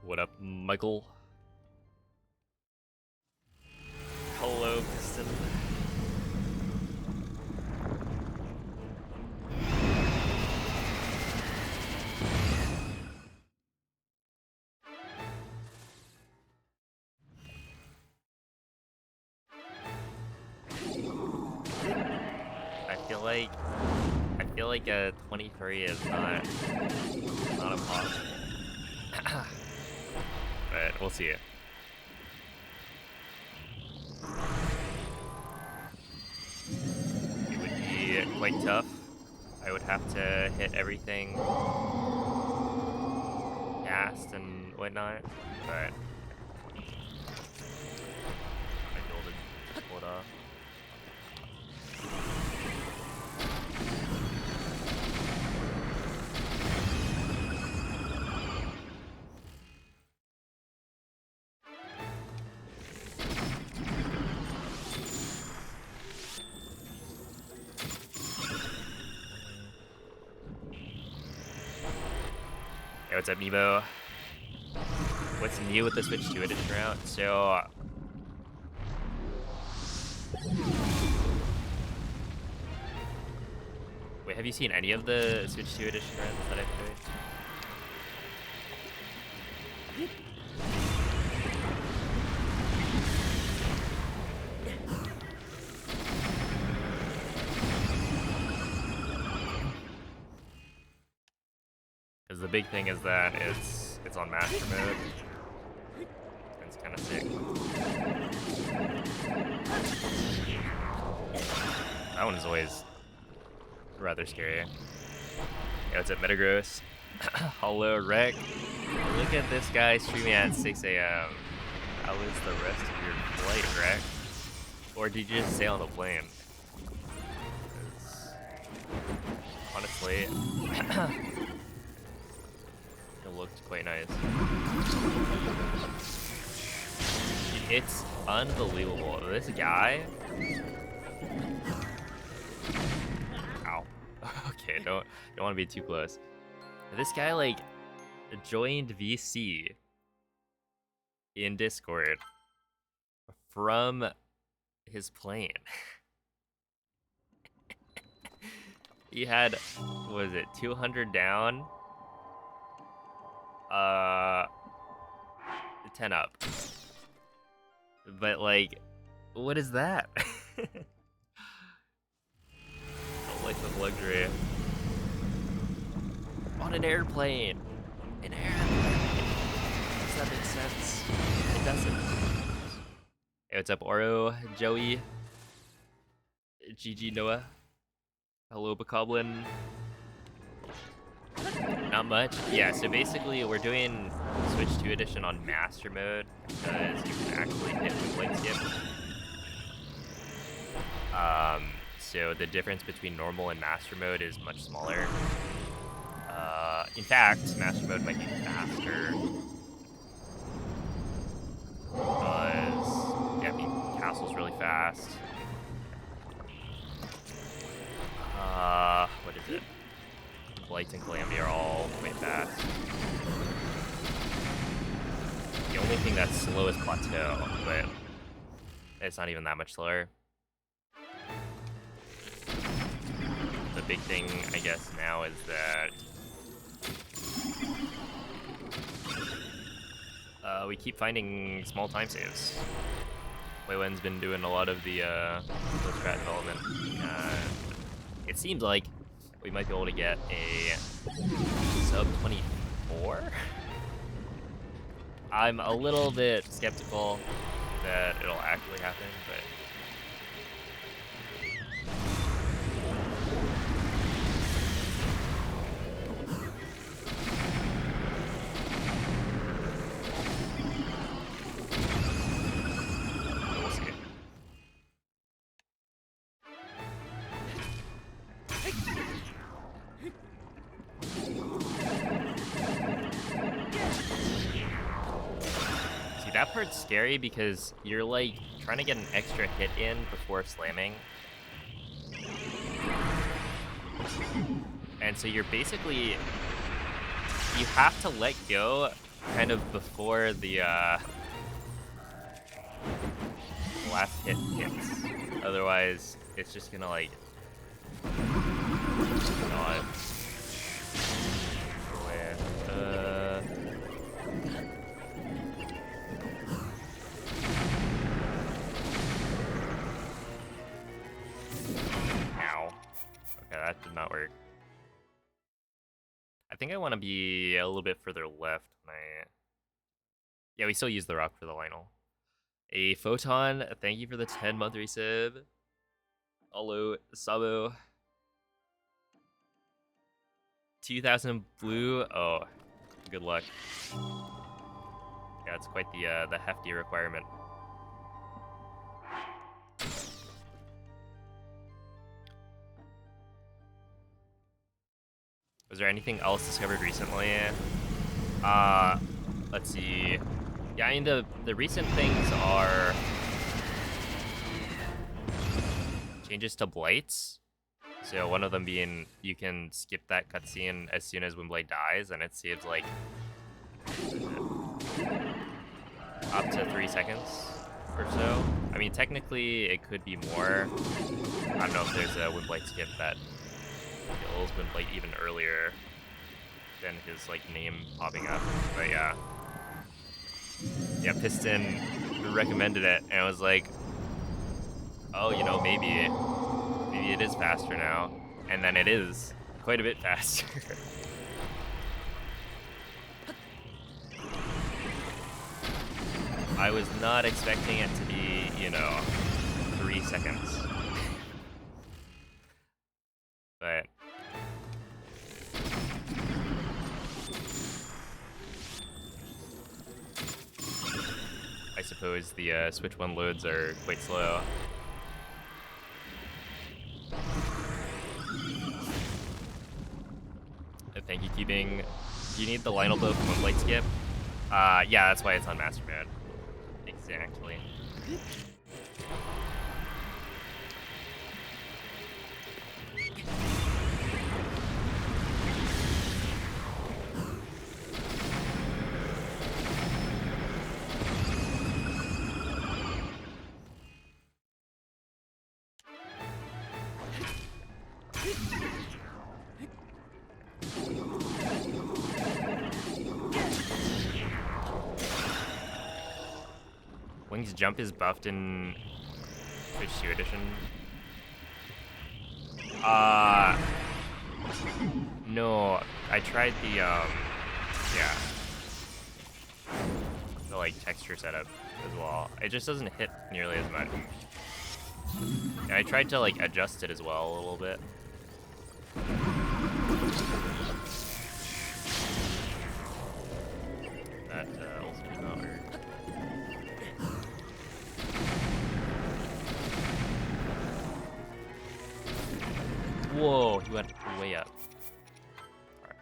What up, Michael? Hello, Piston. I feel like a 23 is not impossible. But we'll see it. It would be quite tough. I would have to hit everything fast and whatnot, but I'd be able to pull it off. Hey, what's up, Nebo? What's new with the Switch 2 edition route? So, wait, have you seen any of the Switch 2 edition runs that I've played? Because the big thing is that it's on master mode. It's kind of sick. That one is always rather scary. Yeah, what's up, Metagross? Hello, Rec. Look at this guy streaming at 6 a.m. How was the rest of your flight, Rec? Or did you just sail on the plane? 'Cause honestly, it looked quite nice. It's unbelievable. This guy. Ow. Okay, don't want to be too close. This guy like joined VC in Discord from his plane. He had, what was it, 200 down? 10 up. But like, what is that? A life of luxury. On an airplane. An airplane. Does that make sense? It doesn't. Hey, what's up, Oro, Joey, GG Noah, hello, Bokoblin. Not much. Yeah, so basically we're doing Switch 2 edition on master mode because you can actually hit with light skip. So the difference between normal and master mode is much smaller. In fact, master mode might be faster. Because, yeah, I mean, castle's really fast. What is it? Blights and Calamity are all quite fast. The only thing that's slow is Plateau, but it's not even that much slower. The big thing, I guess, now is that we keep finding small time saves. Wayland's been doing a lot of the strat development. It seems like we might be able to get a sub 24. I'm a little bit skeptical that it'll actually happen, but we'll see. See, that part's scary because you're like trying to get an extra hit in before slamming. And so you're basically, you have to let go kind of before the last hit hits. Otherwise, it's just gonna like not away. Ow. Okay, that did not work. I think I want to be a little bit further left. Yeah, we still use the rock for the Lionel. A Photon, thank you for the 10-month resub. Hello, Sabo. 2000 blue. Oh, good luck. Yeah, it's quite the hefty requirement. Was there anything else discovered recently? Let's see. Yeah, I mean the recent things are changes to blights. So one of them being you can skip that cutscene as soon as Windblade dies, and it saves like up to 3 seconds or so. I mean, technically it could be more. I don't know if there's a Windblade skip that kills Windblade even earlier than his like name popping up, but yeah. Yeah, Piston recommended it, and I was like, oh, you know, maybe it is faster now, and then it is quite a bit faster. I was not expecting it to be, you know, 3 seconds. But I suppose the Switch 1 loads are quite slow. Thank you, Keeping. Do you need the Lionel bow from Windblade skip? Yeah, that's why it's on Master Mode. Exactly. Wing's jump is buffed in Switch 2 edition. No, I tried the yeah, the like texture setup as well. It just doesn't hit nearly as much. And I tried to like adjust it as well a little bit. That also did not work. Whoa, he went way up. Right.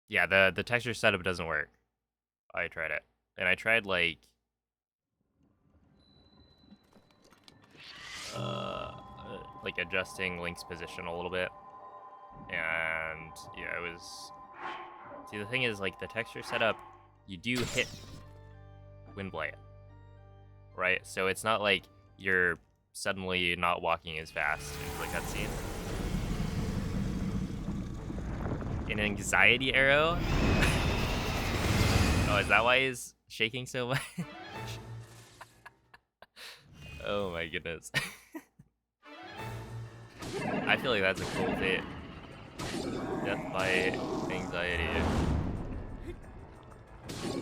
Yeah, the texture setup doesn't work. I tried it. And I tried like adjusting Link's position a little bit. And yeah, it was... See, the thing is, like, the texture setup, you do hit Windblade, right? So it's not like you're suddenly not walking as fast into the cutscene. An anxiety arrow? Oh, is that why he's shaking so much? Oh my goodness. I feel like that's a cool fate. Death by anxiety. A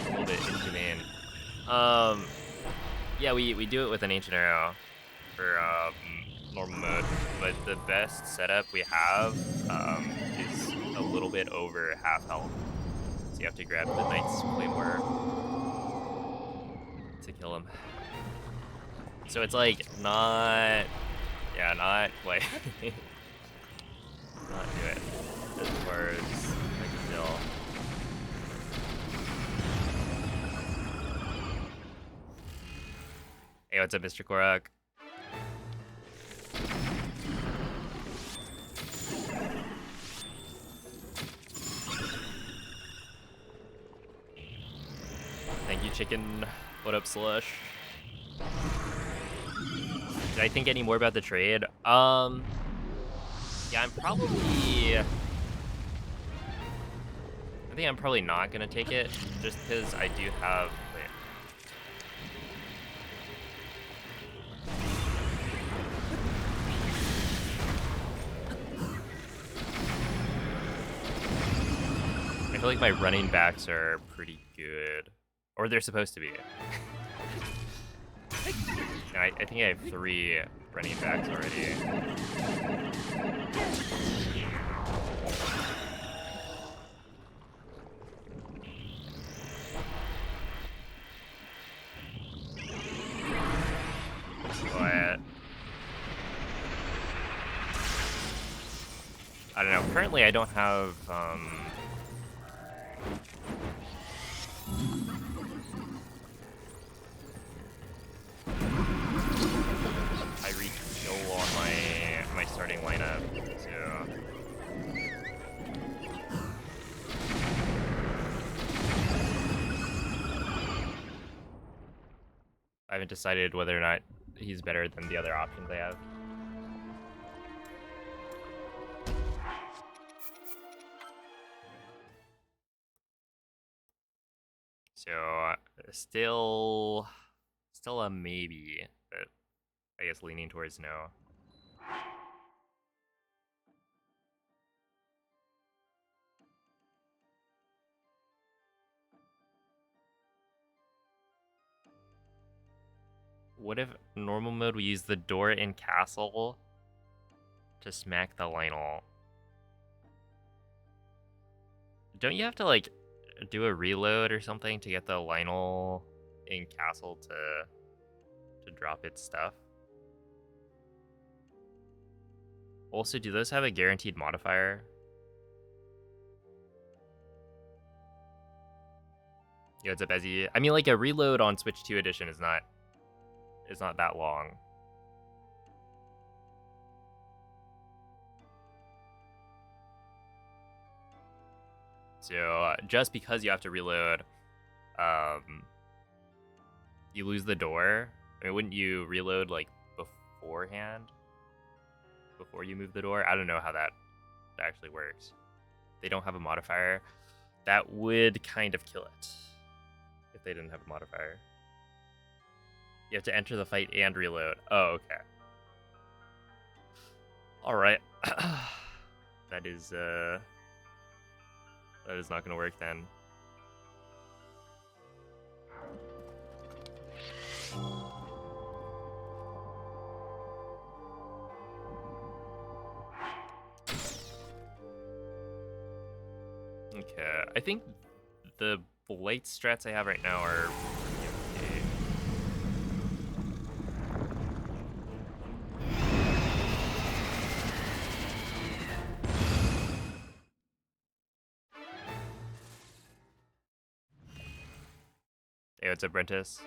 little bit inhumane. Yeah, we do it with an ancient arrow for normal mode, but the best setup we have is a little bit over half health. So you have to grab the Knight's Claymore to kill him. So it's like not, yeah, not quite. Not do it as far as I can tell. Hey, what's up, Mr. Korok? chicken? What up, Slush? Did I think any more about the trade? Yeah, I think I'm probably not gonna take it, just because I do have. Wait. I feel like my running backs are pretty good, or they're supposed to be. No, I think I have 3 running backs already. But I don't know. Currently, I don't have. I reached kill on my starting lineup, so. I haven't decided whether or not he's better than the other options I have. So still a maybe, but I guess leaning towards no. What if normal mode we use the door in castle to smack the Lionel? Don't you have to like do a reload or something to get the Lionel in castle to drop its stuff? Also, do those have a guaranteed modifier? Yeah, what's up, Ezzy? I mean, like a reload on Switch 2 edition is not that long. So just because you have to reload, you lose the door. I mean, wouldn't you reload like beforehand? Before you move the door? I don't know how that actually works. They don't have a modifier. That would kind of kill it if they didn't have a modifier. You have to enter the fight and reload. Oh, okay. All right. That is not gonna work then. Okay, I think the blight strats I have right now are okay. Hey, what's up, Brentus?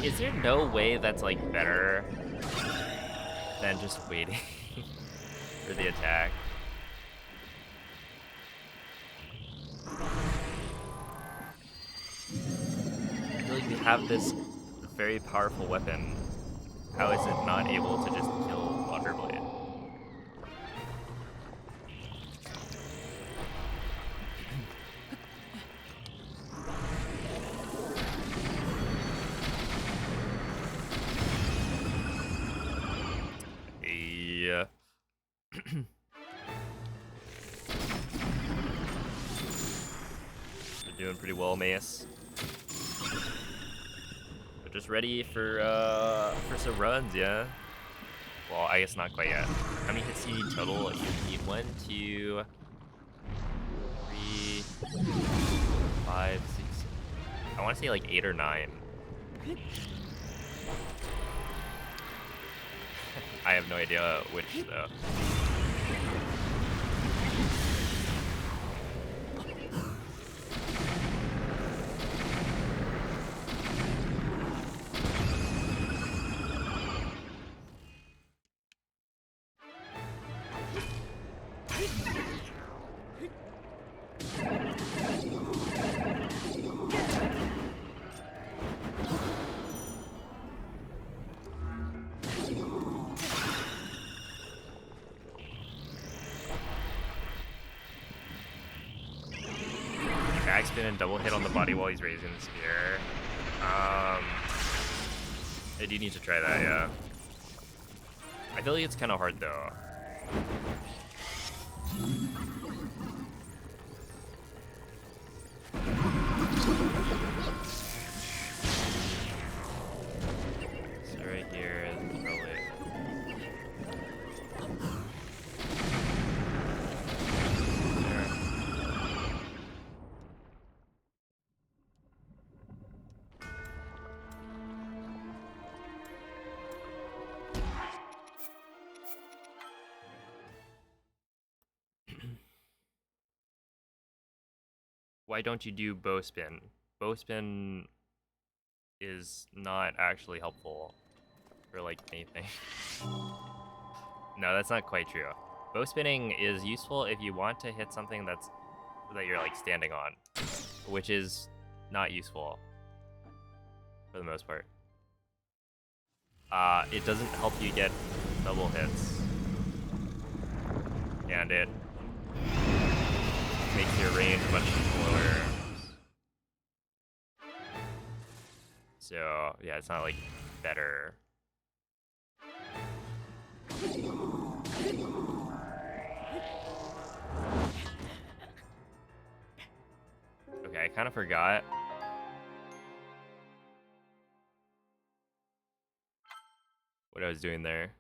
Is there no way that's like better than just waiting for the attack? I feel like we have this very powerful weapon. How is it not able to just kill Thunderblade? Yeah. You're doing pretty well, Mace. We're just ready for some runs, yeah? Well, I guess not quite yet. How many hits do you need total? You need 1, 2, 3, 5, 6. I want to say like 8 or 9. I have no idea which though. spin and double hit on the body while he's raising the spear. I do need to try that, yeah. I feel like it's kind of hard though. So right here, probably. There. Why don't you do bow spin? Bow spin is not actually helpful for like anything. No, that's not quite true. Bow spinning is useful if you want to hit something that you're like standing on, which is not useful for the most part. It doesn't help you get double hits, and it makes your range much lower. So yeah, it's not like better. Okay, I kind of forgot. What I was doing there.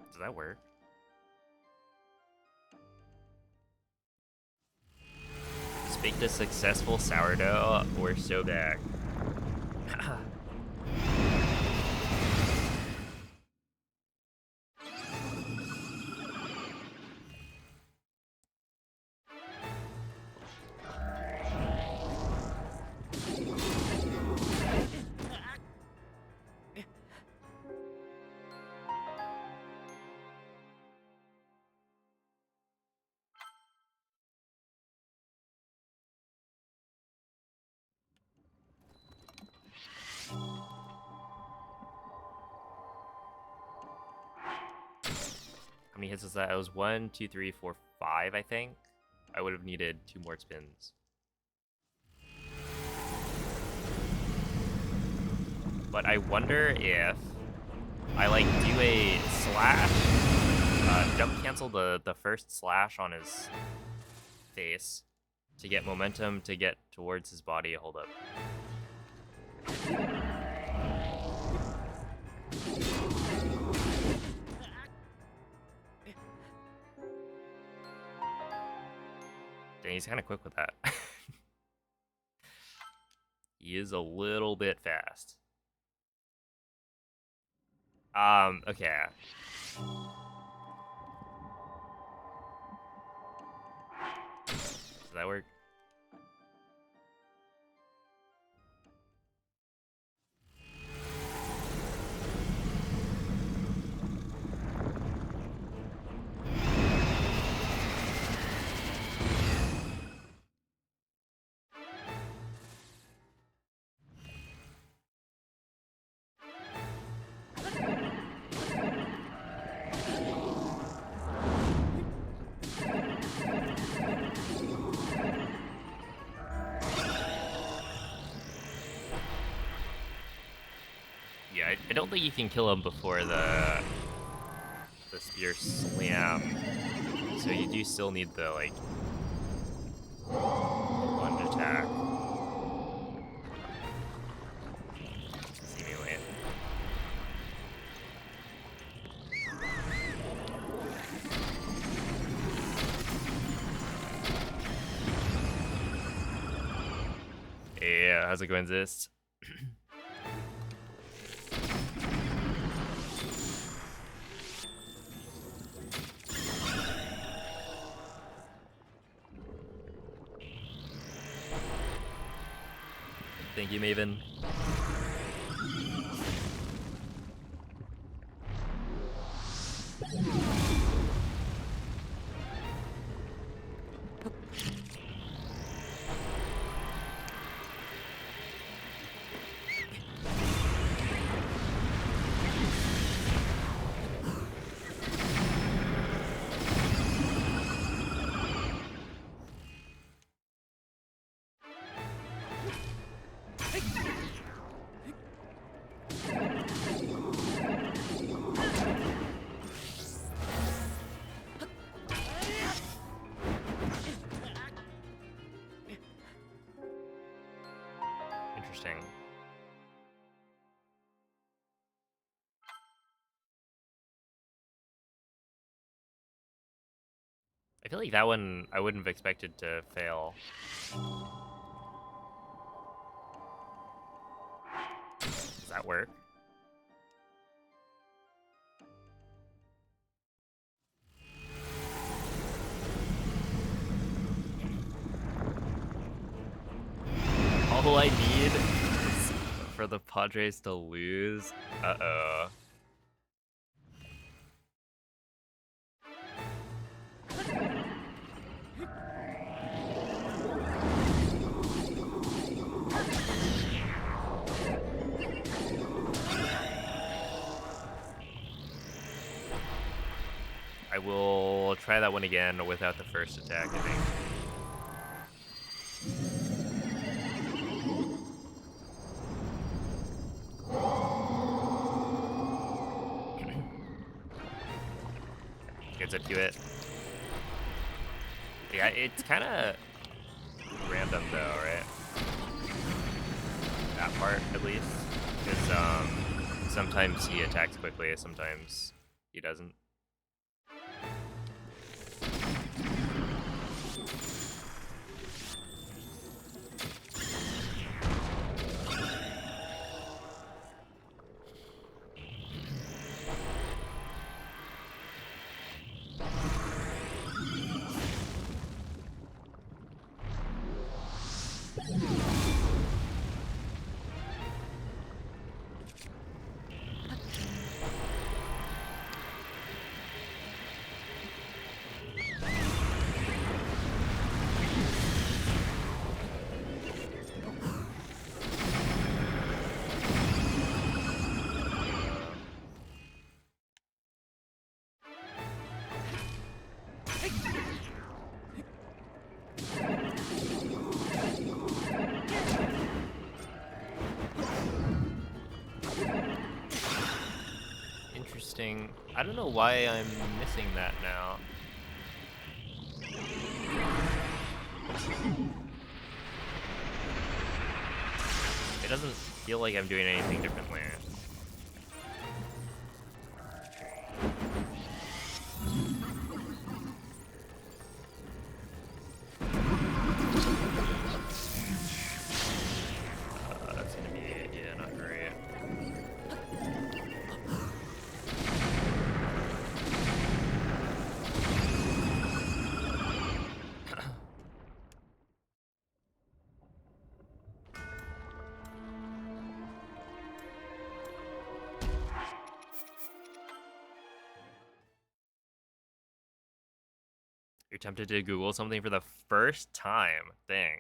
Does that work? Just baked a successful sourdough. We're so back. How many hits was that? It was 1, 2, 3, 4, 5, I think. I would have needed 2 more spins. But I wonder if I like do a slash, jump cancel the first slash on his face to get momentum to get towards his body. Hold up. Dang, he's kind of quick with that. He is a little bit fast. Okay. Does that work? Yeah, I don't think you can kill him before the spear slam. So you do still need the like lunge attack. Seemingly. Yeah, how's it going, Zist? Thank you, Maven. Interesting. I feel like that one I wouldn't have expected to fail. Does that work? All I need is for the Padres to lose. Uh-oh. I will try that one again without the first attack, I think. Gets up to it. Yeah, it's kind of random though, right? That part, at least. Because sometimes he attacks quickly, sometimes he doesn't. Interesting. I don't know why I'm missing that now. It doesn't feel like I'm doing anything differently. That's gonna be, yeah, not great. You're tempted to Google something for the first time. Dang.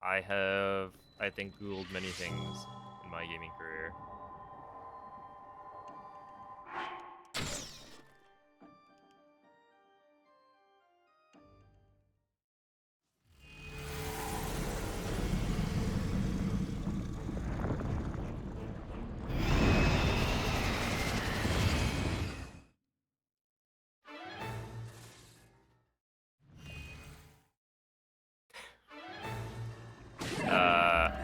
I have, I think, Googled many things in my gaming career. Ow.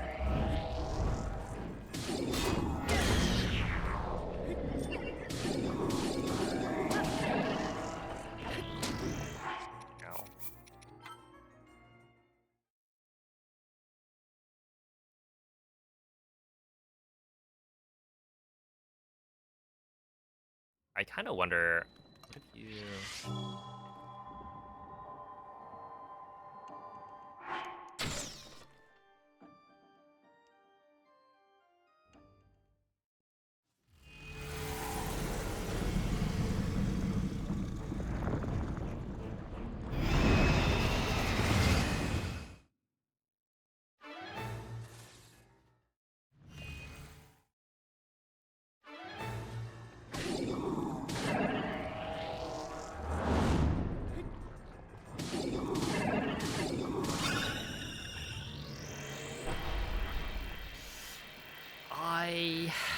I kind of wonder, what if you...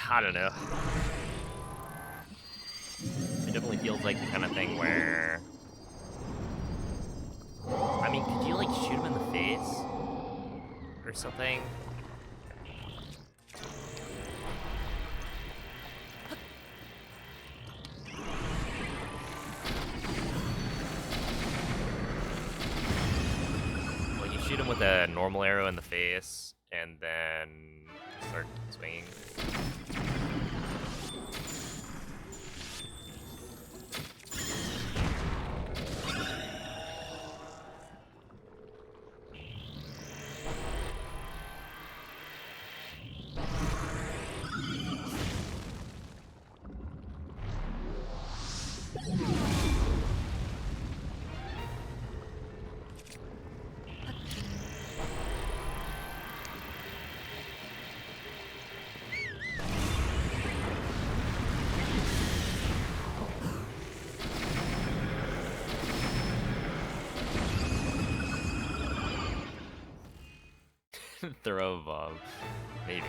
I don't know. It definitely feels like the kind of thing where... I mean, could you, like, shoot him in the face? or something. Like you shoot him with a normal arrow in the face, and then start swinging. Throw a bomb. Maybe.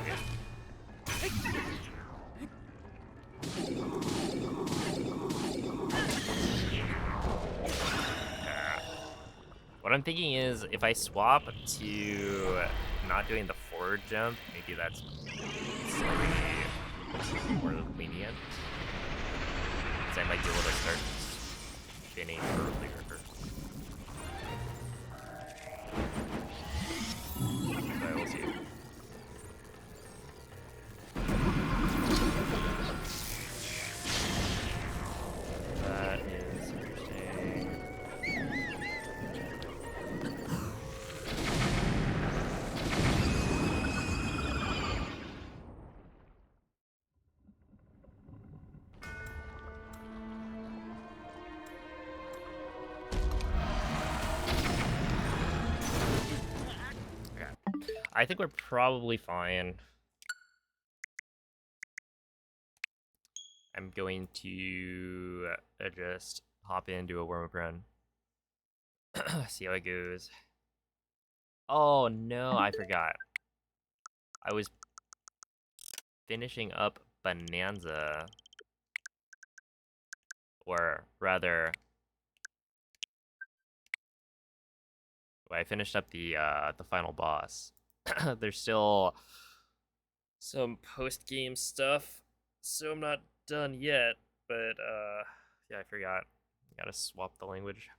What I'm thinking is, if I swap to not doing the forward jump, maybe that's slightly more lenient. Because I might be able to start spinning earlier. But we'll see. That is interesting. I think we're probably fine. I'm going to just hop in, do a warm-up run. See how it goes. Oh no, I forgot. I was finishing up Bonanza. Or rather, I finished up the final boss. There's still some post-game stuff, so I'm not done yet, but yeah, I forgot. Gotta swap the language.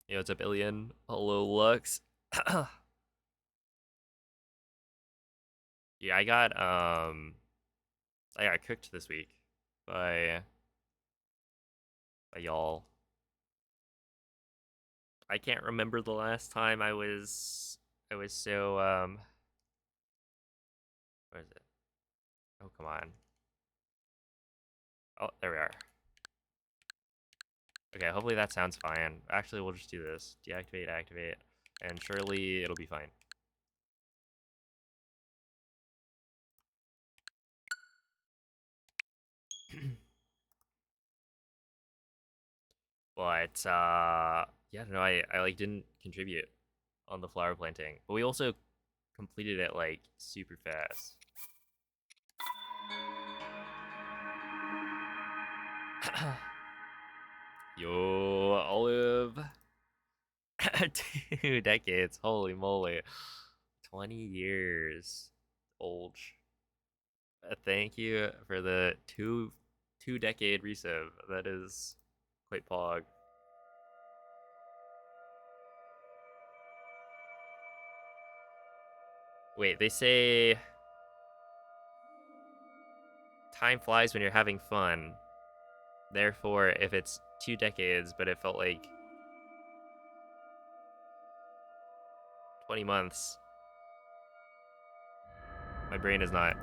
Yo, what's up, Ilian? Hello, Lux. Yeah, I got cooked this week by y'all. I can't remember the last time I was so where is it? Oh, come on. Oh, there we are. Okay, hopefully that sounds fine. Actually, we'll just do this. Deactivate, activate, and surely it'll be fine. But yeah, no, I like didn't contribute on the flower planting, but we also completed it like super fast. Yo, Olive. 2 decades, holy moly. 20 years old. Thank you for the two-decade resub. That is quite pog. Wait, they say time flies when you're having fun. Therefore, if it's 2 decades, but it felt like 20 months, my brain is not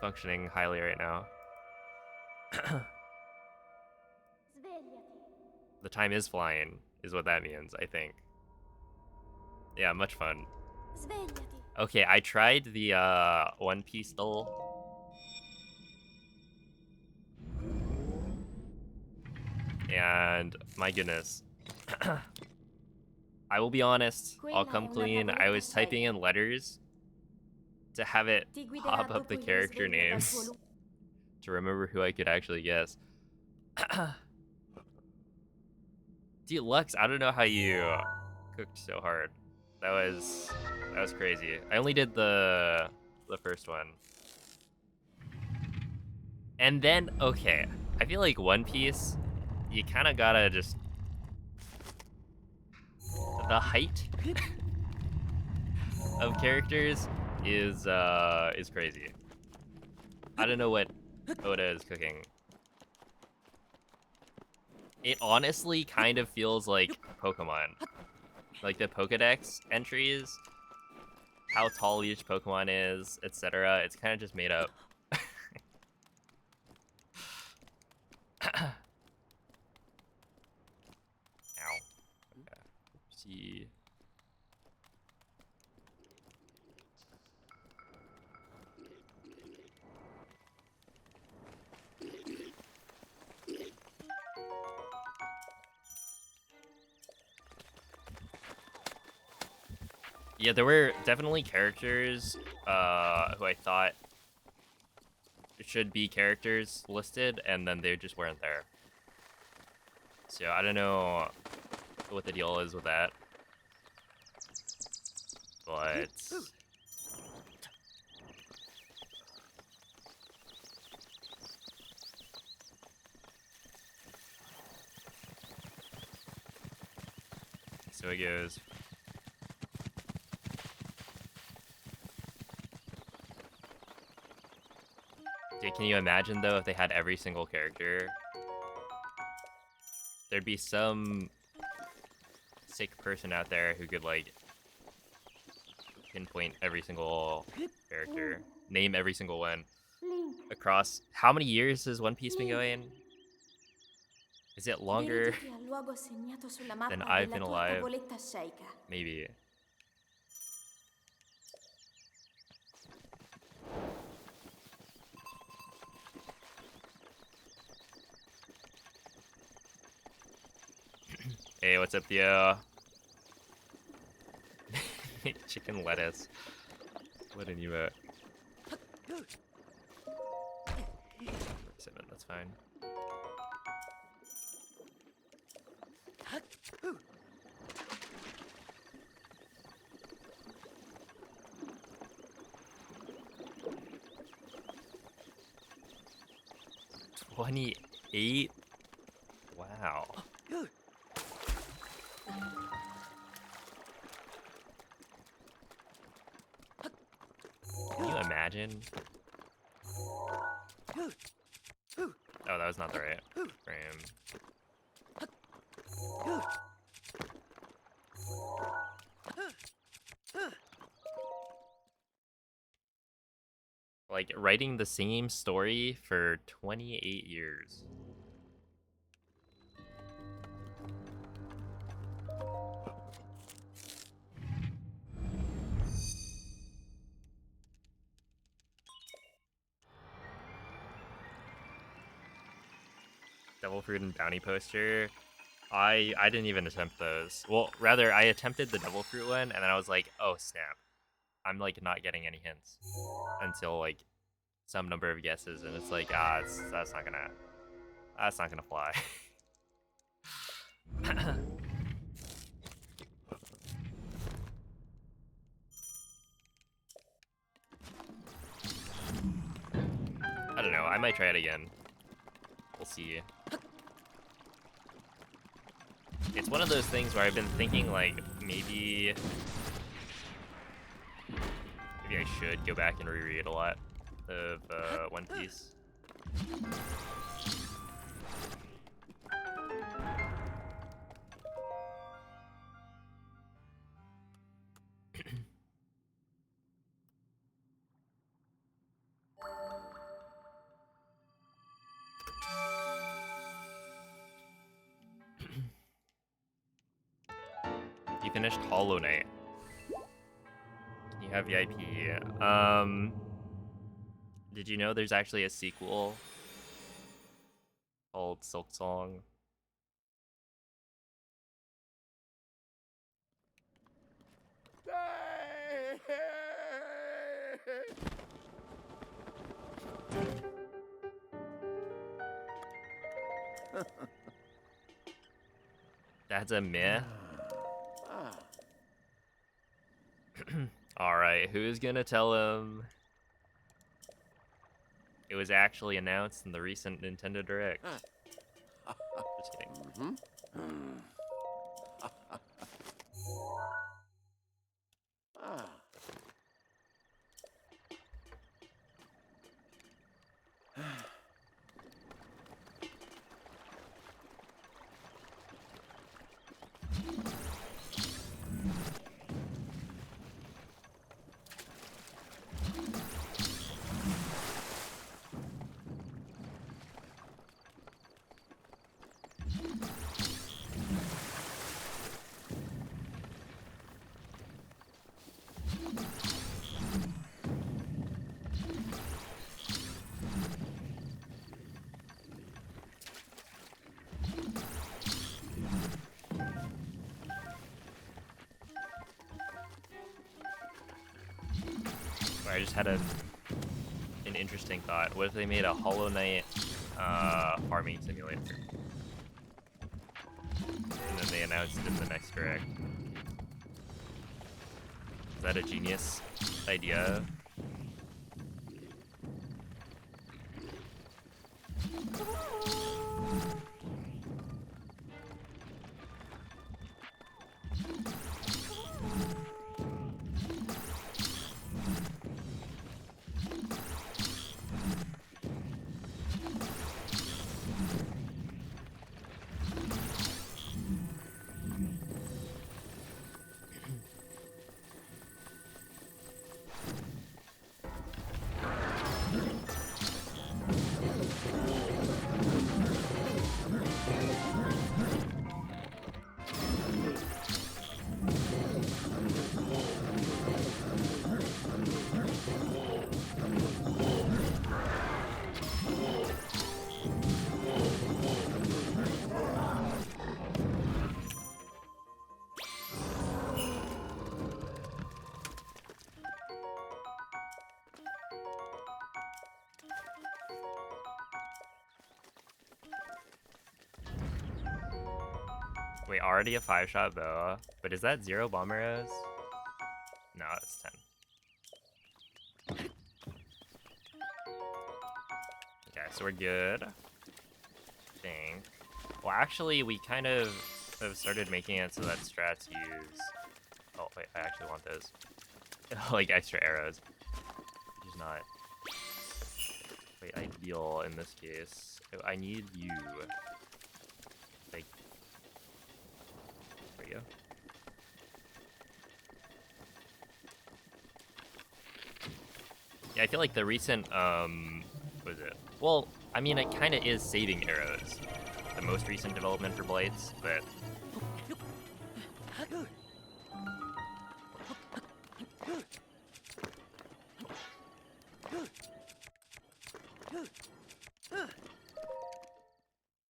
functioning highly right now. The time is flying, is what that means, I think. Yeah, much fun. Okay, I tried the One Piece duel. And my goodness. I will be honest, I'll come clean. I was typing in letters to have it pop up the character names to remember who I could actually guess. Deluxe, I don't know how you cooked so hard. That was crazy. I only did the first one. And then, okay, I feel like One Piece, you kind of gotta just... The height of characters is crazy. I don't know what Oda is cooking. It honestly kind of feels like Pokemon. Like the Pokedex entries, how tall each Pokemon is, etc. It's kind of just made up. Ow. Okay. See. Yeah, there were definitely characters who I thought should be characters listed, and then they just weren't there. So I don't know what the deal is with that. But... So it goes. Dude, can you imagine though if they had every single character? There'd be some sick person out there who could like pinpoint every single character, name every single one across. How many years has One Piece been going? Is it longer than I've been alive? Maybe. Hey, what's up, Theo? Chicken lettuce. What an emote. 7, that's fine. $28? Wow. Can you imagine? Oh, that was not the right frame. Like, writing the same story for 28 years. Devil Fruit and Bounty Poster. I didn't even attempt those. Well, rather, I attempted the Devil Fruit one, and then I was like, oh, snap. I'm, like, not getting any hints until, like, some number of guesses, and it's like, that's not gonna fly. I don't know, I might try it again. We'll see. It's one of those things where I've been thinking, like, maybe I should go back and reread a lot of One Piece. You finished Hollow Knight. You have VIP. Did you know there's actually a sequel called Silk Song? That's a meh. Alright, who's gonna tell him it was actually announced in the recent Nintendo Direct? Just kidding. I just had an interesting thought. What if they made a Hollow Knight farming simulator? And then they announced it in the next direct. Is that a genius idea? Wait, already a 5-shot boa? But is that 0 bomb arrows? No, it's 10. Okay, so we're good. I think. Well, actually, we kind of have started making it so that strats use... Oh, wait, I actually want those. Like, extra arrows. Which is not... Wait, ideal in this case. I need you. Like... There you go. Yeah, I feel like the recent, what is it? Well, I mean, it kind of is saving arrows. The most recent development for Blights, but...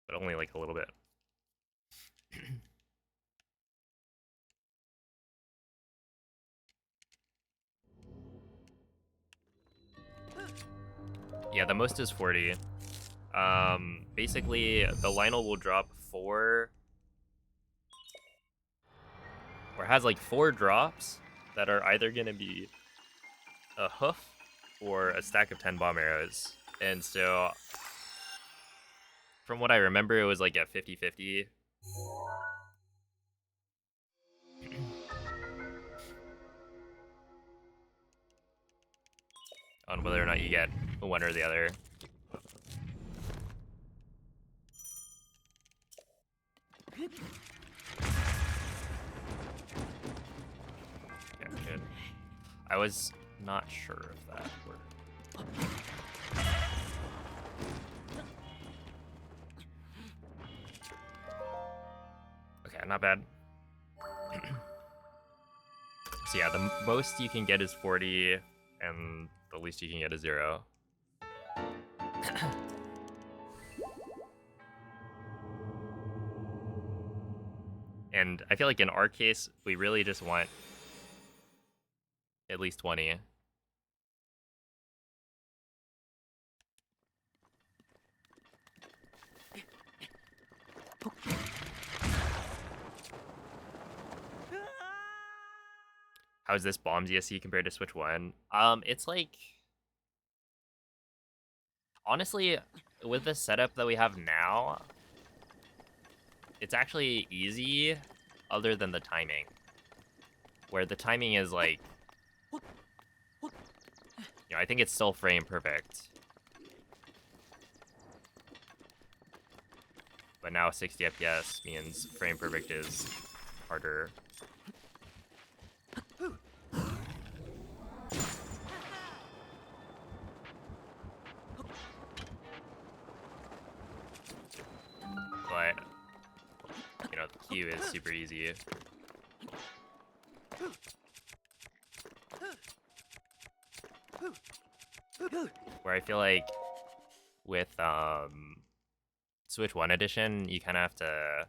But only like a little bit. Yeah, the most is 40. Basically, the Lionel will drop 4... Or has like 4 drops that are either going to be a hoof or a stack of 10 bomb arrows. And so, from what I remember, it was like a 50-50. On whether or not you get one or the other. Yeah, good. I was not sure if that worked. Okay, not bad. So yeah, the most you can get is 40, and the least you can get is 0. And I feel like in our case, we really just want at least 20. How is this bomb DSC compared to Switch 1? It's like... Honestly, with the setup that we have now, it's actually easy, other than the timing. Where the timing is like... You know, I think it's still frame perfect. But now 60 FPS means frame perfect is harder. But, you know, the Q is super easy. Where I feel like with Switch 1 edition, you kind of have to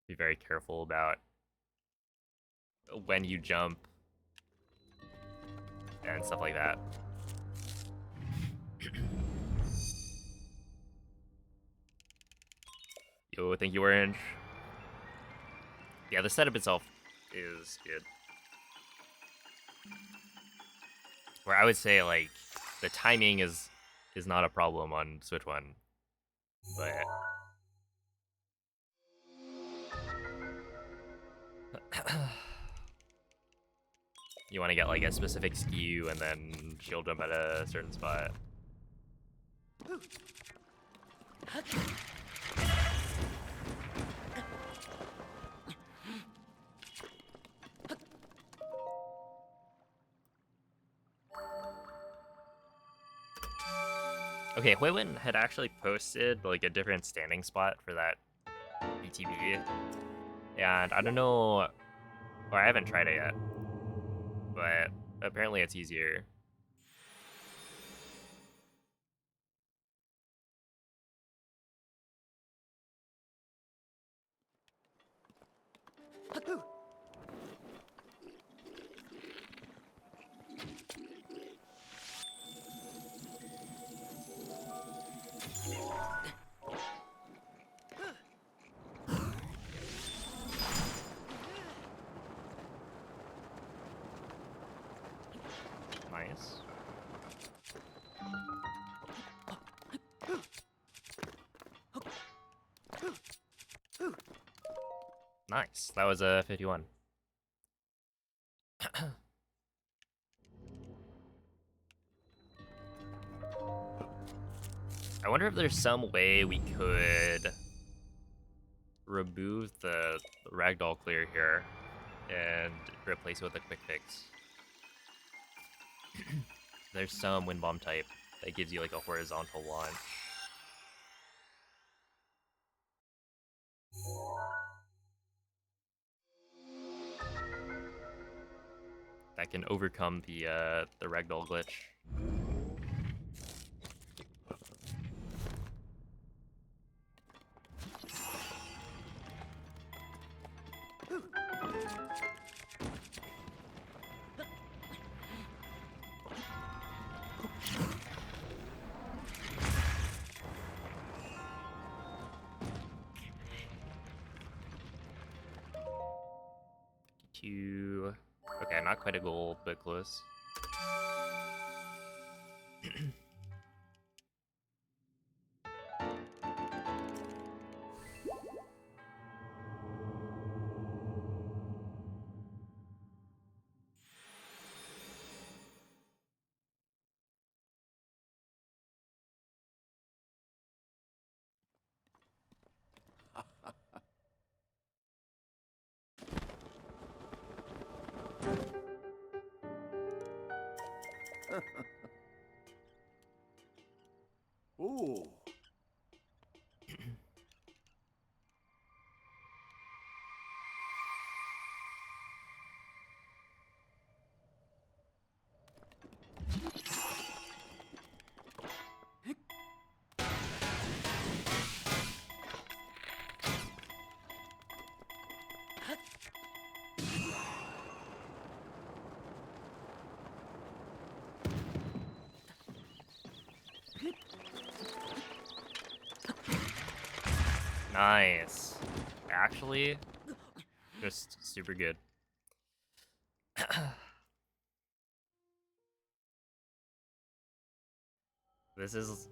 be very careful about when you jump and stuff like that. Yo, thank you, Orange. Yeah, the setup itself is good. Where I would say, like, the timing is not a problem on Switch 1. But... you want to get, like, a specific skew and then shield jump at a certain spot. Okay, Huiwen had actually posted like a different standing spot for that BTB, and I don't know, or I haven't tried it yet, but apparently it's easier. Nice. Nice. That was a 51. I wonder if there's some way we could remove the ragdoll clear here and replace it with a quick fix. There's some wind bomb type that gives you like a horizontal launch. That can overcome the ragdoll glitch. Okay, not quite a goal, but close. Ooh. Nice. Actually, just super good. This is...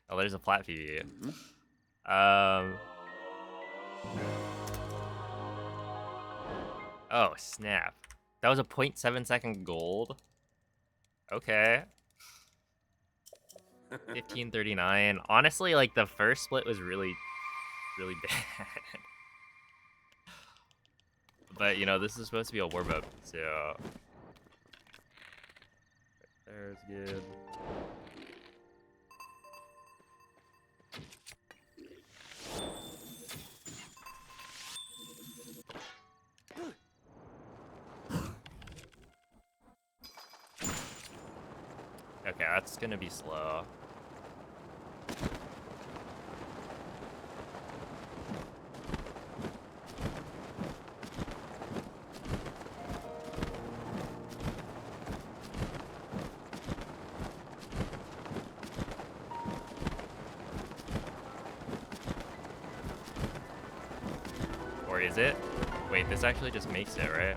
Oh, there's a flat PvE. Oh, snap. That was a 0.7 second gold? Okay. 1539. Honestly, like, the first split was really bad. But, you know, this is supposed to be a warm-up, so... There's good. Okay, that's gonna be slow. Or is it? Wait, this actually just makes it, right?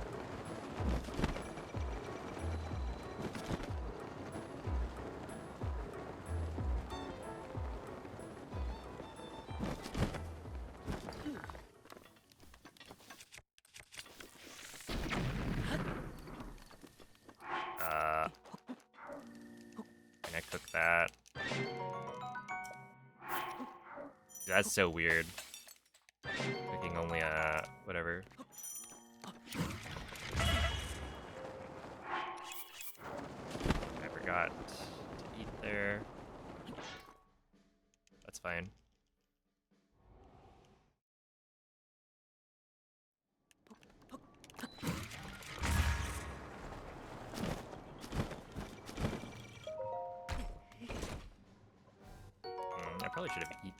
Can I cook that? That's so weird. Cooking only, whatever. I forgot to eat there. That's fine. I probably should have eaten.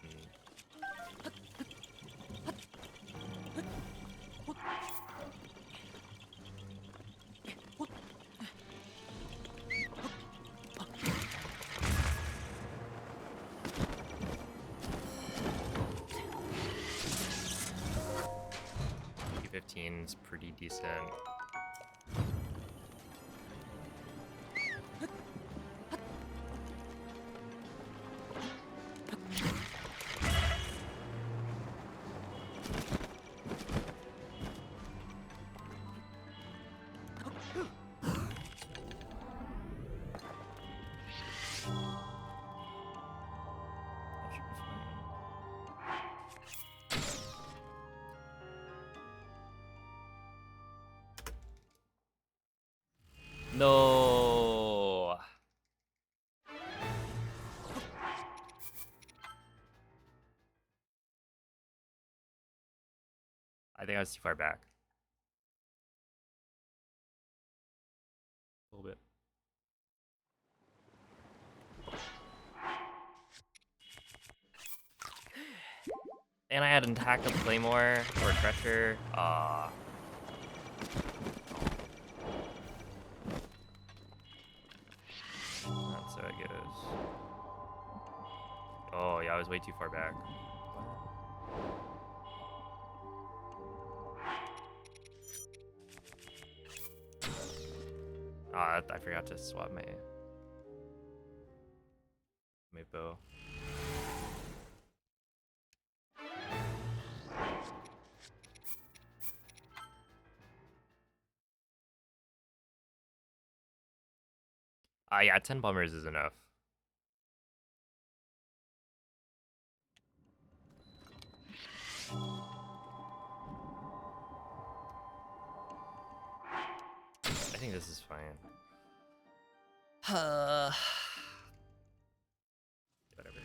Is pretty decent. No. I think I was too far back. A little bit. And I had an attack of Claymore or Crusher. That's so it goes. Oh yeah, I was way too far back. I forgot to swap my bow. Yeah, 10 bombers is enough. I think this is fine. Whatever.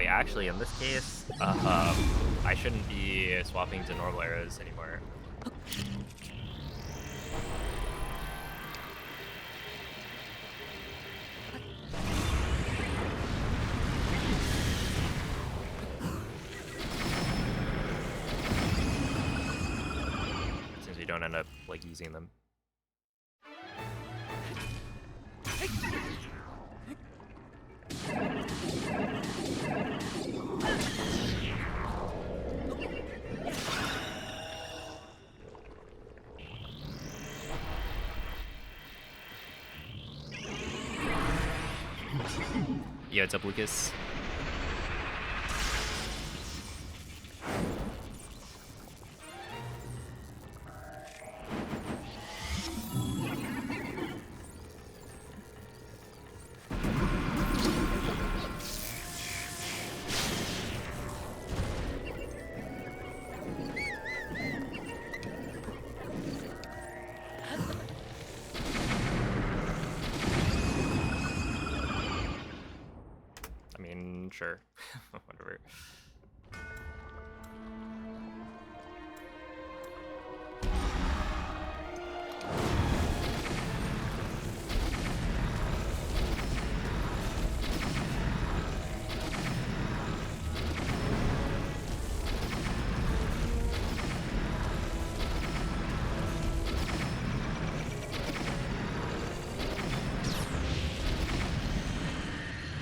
wait, actually, in this case, I shouldn't be swapping to normal arrows anymore. Since we don't end up, like, using them. Yeah, what's up, Lucas? I mean, sure. Whatever.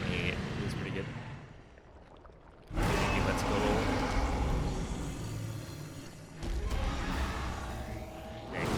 Wait, this is pretty good. Okay, let's go. Dang.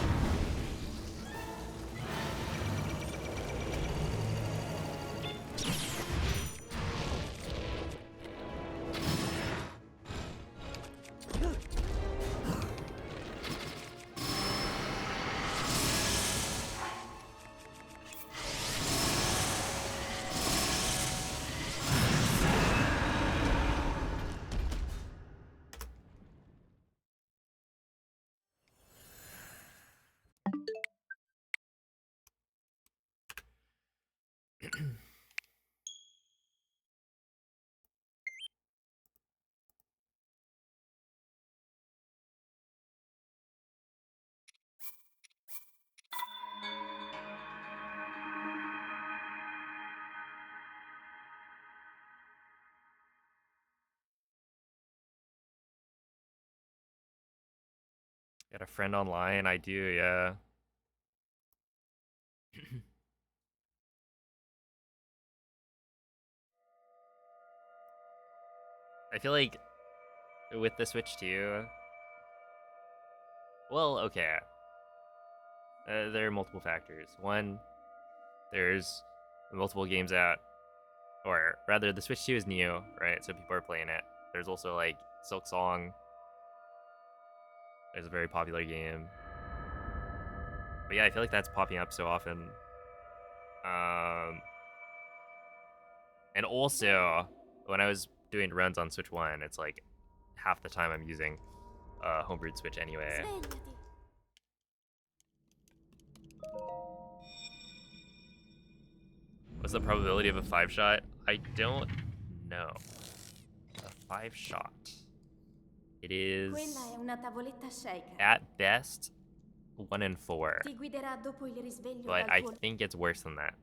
Got a friend online? I do, yeah. I feel like with the Switch too. Well, okay. There are multiple factors. One, there's multiple games out, or rather, the Switch 2 is new, right? So people are playing it. There's also like Silk Song. There's a very popular game. But yeah, I feel like that's popping up so often. And also, when I was doing runs on Switch 1, it's like half the time I'm using homebrewed Switch anyway. What's the probability of a 5-shot? I don't know. A 5-shot. It is Quella è una tavoletta shaker. at best 1 in 4. Ti guiderà dopo il risveglio But dal I tuo... think it's worse than that.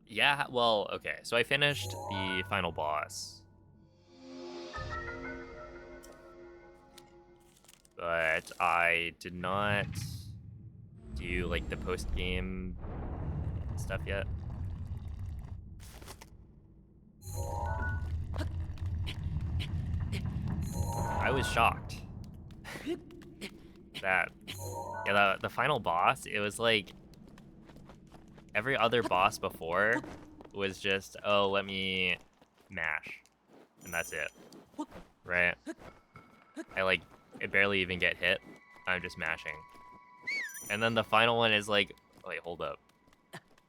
Yeah, well, okay. So I finished the final boss. But I did not do like the post-game stuff yet. I was shocked. That, yeah, the final boss, it was like every other boss before was just, oh, let me mash, and that's it, right? I barely even get hit. I'm just mashing. And then the final one is like, wait, hold up.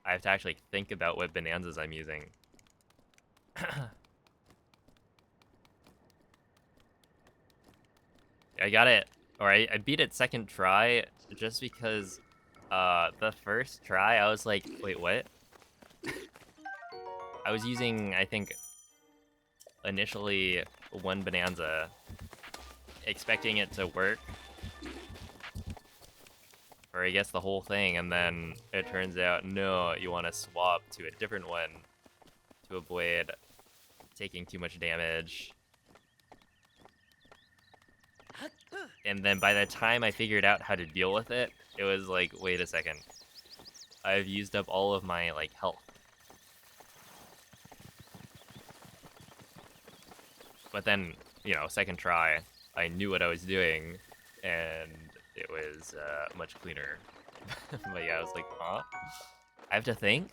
I have to actually think about what bonanzas I'm using. I got it, or I beat it second try just because the first try I was like, wait, what? I was using, I think, initially one Bonanza, expecting it to work, or I guess the whole thing, and then it turns out, no, you want to swap to a different one to avoid taking too much damage. And then by the time I figured out how to deal with it, it was like, wait a second. I've used up all of my, like, health. But then, you know, second try, I knew what I was doing, and it was much cleaner. But yeah, I was like, huh? I have to think?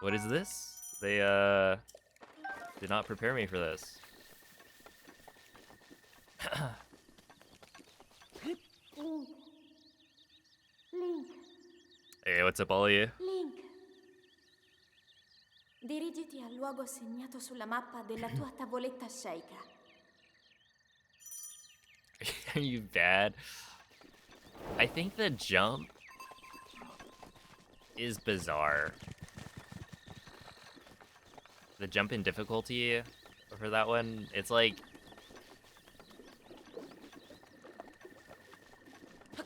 What is this? They did not prepare me for this. Link. Link. Hey, what's up, all of you? Link. Dirigiti al luogo segnato sulla mappa della tua tavoletta sceicca. Are you bad? I think the jump is bizarre. The jump in difficulty for that one, it's like...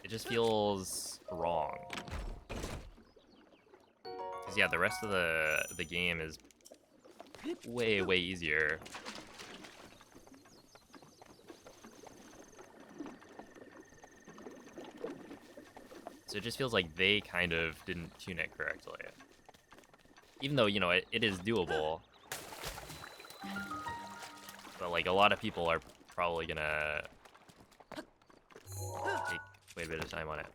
it just feels wrong. Because yeah, the rest of the game is way, way easier. So it just feels like they kind of didn't tune it correctly. Even though, you know, it is doable. But like a lot of people are probably gonna take quite a bit of time on it.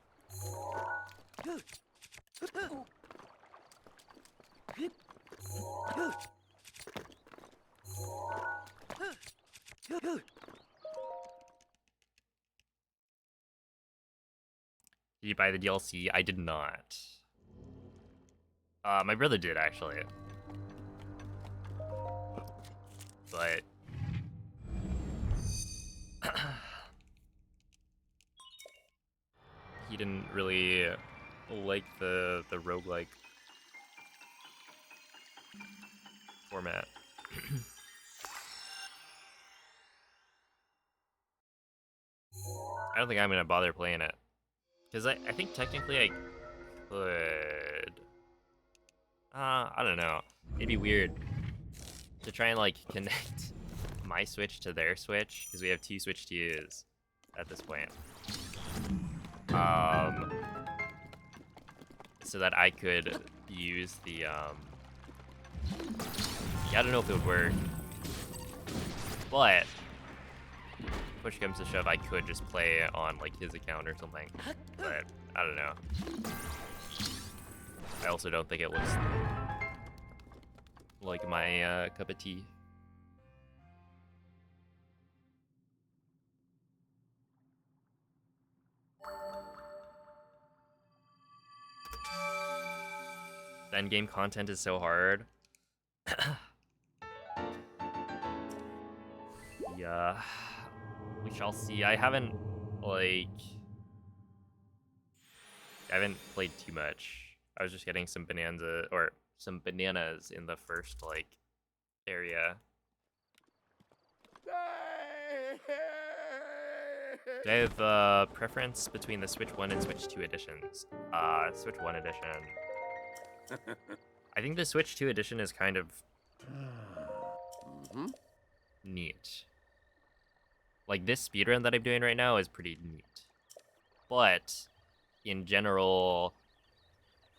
Did you buy the DLC? I did not. My brother did, actually. But... he didn't really like the roguelike format. I don't think I'm gonna bother playing it. Because I think technically I could... I don't know. It'd be weird to try and, like, connect my Switch to their Switch, because we have two Switch to use at this point. So that I could use the, yeah, I don't know if it would work. But, push comes to shove, I could just play on, like, his account or something. But, I don't know. I also don't think it looks like my cup of tea. The endgame content is so hard. Yeah, we shall see. I haven't played too much. I was just getting some bananas in the first, like, area. Do I have a preference between the Switch 1 and Switch 2 editions? Switch 1 edition. I think the Switch 2 edition is kind of neat. Like, this speedrun that I'm doing right now is pretty neat. But, in general,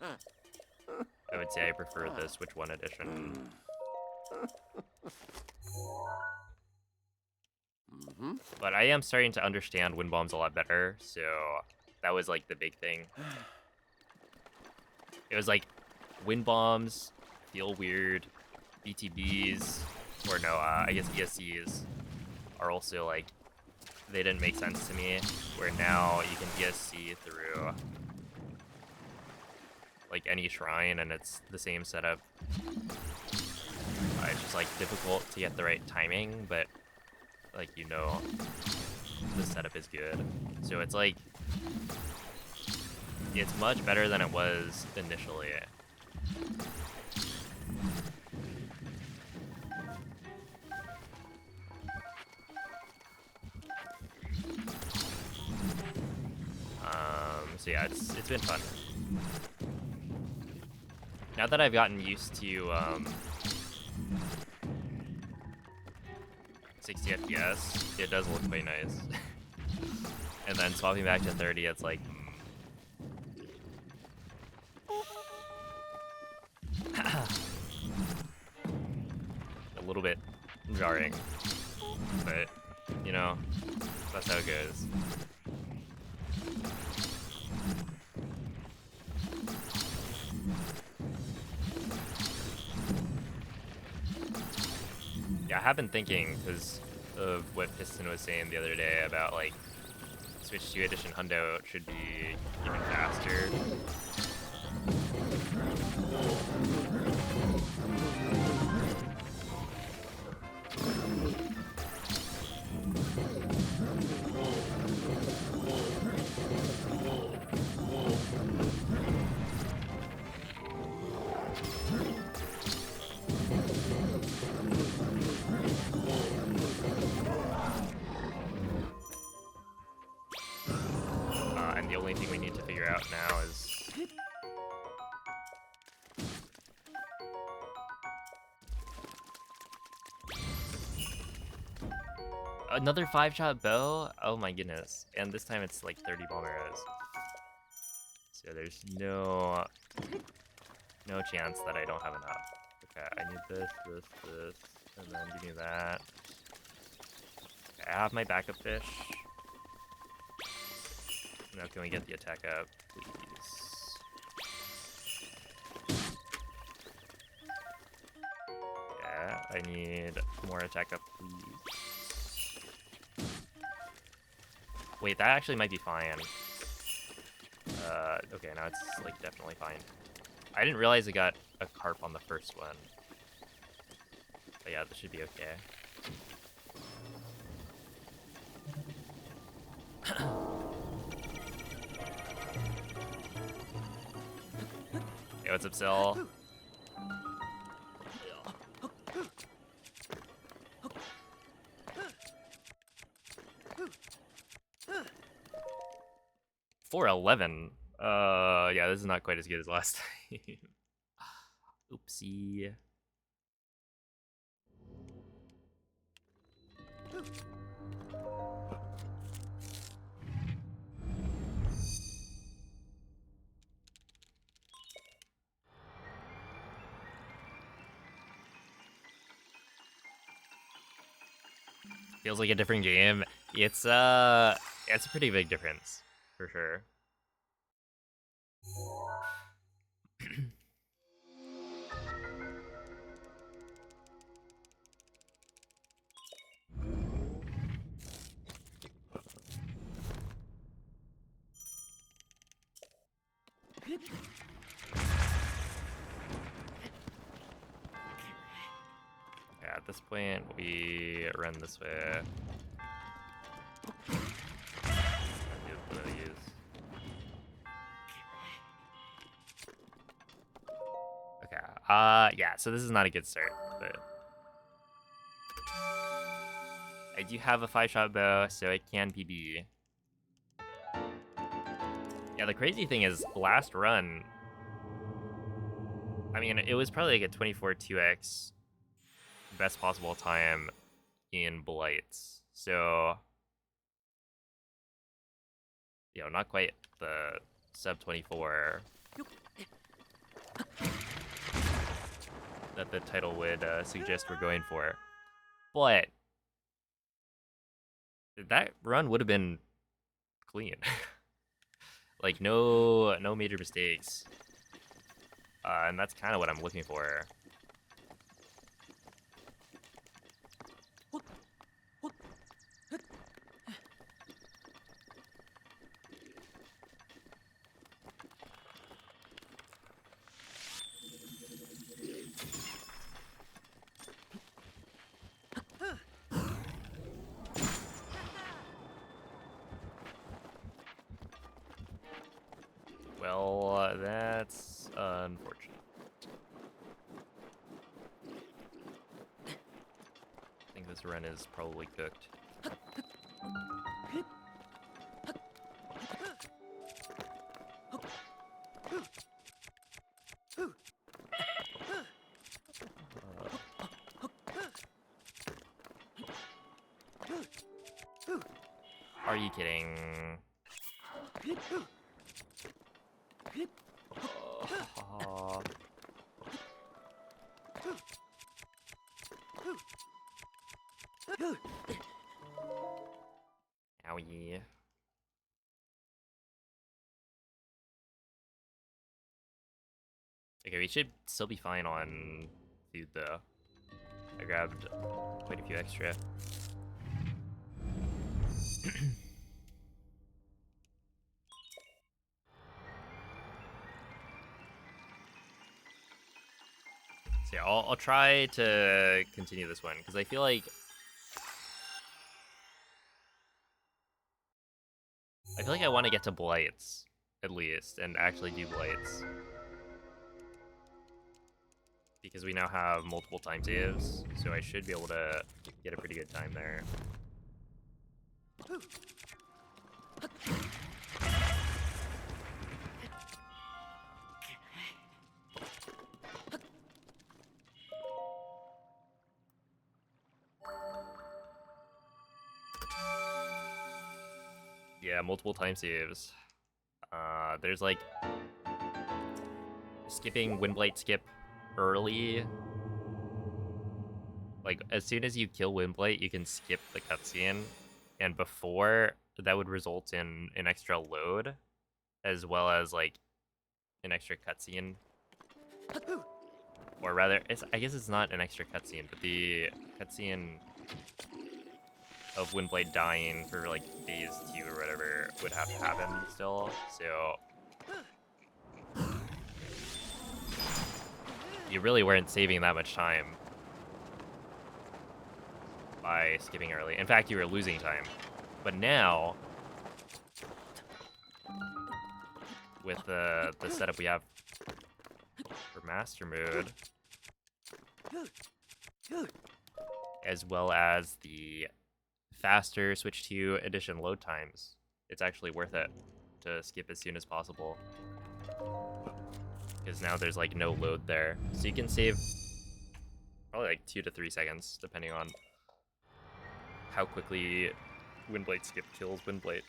I would say I prefer the Switch 1 edition. But I am starting to understand wind bombs a lot better, so that was, like, the big thing. It was like, wind bombs feel weird, BTBs, or no, I guess ESCs are also, like, they didn't make sense to me, where now you can ESC through, like, any shrine, and it's the same setup. It's just, like, difficult to get the right timing, but, like, you know, the setup is good. So it's, like, it's much better than it was initially. So yeah, it's been fun. Now that I've gotten used to 60 FPS, it does look quite nice. And then swapping back to 30, it's like, a little bit jarring, but you know, that's how it goes. Yeah, I have been thinking because of what Piston was saying the other day about like Switch 2 Edition Hundo should be even faster. And the only thing we need to figure out now is another 5-shot bow? Oh my goodness. And this time it's like 30 bomb arrows. So there's no chance that I don't have enough. Okay, I need this, and then give me that. Okay, I have my backup fish. Now can we get the attack up, please? Yeah, I need more attack up, please. Wait, that actually might be fine. Okay, now it's like definitely fine. I didn't realize it got a carp on the first one. But yeah, this should be okay. Hey, what's up, Sil? $411. Yeah, this is not quite as good as last time. Oopsie. Feels like a different game. It's a pretty big difference, for sure. Yeah, at this point, we run this way. Okay, yeah, so this is not a good start, but I do have a 5-shot bow, so it can PB. Yeah, the crazy thing is, last run, I mean, it was probably like a 24 2x best possible time in Blights. So, you know, not quite the sub 24 that the title would suggest we're going for. But that run would have been clean. Like, no major mistakes. And that's kind of what I'm looking for. Well, that's unfortunate. I think this run is probably cooked. Are you kidding? Oh. Owie. Okay, we should still be fine on food though. I grabbed quite a few extra. So yeah, I'll try to continue this one because I feel like I want to get to blights at least and actually do blights because we now have multiple time saves, so I should be able to get a pretty good time there. Yeah, multiple time saves. There's like skipping Windblight skip early. Like as soon as you kill Windblight, you can skip the cutscene, and before that would result in an extra load, as well as like an extra cutscene. Or rather, I guess it's not an extra cutscene, but the cutscene of Windblade dying for like phase 2 or whatever would have to happen still. So you really weren't saving that much time by skipping early. In fact, you were losing time. But now, with the setup we have for Master Mode, as well as the faster Switch 2 edition load times, it's actually worth it to skip as soon as possible. Because now there's like no load there. So you can save probably like 2 to 3 seconds, depending on how quickly Windblade skip kills Windblade.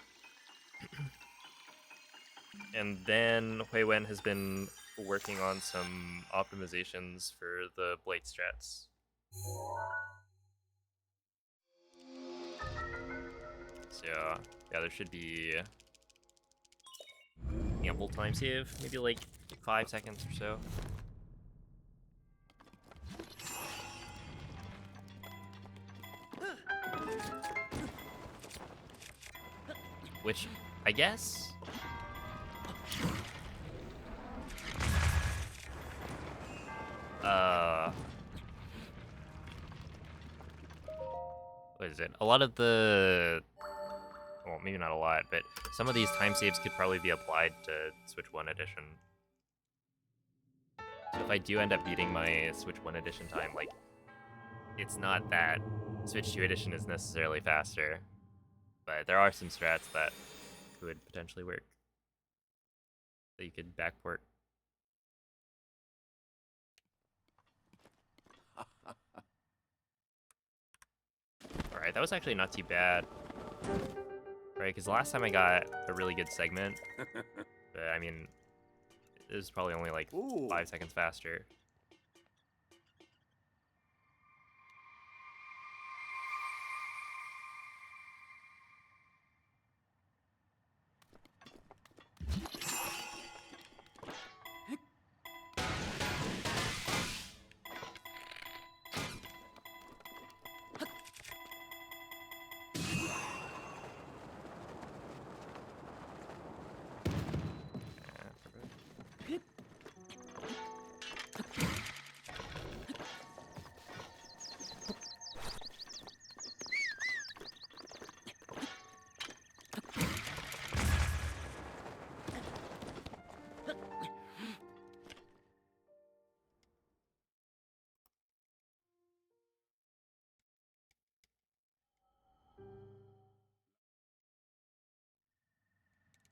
And then Hui Wen has been working on some optimizations for the Blade strats. So yeah, there should be ample time save, maybe like 5 seconds or so. Which, I guess... what is it? A lot of the... well, maybe not a lot, but some of these time saves could probably be applied to Switch 1 Edition. So if I do end up beating my Switch 1 Edition time, like, it's not that Switch 2 Edition is necessarily faster, but there are some strats that could potentially work that you could backport. Alright, that was actually not too bad. Right, because last time I got a really good segment, but I mean, it was probably only like 5 seconds faster.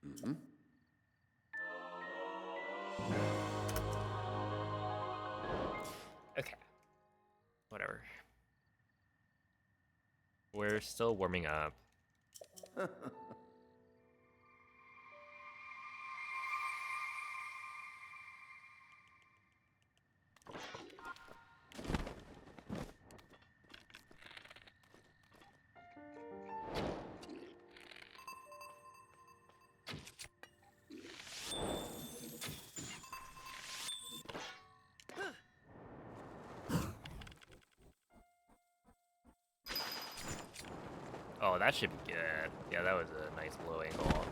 Mm-hmm. Okay. Whatever. We're still warming up. Oh, that should be good. Yeah, that was a nice low angle.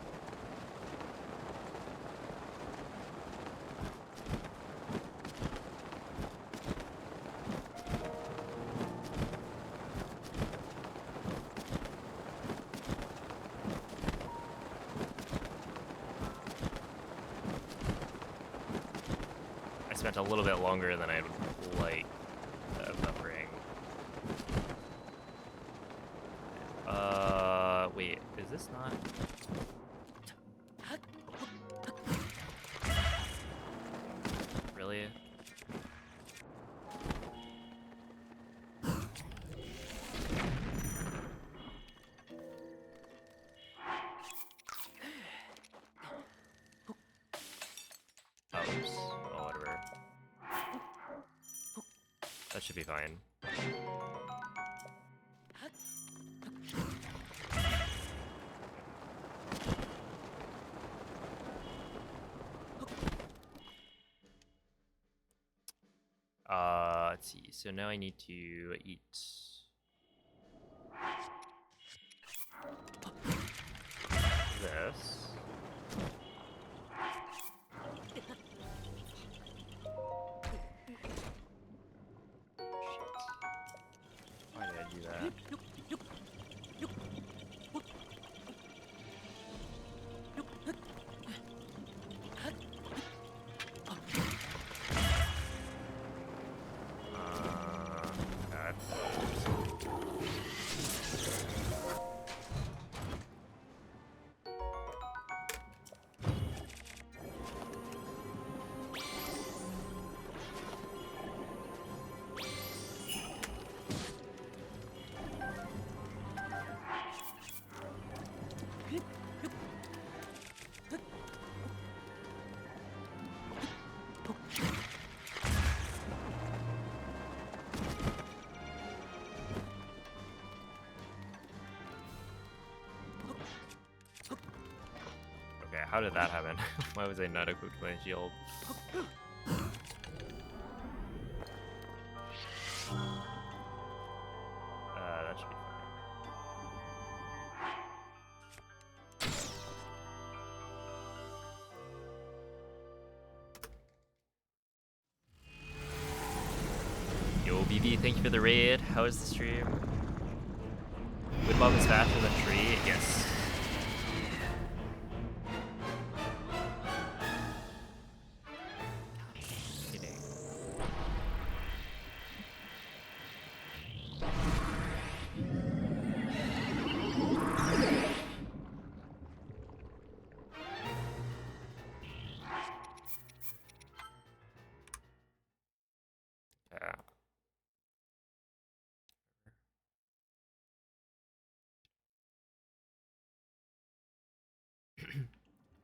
I spent a little bit longer than I would like buffering. Wait, is this not? Really? Oops. Oh, whatever. That should be fine. Let's see. So now I need to eat. This. Why did I do that? God. Okay, how did that happen? Why was I not equipped with my shield? That should be fine. Yo, BB, thank you for the raid. How is the stream? Woodbob is faster than tree? Yes. Kidding. Yeah.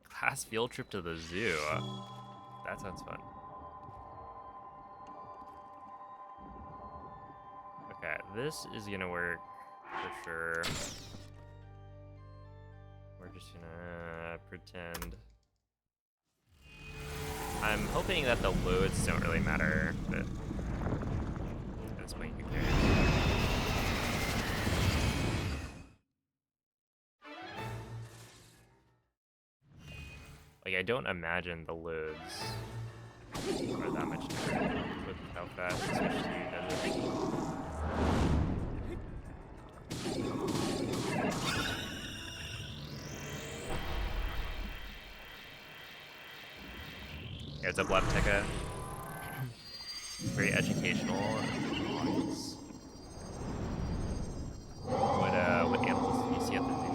Class field trip to the zoo. That sounds fun. Okay, this is gonna work for sure. We're just gonna pretend. I'm hoping that the loads don't really matter, but at this point, who cares? Like, I don't imagine the loads are that much different with how fast the Switch 2 does it. Yeah, what's up, Labteca? Very educational. What animals do you see at the zoo?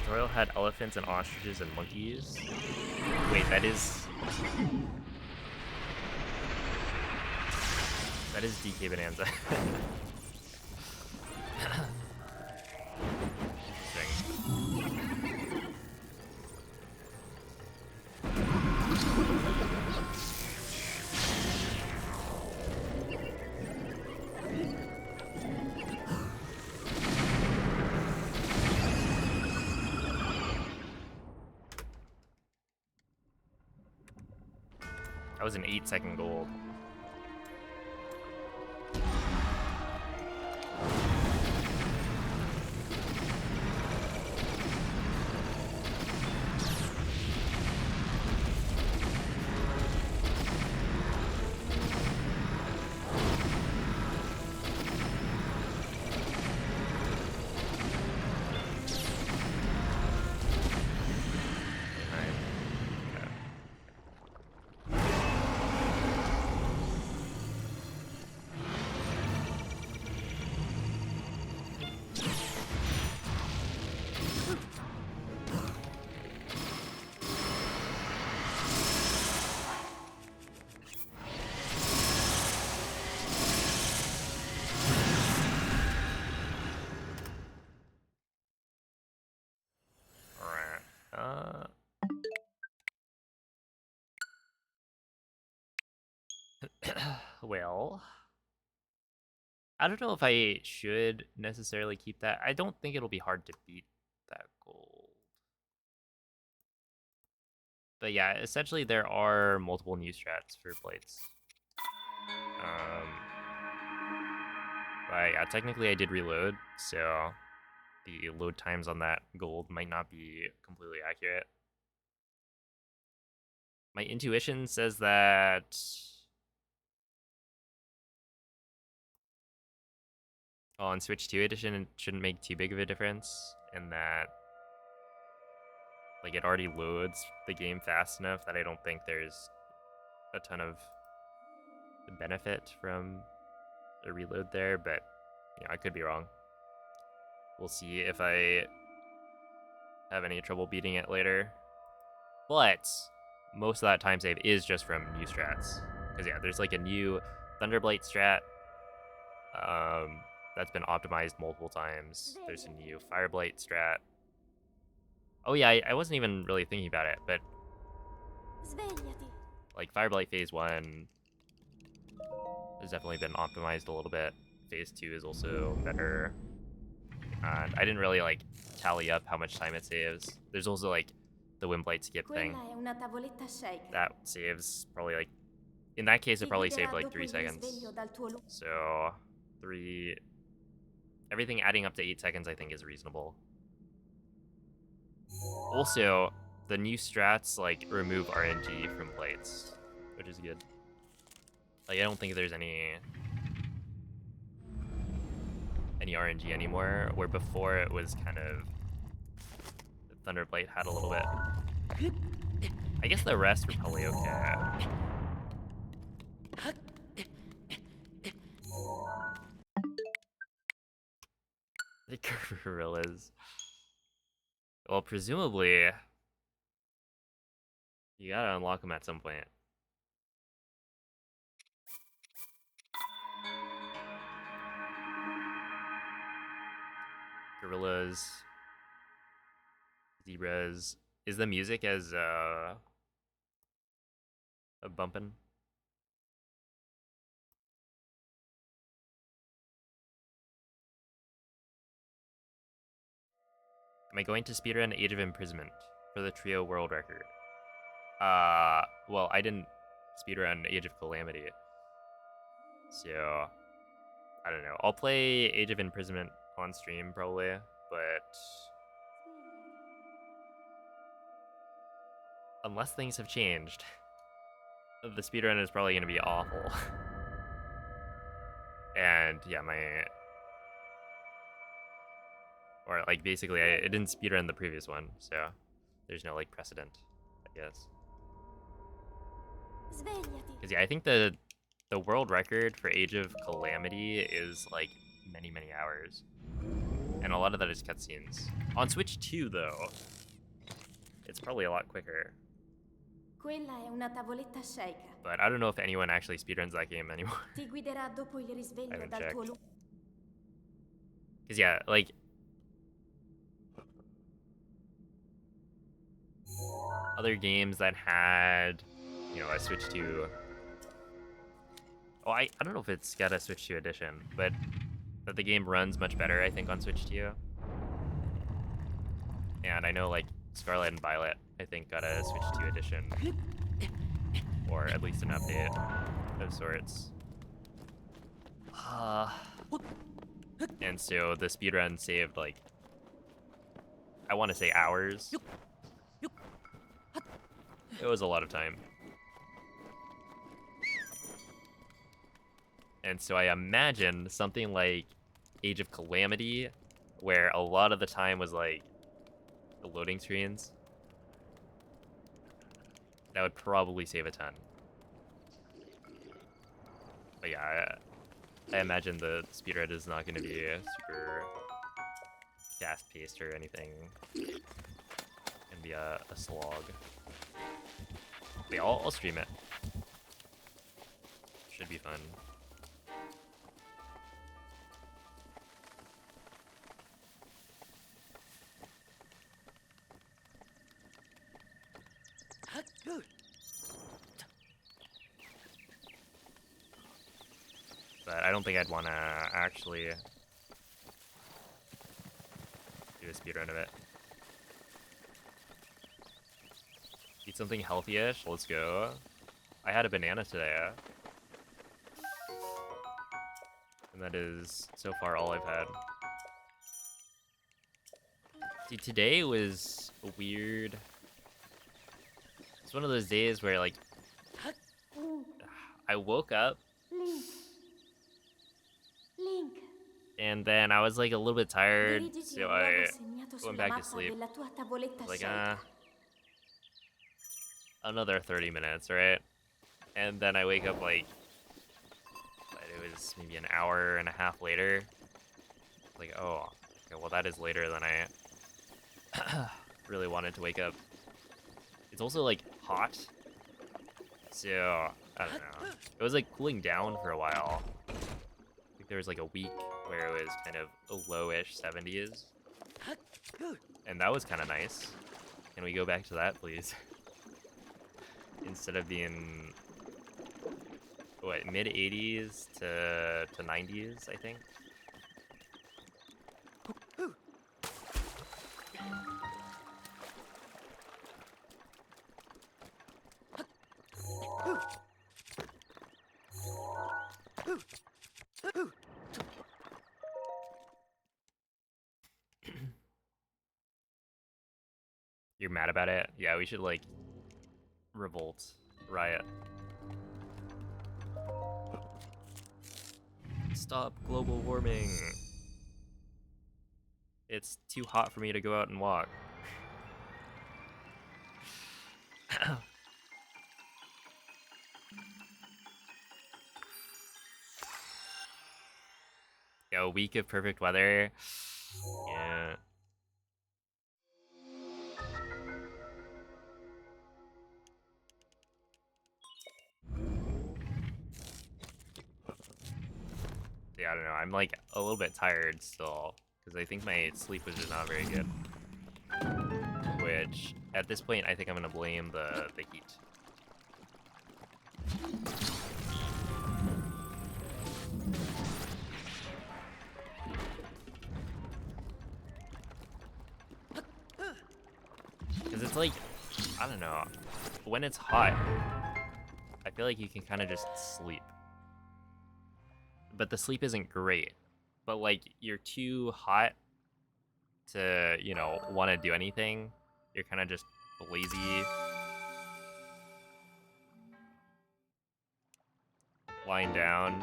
tutorial had elephants and ostriches and monkeys. Wait, that is DK Bonanza. Interesting. That was an 8-second gold. Well, I don't know if I should necessarily keep that. I don't think it'll be hard to beat that gold. But yeah, essentially there are multiple new strats for plates. But yeah, technically I did reload, so the load times on that gold might not be completely accurate. My intuition says that on Switch 2 edition it shouldn't make too big of a difference, and that like it already loads the game fast enough that I don't think there's a ton of benefit from a reload there, but I could be wrong. We'll see if I have any trouble beating it later. But most of that time save is just from new strats. Because yeah, there's like a new Thunderblight strat that's been optimized multiple times. There's a new Fireblight strat. Oh yeah, I wasn't even really thinking about it, but like Fireblight Phase 1 has definitely been optimized a little bit. Phase 2 is also better. And I didn't really like tally up how much time it saves. There's also like the Windblight skip thing. That saves probably like, in that case it probably saved like 3 seconds. So everything adding up to 8 seconds I think is reasonable. Also, the new strats like remove RNG from plates, which is good. Like I don't think there's any RNG anymore, where before it was kind of, the Thunderblight had a little bit. I guess the rest were probably okay. The gorillas. Well, presumably, you gotta unlock them at some point. Gorillas, zebras. Is the music as bumpin'? Am I going to speedrun Age of Imprisonment for the trio world record? Well, I didn't speedrun Age of Calamity, so I don't know. I'll play Age of Imprisonment on stream probably, but unless things have changed, the speedrun is probably going to be awful. And yeah, or like basically I didn't speedrun the previous one, so there's no like precedent, I guess. Because yeah, I think the world record for Age of Calamity is like many hours. And a lot of that is cutscenes. On Switch 2, though, it's probably a lot quicker. Quella è una tavoletta sceicca. But I don't know if anyone actually speedruns that game anymore. Ti guiderà dopo il I risveglio haven't dal tuo checked. Because, yeah, like... other games that had, you know, a Switch 2... Oh, I don't know if it's got a Switch 2 edition, but that the game runs much better, I think, on Switch 2. And I know, like, Scarlet and Violet, I think, got a Switch 2 edition. Or at least an update of sorts. And so the speedrun saved, like, I want to say hours. It was a lot of time. And so I imagine something like Age of Calamity, where a lot of the time was, like, the loading screens. That would probably save a ton. But yeah, I imagine the speedrun is not going to be super fast-paced or anything. It's gonna be a slog. But yeah, I'll stream it. Should be fun. But I don't think I'd want to actually do a speedrun of it. Eat something healthy-ish. Let's go. I had a banana today. And that is, so far, all I've had. Dude, today was weird. It's one of those days where, like, I woke up Link. and then I was, like, a little bit tired, Dirigiti so al I luogo segnato went sulla back to mappa sleep. della tua tavoletta Like, sceicca. another 30 minutes, right? And then I wake up, like, it was maybe an hour and a half later. Like, oh, okay, well, that is later than I really wanted to wake up. It's also, like, hot. So, I don't know. It was, like, cooling down for a while. I think there was, like, a week where it was kind of a lowish 70s. And that was kind of nice. Can we go back to that, please? Instead of being, what, mid-80s to 90s, I think? You're mad about it? Yeah, we should, like, revolt, riot. Stop global warming. It's too hot for me to go out and walk. Yeah, a week of perfect weather. Yeah. Yeah, I don't know. I'm, like, a little bit tired still, because I think my sleep was just not very good. Which, at this point, I think I'm gonna blame the heat. Because it's like, I don't know, when it's hot, I feel like you can kind of just sleep. But the sleep isn't great. But, like, you're too hot to, you know, want to do anything. You're kind of just lazy. Lying down.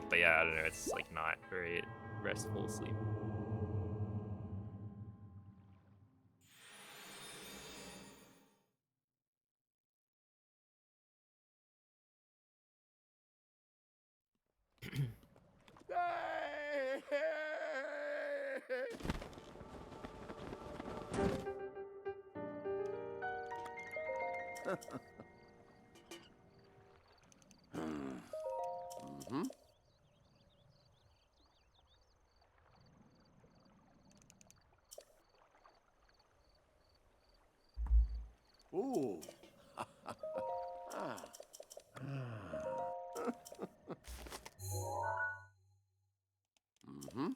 But yeah, I don't know, it's, like, not very restful sleep. Ooh. Mm-hmm.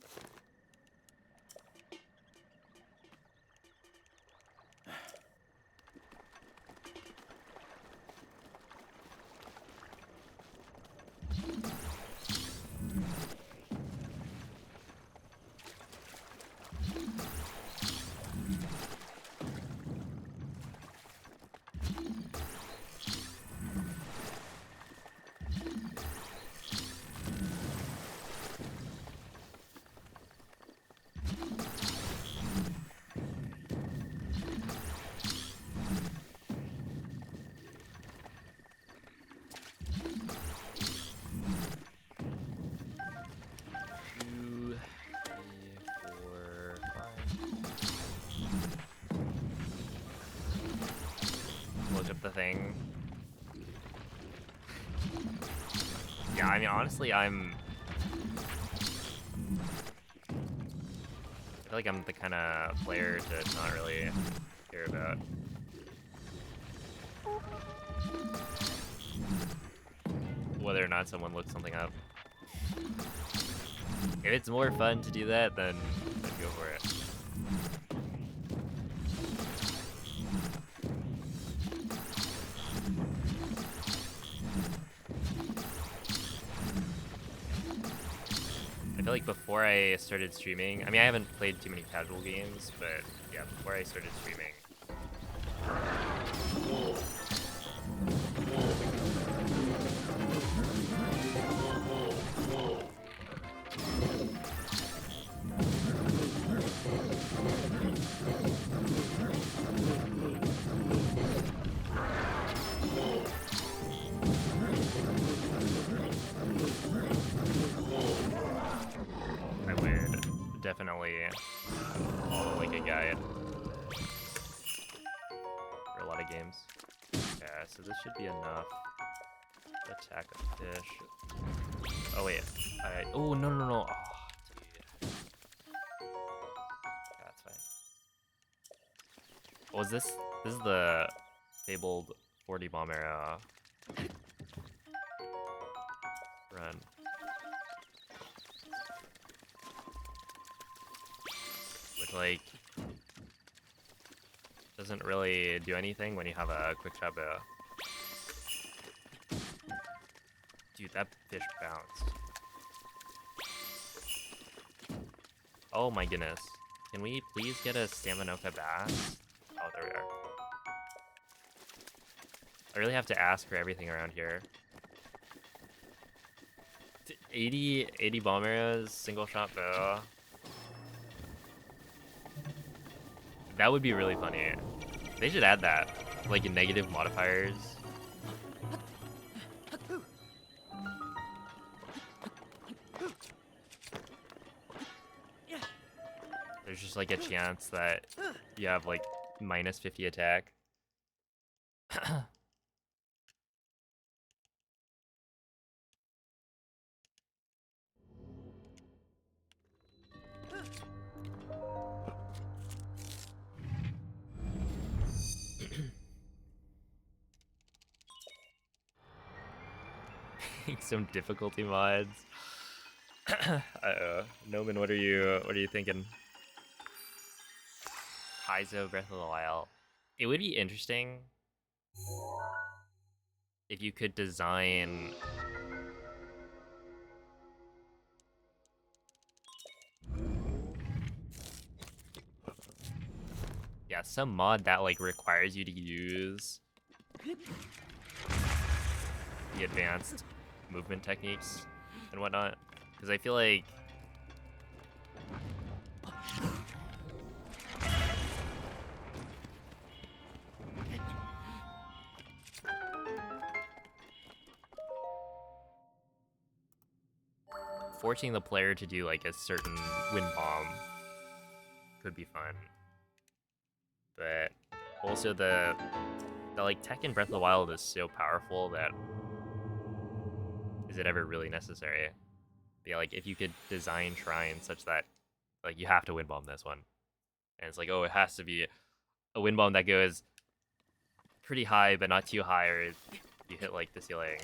Two, three, four, five. Look up the thing. Yeah, I mean, honestly, I feel like I'm the kind of player to not really care about. Whether or not someone looks something up. If it's more fun to do that, then go for it. I feel like before I started streaming, I mean, I haven't played too many casual games, but yeah, before I started streaming, I would definitely follow like a guide for a lot of games. Yeah, so this should be enough. Attack a fish. Oh wait, oh no. Oh, dude. Yeah, that's fine. What was this? This is the fabled 40 bomb era run. Which, like, doesn't really do anything when you have a quick shot bow. Dude, that fish bounced. Oh my goodness. Can we please get a Staminoka bass? Oh, there we are. I really have to ask for everything around here. 80 bomb arrows, single shot bow. That would be really funny. They should add that, like in negative modifiers. There's just like a chance that you have like minus 50 attack. Some difficulty mods. Noman, what are you thinking? Kaizo Breath of the Wild. It would be interesting if you could design some mod that like requires you to use the advanced movement techniques and whatnot. Because I feel like forcing the player to do like a certain wind bomb could be fun. But Also, the like tech in Breath of the Wild is so powerful that is it ever really necessary? But yeah, like if you could design shrines such that like you have to wind bomb this one, and it's like, oh, it has to be a wind bomb that goes pretty high but not too high, or you hit like the ceiling.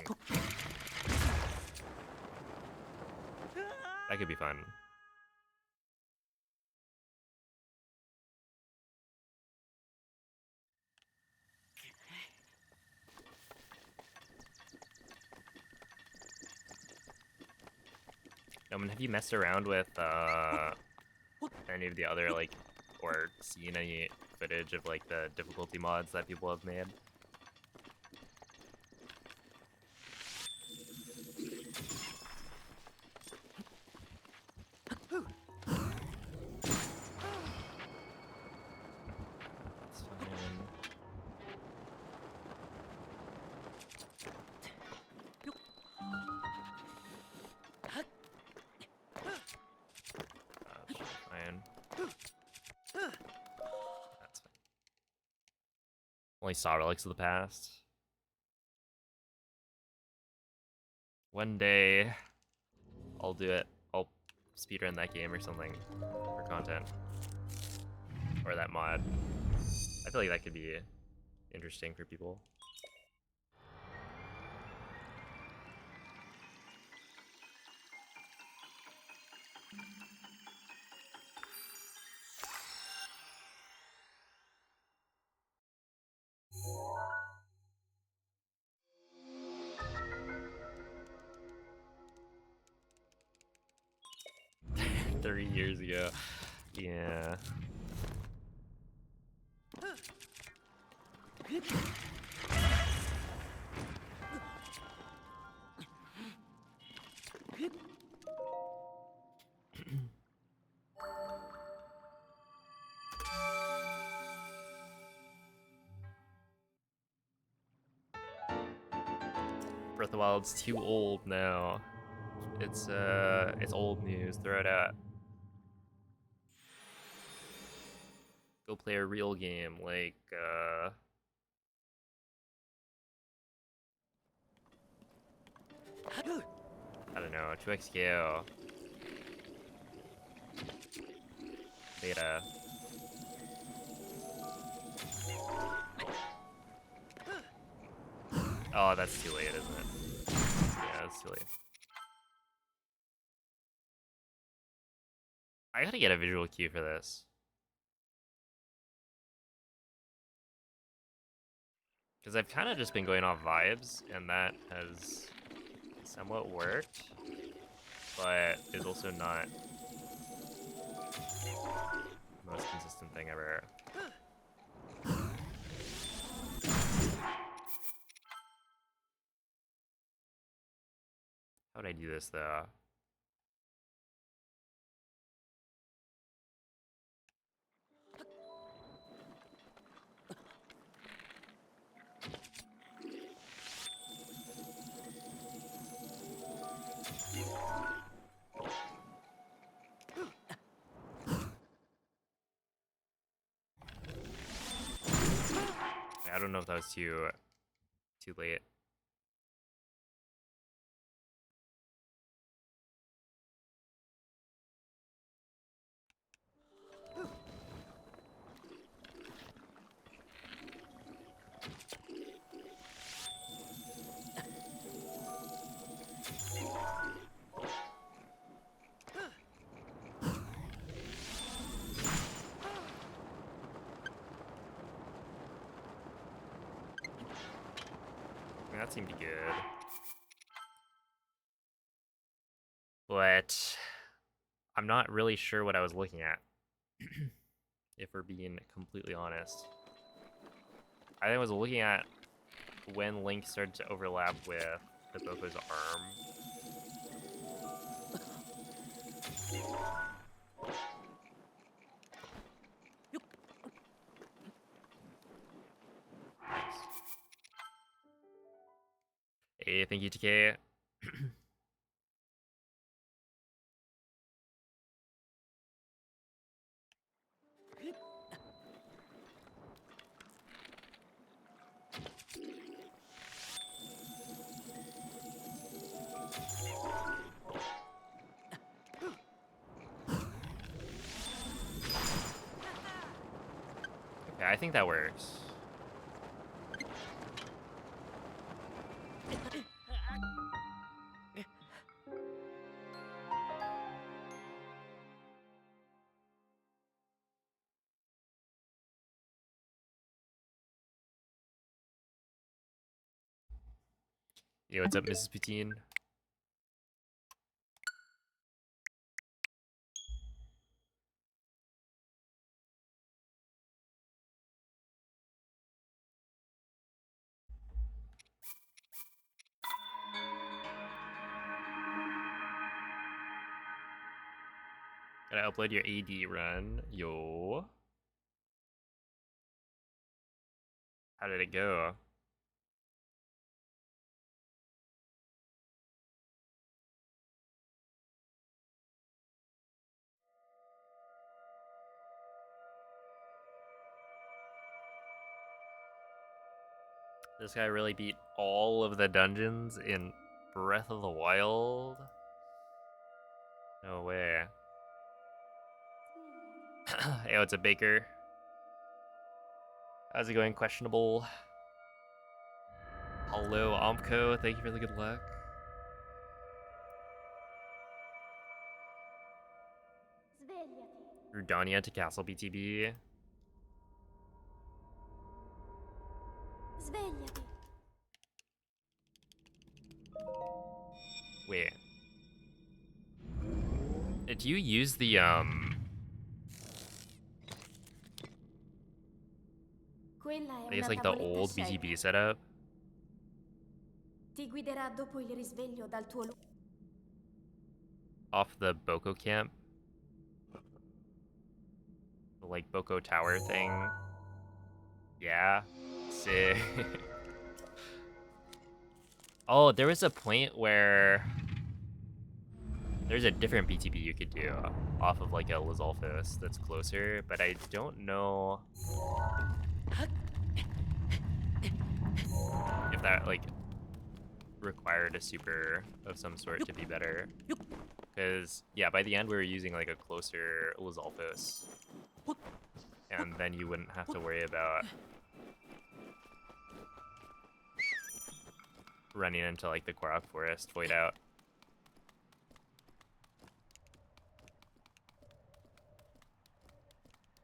That could be fun. I mean, have you messed around with any of the other like, or seen any footage of like the difficulty mods that people have made? That's fine. Fine. That's fine. Only saw relics of the past. One day, I'll do it. I'll speedrun that game or something for content. Or that mod. I feel like that could be interesting for people. Three years ago. Yeah. Breath of the Wild's too old now. It's old news. Throw it out. Go play a real game like I don't know, 2XKO. Beta. Oh, that's too late, isn't it? Yeah, that's too late. I gotta get a visual cue for this. Because I've kind of just been going off vibes, and that has somewhat worked, but is also not the most consistent thing ever. How would I do this, though? I don't know if that was too late. I mean, that seemed good. But I'm not really sure what I was looking at, if we're being completely honest. I think I was looking at when Link started to overlap with Hiboko's arm. Nice. Hey, thank you, TK. Yeah, I think that works. Yo, what's up, Mrs. Poutine? Gotta upload your AD run. Yo. How did it go? This guy really beat all of the dungeons in Breath of the Wild? No way. Hey, what's up, Baker? How's it going, questionable? Hello, Omco. Thank you for the good luck. Svegliati. Rudania to Castle BTB. Svegliati. Wait. Do you use the, Quella I è guess una like the tavoletta old sceicca. BTB setup? Ti guiderà dopo il risveglio dal tuo Off the Boko camp? The, like, Boko Tower thing? Yeah? Sick. Oh, there was a point where there's a different BTB you could do off of like a Lizalfos that's closer, but I don't know if that like required a super of some sort to be better. Because yeah, by the end we were using like a closer Lizalfos, and then you wouldn't have to worry about running into like the Korok Forest void out.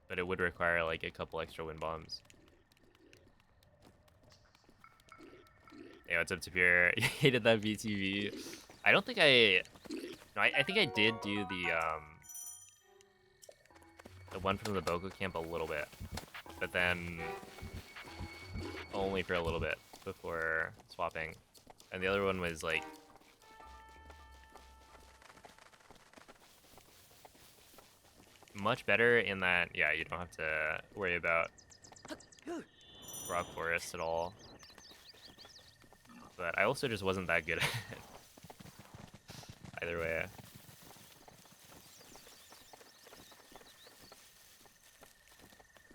But it would require like a couple extra wind bombs. Hey, what's up, Tapir? You hated that VTV. I don't think I... No, I think I did do the one from the Boko camp a little bit. But then only for a little bit before swapping. And the other one was like... much better in that, yeah, you don't have to worry about Rock Forest at all. But I also just wasn't that good at it. Either way.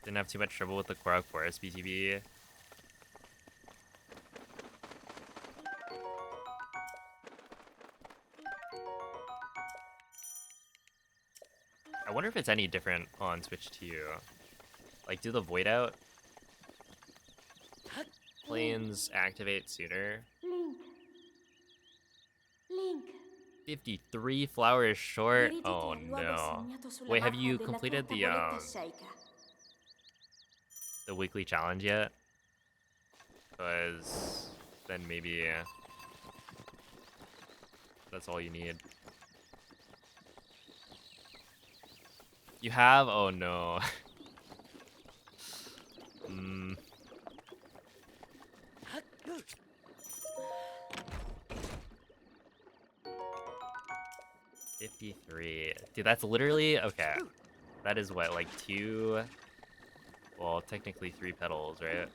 Didn't have too much trouble with the Korok Forest BTB. I wonder if it's any different on Switch 2. Like, do the Void Out planes activate sooner? Link. Link. 53 flowers short? Dirigiti Oh al luogo no. segnato sulla Wait, have mappa you della completed tua the tavoletta sceicca. weekly challenge yet? Because then maybe that's all you need. You have? Oh no. Hmm. 53. Dude, that's literally okay. That is what, like 2, well, technically 3 petals, right?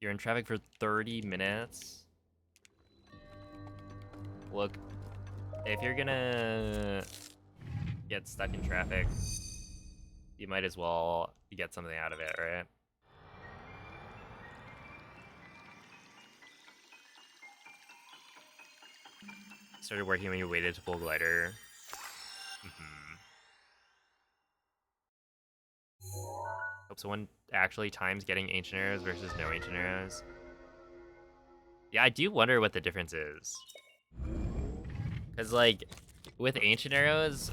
You're in traffic for 30 minutes. Look, if you're gonna get stuck in traffic, you might as well get something out of it, right? Started working when you waited to pull glider. Hope someone actually times getting ancient arrows versus no ancient arrows. Yeah, I do wonder what the difference is. Cause like with ancient arrows,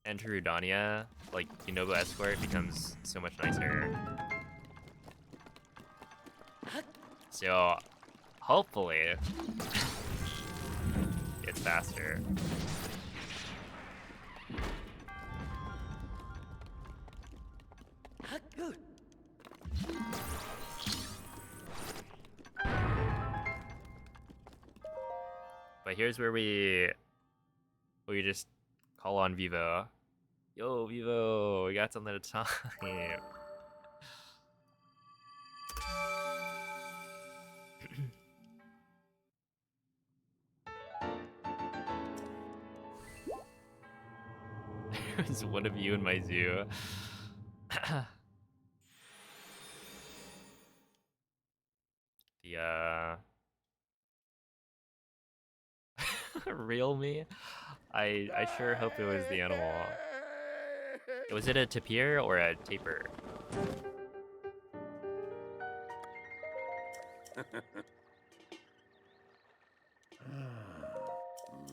enter Rudania, like the Noble Escort becomes so much nicer. So hopefully it's faster. But here's where we just call on Vivo. Yo, Vivo, we got something to time. There's one of you in my zoo. The real me? I sure hope it was the animal. Was it a tapir or a taper?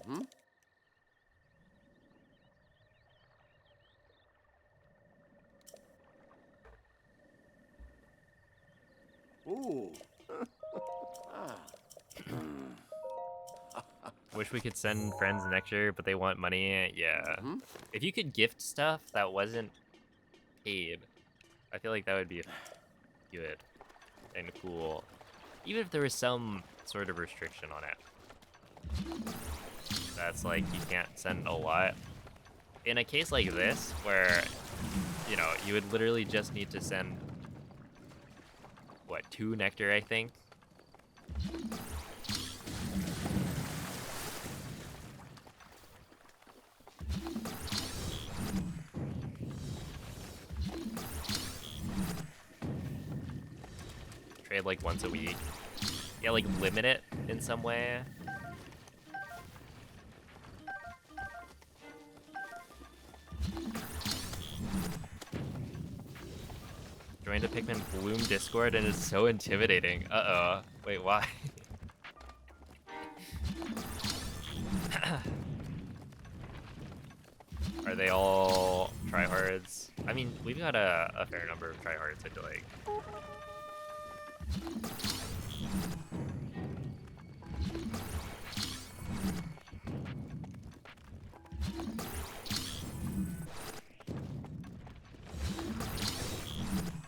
Mm-hmm. Ooh. Ah. Wish we could send friends next year, but they want money. Yeah. Mhm. If you could gift stuff that wasn't paid, I feel like that would be good and cool. Even if there was some sort of restriction on it. That's like, you can't send a lot. In a case like this, where, you know, you would literally just need to send, what, 2 nectar, I think? Trade like once a week. Yeah, like limit it in some way. Joined a Pikmin Bloom Discord and it's so intimidating. Uh-oh. Wait, why? Are they all tryhards? I mean, we've got a fair number of tryhards, I feel like.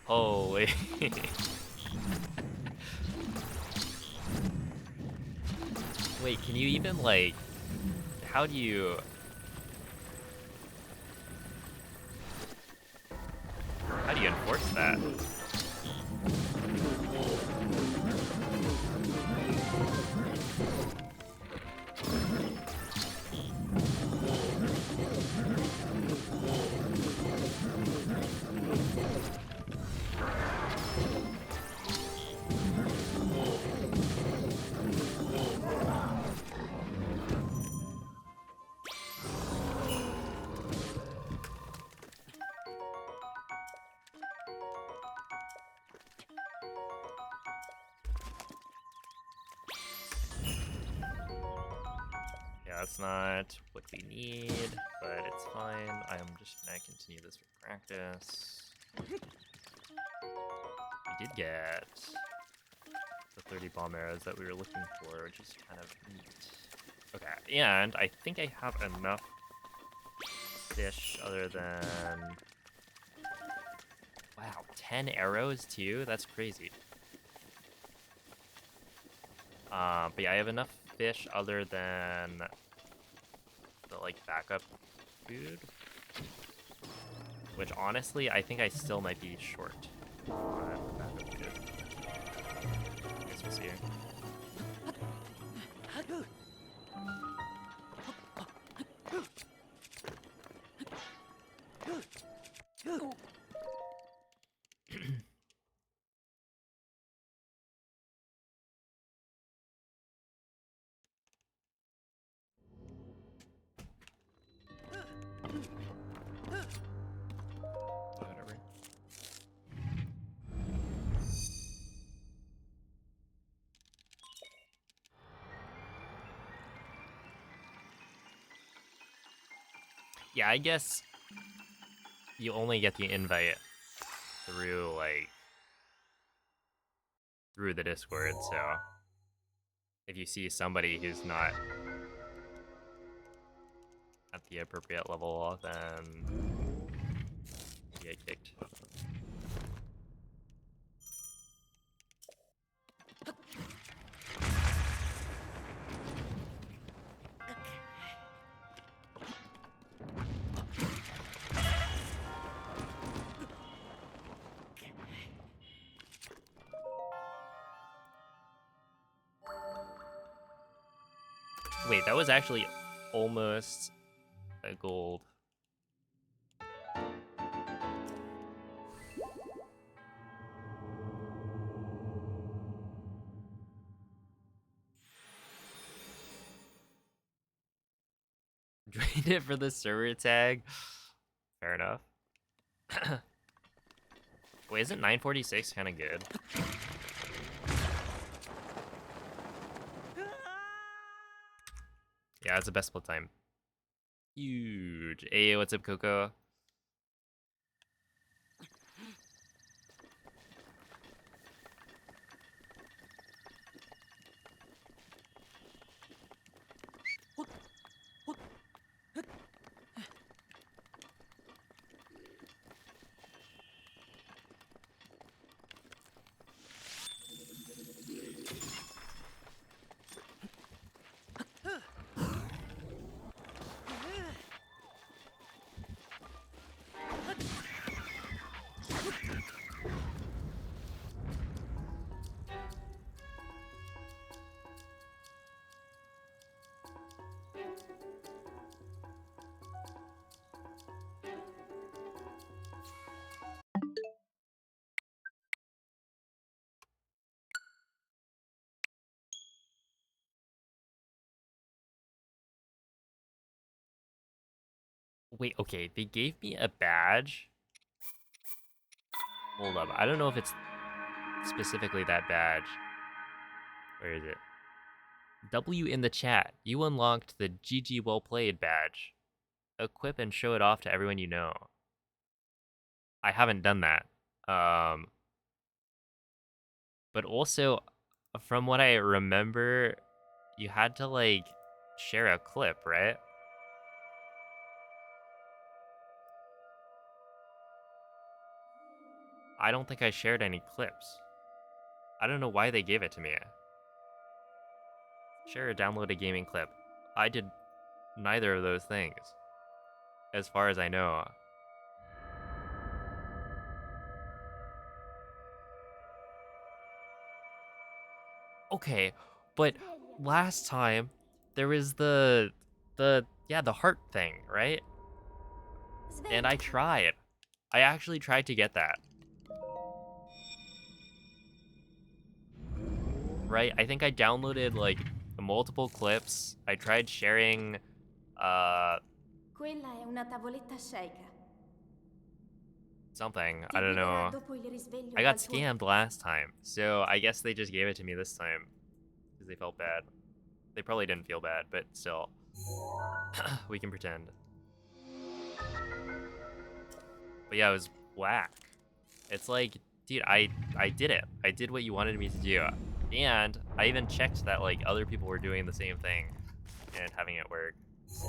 Holy. Wait, can you even, like, how do you... How do you enforce that? Yeah, that's not what we need, but it's fine. I'm just gonna continue this for practice. We did get the 30 bomb arrows that we were looking for, which is kind of neat. Okay, and I think I have enough fish other than... Wow, 10 arrows too? That's crazy. But yeah, I have enough fish other than the, like, backup food. Which, honestly, I think I still might be short. Guess we'll see. Whatever. Yeah, I guess you only get the invite through, like, through the Discord, so if you see somebody who's not at the appropriate level, then you get kicked. Wait, that was actually almost a gold. Drained it for the server tag. Fair enough. Wait, isn't 946 kind of good? Yeah, it's the best split time. Huge. Hey, what's up, Coco? Wait, okay, they gave me a badge. Hold up, I don't know if it's specifically that badge. Where is it? W in the chat. You unlocked the GG well played badge. Equip and show it off to everyone you know. I haven't done that. But also, from what I remember, you had to, like, share a clip, right? I don't think I shared any clips. I don't know why they gave it to me. Share or download a gaming clip. I did neither of those things, as far as I know. Okay, but last time there was the heart thing, right? And I tried. I actually tried to get that. Right? I think I downloaded like multiple clips. I tried sharing Quella è una tavoletta sceicca. something. Ti I don't guiderà know. dopo il risveglio I got al tuo... scammed last time, so I guess they just gave it to me this time because they felt bad. They probably didn't feel bad, but still, we can pretend. But yeah, it was whack. It's like, dude, I did it. I did what you wanted me to do, and I even checked that like other people were doing the same thing and having it work. So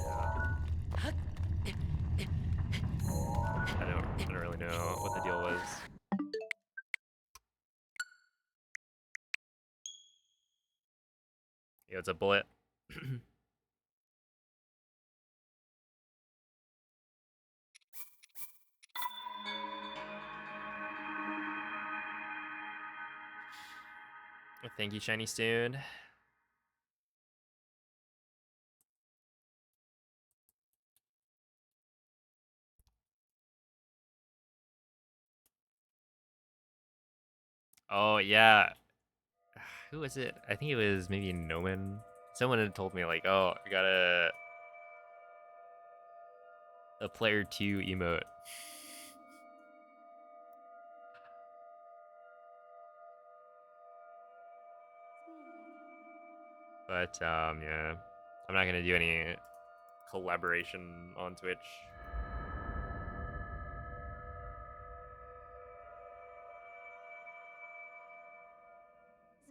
I don't really know what the deal was. Yeah, it's a bullet. Thank you, Shiny Stone. Oh yeah, who was it? I think it was maybe Noman. Someone had told me like, oh, I got a player 2 emote. But yeah, I'm not gonna do any collaboration on Twitch.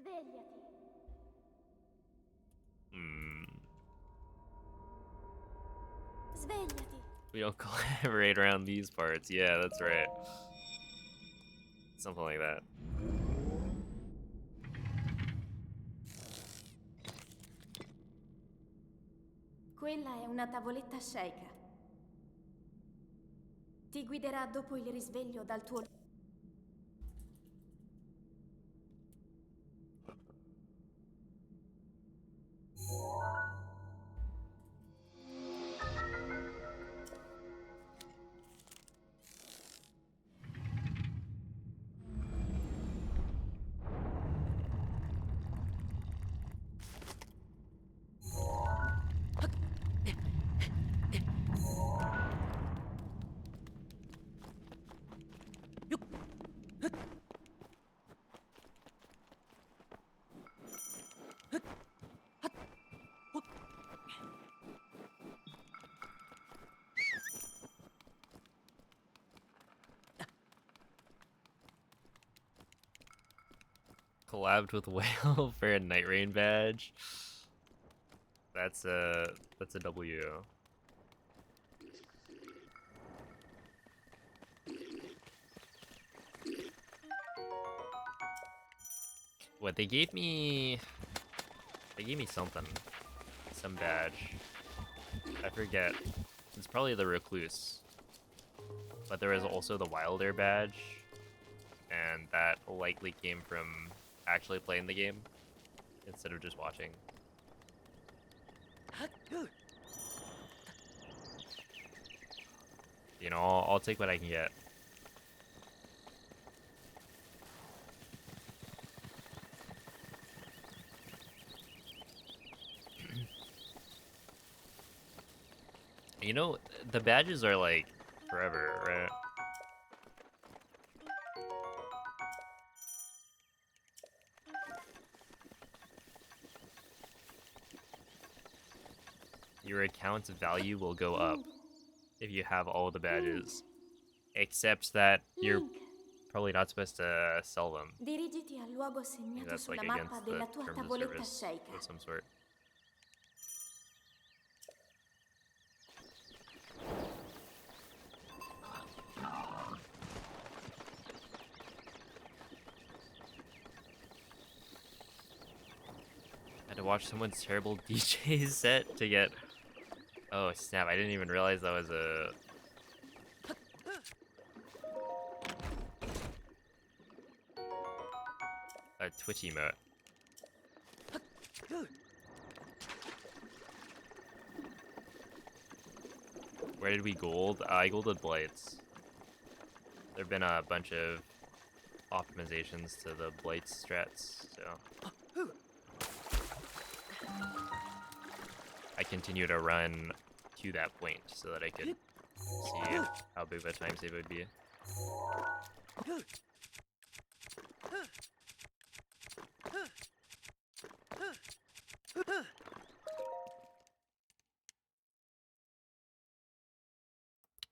Svegliati. Hmm. Svegliati. We don't collaborate around these parts. Yeah, that's right. Something like that. Quella è una tavoletta Sheikah. Ti guiderà dopo il risveglio dal tuo... Collabed with Whale for a Night Rain badge. That's a W. What they gave me? They gave me something, some badge. I forget. It's probably the Recluse. But there was also the Wilder badge, and that likely came from actually playing the game instead of just watching. You know, I'll take what I can get. You know, the badges are like forever, right? Your account's value will go up if you have all the badges, except that you're Link, probably not supposed to sell them. dirigiti al luogo I think segnato that's like sulla mappa against the della tua terms of tavoletta service Sheikah. of some sort. Had to watch someone's terrible DJ set to get. Oh snap! I didn't even realize that was a Twitch emote. Where did we gold? I golded Blights. There've been a bunch of optimizations to the Blights strats, so I continue to run to that point so that I could see how big of a time save it would be.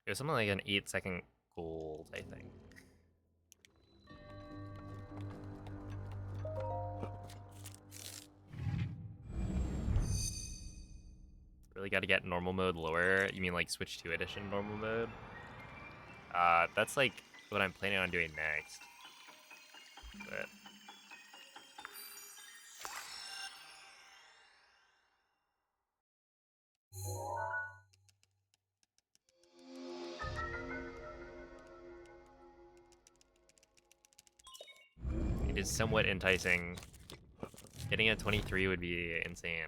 It was something like an 8-second gold, I think. Really got to get normal mode lower. You mean like switch to edition normal mode? That's like what I'm planning on doing next. But it is somewhat enticing Getting a 23 would be insane.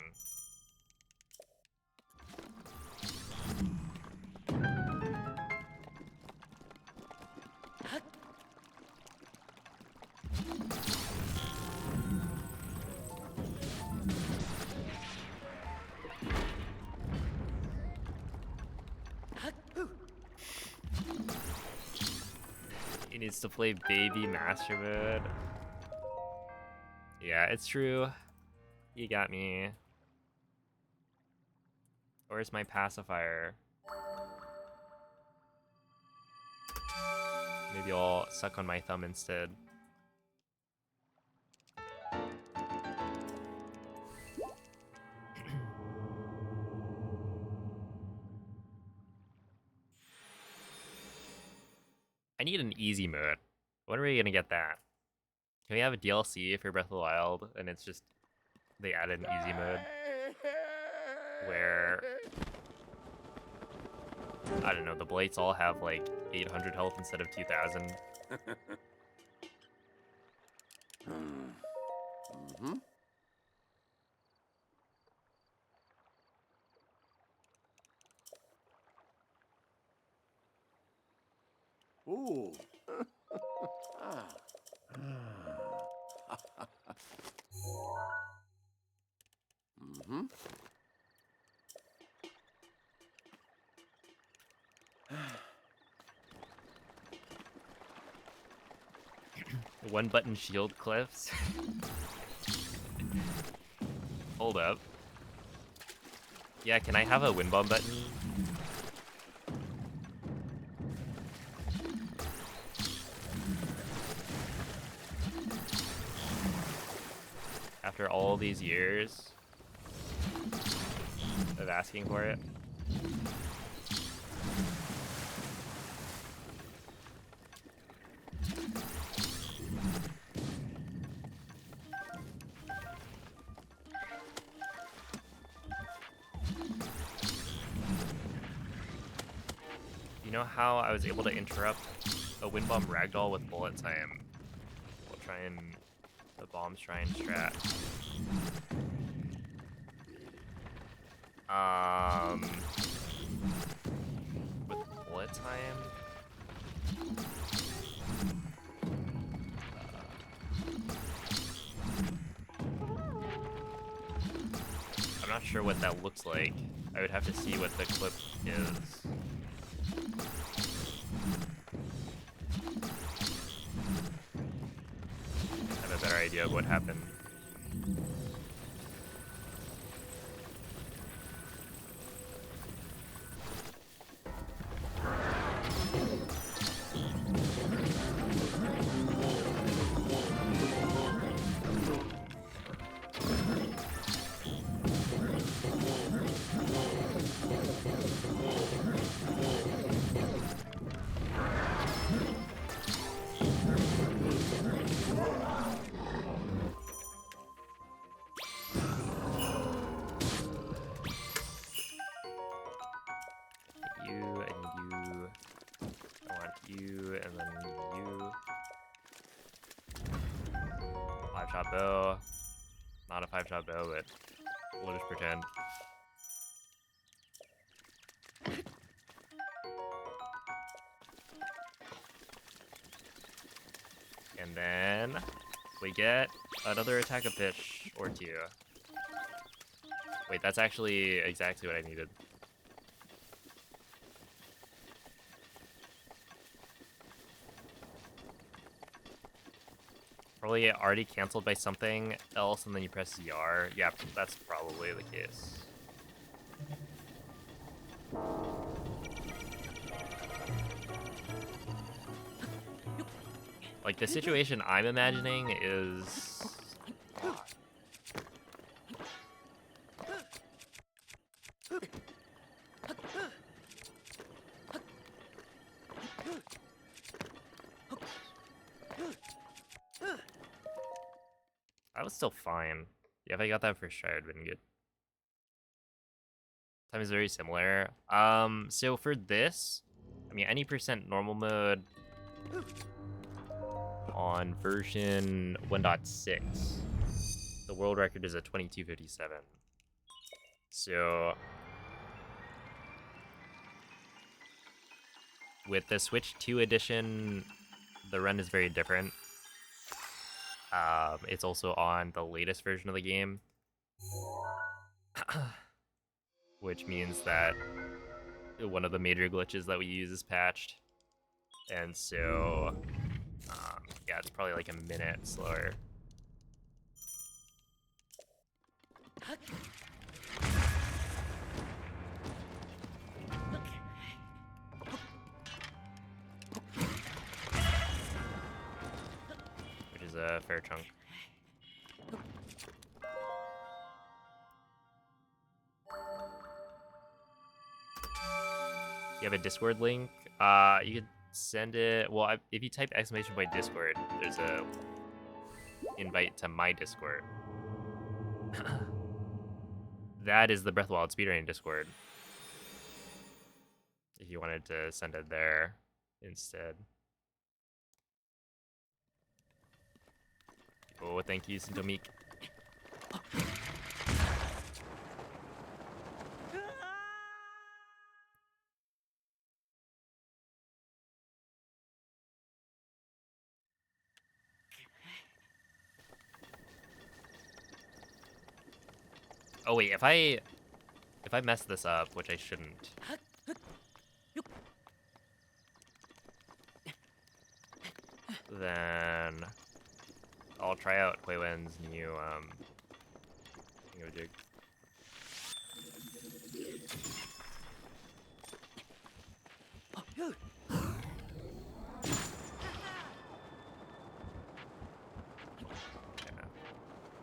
He needs to play baby master mode. Yeah, it's true. You got me. Where's my pacifier? Maybe I'll suck on my thumb instead. I need an easy mode. When are we gonna get that? Can we have a DLC for Breath of the Wild and it's just they added an easy mode where I don't know, the Blights all have like 800 health instead of 2000. Mm-hmm. Ooh. Ah. Mm-hmm. One button shield cliffs. Hold up. Yeah, can I have a wind bomb button? After all these years of asking for it. You know how I was able to interrupt a wind bomb ragdoll with bullet time? We'll try and the bombs try and strat. With bullet time. I'm not sure what that looks like. I would have to see what the clip is. I have a better idea of what happened. Bow. Not a 5-shot bow, but we'll just pretend. And then we get another attack of fish or two. Wait, that's actually exactly what I needed. Probably already canceled by something else and then you press ZR. Yeah, that's probably the case. Like, the situation I'm imagining is... That was still fine. Yeah, if I got that first try, it would have been good. Time is very similar. So for this, I mean, any percent normal mode on version 1.6. The The world record is a 22:57. So with the Switch 2 edition, the run is very different. It's also on the latest version of the game, which means that one of the major glitches that we use is patched. And so, yeah, it's probably like a minute slower. Which is a fair chunk. You have a Discord link? You could send it. Well, if you type !Discord, there's a invite to my Discord. That is the Breath of the Wild speedrunning Discord. If you wanted to send it there instead. Oh, thank you, Sintomik. Oh wait, if I mess this up, which I shouldn't. Then I'll try out Huiwen's new thingamajig. Yeah.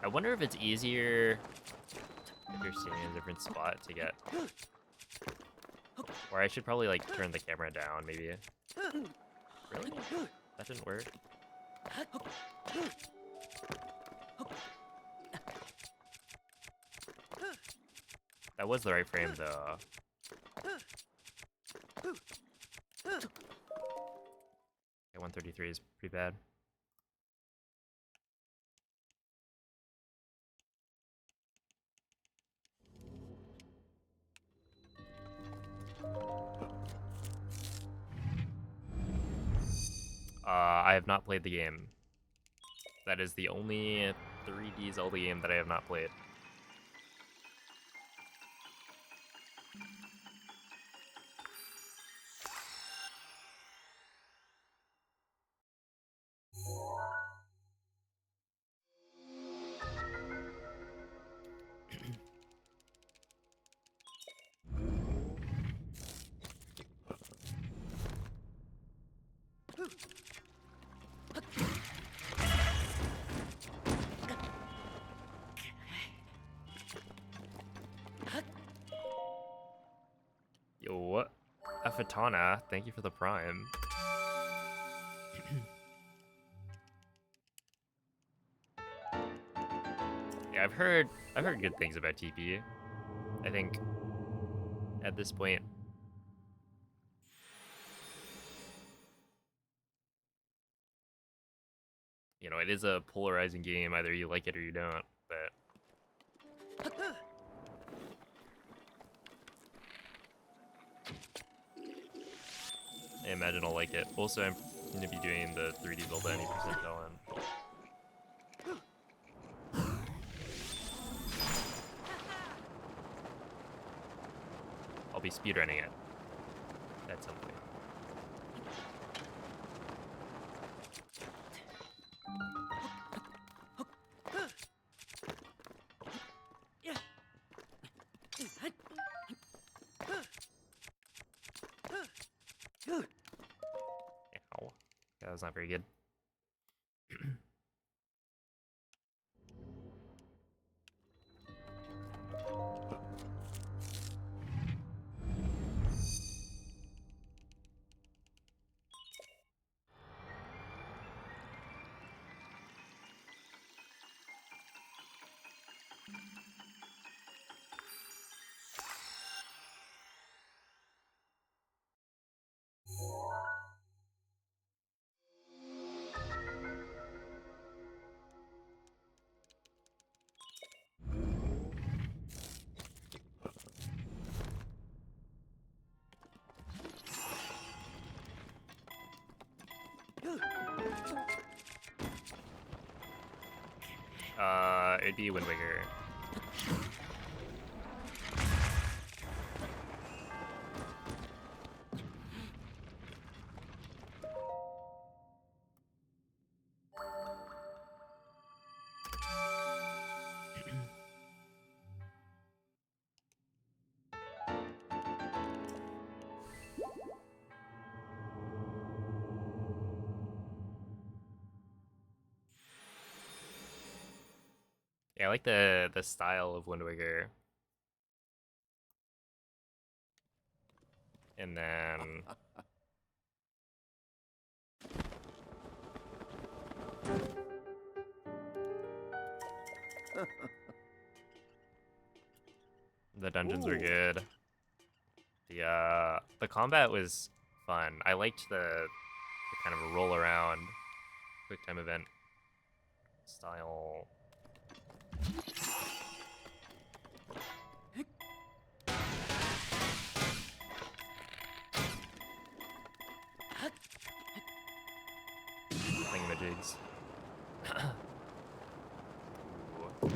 I wonder if it's easier if you're standing in a different spot to get. Or I should probably like turn the camera down, maybe. Really? That didn't work. That was the right frame though. Okay, 133 is pretty bad. I have not played the game. That is the only 3D Zelda game that I have not played. Yo, what? Afatana, thank you for the prime. Yeah, I've heard good things about TP. I think at this point, you know, it is a polarizing game. Either you like it or you don't. But I imagine I'll like it. Also, I'm going to be doing the 3D Zelda any percentile on. I'll be speedrunning it at some point. Ow. That was not very good. It'd be Wind Waker. Yeah, I like the style of Wind Waker. And then the dungeons were Ooh. good. The combat was fun. I liked the kind of a roll around quick time event style. Thingamajigs. Ooh.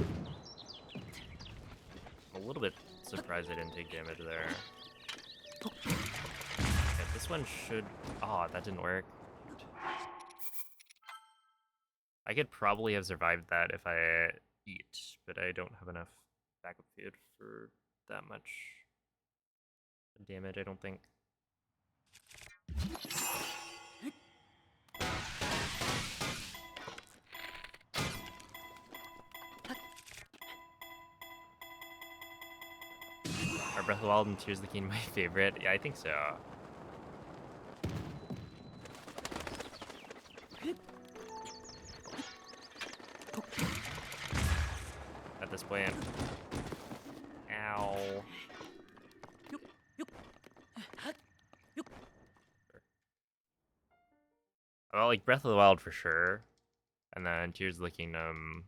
I'm a little bit surprised I didn't take damage there. Yeah, this one should... Oh, that didn't work. I could probably have survived that if I eat, but I don't have enough backup food for that much damage, I don't think. Are Breath of the Wild and Tears of the Kingdom my favorite? Yeah, I think so. At this point. Ow. Well, like Breath of the Wild for sure. And then Tears of the Kingdom,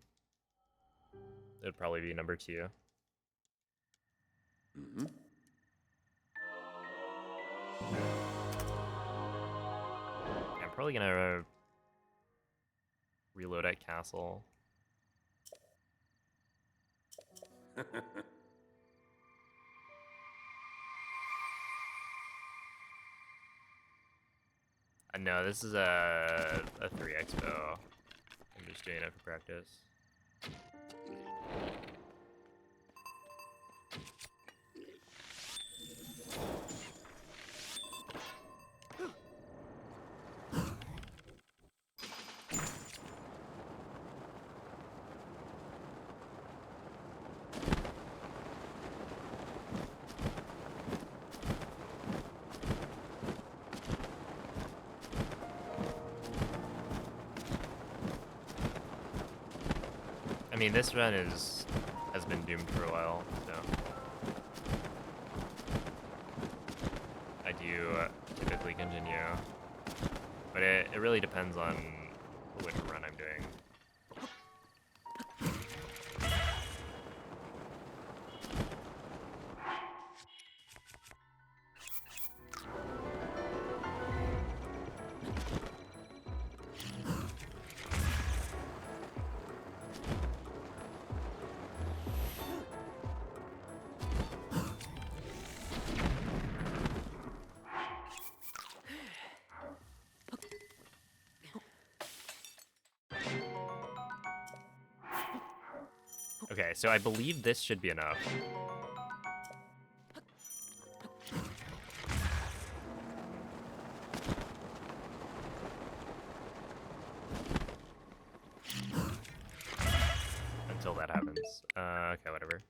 it would probably be number 2. Mm-hmm. I'm probably gonna reload at Castle. No, this is a 3 expo. I'm just doing it for practice. I mean, this run has been doomed for a while, so I do typically continue, but it really depends on which run I'm doing. Okay, so I believe this should be enough. Until that happens. Okay, whatever.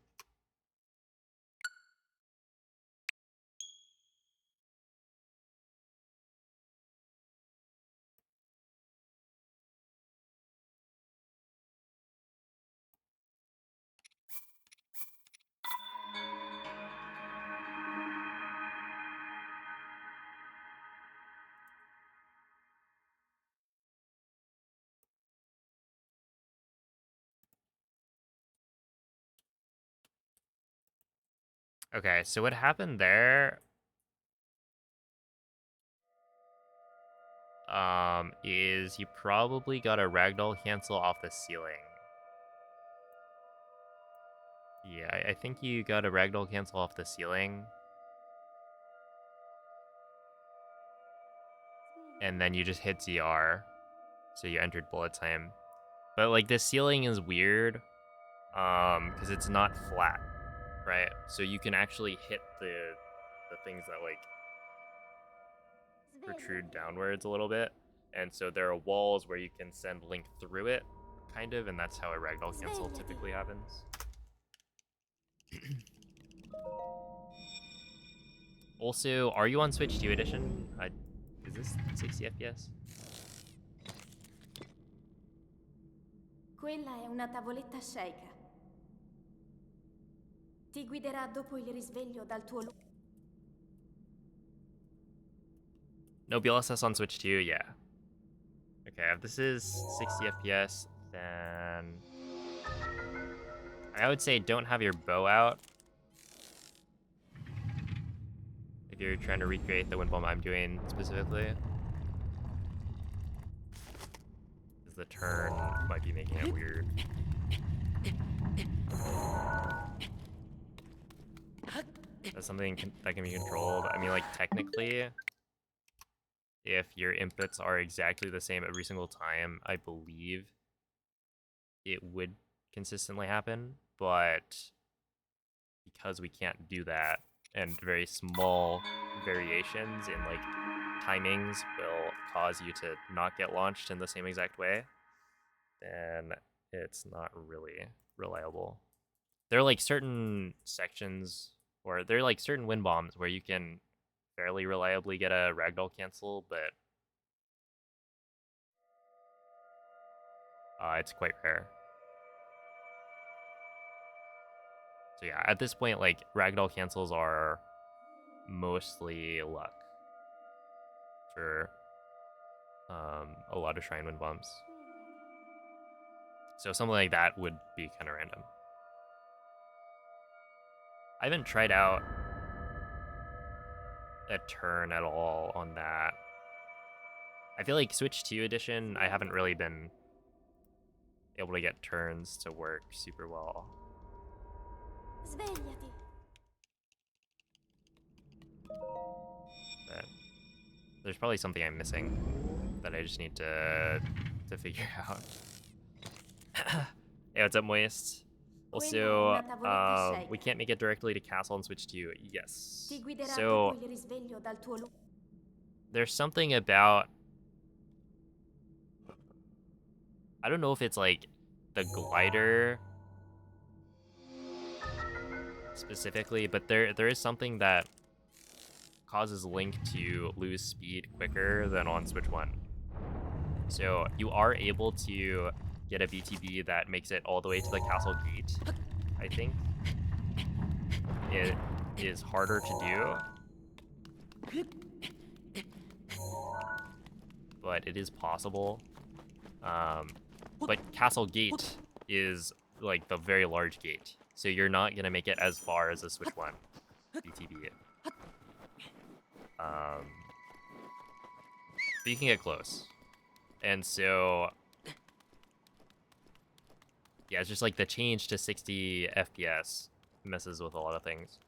Okay, so what happened there is you probably got a ragdoll cancel off the ceiling. Yeah, I think you got a ragdoll cancel off the ceiling. And then you just hit ZR. So you entered bullet time. But like this ceiling is weird. Because it's not flat, right? So you can actually hit the things that like protrude downwards a little bit. And so there are walls where you can send Link through it, kind of, and that's how a ragdoll cancel typically happens. Also, are you on Switch 2 edition? Is this 60 FPS? Quella è una tavoletta Sheikah. Ti guiderà dopo il risveglio dal tuo No BLSS on Switch 2, yeah. Okay, if this is 60 FPS, then I would say don't have your bow out. If you're trying to recreate the wind bomb I'm doing specifically. Because the turn might be making it weird. That's something that can be controlled. I mean, like, technically, if your inputs are exactly the same every single time, I believe it would consistently happen. But because we can't do that, and very small variations in, like, timings will cause you to not get launched in the same exact way, then it's not really reliable. There are, like, certain sections, or there are, like, certain wind bombs where you can fairly reliably get a ragdoll cancel, but it's quite rare. So yeah, at this point, like, ragdoll cancels are mostly luck for a lot of shrine wind bombs. So something like that would be kind of random. I haven't tried out a turn at all on that. I feel like Switch 2 edition, I haven't really been able to get turns to work super well. Svegliati. But there's probably something I'm missing that I just need to figure out. Hey, what's up, Moist? Also, we can't make it directly to Castle and Switch 2. Yes. So there's something about, I don't know if it's like the glider specifically, but there is something that causes Link to lose speed quicker than on Switch 1. So you are able to get a BTB that makes it all the way to the castle gate, I think. It is harder to do, but it is possible. But castle gate is like the very large gate, so you're not gonna make it as far as a Switch 1 BTB. But you can get close. And so, yeah, it's just like the change to 60 FPS messes with a lot of things.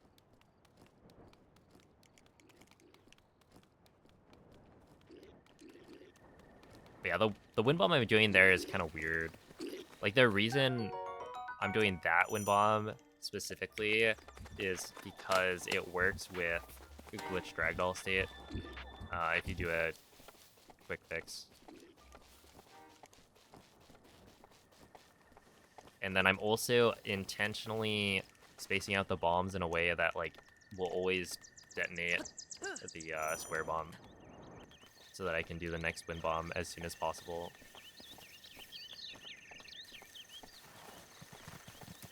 But yeah, the wind bomb I'm doing there is kind of weird. Like, the reason I'm doing that wind bomb specifically is because it works with glitched ragdoll state if you do a quick fix. And then I'm also intentionally spacing out the bombs in a way that, like, will always detonate the square bomb, so that I can do the next wind bomb as soon as possible.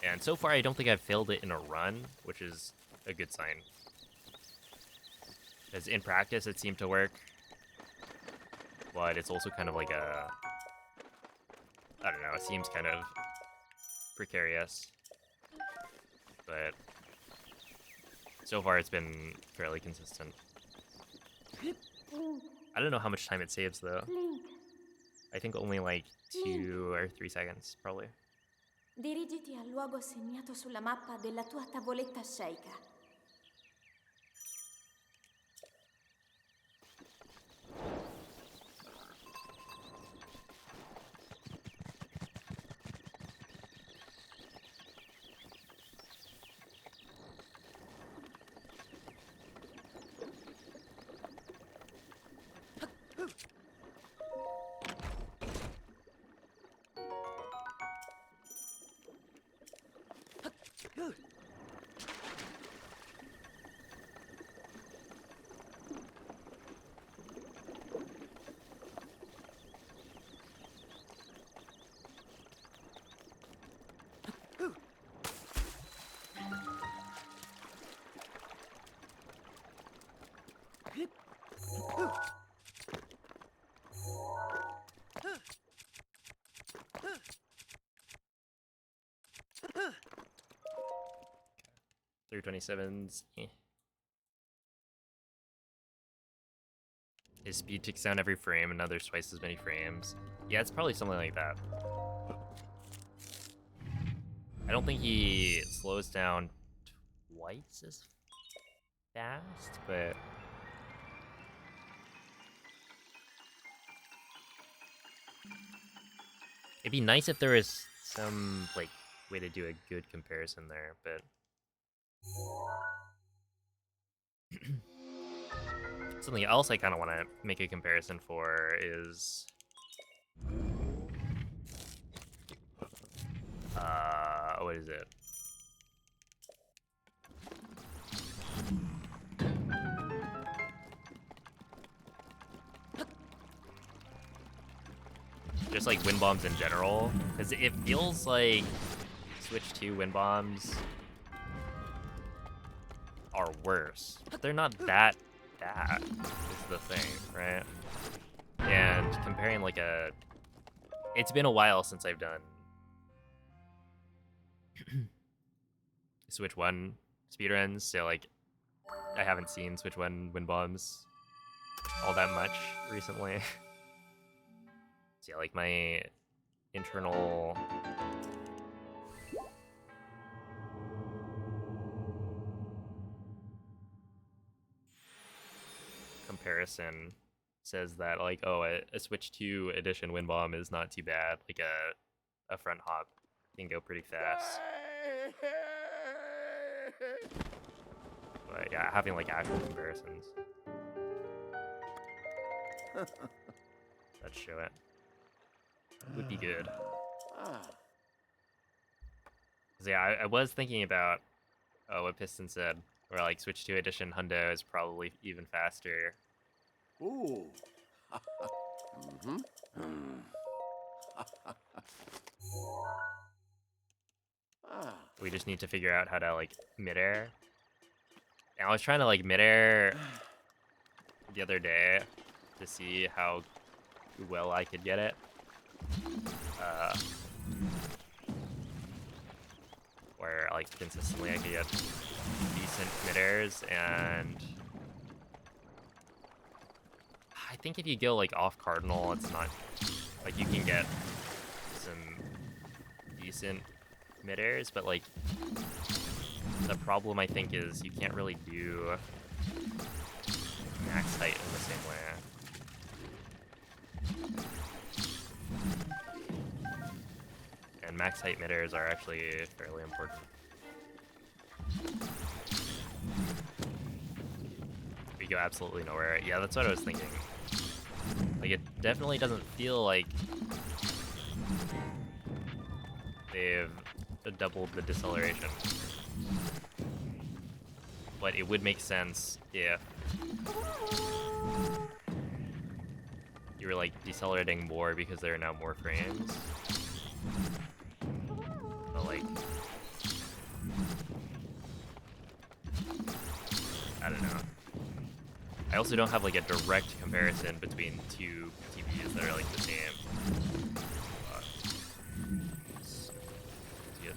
And so far, I don't think I've failed it in a run, which is a good sign. Because in practice, it seemed to work, but it's also kind of like a, I don't know, it seems kind of precarious, but so far it's been fairly consistent. I don't know how much time it saves though. I think only like 2 or 3 seconds, probably. Dirigiti al luogo segnato sulla mappa della tua tavoletta Sheikah. Through 27s. His speed ticks down every frame, another twice as many frames. Yeah, it's probably something like that. I don't think he slows down twice as fast, but it'd be nice if there was some like way to do a good comparison there, but something else I kind of want to make a comparison for is what is it? Just like wind bombs in general, because it feels like Switch 2 wind bombs are worse. But they're not that bad, is the thing, right? And comparing like it's been a while since I've done Switch 1 speedruns, so like I haven't seen Switch 1 wind bombs all that much recently. So yeah, like my internal comparison says that like, oh, a Switch 2 edition wind bomb is not too bad. Like a front hop can go pretty fast. But yeah, having like actual comparisons. Let's show it. Would be good. So yeah, I was thinking about what Piston said, where like Switch 2 edition Hundo is probably even faster. Ooh. We just need to figure out how to like midair. And I was trying to like midair the other day to see how well I could get it. Where like consistently I could get decent midairs, and I think if you go like off cardinal, it's not like you can get some decent midairs, but like the problem I think is you can't really do max height in the same way. And max height midairs are actually fairly important. We go absolutely nowhere. Yeah, that's what I was thinking. Like, it definitely doesn't feel like they've doubled the deceleration. But it would make sense if you were like decelerating more because there are now more frames. But like, I don't know. I also don't have like a direct comparison between two TVs that are like the same. It's good.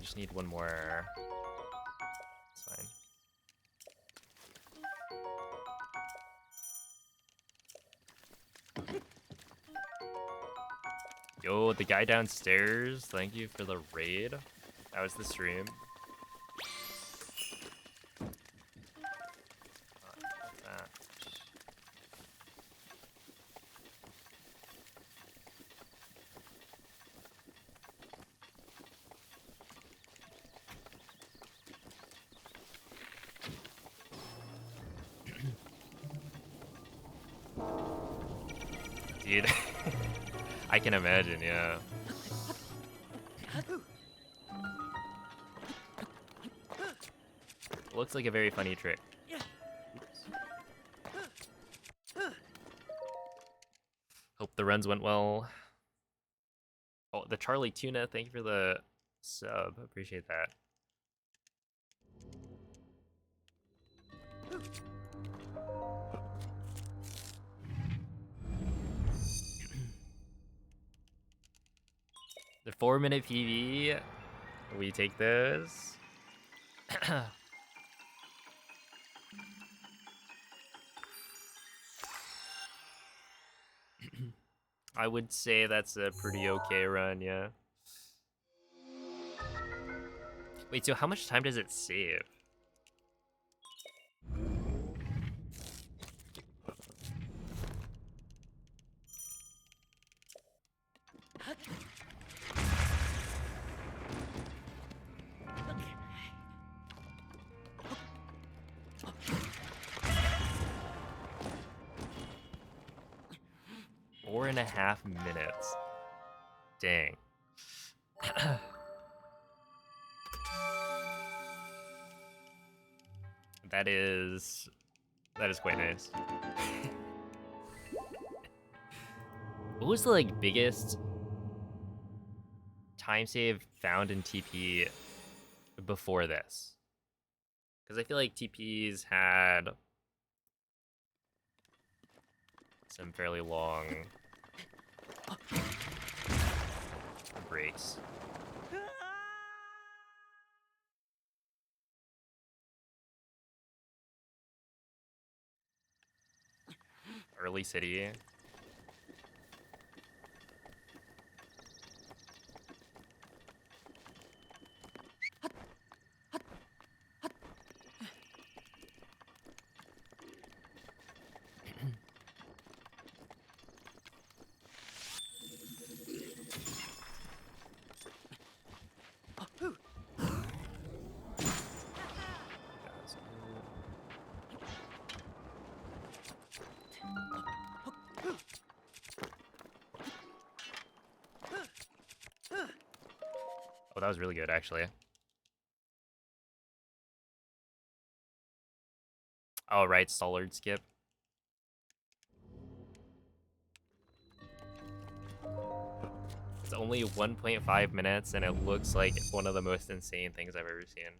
just need one more. It's fine. Yo, the guy downstairs, thank you for the raid. That was the stream. What's that? Dude, I can imagine, yeah. Looks like a very funny trick. Hope the runs went well. Oh, the Charlie Tuna, thank you for the sub. Appreciate that. The 4-minute PV, we take those. I would say that's a pretty okay run, yeah. Wait, so how much time does it save? Four and a half minutes. Dang. That is quite nice. What was the like biggest time save found in TP before this? Because I feel like TPs had some fairly long breaks. Early city. Oh, that was really good, actually. Oh, right, Stallard skip. It's only 1.5 minutes, and it looks like one of the most insane things I've ever seen.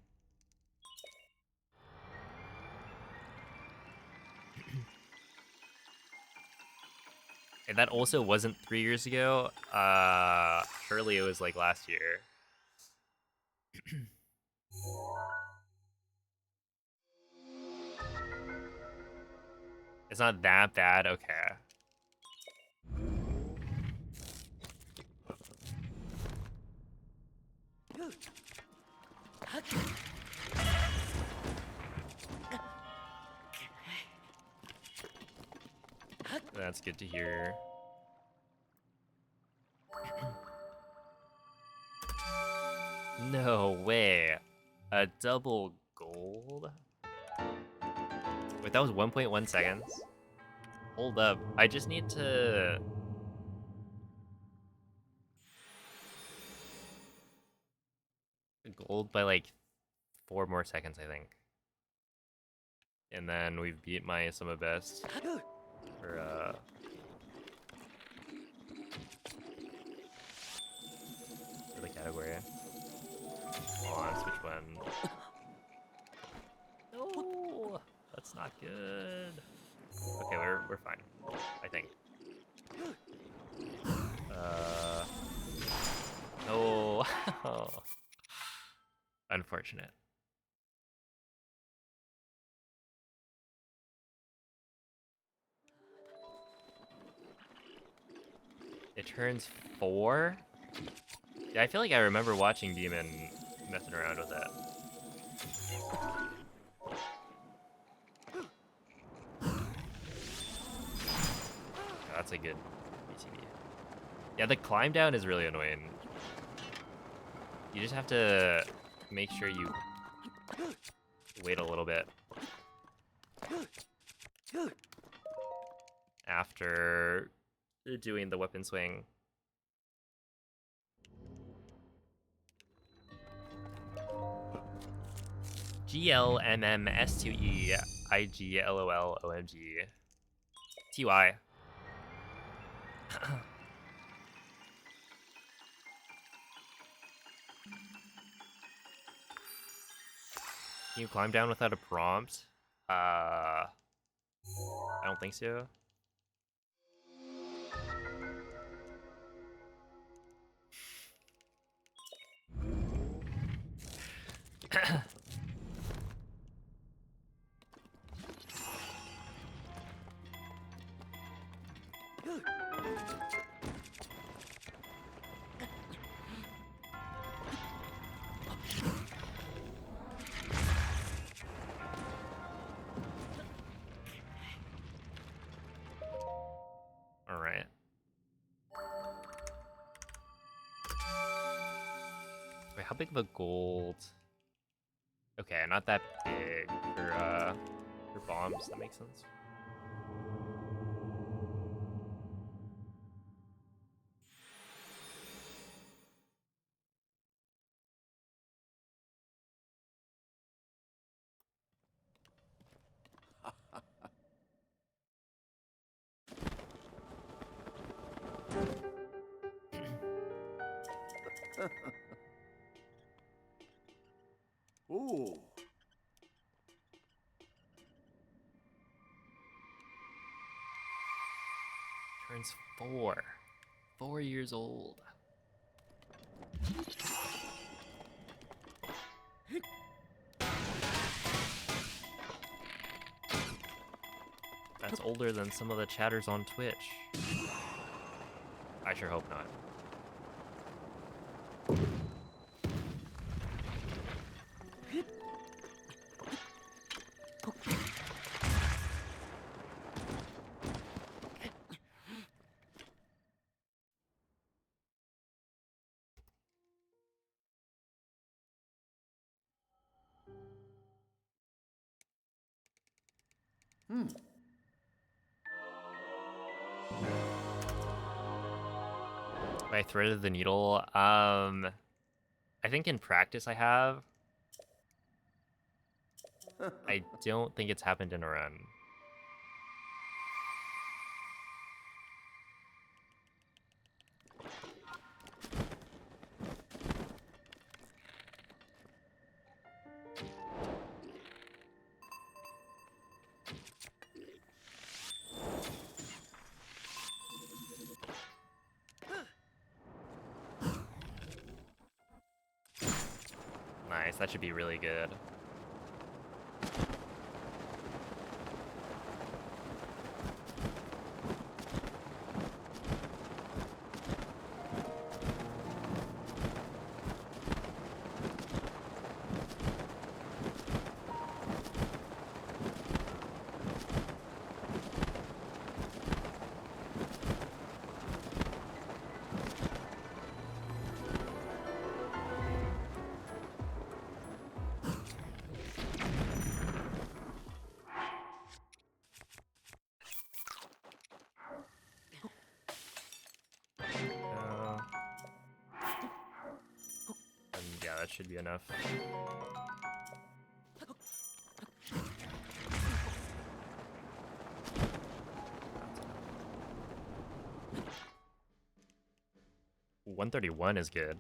And that also wasn't 3 years ago. Surely it was like last year. It's not that bad, okay. That's good to hear. No way. A double gold? Wait, that was 1.1 seconds? Hold up. I just need to... gold by like 4 more seconds, I think. And then we've beat my Summa best for the category. Come on, switch one. No, that's not good. Okay, we're fine, I think. No. Unfortunate. It turns 4? Yeah, I feel like I remember watching Demon messing around with it. Oh, that's a good BTB. Yeah, the climb down is really annoying. You just have to make sure you wait a little bit after doing the weapon swing. GLMMS2EIGLOLOMG TY. Can you climb down without a prompt? I don't think so. All right. Wait, how big of a gold? Okay, not that big for bombs. That makes sense. Ooh. Turns 4. 4 years old. That's older than some of the chatters on Twitch. I sure hope not. Hmm. I threaded the needle. I think in practice I have. I don't think it's happened in a run. Nice, that should be really good. And yeah, that should be enough. Ooh, 131 is good.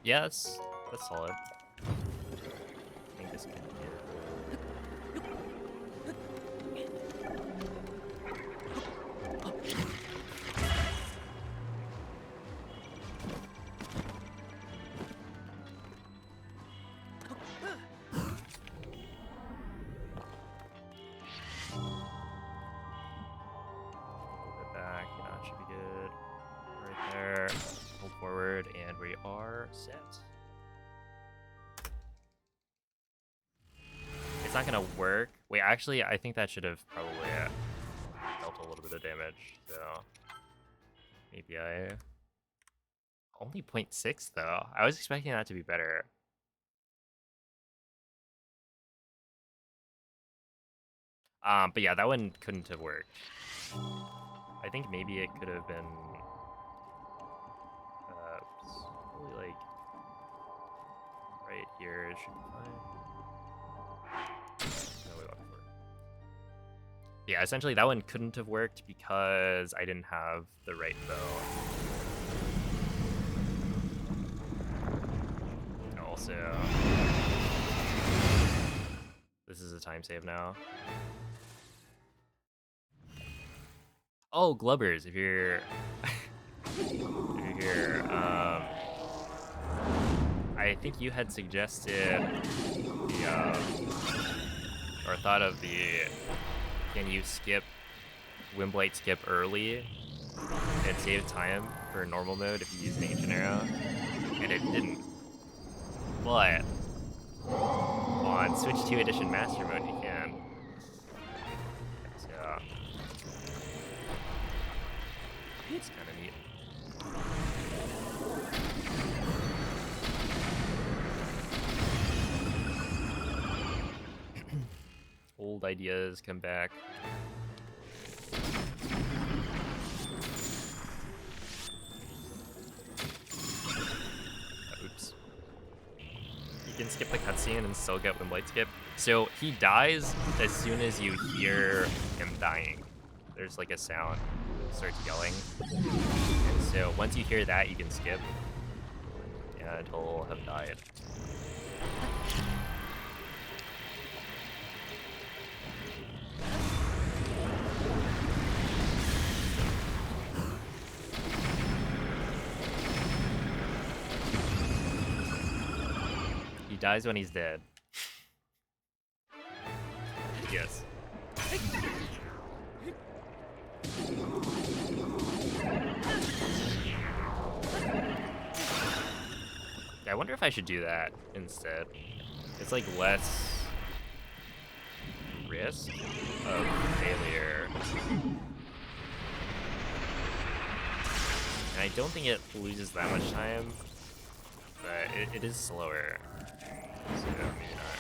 Yeah, that's solid. I think this could be it. Back, yeah, it should be good. Right there. Hold forward, and we are set. It's not gonna work. Wait, actually, I think that should have probably dealt a little bit of damage. So maybe only 0.6 though. I was expecting that to be better. But yeah, that one couldn't have worked. I think maybe it could have been probably like right here. It should be fine. No, we left for. Yeah, essentially that one couldn't have worked because I didn't have the right bow. And also, this is a time save now. Oh, Glubbers, if you're here, I think you had suggested the or thought of the can you skip Wimblight skip early and save time for normal mode if you use an ancient arrow, and it didn't. But on Switch 2 Edition Master Mode you can. So it's kind of neat. Old ideas come back. Oops. You can skip the cutscene and still get Wimblight skip. So he dies as soon as you hear him dying. There's like a sound. He starts yelling. And so once you hear that, you can skip. And he'll have died. He dies when he's dead. Yes. Yeah, I wonder if I should do that instead. It's like less risk of failure. And I don't think it loses that much time, but it is slower. So maybe not.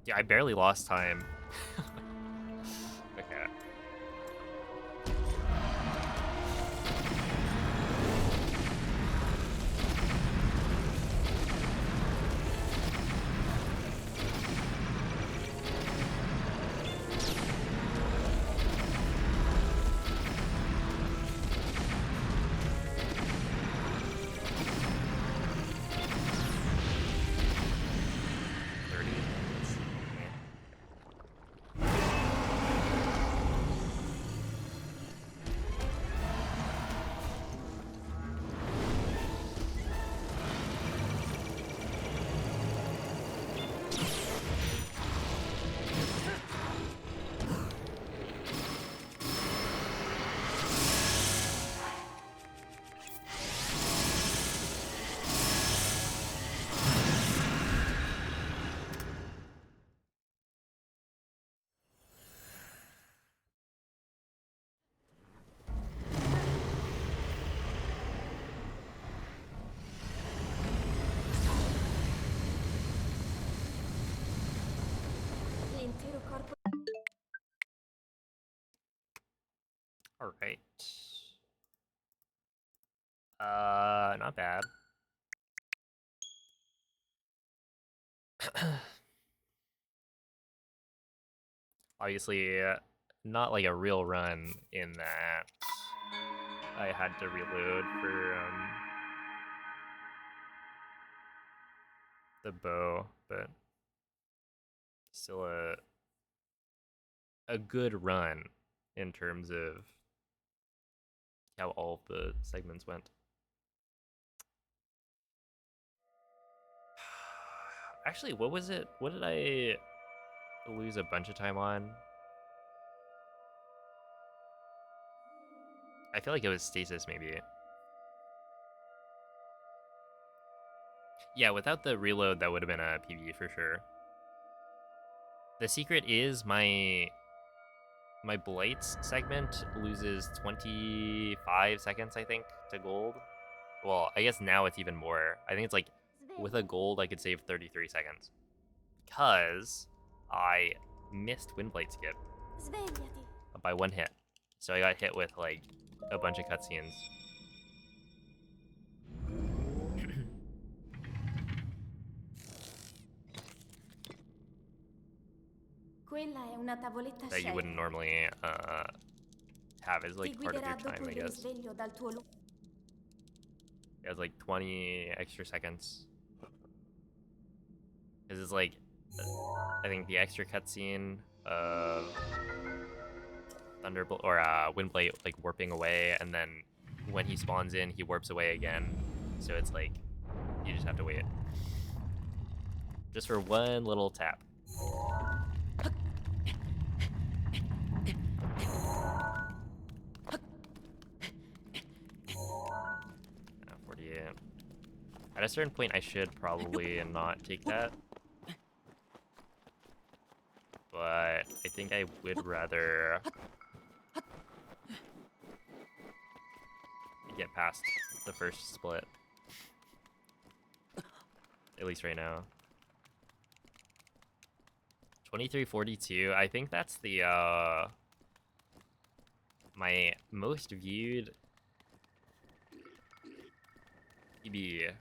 Yeah, I barely lost time. Okay. L'intero corpo. All right. Not bad. Obviously, not like a real run in that I had to reload for the bow, but still a good run in terms of how all of the segments went. Actually, what was it? What did I lose a bunch of time on? I feel like it was stasis, maybe. Yeah, without the reload, that would have been a PB for sure. The secret is my Blights segment loses 25 seconds, I think, to gold. Well, I guess now it's even more. I think it's like with a gold, I could save 33 seconds because I missed Windblight skip Svegliati. by one hit. So I got hit with like a bunch of cutscenes. Quella è una tavoletta That you wouldn't scelta. normally have as Ti like part of guiderà your time, dopo I il guess. risveglio dal tuo It has like 20 extra seconds. Because it's like, I think the extra cutscene of Thunderbolt or Windblade like warping away, and then when he spawns in, he warps away again. So it's like, you just have to wait. Just for one little tap. 48. At a certain point, I should probably not take that. But I think I would rather get past the first split. At least right now. 2342. I think that's the my most viewed PB.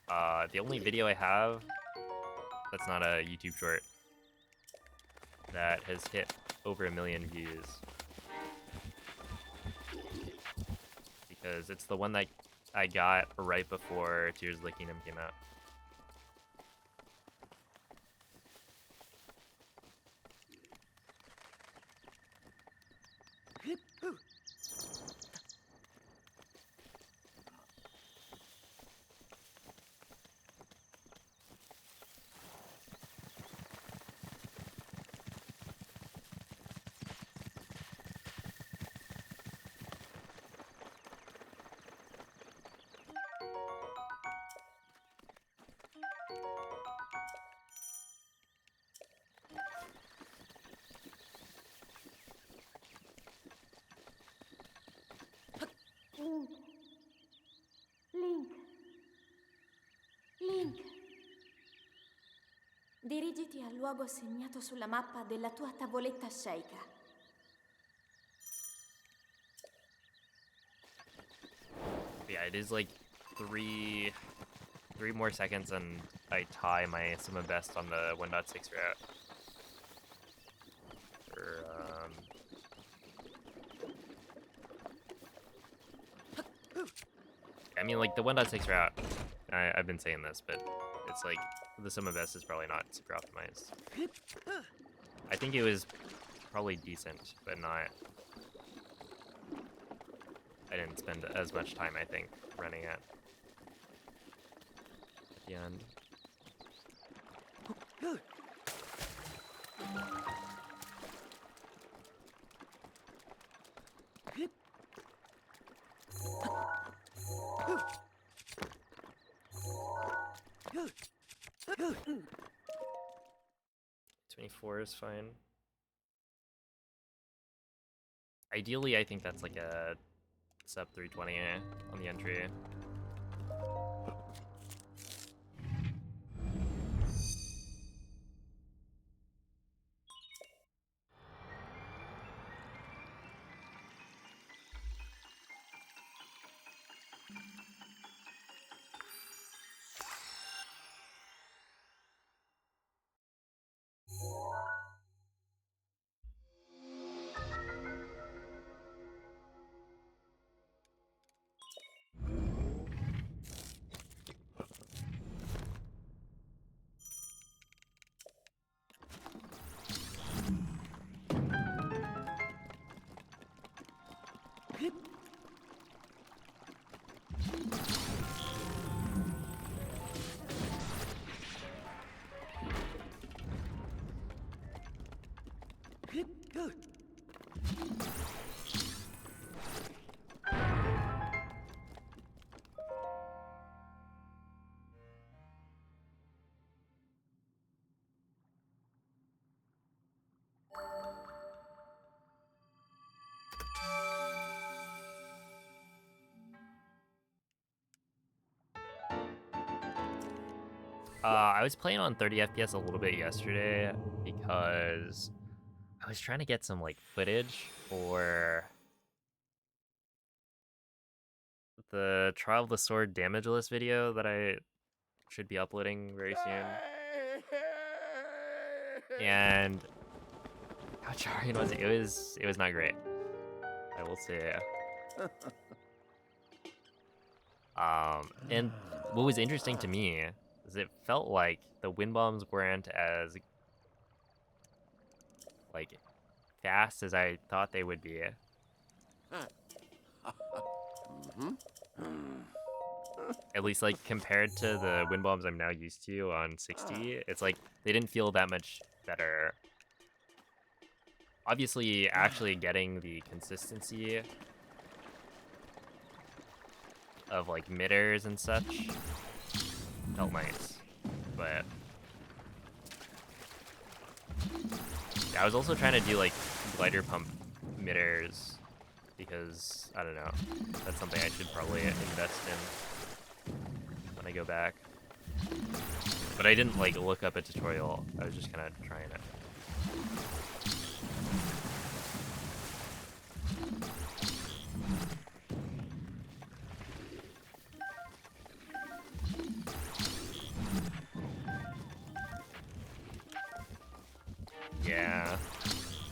The only video I have that's not a YouTube short that has hit over 1 million views. Because it's the one that I got right before Tears of the Kingdom came out. Link. Link. Dirigiti al luogo segnato sulla mappa della tua tavoletta sceicca. Yeah, it is like three more seconds and I tie my Summa Best on the 1.6 route. For, I mean, like, the 1.6 route, I've been saying this, but it's like, the Summa Best is probably not super optimized. I think it was probably decent, but not... I didn't spend as much time, I think, running it. At the end. .24 is fine. Ideally, I think that's like a sub 320 on the entry. I was playing on 30 FPS a little bit yesterday because I was trying to get some like footage for the Trial of the Sword damageless video that I should be uploading very soon. And how jarring was it? It was not great. I will say. And what was interesting to me is it felt like the wind bombs weren't as like fast as I thought they would be. At least like compared to the wind bombs I'm now used to on 60, it's like they didn't feel that much better. Obviously, actually getting the consistency of like midders and such felt nice, but yeah, I was also trying to do like glider pump midders because I don't know, that's something I should probably invest in when I go back. But I didn't like look up a tutorial. I was just kind of trying it.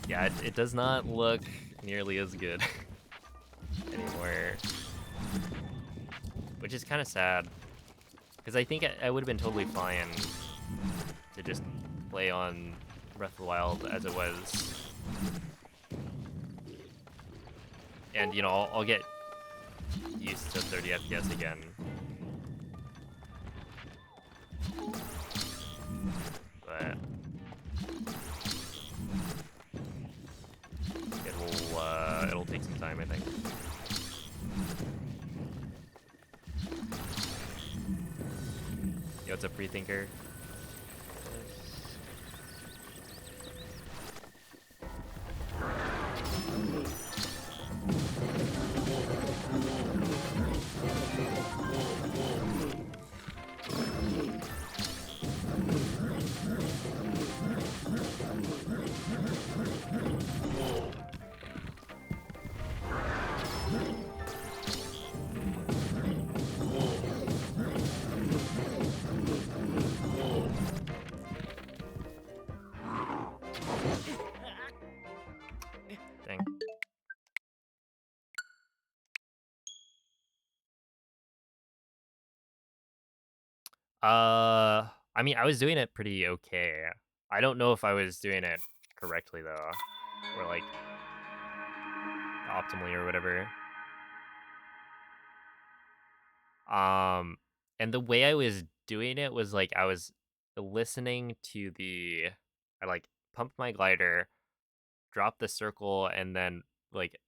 Yeah, it does not look nearly as good anymore, which is kind of sad, because I think I would have been totally fine to just play on Breath of the Wild as it was, and you know, I'll get used to 30 FPS again. But it'll take some time, I think. Yo, it's a free thinker. Dang. I mean, I was doing it pretty okay. I don't know if I was doing it correctly though, or like optimally or whatever. And the way I was doing it was like I was listening to I like pumped my glider, drop the circle, and then like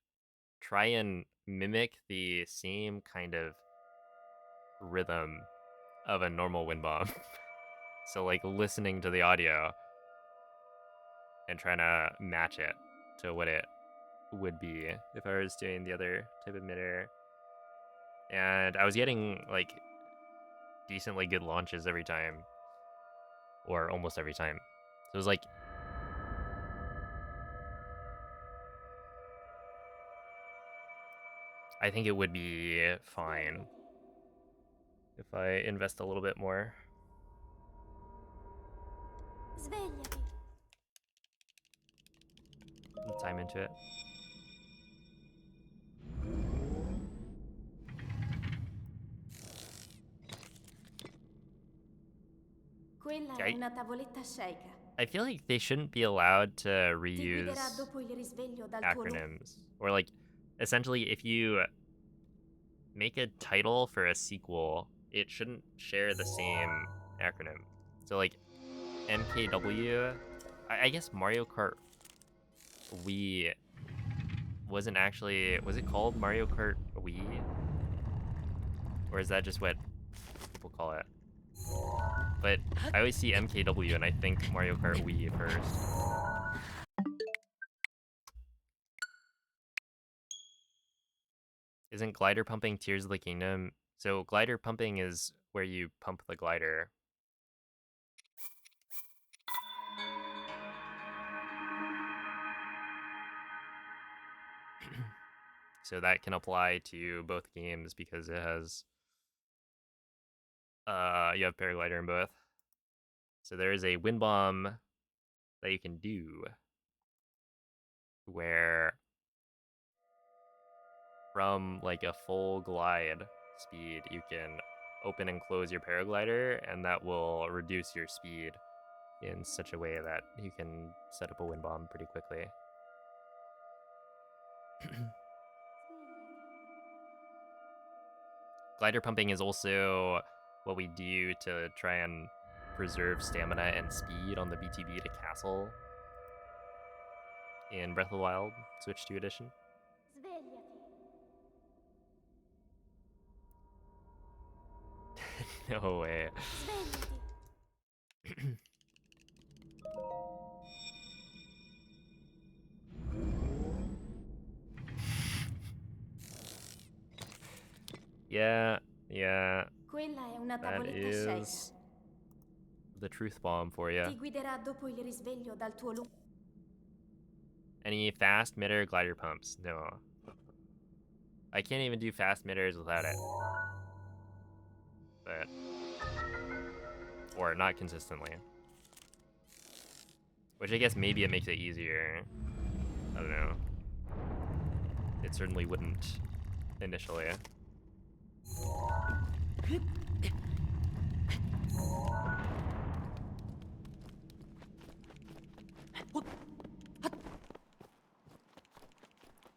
try and mimic the same kind of rhythm of a normal wind bomb. So like listening to the audio and trying to match it to what it would be if I was doing the other type of midair. And I was getting like decently good launches every time, or almost every time. So it was like I think it would be fine if I invest a little bit more Svegliati. time into it. Quella Yeah, è una tavoletta sceicca. I feel like they shouldn't be allowed to Ti guiderà reuse dopo il risveglio dal tuo luogo. acronyms or like essentially, if you make a title for a sequel, it shouldn't share the same acronym. So like MKW, I guess Mario Kart Wii wasn't actually, was it called Mario Kart Wii? Or is that just what people call it? But I always see MKW and I think Mario Kart Wii first. Isn't glider pumping Tears of the Kingdom? So glider pumping is where you pump the glider. So that can apply to both games because it has you have paraglider in both. So there is a wind bomb that you can do where from like a full glide speed you can open and close your paraglider, and that will reduce your speed in such a way that you can set up a wind bomb pretty quickly. Glider pumping is also what we do to try and preserve stamina and speed on the BTB to castle in Breath of the Wild Switch 2 edition. No way. Yeah, Quella è una that tavoletta is Sheikah. the truth bomb for you. Ti guiderà dopo il risveglio dal tuo Any fast mid-air glider pumps? No. I can't even do fast mid-airs without it. But, or not consistently. Which I guess maybe it makes it easier. I don't know. It certainly wouldn't initially.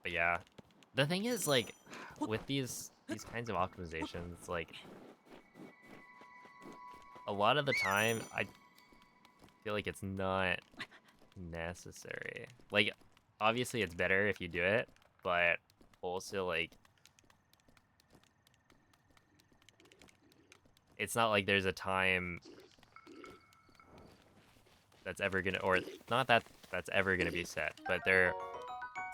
But yeah, the thing is, like, with these kinds of optimizations, like, a lot of the time I feel like it's not necessary. Like, obviously it's better if you do it, but also like it's not like there's a time that's ever gonna, or not that that's ever gonna be set, but there are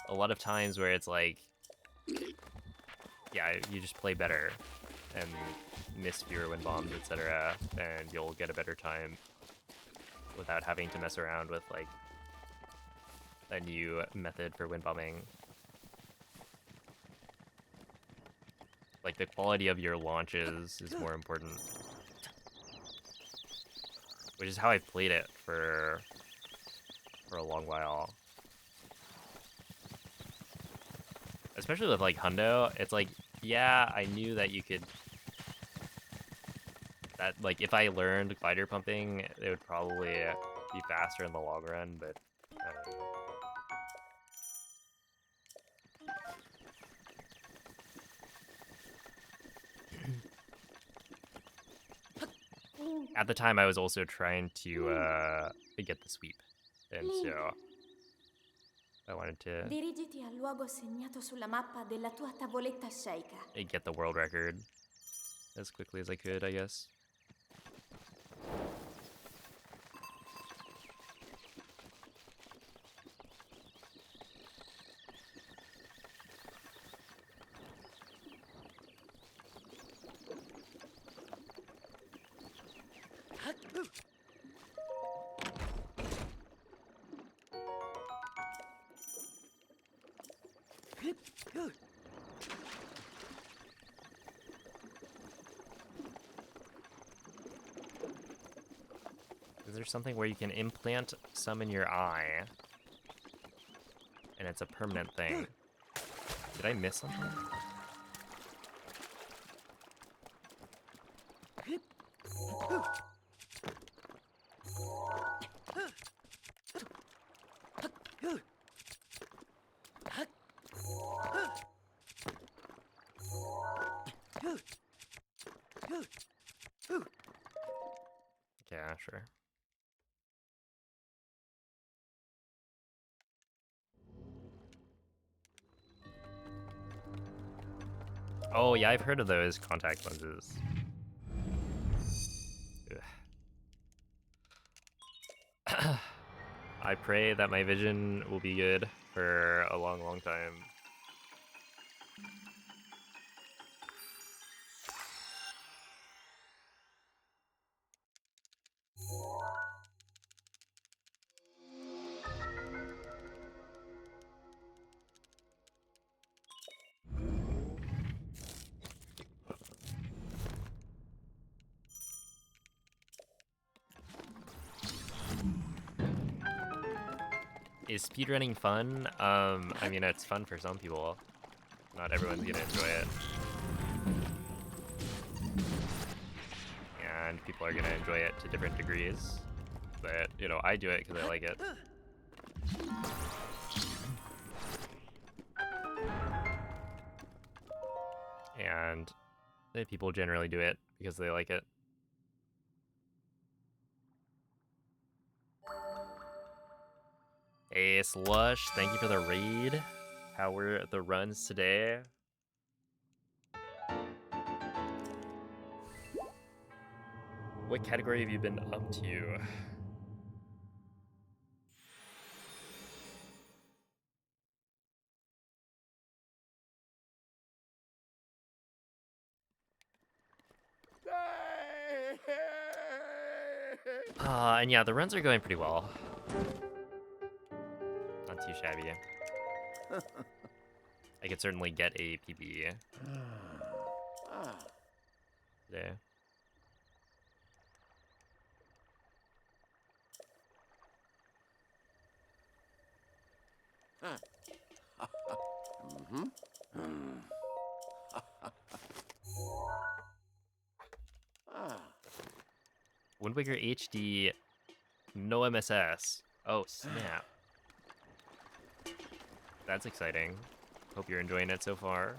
a lot of times where it's like, yeah, you just play better and miss fewer wind bombs, etc., and you'll get a better time without having to mess around with like a new method for wind bombing. Like, the quality of your launches is more important. Which is how I played it for a long while. Especially with like Hundo, it's like, yeah, I knew that you could, that like if I learned glider pumping, it would probably be faster in the long run, but I don't know. At the time, I was also trying to get the sweep, and so I wanted to Dirigiti al luogo segnato sulla mappa della tua tavoletta Sheikah. get the world record as quickly as I could, I guess. Is there something where you can implant some in your eye? And it's a permanent thing. Did I miss something? Yeah, sure. Oh, yeah, I've heard of those contact lenses. I pray that my vision will be good for a long, long time. Is speedrunning fun? I mean, it's fun for some people. Not everyone's gonna enjoy it. And people are gonna enjoy it to different degrees. But, you know, I do it because I like it. And people generally do it because they like it. Hey, Slush, thank you for the raid. How were the runs today? What category have you been up to? And yeah, the runs are going pretty well. Not too shabby. I could certainly get a PB today. Wind Waker HD, no MSS. Oh, snap. That's exciting. Hope you're enjoying it so far.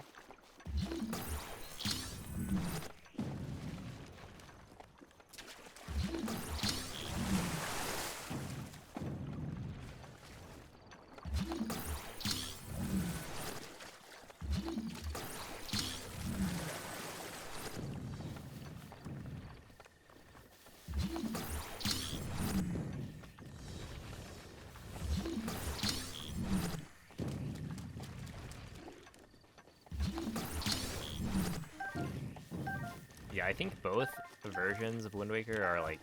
Yeah, I think both versions of Wind Waker are like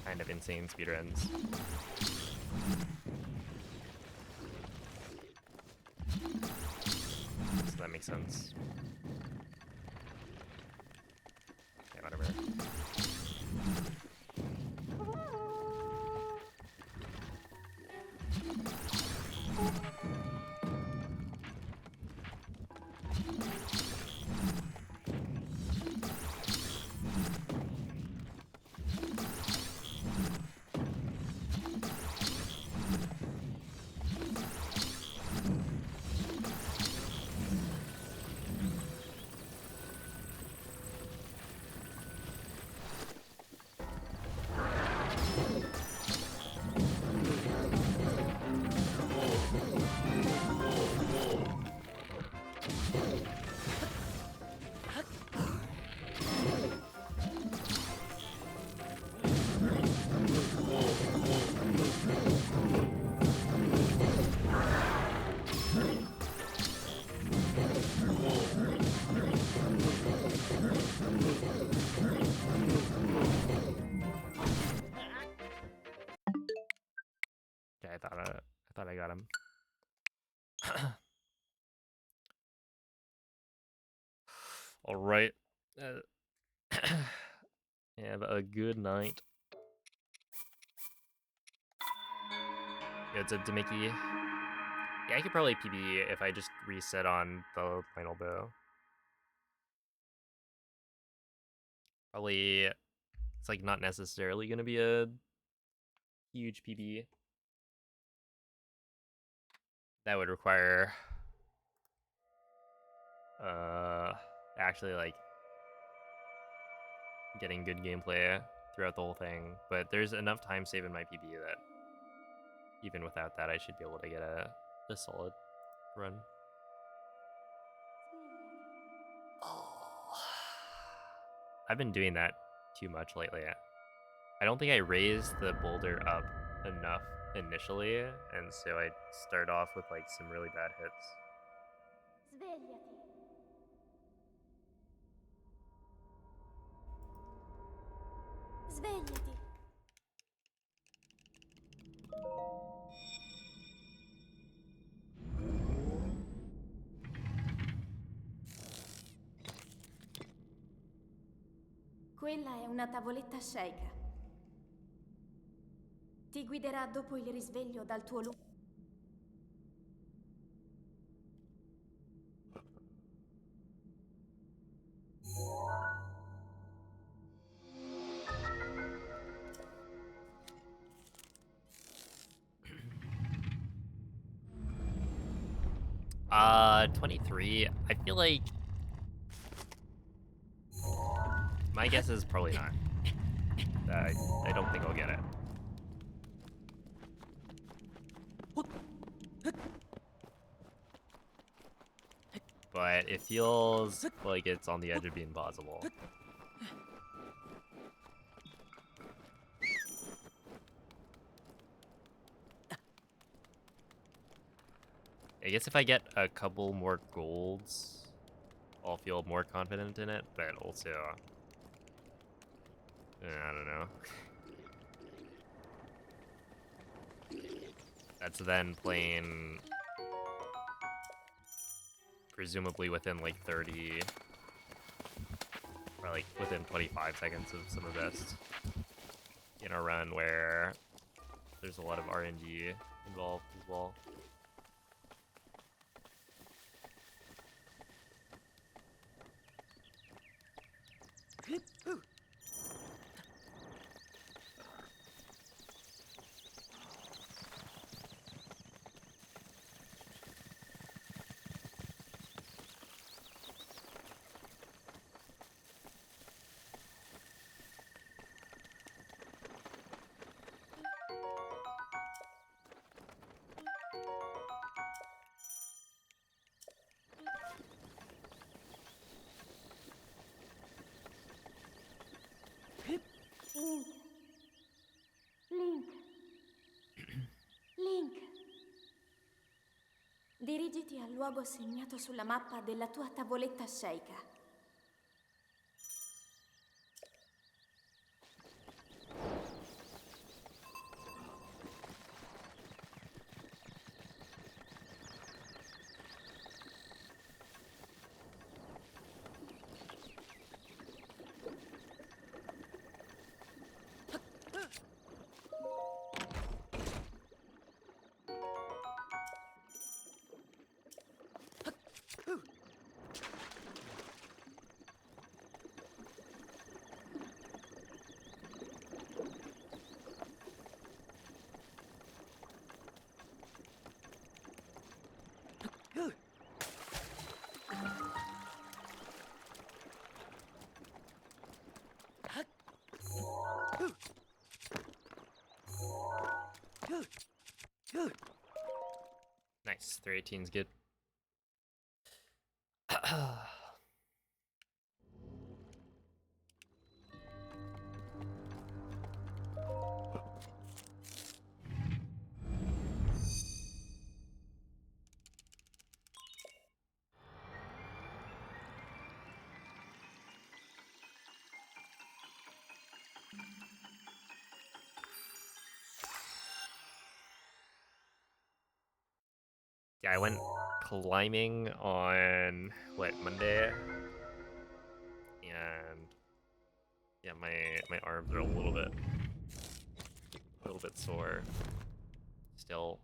kind of insane speedruns. So that makes sense. Yeah, whatever. Okay, I thought I got him. All right. Have a good night. Yeah, it's up to Mickey. Yeah, I could probably PB if I just reset on the final bow. Probably, it's like not necessarily gonna be a huge PB. That would require actually like getting good gameplay throughout the whole thing. But there's enough time save in my PB that even without that, I should be able to get a solid run. Oh, I've been doing that too much lately. I don't think I raised the boulder up enough initially, and so I start off with like some really bad hits. Svegliati. Svegliati. Quella è una tavoletta Sheikah. Ti guiderà dopo il risveglio dal tuo lungo. Uh, 23. I feel like my guess is probably not. I don't think I'll get it. But it feels like it's on the edge of being possible. I guess if I get a couple more golds, I'll feel more confident in it, but also, I don't know. That's then playing presumably within like 30, or like within 25 seconds of Summer Best in a run where there's a lot of RNG involved as well. Link. Link. Link. Dirigiti al luogo segnato sulla mappa della tua tavoletta Sheikah. Nice, 318's good. Yeah, I went climbing on, what, Monday? And yeah, my arms are a little bit sore still.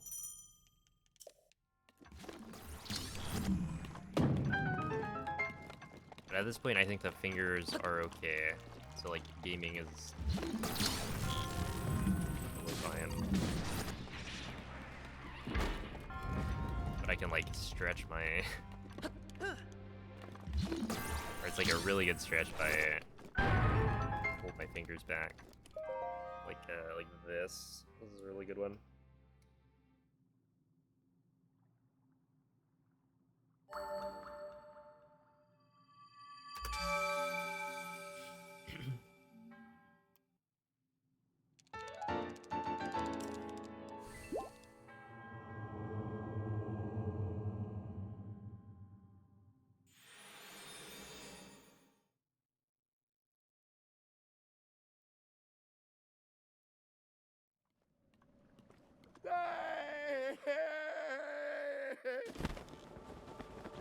But at this point, I think the fingers are okay. So like gaming is totally fine. But I can like stretch my Or it's like a really good stretch if I hold my fingers back. Like this. This is a really good one.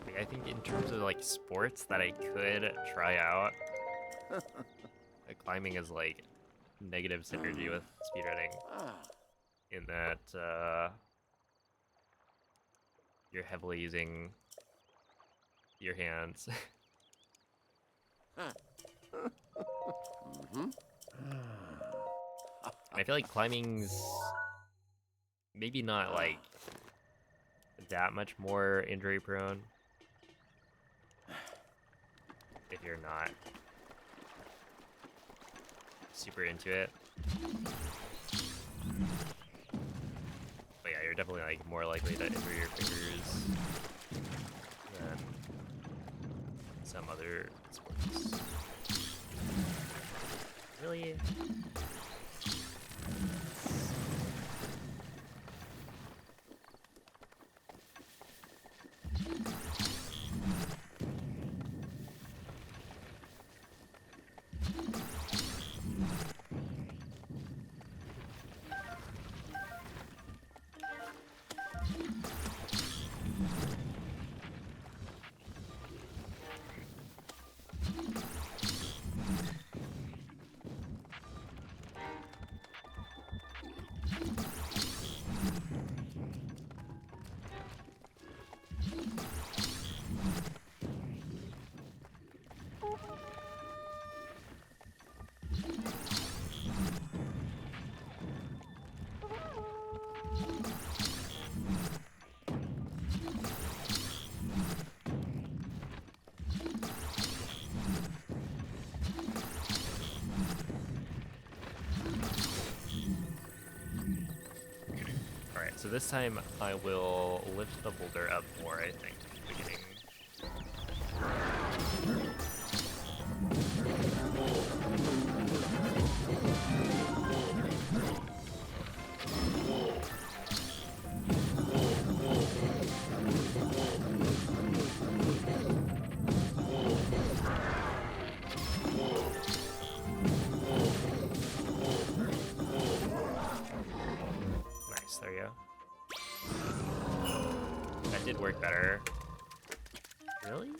Like, I think in terms of like sports that I could try out, like, climbing is like negative synergy with speedrunning in that you're heavily using your hands. Mm-hmm. And I feel like climbing's maybe not like that much more injury prone if you're not super into it. But yeah, you're definitely like more likely to injure your fingers than some other sports. Really? Alright, so this time I will lift the boulder up more, I think, at the beginning. Nice, there you go. That did work better. Really?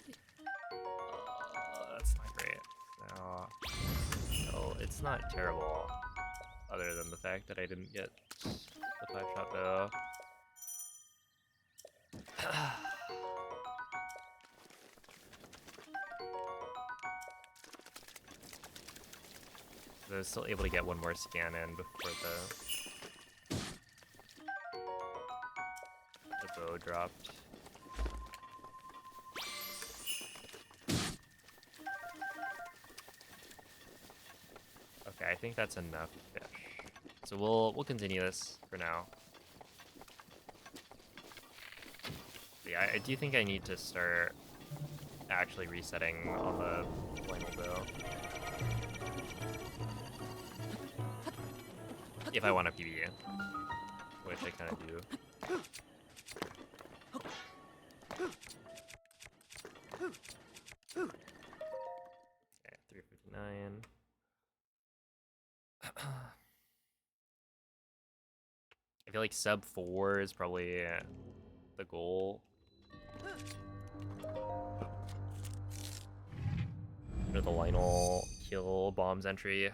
That's not great. No, it's not terrible, other than the fact that I didn't get the 5-shot bow. I was still able to get one more scan in before the bow dropped. Okay, I think that's enough fish. So we'll continue this for now. But yeah, I do think I need to start actually resetting on the Lionel bow. If I want a PB, which I kind of do. Okay, 359. I feel like sub 4 is probably the goal. For the Lionel kill bombs entry.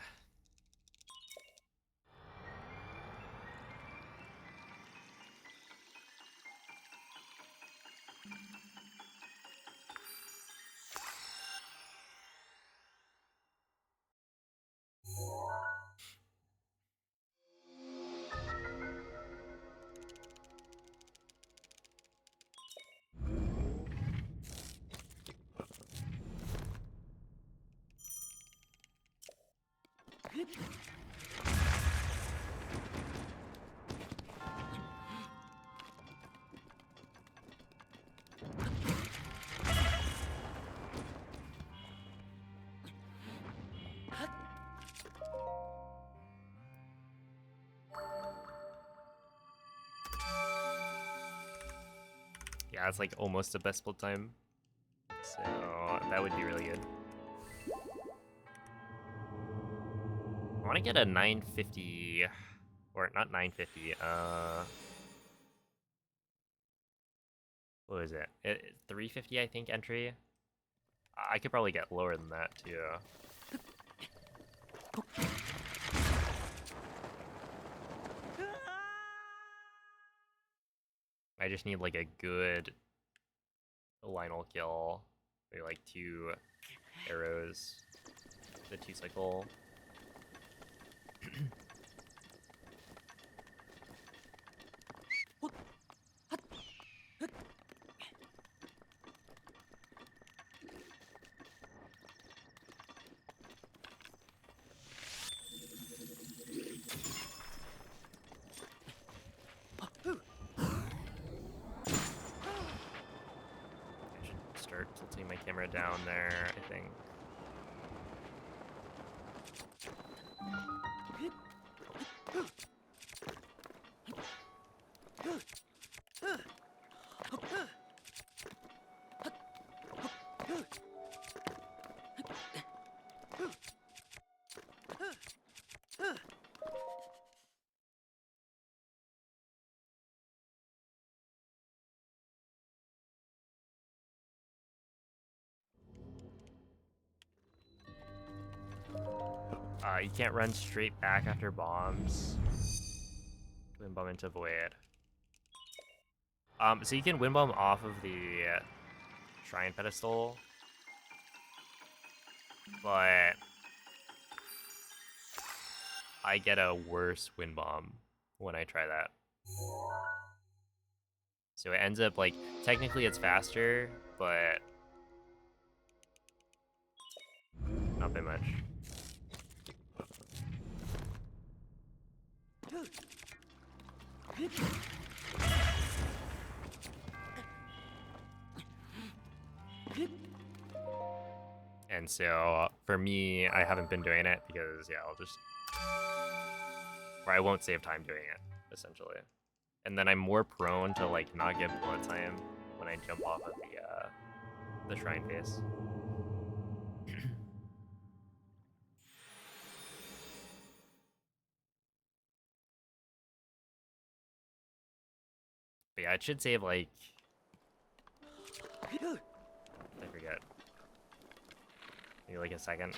Yeah, it's like almost a best build time. So that would be really good. I want to get a 950, or not 950, what is it? 350, I think, entry. I could probably get lower than that, too. I just need, like, a good Lionel kill. Maybe, like, 2 arrows. The 2-cycle. Start tilting my camera down there, I think. You can't run straight back after bombs. Wind bomb into void. So you can wind bomb off of the shrine pedestal, but I get a worse wind bomb when I try that. So it ends up like technically it's faster, but not by much. And so for me, I haven't been doing it because yeah, I'll just, or I won't save time doing it essentially. And then I'm more prone to like not get bullet time when I jump off of the shrine face. But yeah, it should save like, I forget, maybe like a second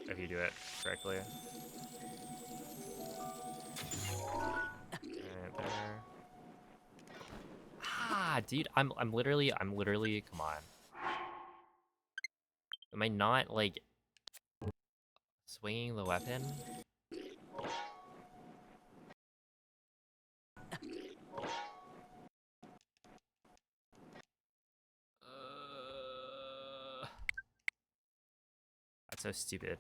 if you do it correctly. Right there. Ah, dude, I'm literally, come on. Am I not like swinging the weapon? That's so stupid.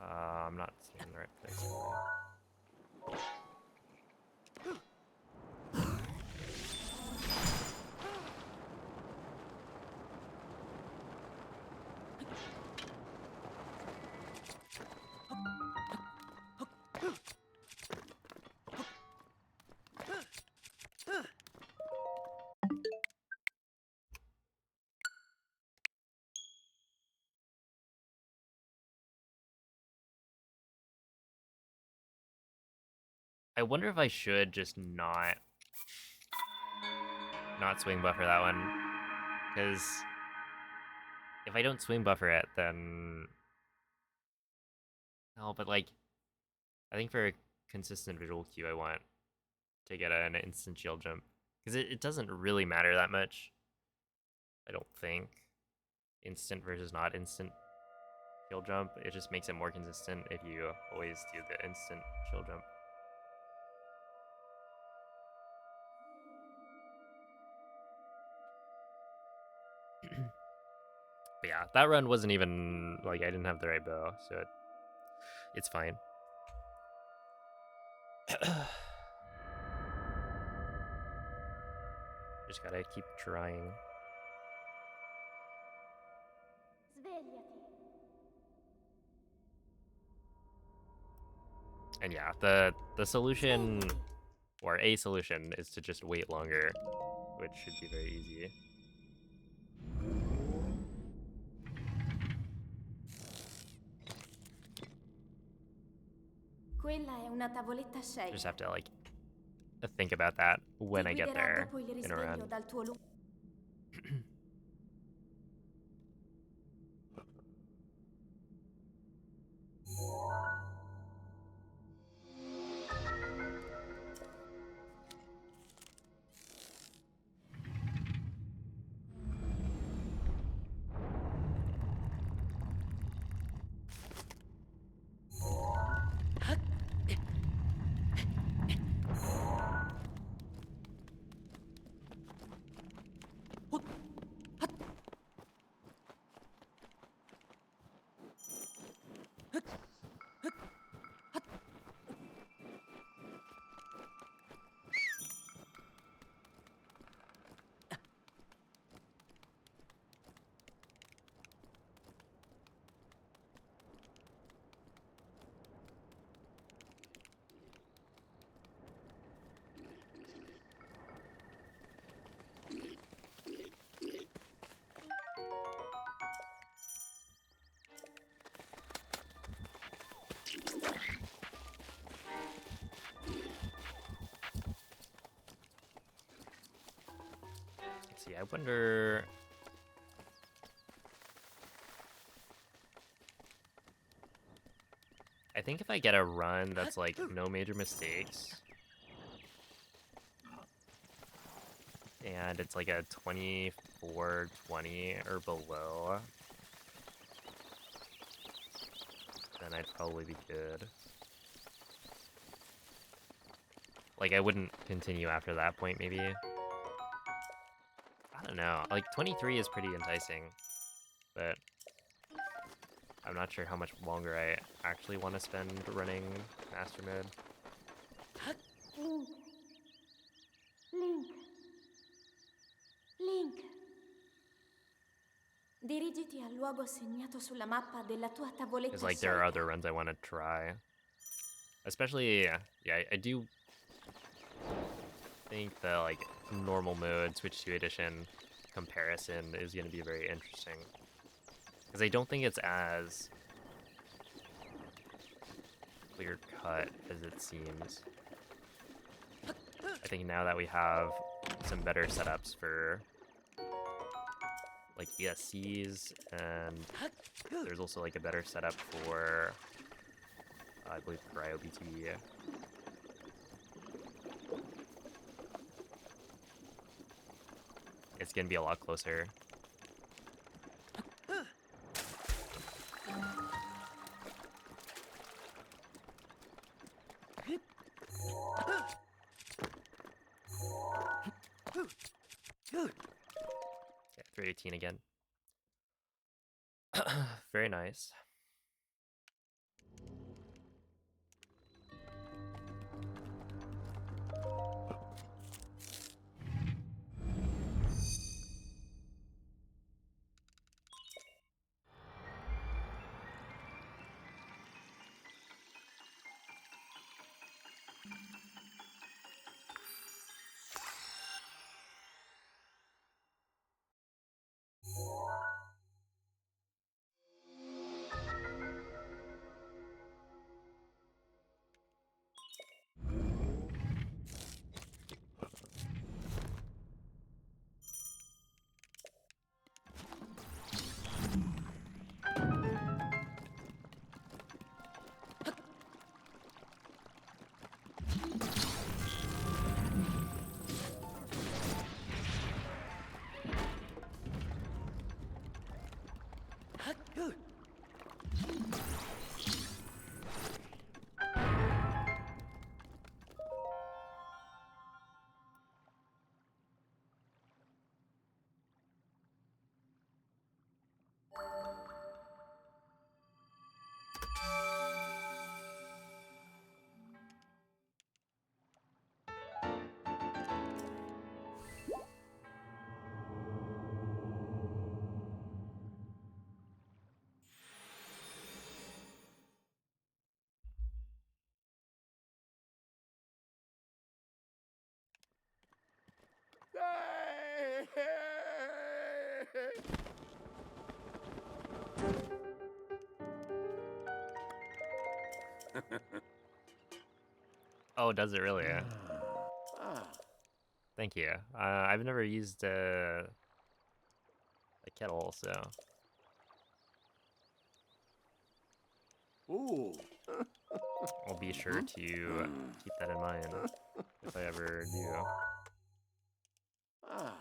I'm not seeing the right place. I wonder if I should just not swing buffer that one, because if I don't swing buffer it, then no. But like, I think for a consistent visual cue, I want to get an instant shield jump, because it doesn't really matter that much. I don't think instant versus not instant shield jump. It just makes it more consistent if you always do the instant shield jump. But yeah, that run wasn't even like I didn't have the right bow, so it's fine. Just gotta keep trying. Svegliati. And yeah, the solution or a solution is to just wait longer, which should be very easy. Quella è una tavoletta Sheikah. Just have to like think about that when Ti I get guiderà there dopo il in a risveglio run. dal tuo Let's see, I wonder. I think if I get a run that's like no major mistakes, and it's like a 24-20 or below, then I'd probably be good. Like, I wouldn't continue after that point, maybe. I don't know. Like, 23 is pretty enticing, but I'm not sure how much longer I actually want to spend running Master Mode. Link. Link. Link. Dirigiti al luogo segnato sulla mappa della tua tavoletta Because, like, there are Sheikah. other runs I want to try. Especially, yeah, I do think the, like, normal mode Switch 2 Edition comparison is going to be very interesting. Because I don't think it's as clear-cut as it seems. I think now that we have some better setups for like ESCs, and there's also like a better setup for I believe CryoBT. It's gonna be a lot closer. Yeah, 318 again. Very nice. Oh, does it really? Ah. Thank you. I've never used a kettle, so Ooh. I'll be sure to keep that in mind if I ever do. Ah.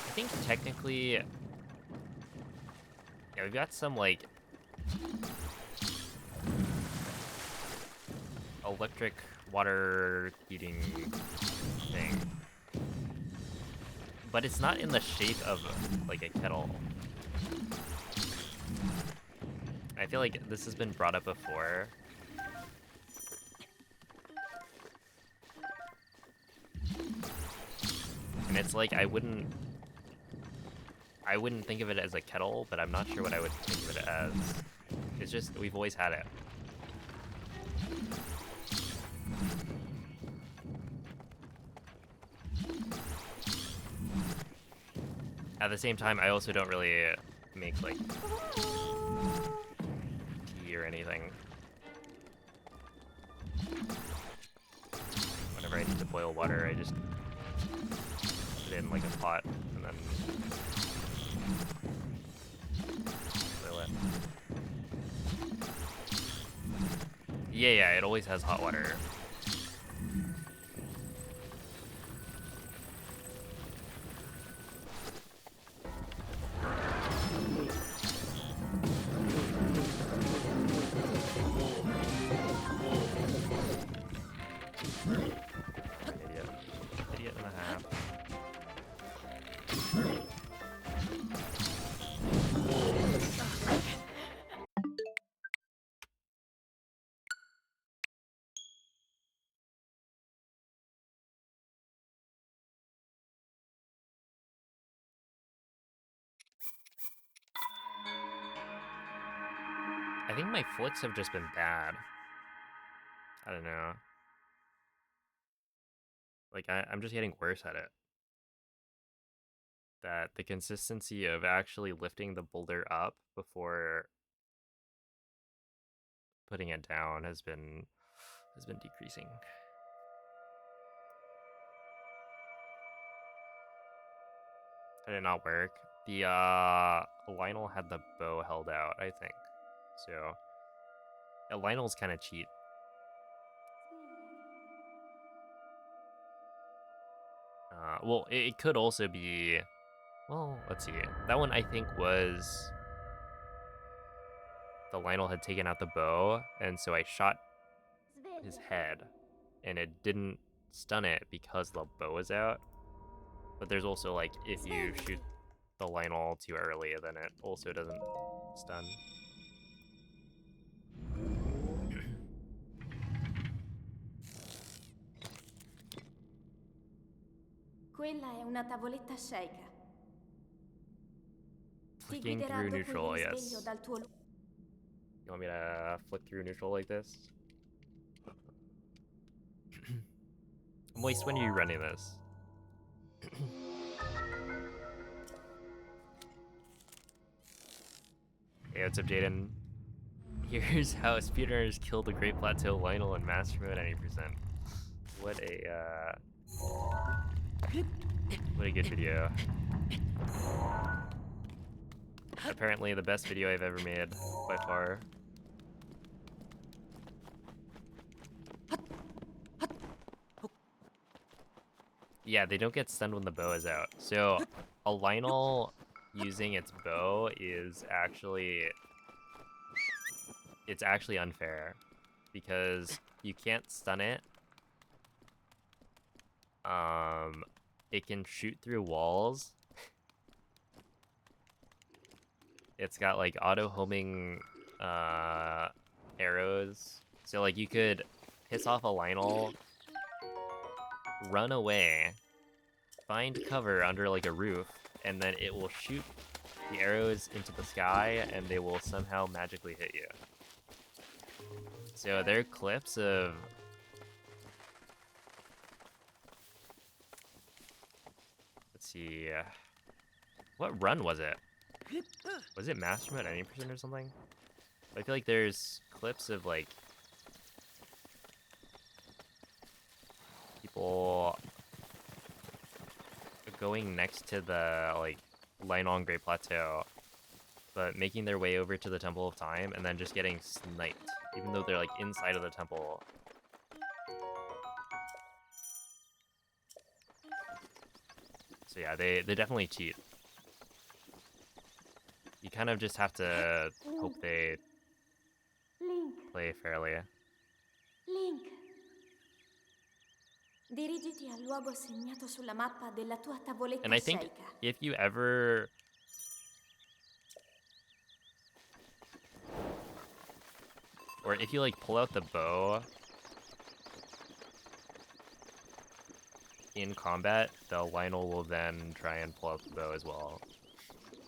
I think technically, yeah, we've got some like electric water heating thing, but it's not in the shape of like a kettle. I feel like this has been brought up before. And it's like I wouldn't think of it as a kettle, but I'm not sure what I would think of it as. It's just we've always had it. At the same time, I also don't really make like tea or anything. Whenever I need to boil water, I just put it in like a pot and then boil it. Yeah, it always has hot water. Idiot and a half. I think my flicks have just been bad. I don't know. Like, I'm just getting worse at it. That the consistency of actually lifting the boulder up before putting it down has been decreasing. Did it not work? The Lionel had the bow held out, I think. So yeah, Lionel's kind of cheat. Well, it could also be. Well, let's see. That one I think was the Lionel had taken out the bow, and so I shot his head, and it didn't stun it because the bow was out. But there's also like if you shoot the Lionel too early, then it also doesn't stun. Quella è una tavoletta Sheikah. Ti Flicking guiderà through dopo il neutral, risveglio yes. dal tuo... You want me to flick through neutral like this? Moist, when are you running this? Hey, what's up, Jaden? Here's how speedrunners kill the Great Plateau Lionel in Master Mode 90%. What a good video. Apparently the best video I've ever made by far. Yeah, they don't get stunned when the bow is out. So a Lionel using its bow is actually unfair because you can't stun it. It can shoot through walls. It's got like auto homing arrows. So like you could piss off a Lionel run away, find cover under like a roof, and then it will shoot the arrows into the sky and they will somehow magically hit you. So there are clips of let's see, what run was it? Was it Master Mode any percent or something? I feel like there's clips of like people going next to the like Lionel Great Plateau, but making their way over to the Temple of Time and then just getting sniped, even though they're like inside of the temple. So yeah, they definitely cheat. You kind of just have to hope they Link, play fairly. Link. Dirigiti al luogo segnato sulla mappa della tua tavoletta And I think sceicca. if you ever or if you like pull out the bow in combat, the Lionel will then try and pull out the bow as well.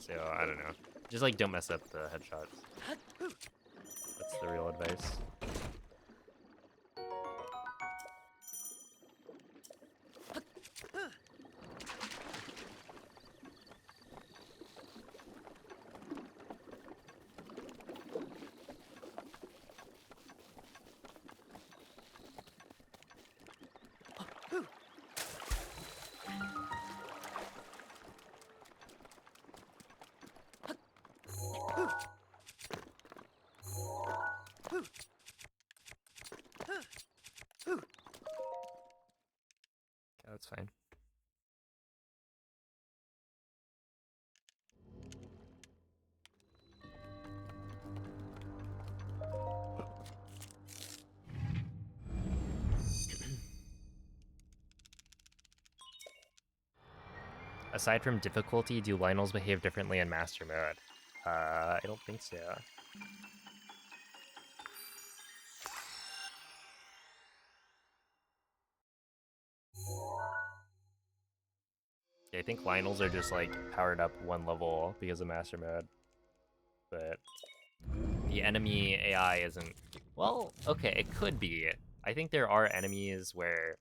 So I don't know. Just like don't mess up the headshots. That's the real advice. Yeah, that's fine. Aside from difficulty, do Lionels behave differently in Master Mode? I don't think so. I think Lionels are just like powered up one level because of Master Mode. But the enemy AI isn't... Well, okay, it could be. I think there are enemies where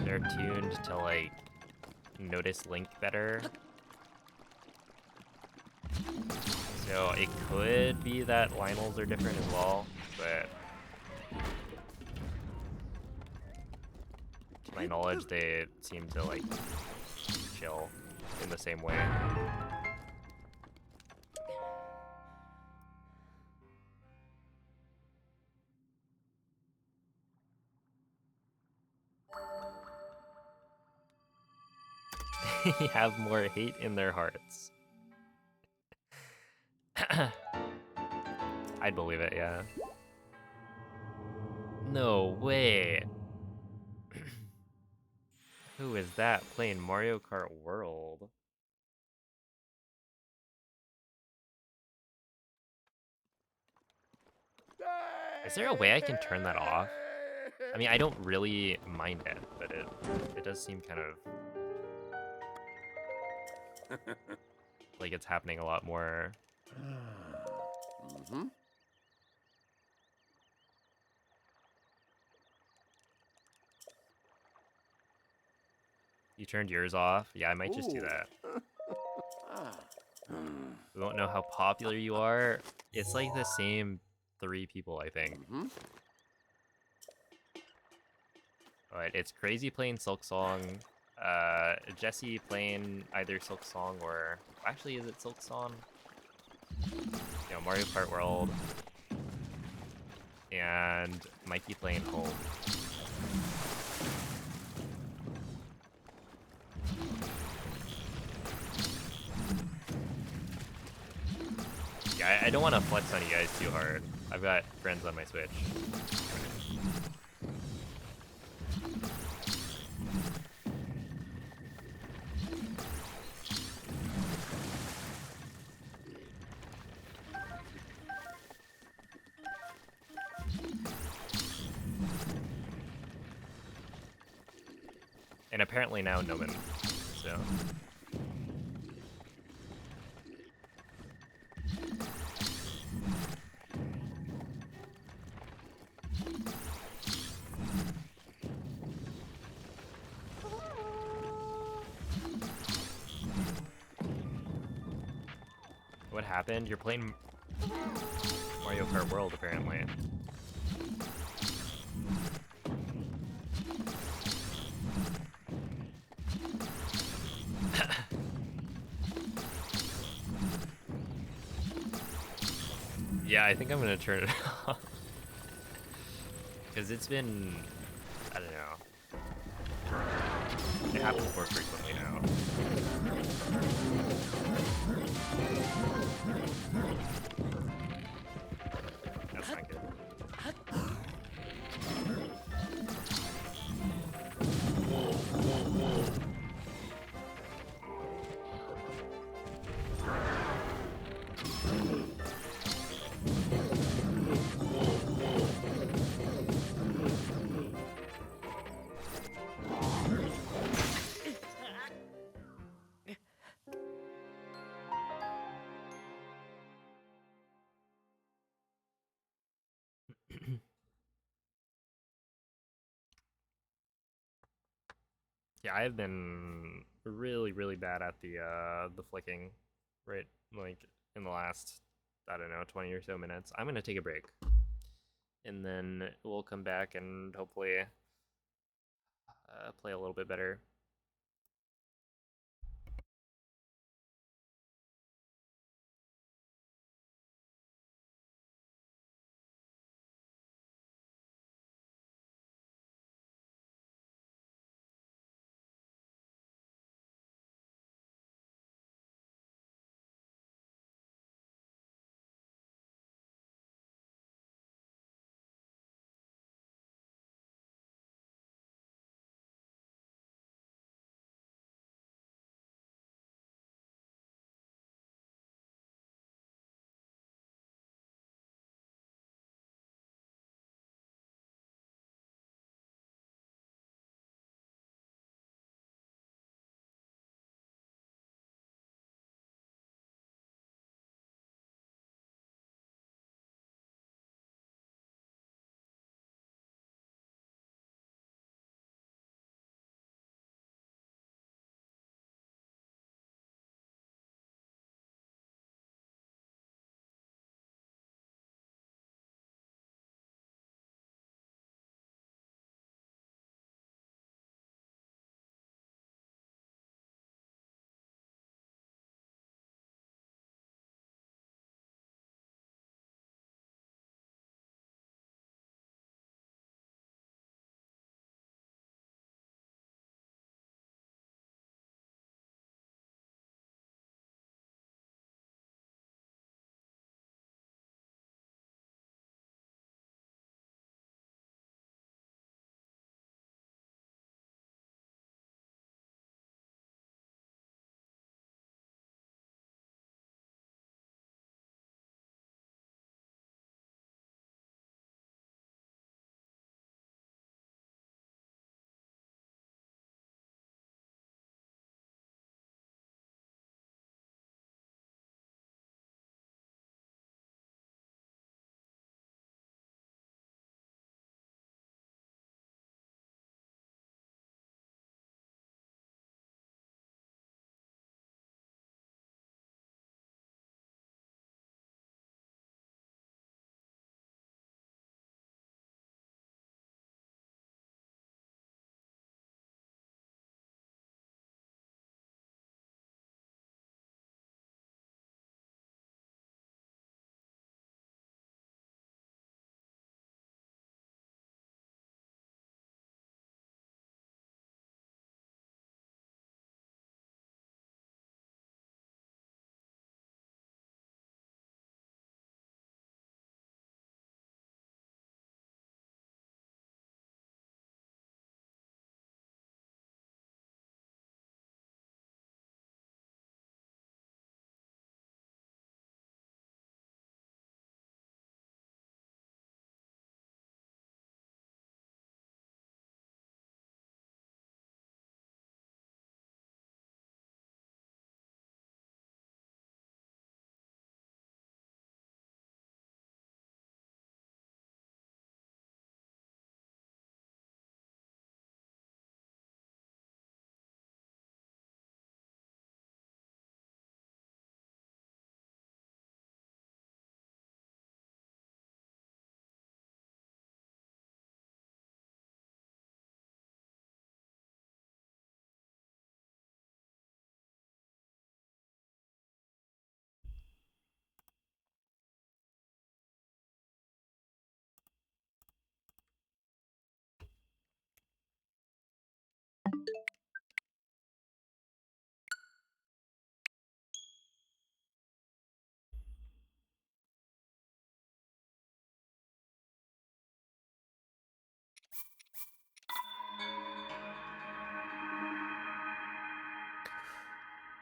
they're tuned to like notice Link better. So it could be that Lionels are different as well, but to my knowledge, they seem to like chill in the same way. They have more hate in their hearts. I'd believe it, yeah. No way. Who is that playing Mario Kart World? Is there a way I can turn that off? I mean, I don't really mind it, but it does seem kind of like it's happening a lot more. Mm-hmm. You turned yours off? Yeah, I might just do that. We won't know how popular you are. It's like the same 3 people, I think. Mm-hmm. But it's Crazy playing Silk Song, Jesse playing either Silk Song or... Actually, is it Silk Song? You know, Mario Kart World. And Mikey playing Home. Yeah, I don't want to flex on you guys too hard. I've got friends on my Switch. And apparently now Nomen. So. What happened? You're playing Mario Kart World, apparently. Yeah, I think I'm gonna turn it off. Because it's been, I don't know. It happens more frequently now. That's not good. Yeah, I've been really, really bad at the flicking, right? Like in the last, I don't know, 20 or so minutes. I'm gonna take a break, and then we'll come back and hopefully play a little bit better.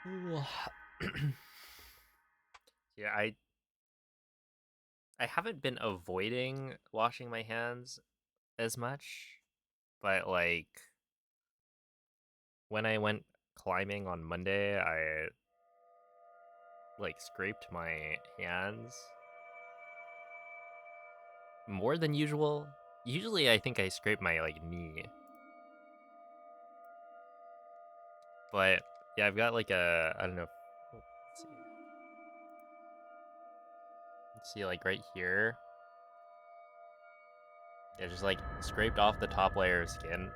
Ooh. Yeah, I haven't been avoiding washing my hands as much, but like when I went climbing on Monday, I like scraped my hands more than usual. Usually I think I scrape my like knee. But yeah, I've got like a I don't know. Let's see. Let's see like right here. Yeah, just like scraped off the top layer of skin.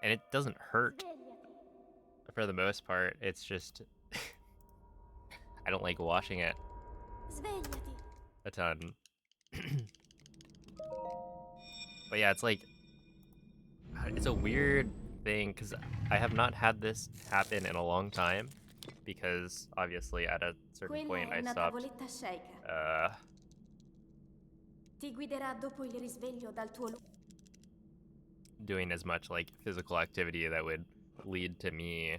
And it doesn't hurt Svegliati. for the most part. It's just I don't like washing it Svegliati. a ton. But yeah, it's like it's a weird thing because I have not had this happen in a long time because obviously at a certain Quella point è I una stopped tavoletta Sheikah. uh Ti guiderà dopo il risveglio dal tuo doing as much like physical activity that would lead to me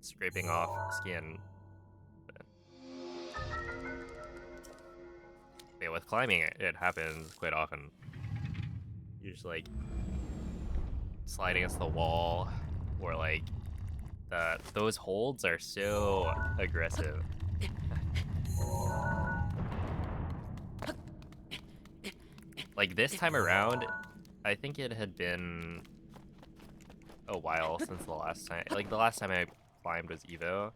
scraping off skin. But yeah, with climbing it happens quite often. You're just like slide against the wall or like those holds are so aggressive. Like this time around, I think it had been a while since the last time. Like the last time I climbed was Evo,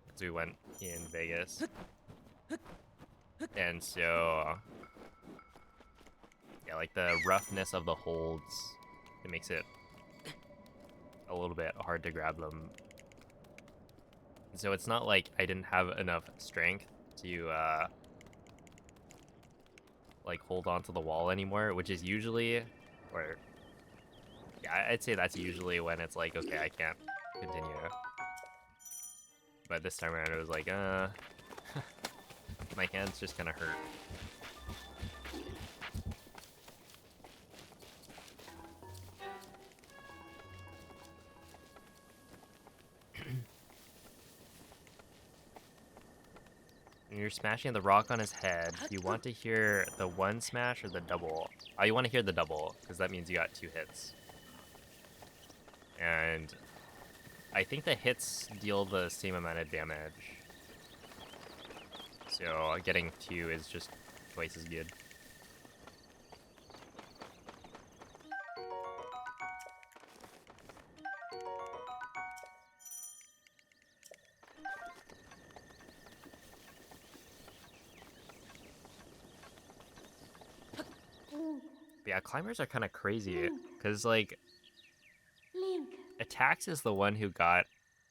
because we went in Vegas, and so yeah, like the roughness of the holds, it makes it a little bit hard to grab them. And so it's not like I didn't have enough strength to like hold onto the wall anymore, which is usually, or yeah, I'd say that's usually when it's like, okay, I can't continue. But this time around, it was like, my hands just kind of hurt. When you're smashing the rock on his head, you want to hear the one smash or the double? Oh, you want to hear the double, because that means you got 2 hits. And I think the hits deal the same amount of damage. So getting 2 is just twice as good. But yeah, climbers are kind of crazy, because like Link. Attacks is the one who got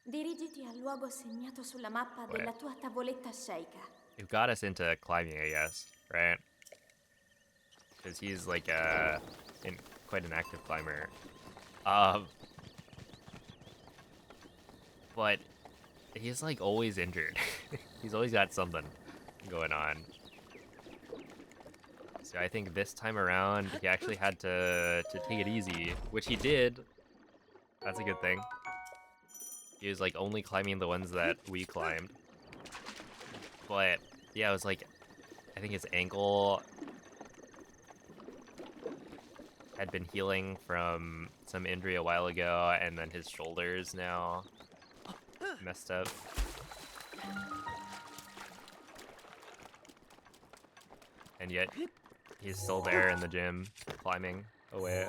Dirigiti al luogo segnato sulla mappa what, della tua tavoletta Sheikah. who got us into climbing, I guess, right? Because he's like quite an active climber. But he's like always injured. He's always got something going on. So I think this time around he actually had to take it easy, which he did. That's a good thing. He was like only climbing the ones that we climbed. But yeah, it was like I think his ankle had been healing from some injury a while ago, and then his shoulders now messed up. And yet he's still there in the gym climbing away.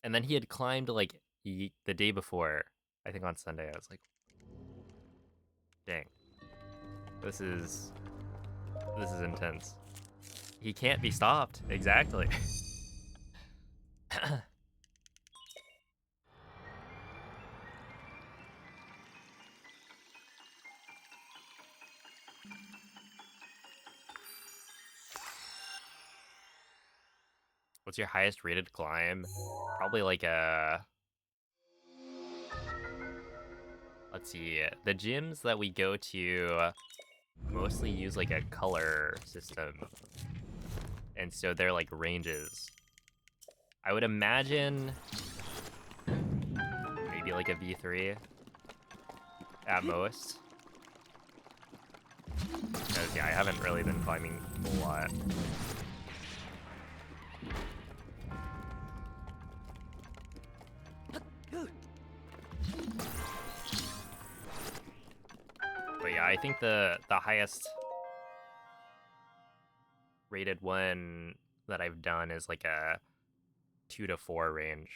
And then he had climbed like the day before, I think on Sunday. I was like, dang, this is intense. He can't be stopped. Exactly. What's your highest rated climb? Probably like a... Let's see. The gyms that we go to mostly use like a color system. And so they're like ranges. I would imagine maybe like a V3 at most. Because yeah, I haven't really been climbing a lot. But yeah, I think the highest rated one that I've done is like a 2 to 4 range.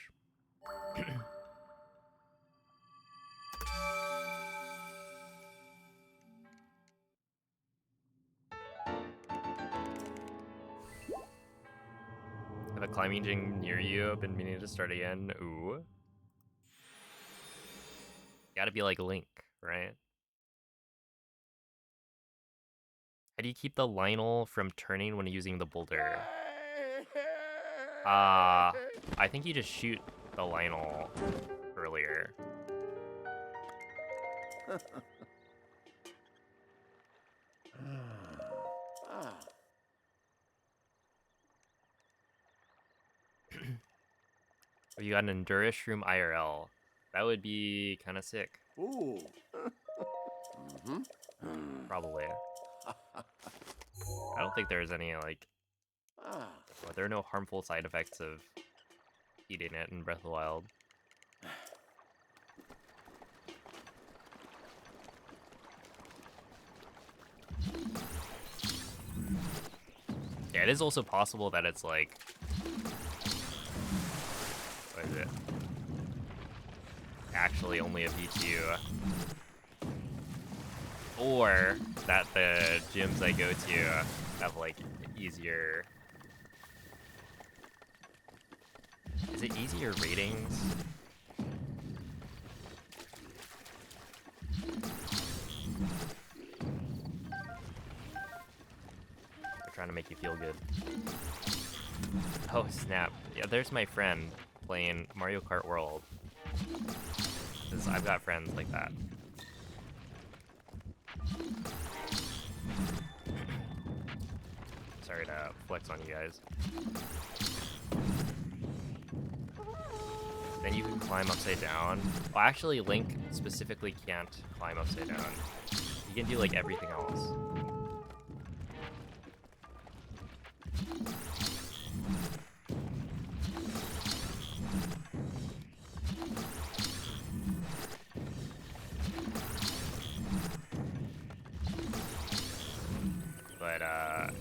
Have a climbing gym near you. Been meaning to start again. Ooh. Gotta be like Link, right? How do you keep the Lionel from turning when using the boulder? I think you just shoot the Lionel earlier. Oh, you got an Endurus Shroom IRL. That would be kind of sick. Ooh. Probably. I don't think there's any, like... Well, there are no harmful side effects of eating it in Breath of the Wild. Yeah, it is also possible that it's like... What is it? Actually only a V2. Or that the gyms I go to have like easier... Is it easier ratings? They're trying to make you feel good. Oh snap. Yeah, there's my friend playing Mario Kart World. 'Cause I've got friends like that. Sorry to flex on you guys. Then you can climb upside down. Well, actually, Link specifically can't climb upside down. You can do like everything else. But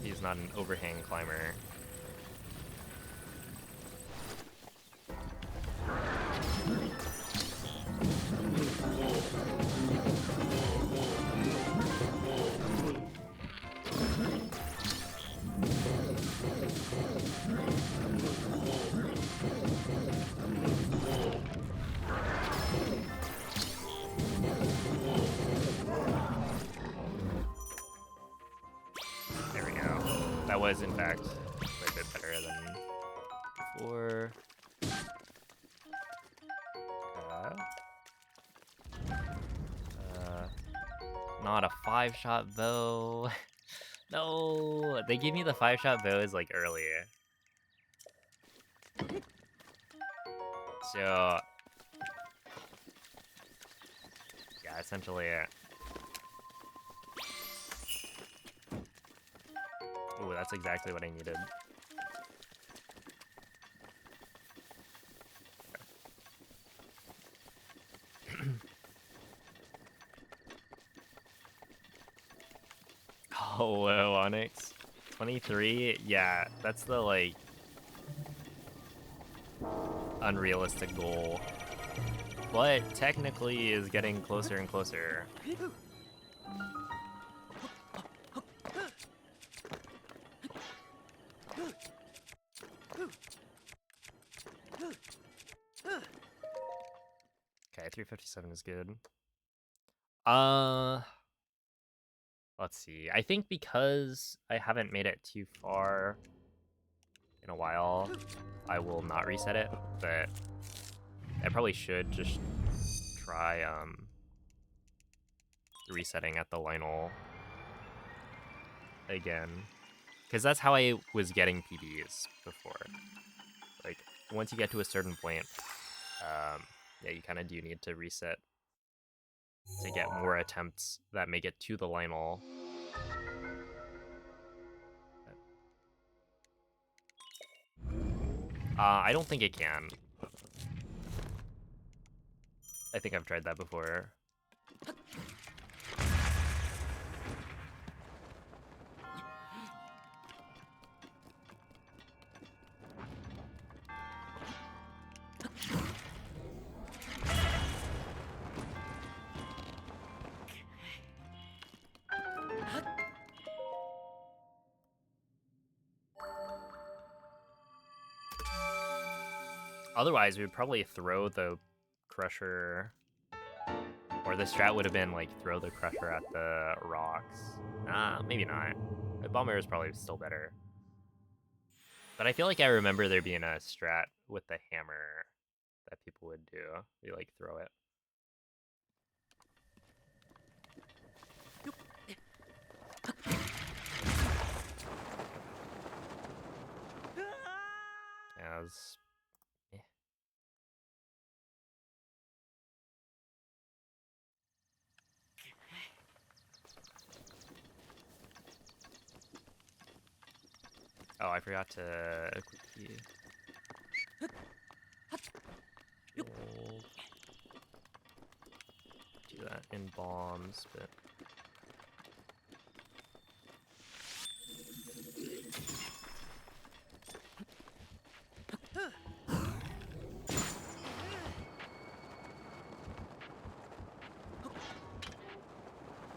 he's not an overhang climber. There we go. That was, in fact, a bit better than before. Not a 5-shot bow. No, they gave me the 5-shot bows like earlier. So, yeah, essentially. Ooh, that's exactly what I needed. Oh, whoa, Onyx. 23? Yeah, that's the, like, unrealistic goal. But technically is getting closer and closer. Okay, 357 is good. Let's see. I think because I haven't made it too far in a while, I will not reset it, but I probably should just try resetting at the Lionel again. Because that's how I was getting PBs before. Like, once you get to a certain point, yeah, you kind of do need to reset to get more attempts that make it to the Lynel. I don't think it can. I think I've tried that before. Otherwise, we would probably throw the Crusher, or the strat would have been like throw the Crusher at the rocks. Maybe not. The Bomber is probably still better. But I feel like I remember there being a strat with the hammer that people would do. You like throw it. As oh, I forgot to equip key. We'll do that in bombs, but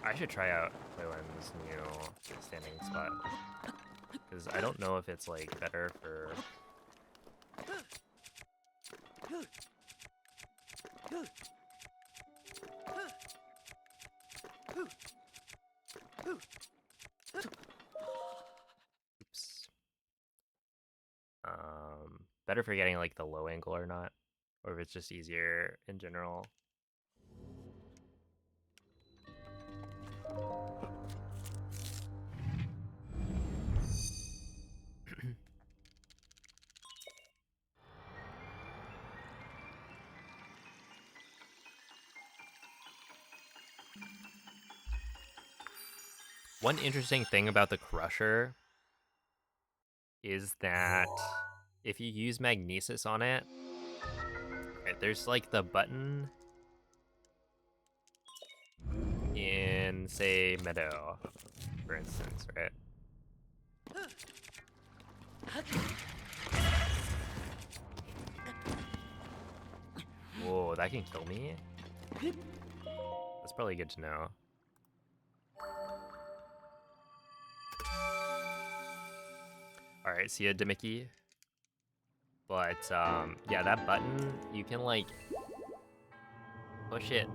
I should try out Quaylen's new standing spot. Because I don't know if it's like better for oops. Better for getting like the low angle or not, or if it's just easier in general. One interesting thing about the Crusher is that if you use Magnesis on it, right, there's like the button in, say, Meadow, for instance, right? Whoa, that can kill me? That's probably good to know. Alright, see ya, Demicky. But, yeah, that button, you can, like, push it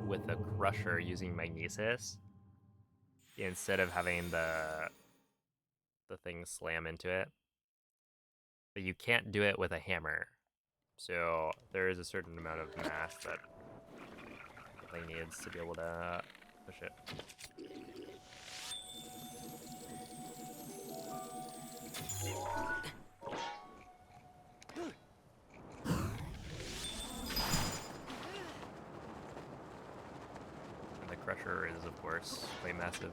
with the Crusher using Magnesis instead of having the thing slam into it. But you can't do it with a hammer. So there is a certain amount of mass that the thing needs to be able to push it. And the Crusher is, of course, quite massive.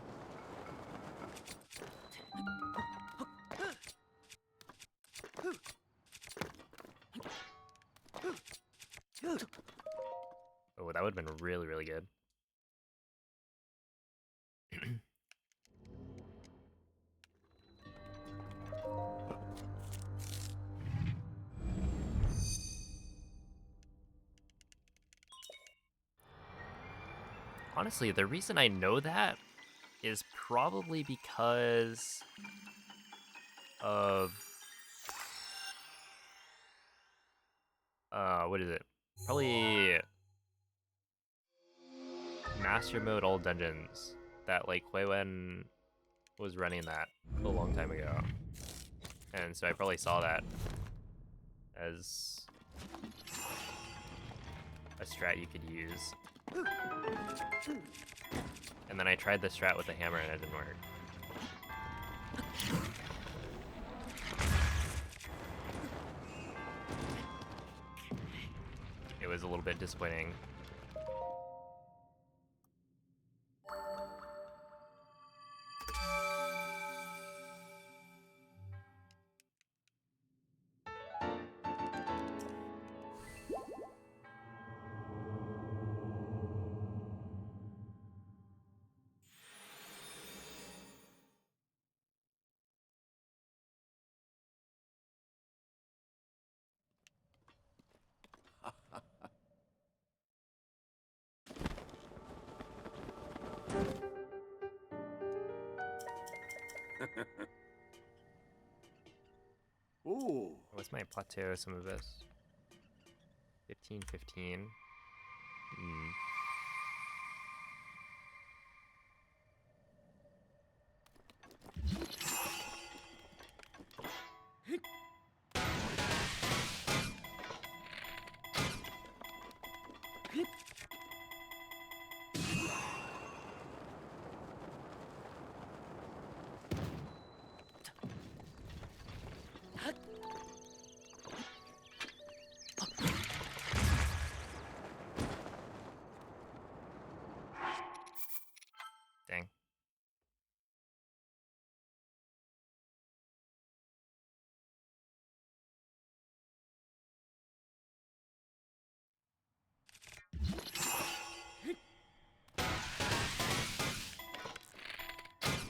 Oh, that would have been really, really good. Honestly, the reason I know that is probably because of what is it? Probably Master Mode All Dungeons that like Quaylen was running that a long time ago. And so I probably saw that as a strat you could use. And then I tried the strat with the hammer and it didn't work. was a little bit disappointing. Ooh. What's my plateau? Some of this. 15, 15. Hmm. Dang.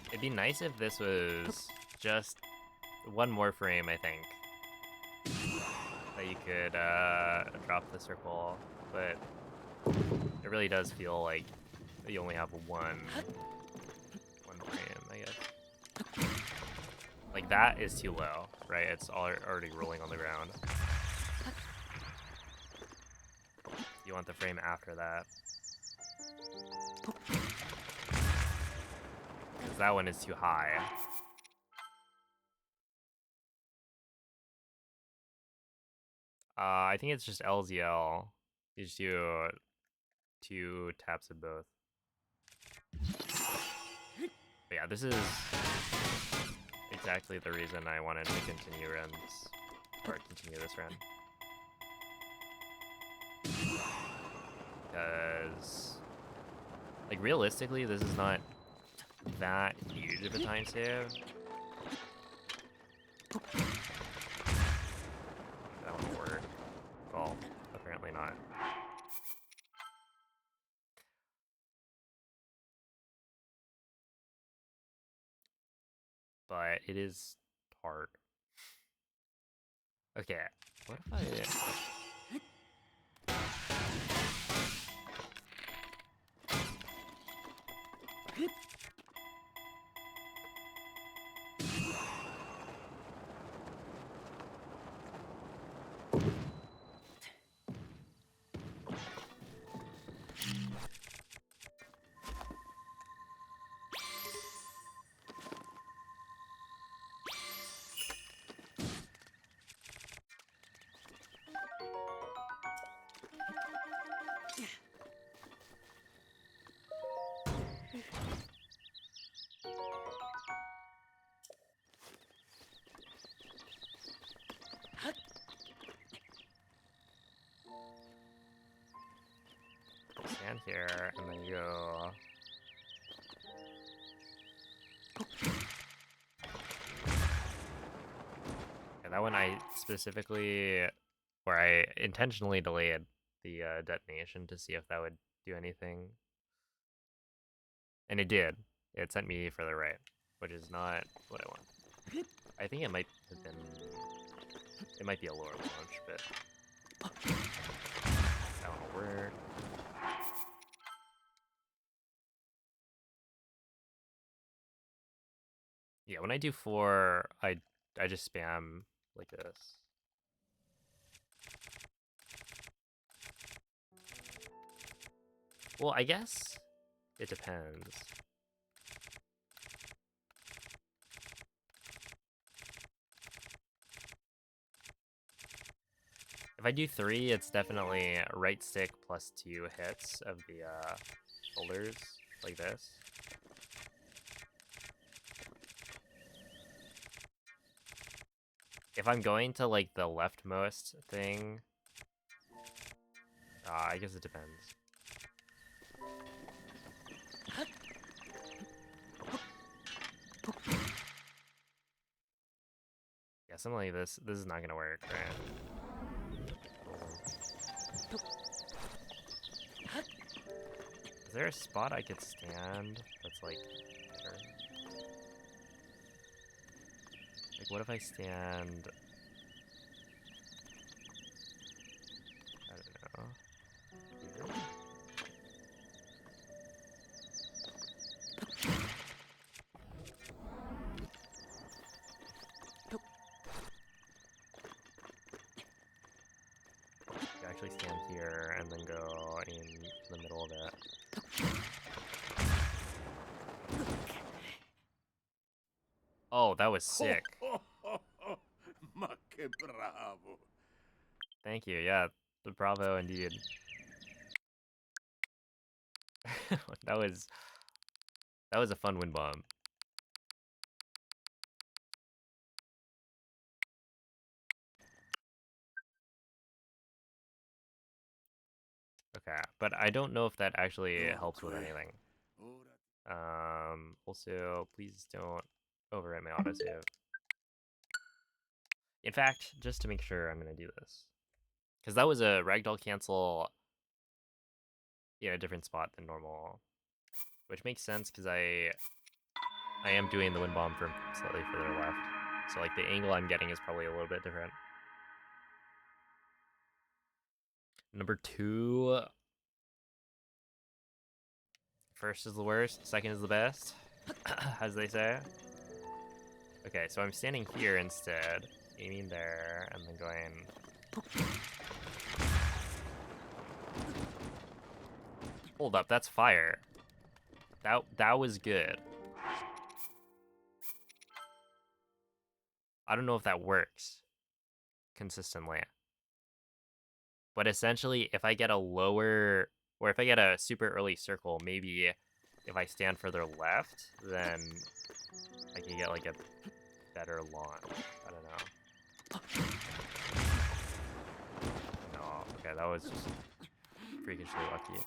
It'd be nice if this was just one more frame, I think. That you could drop the circle, but it really does feel like you only have one frame, I guess. Like, that is too low, right? It's already rolling on the ground. You want the frame after that. Because that one is too high. I think it's just LZL. You just do 2 taps of both. But yeah, this is exactly the reason I wanted to continue runs, or continue this run. Because, like, realistically, this is not that huge of a time save. That won't work. Well, apparently not. But it is hard. Okay, what if I... Stand here, and then go... Yeah, that one I specifically... Where I intentionally delayed the detonation to see if that would do anything. And it did. It sent me further right, which is not what I want. I think it might have been... It might be a lower launch, but... That one will work. Yeah, when I do 4, I just spam like this. Well, I guess it depends. If I do 3, it's definitely right stick plus 2 hits of the shoulders, like this. If I'm going to like the leftmost thing, I guess it depends. Yeah, something like this. This is not gonna work, right? Is there a spot I could stand that's like better? Like, what if I stand? I don't know. Here? You actually stand here and then go in the middle of it. Oh, that was sick. Ma che bravo. Thank you. Yeah, the bravo indeed. that was a fun wind bomb. Okay, but I don't know if that actually helps with Okay. anything. Ora Also, please don't overwrite my autosave. In fact, just to make sure, I'm gonna do this. Because that was a ragdoll cancel in a different spot than normal. Which makes sense, because I am doing the wind bomb from slightly further left. So, like, the angle I'm getting is probably a little bit different. Number 2. First is the worst, second is the best, as they say. Okay, so I'm standing here instead, aiming there, and then going... Hold up, that's fire. That was good. I don't know if that works consistently. But essentially, if I get a lower, or if I get a super early circle, maybe if I stand further left, then I can get like a better launch. I don't know. No, okay, that was just freakishly lucky.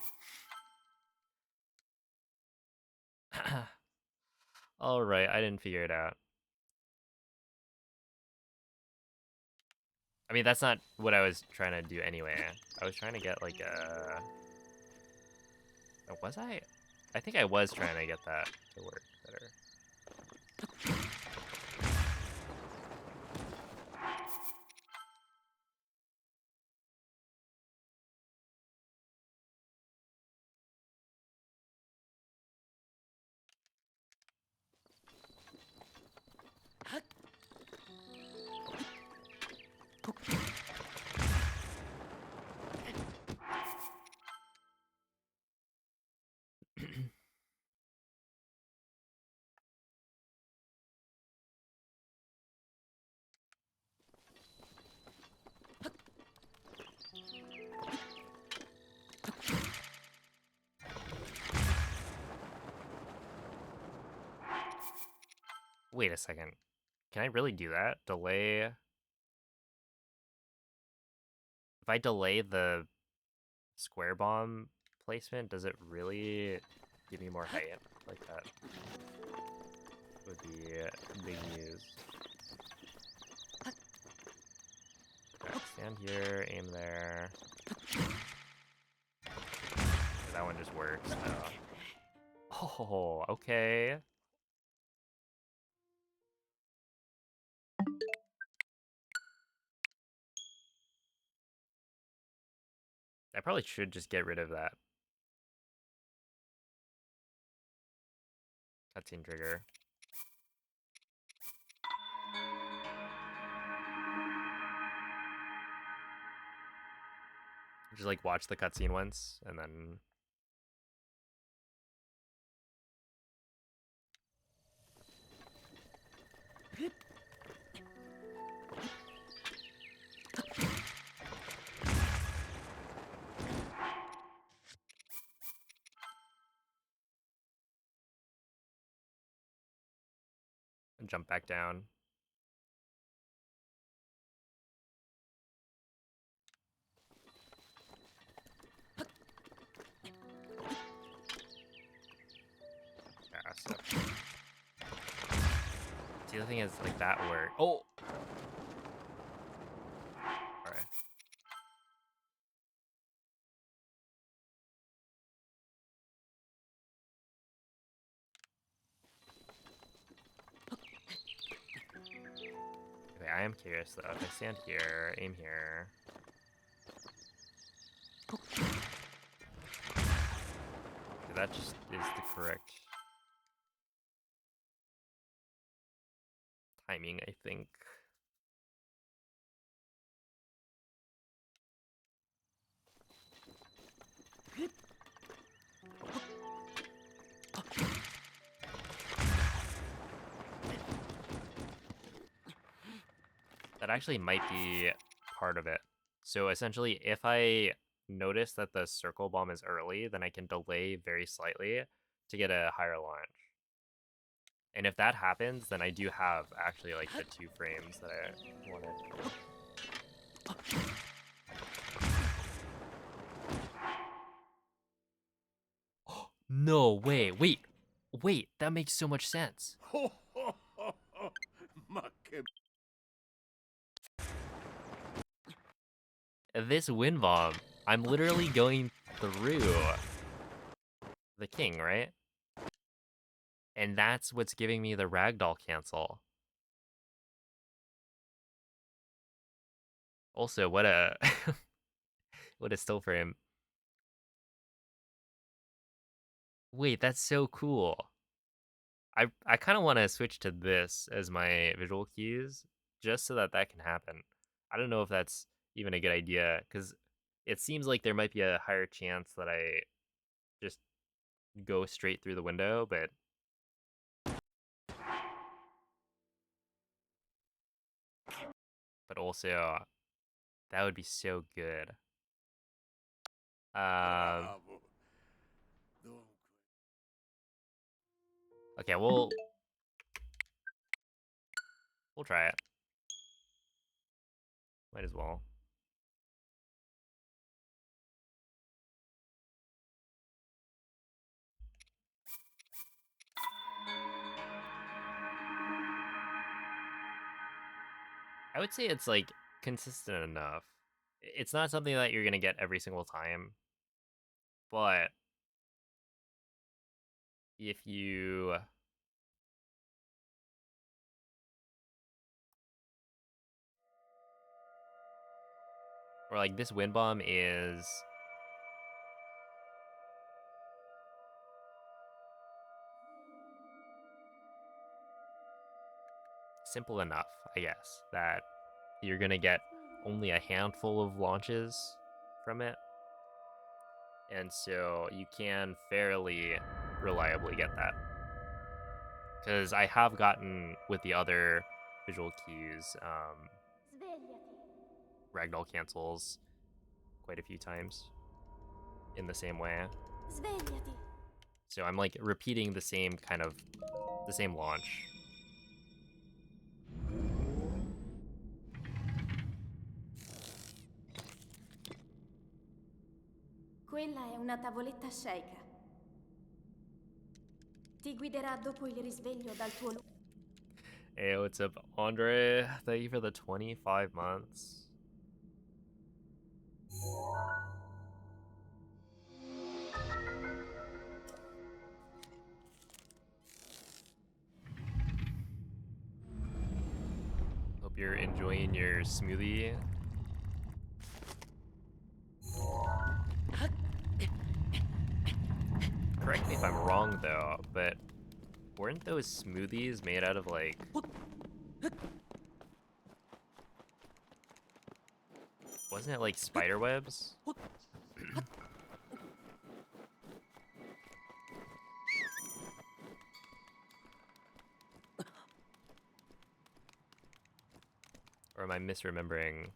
Alright, I didn't figure it out. I mean, that's not what I was trying to do anyway. I was trying to get like a... Oh, was I? I think I was trying to get that to work better. Wait a second. Can I really do that? Delay... If I delay the square bomb placement, does it really give me more height? Like that would be big news. Okay, stand here, aim there. Okay, that one just works now. Oh, okay. I probably should just get rid of that cutscene trigger. Just like watch the cutscene once and then... jump back down. So. See, the thing is, like, that work. Oh! Alright. Okay, I am curious though. If I stand here, aim here. Okay, that just is the correct timing, I think. That actually might be part of it. So essentially, if I notice that the circle bomb is early, then I can delay very slightly to get a higher launch. And if that happens, then I do have actually like the 2 frames that I wanted. No, wait, that makes so much sense. Ma che This wind bomb, I'm literally going through the king, right? And that's what's giving me the ragdoll cancel. Also, what a what a still frame. Wait, that's so cool. I kind of want to switch to this as my visual cues just so that that can happen. I don't know if that's even a good idea because it seems like there might be a higher chance that I just go straight through the window, but also that would be so good. bravo. Dunque, Okay, we'll try it. Might as well. I would say it's like consistent enough. It's not something that you're gonna get every single time, but if you or like this wind bomb is simple enough, I guess, that you're gonna get only a handful of launches from it. And so you can fairly reliably get that. Because I have gotten with the other visual cues, Svegliati. ragdoll cancels quite a few times in the same way. Svegliati. So I'm like repeating the same kind of the same launch. Quella è una tavoletta sceicca. Ti guiderà dopo il risveglio dal tuo luogo. Hey, what's up, Andre? Thank you for the 25 months. Hope you're enjoying your smoothie. Correct me if I'm wrong though, but weren't those smoothies made out of like wasn't it like spider webs? Or am I misremembering?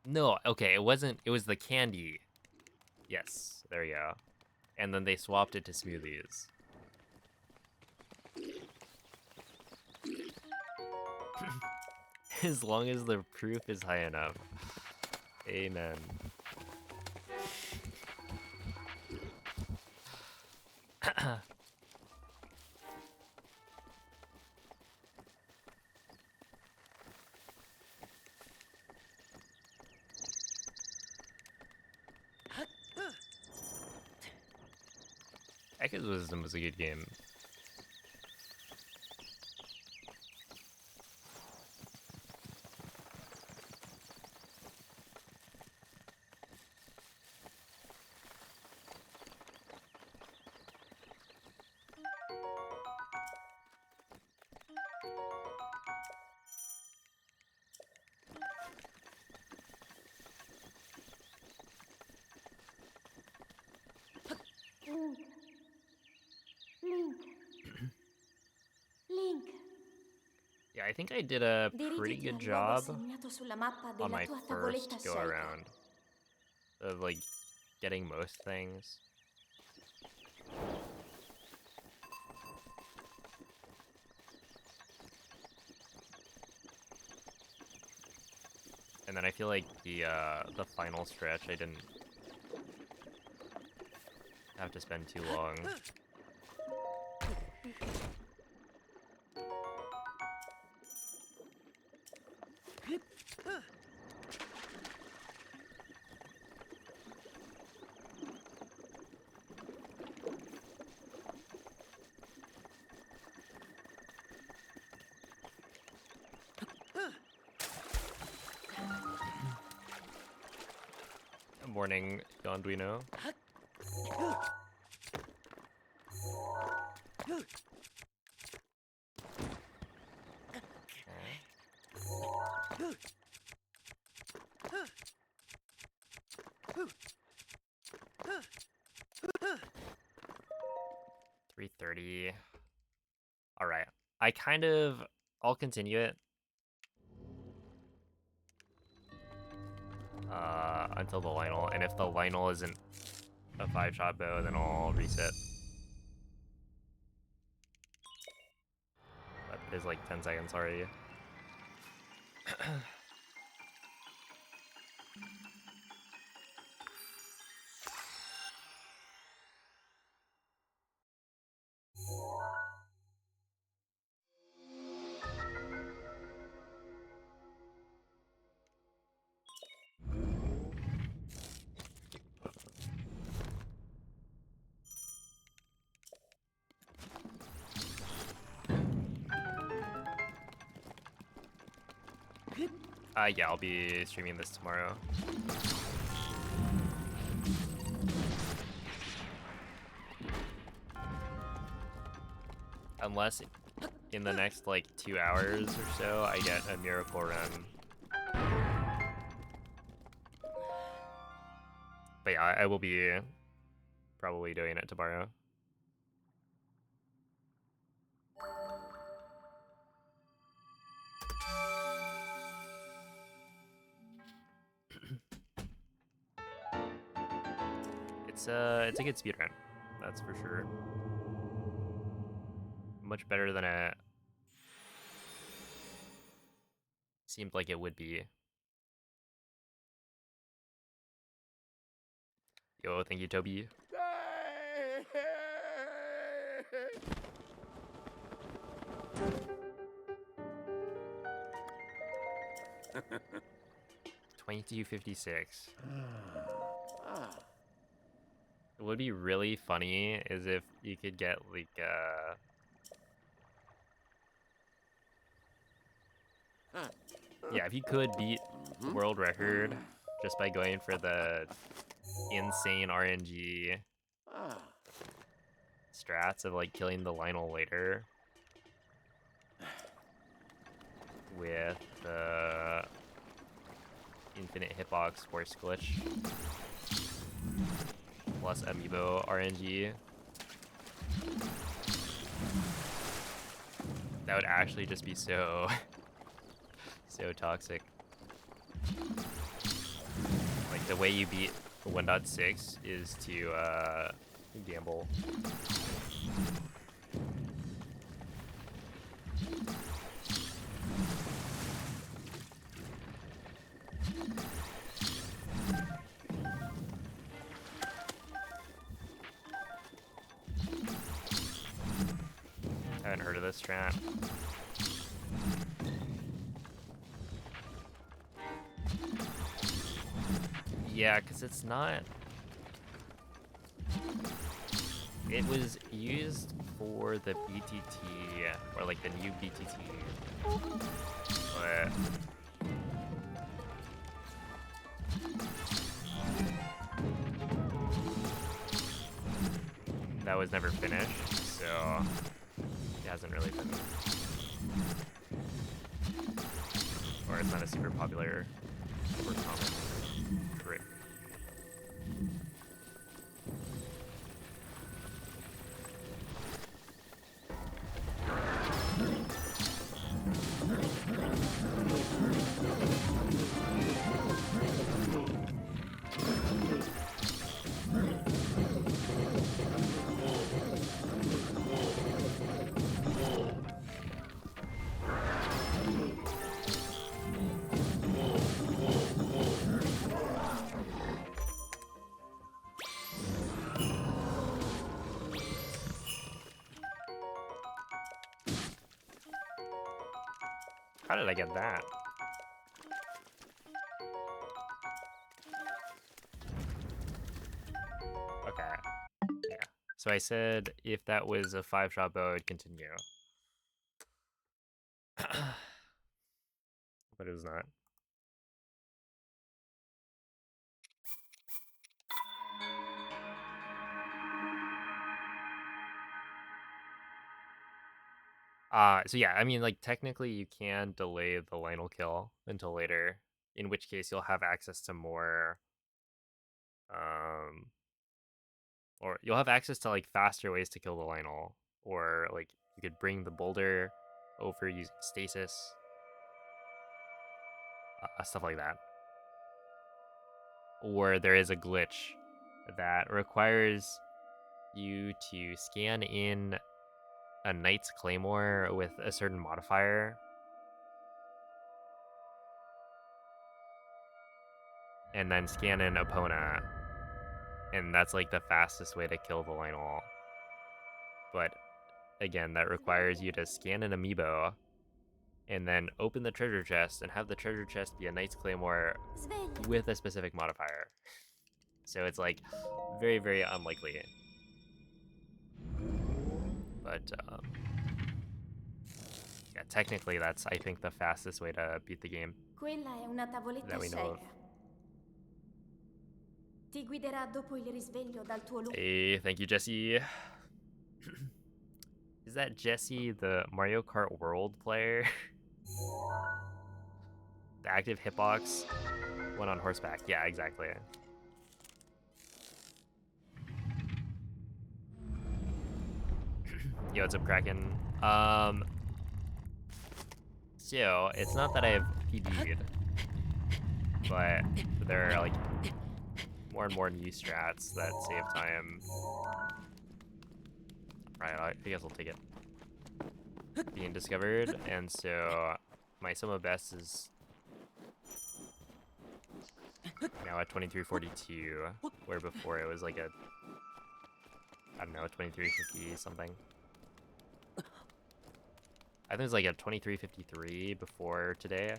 No, okay, it wasn't. It was the candy. Yes, there you go. And then they swapped it to smoothies. As long as the proof is high enough. Amen. Echo's Wisdom was a good game. Link. Link. Link. Yeah, I think I did a pretty Dirigiti good al luogo job segnato sulla mappa on della my tua first tavoletta go scelta. around of like getting most things. And then I feel like the final stretch I didn't have to spend too long. Good morning, Gonduino. Okay. 3:30. All right. I'll continue it until the Lionel, and if the Lionel isn't a 5-shot bow, then I'll reset. That is like 10 seconds already. Yeah, I'll be streaming this tomorrow. Unless in the next like 2 hours or so I get a miracle run. But yeah, I will be probably doing it tomorrow. It's a good speed run, that's for sure. Much better than it seemed like it would be. Yo, thank you, Toby. 2256. What would be really funny is if you could get like yeah, if you could beat the world record just by going for the insane RNG strats of like killing the Lionel later with the infinite hitbox force glitch plus amiibo RNG. That would actually just be so so toxic. Like the way you beat 1.6 is to gamble. I haven't heard of this strat. Yeah, because it's It was used for the BTT, or like the new BTT. But that was never finished, so it hasn't really been, or it's not a super popular or common trick. How did I get that? Okay. Yeah. So I said if that was a 5-shot bow, I'd continue. But it was not. So yeah, I mean, like, technically you can delay the Lionel kill until later, in which case you'll have access to more, or you'll have access to, like, faster ways to kill the Lionel, or, like, you could bring the boulder over using stasis, stuff like that. Or there is a glitch that requires you to scan in a Knight's Claymore with a certain modifier, and then scan in Epona, and that's like the fastest way to kill the Lionel. But again, that requires you to scan an amiibo, and then open the treasure chest, and have the treasure chest be a Knight's Claymore Sveglia. with a specific modifier. So it's like very, very unlikely. But yeah, technically that's, I think, the fastest way to beat the game Quella è una tavoletta that we know of. sceicca. Ti guiderà dopo il risveglio dal tuo lupo. Hey, thank you, Jesse. Is that Jesse, the Mario Kart World player? The active hitbox went on horseback. Yeah, exactly. Yo, what's up, Kraken? So it's not that I've PB'd, but there are like more and more new strats that save time. Right, I guess I'll take it. Being discovered, and so my sum of best is now at 2342, where before it was like a, I don't know, 2350 something. I think it was like a 2353 before today.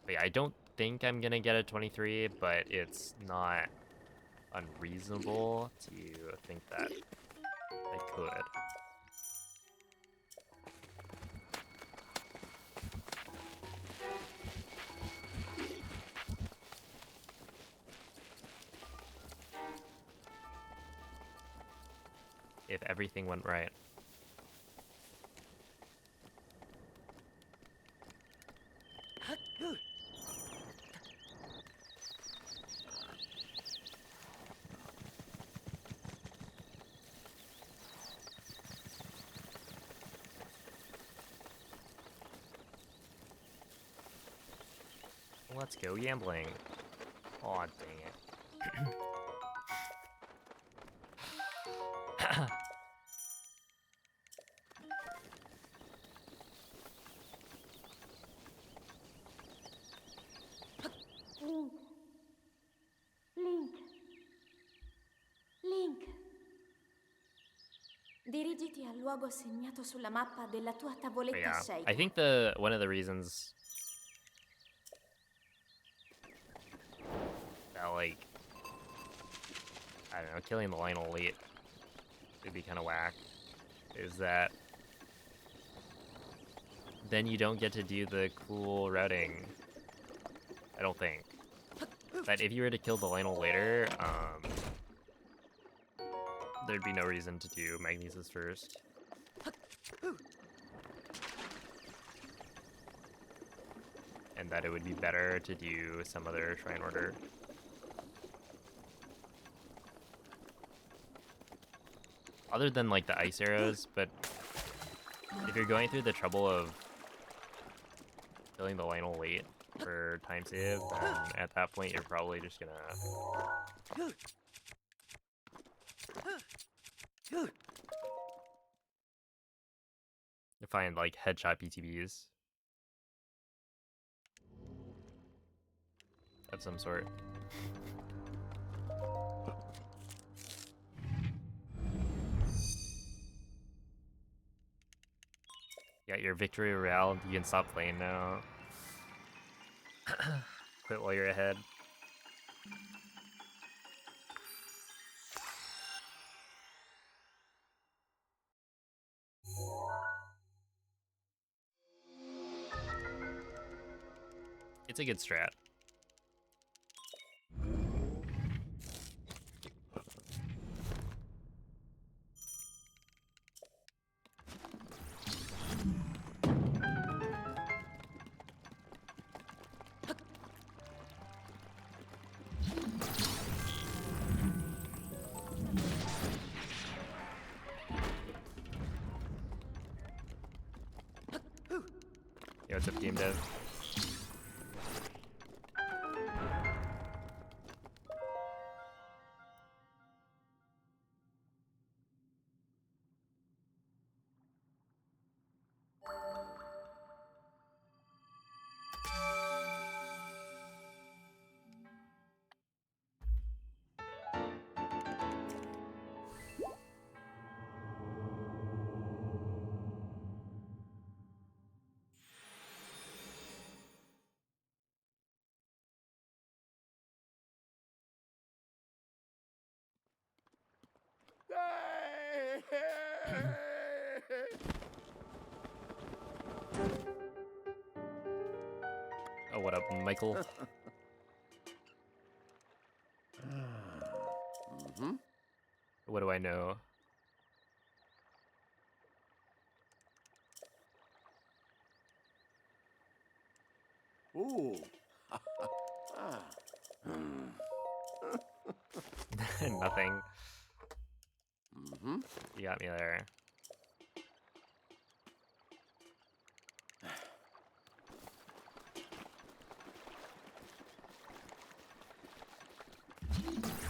But yeah, I don't think I'm gonna get a 23, but it's not unreasonable to think that I could. If everything went right. Let's go gambling. Aw, dang it. Link. Link. Link. Dirigiti al luogo segnato sulla mappa della tua But tavoletta yeah, sceicca. I think one of the reasons like, I don't know, killing the Lionel late would be kind of whack, is that then you don't get to do the cool routing, I don't think. But if you were to kill the Lionel later, there'd be no reason to do Magnesis first. And that it would be better to do some other shrine order. Other than like the ice arrows, but if you're going through the trouble of killing the Lionel late for time save, then at that point you're probably just gonna find like headshot BTBs of some sort. You got your victory royale, you can stop playing now. Quit while you're ahead. It's a good strat. Yo, what's up, Game Dev? Oh, what up, Michael? Mm-hmm. What do I know? Ooh. Ah. Nothing. Mm-hmm. You got me there.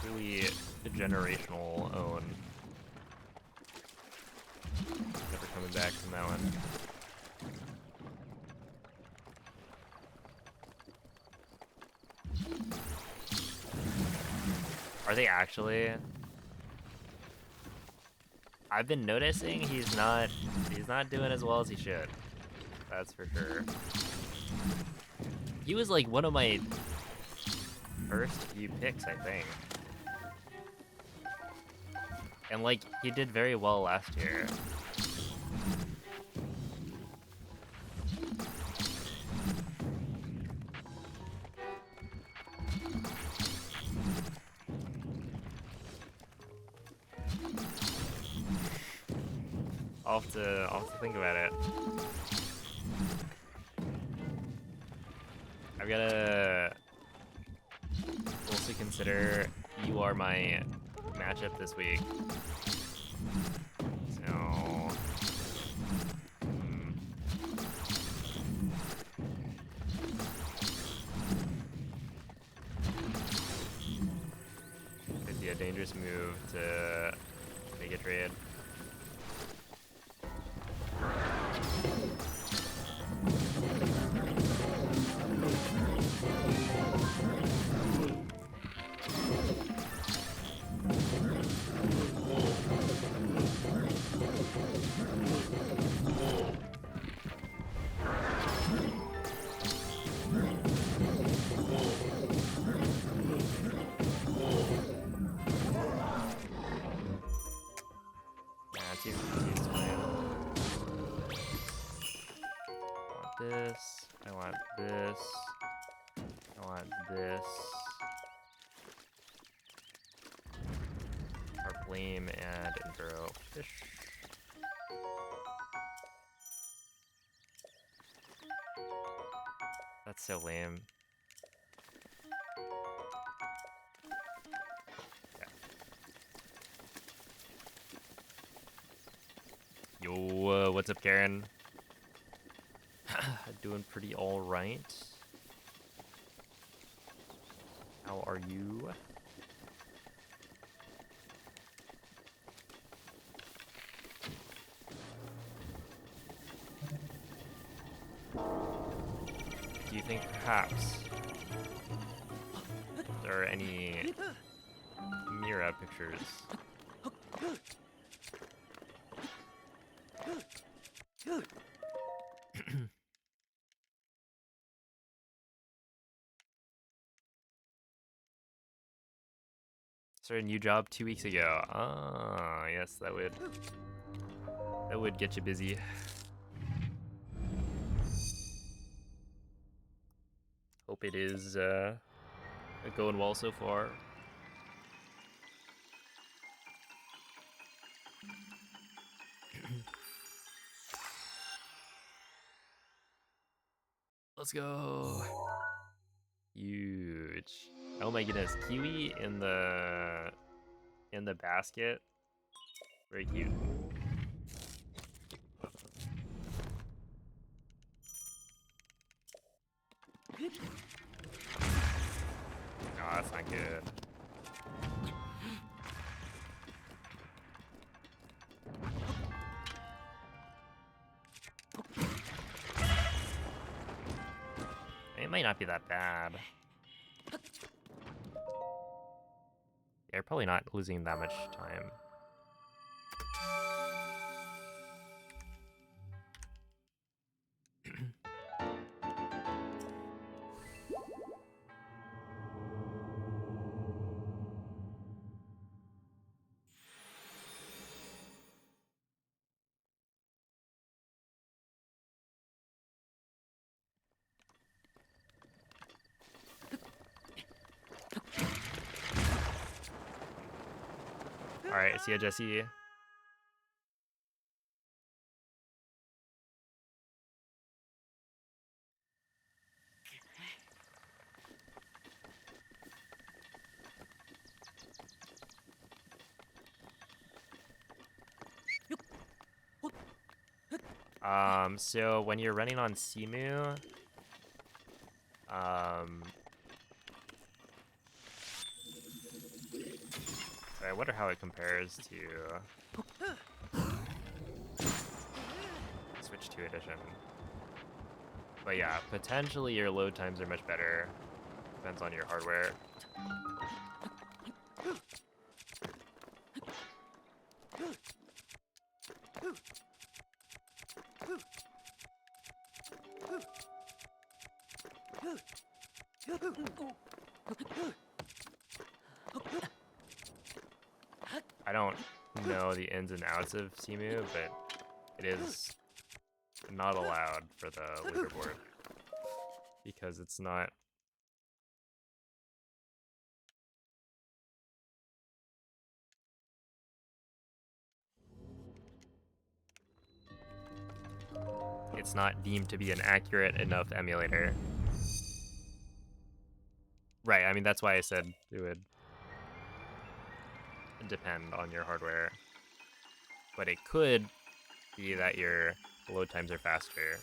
Truly a generational own. Never coming back from that one. Are they actually? I've been noticing he's not doing as well as he should. That's for sure. He was like one of my first few picks, I think. And like he did very well last year. I'll have to think about it. I've gotta also consider you are my matchup this week. So it'd be a dangerous move to make a trade. this. I want this. Our flame and enduro fish. That's so lame. Yeah. Yo, what's up, Karen? Doing pretty all right. How are you? Do you think perhaps there are any Mira pictures? Started a new job 2 weeks ago. Ah, yes, that would get you busy. Hope it is going well so far. Let's go. Huge. Oh my goodness, kiwi in the basket. Very cute. Oh, that's not good. It might not be that bad. Yeah, you're probably not losing that much time. Alright, see ya, Jesse. So when you're running on Simu, I wonder how it compares to Switch 2 edition. But yeah, potentially your load times are much better. Depends on your hardware. I don't know the ins and outs of Simu, but it is not allowed for the leaderboard because it's not. It's not deemed to be an accurate enough emulator. Right, I mean, that's why I said it would depend on your hardware. But it could be that your load times are faster.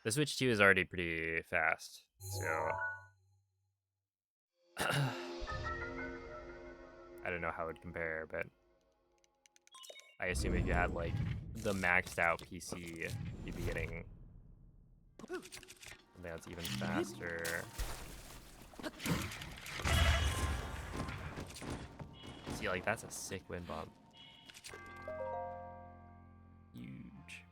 The Switch 2 is already pretty fast, so I don't know how it would compare, but I assume if you had like the maxed out PC, you'd be getting something that's even faster. See, like that's a sick wind bump. Huge.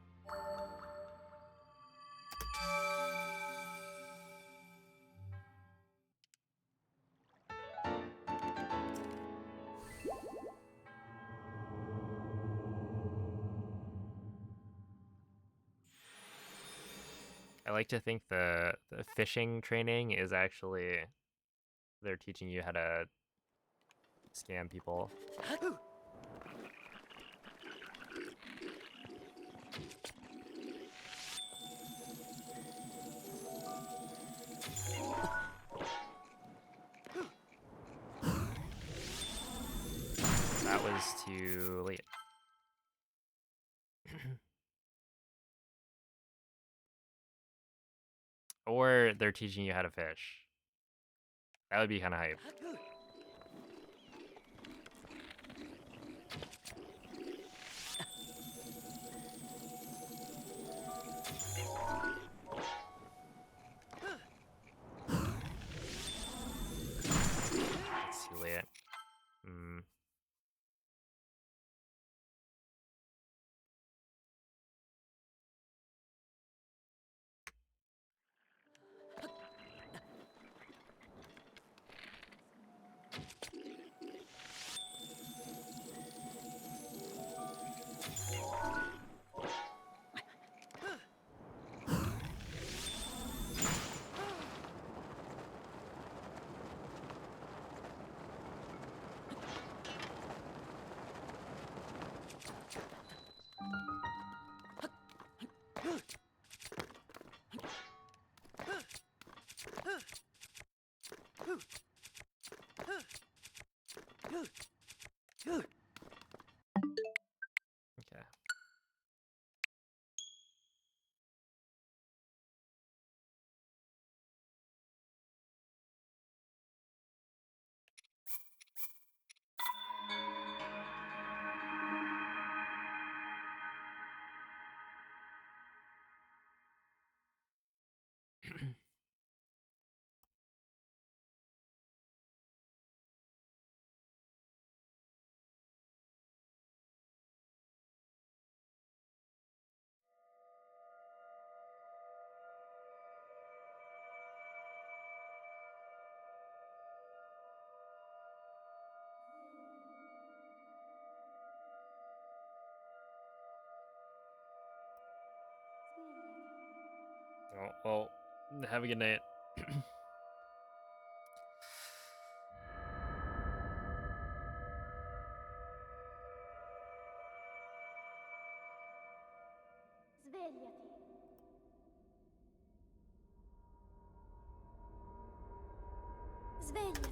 I like to think the fishing training is actually they're teaching you how to scam people. That was too late. Or they're teaching you how to fish. That would be kind of hype. It's too late. Hmm. Okay. Oh, well, have a good night. Svegliati. Svegliati.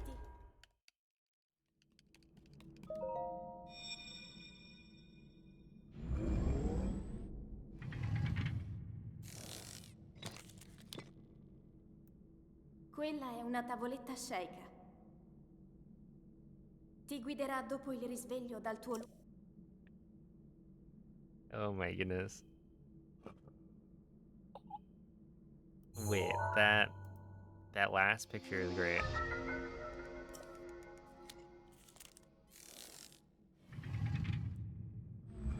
Quella è una tavoletta Sheikah. Ti guiderà dopo il risveglio dal tuo Oh my goodness. Wait, that last picture is great.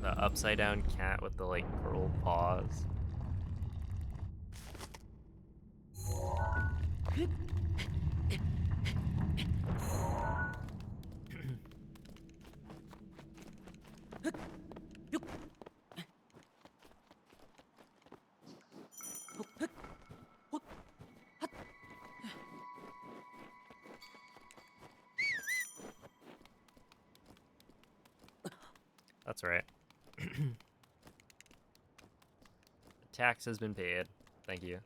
The upside down cat with the like curled paws. That's right. Tax has been paid. Thank you.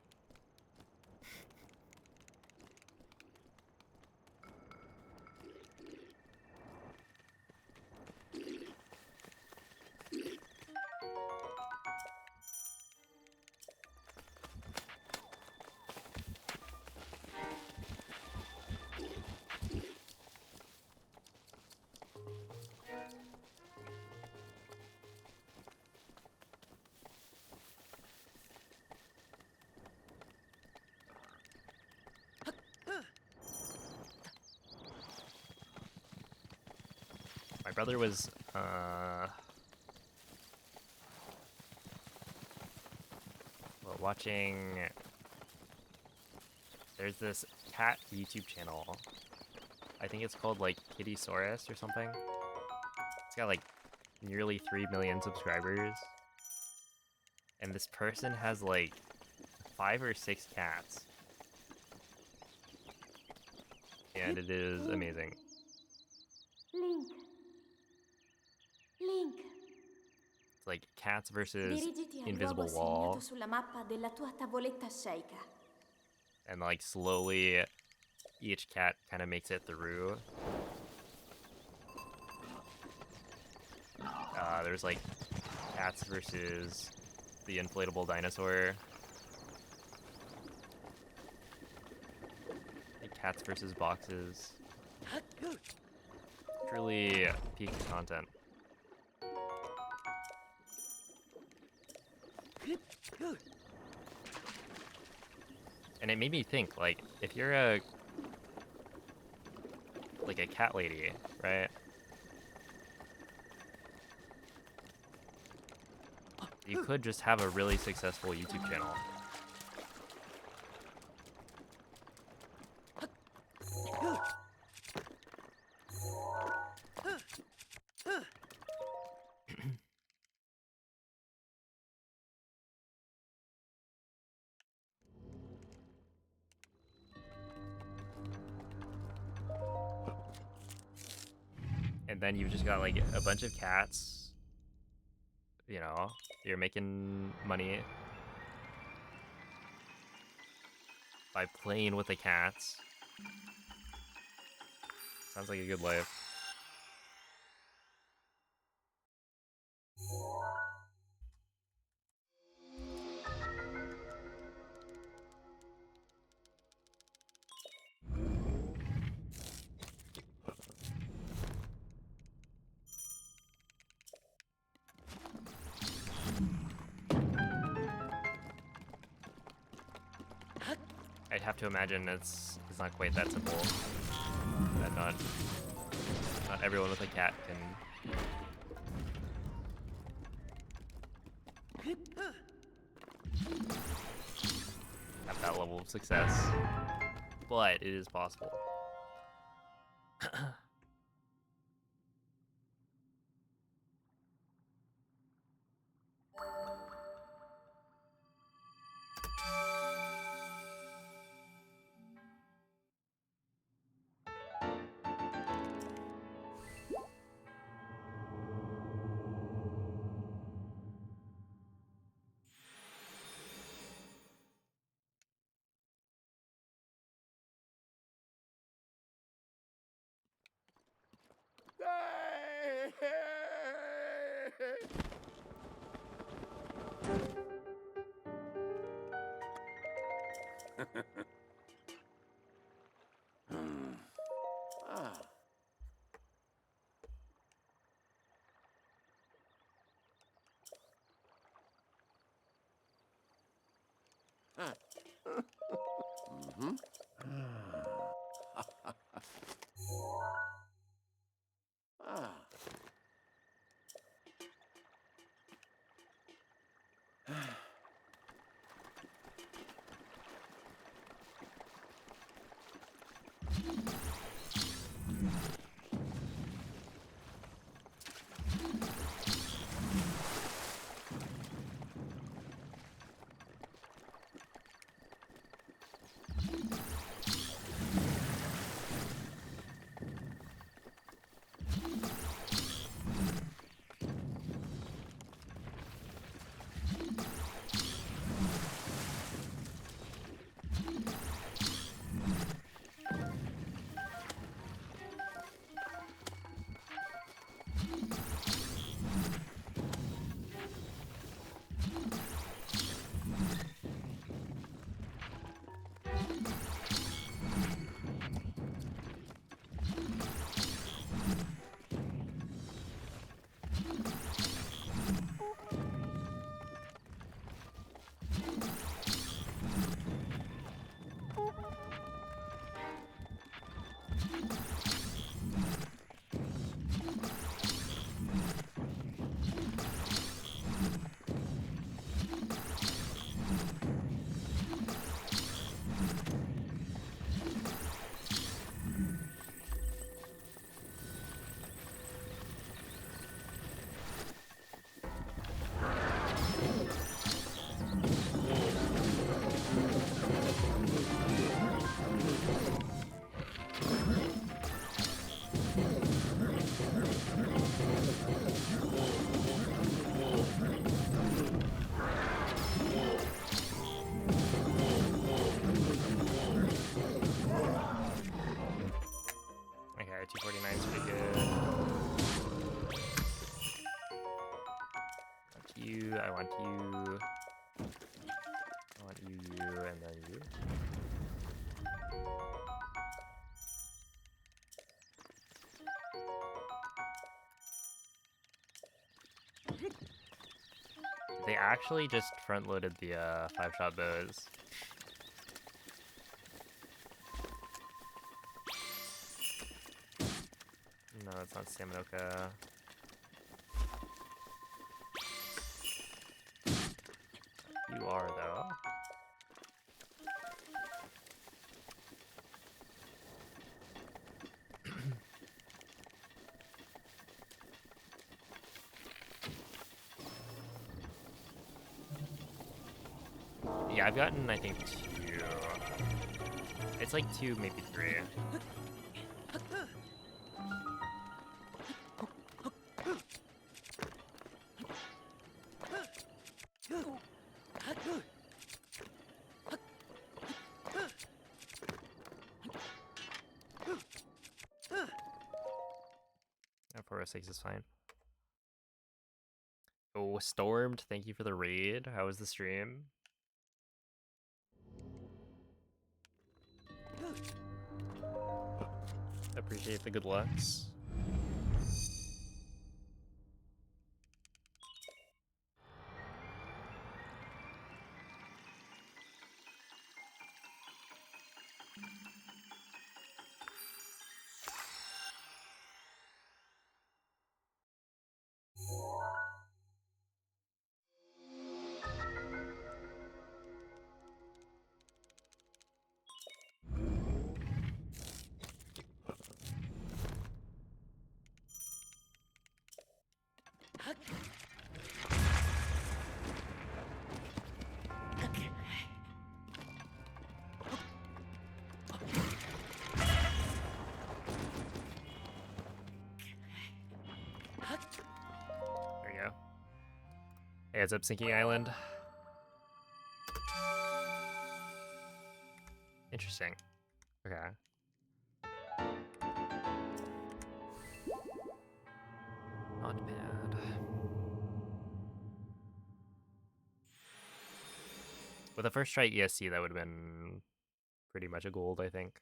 My brother was well, watching. There's this cat YouTube channel. I think it's called like Kittysaurus or something. It's got like nearly 3 million subscribers. And this person has like 5 or 6 cats. And it is amazing. Link. Link, It's like cats versus dirigiti al luogo invisible segnato wall, sulla mappa della tua tavoletta sceicca. and like slowly each cat kind of makes it through. There's like cats versus the inflatable dinosaur. Like cats versus boxes. Truly peak content. And it made me think, like, if you're a cat lady, right? You could just have a really successful YouTube channel. And then you've just got like a bunch of cats. You know, you're making money by playing with the cats. Sounds like a good life. I'd have to imagine it's not quite that simple. That not everyone with a cat can have that level of success, but it is possible. Ah. Mm-hmm. Ah. Alright, 249 is pretty good. I want you. I want you, and then you. They actually just front-loaded the 5-shot bows. No, it's not Staminoka. You are, though. Yeah, I've gotten, I think, 2. It's like 2, maybe 3. Yeah, 406 is fine. Oh, Stormed, thank you for the raid. How was the stream? Appreciate the good lucks. There you go. Hey, it's up Sinking Island. Interesting. Okay. Not bad. With a first try ESC, that would have been pretty much a gold, I think.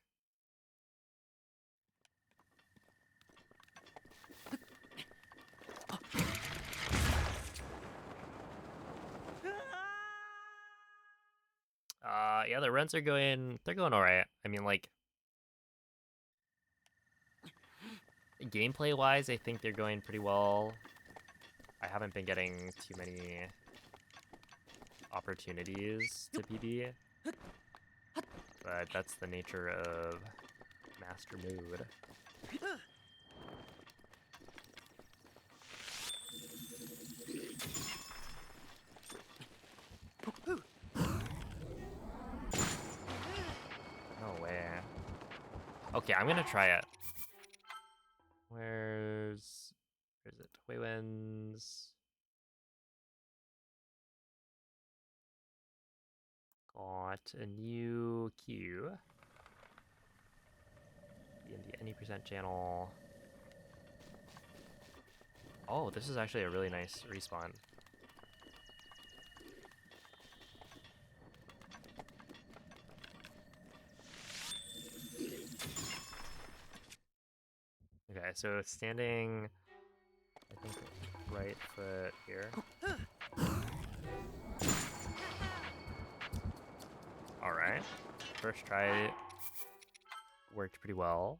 Yeah, the runs are they're going alright. I mean, like, gameplay-wise, I think they're going pretty well. I haven't been getting too many opportunities to PB, but that's the nature of Master Mode. No way. Okay, I'm gonna try it. Where is it? Waywinds. Got a new queue in the any percent channel. Oh, this is actually a really nice respawn. Okay, so standing, I think, right foot here. Alright, first try worked pretty well.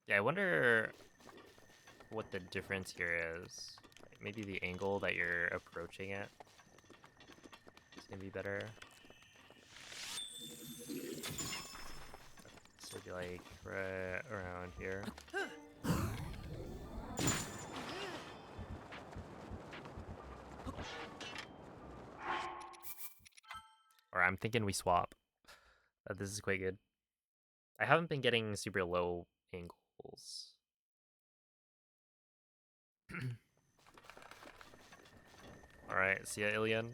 Yeah, I wonder what the difference here is. Maybe the angle that you're approaching it is gonna be better. So it'd be like right around here. Or I'm thinking we swap. This is quite good. I haven't been getting super low angles. Alright. Alright, see ya, Ilian.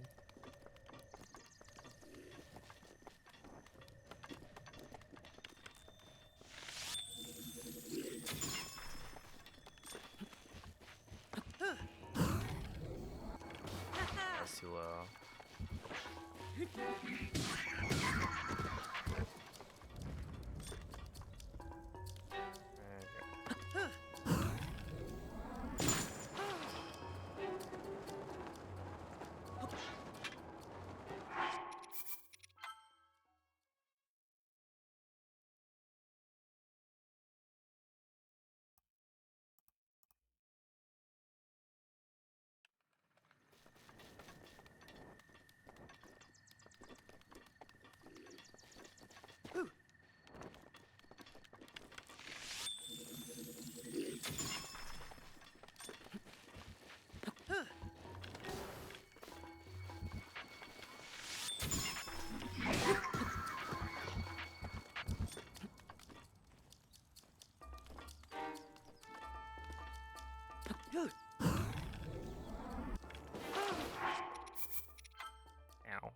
That's too low. Ow.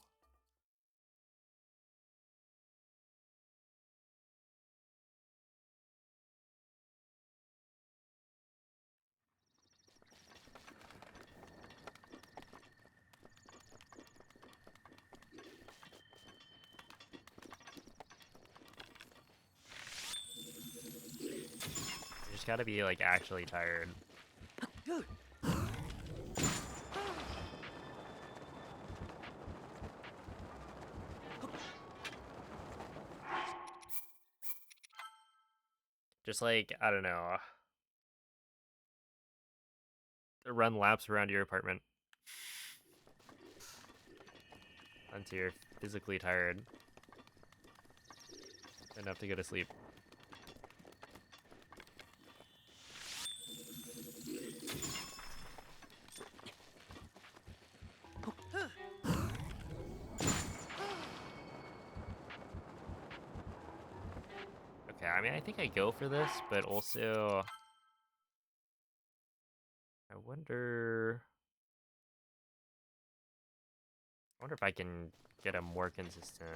You just gotta be like actually tired. Just like, I don't know. Run laps around your apartment until you're physically tired enough to go to sleep. Okay, I mean, I think I go for this, but also I wonder if I can get a more consistent.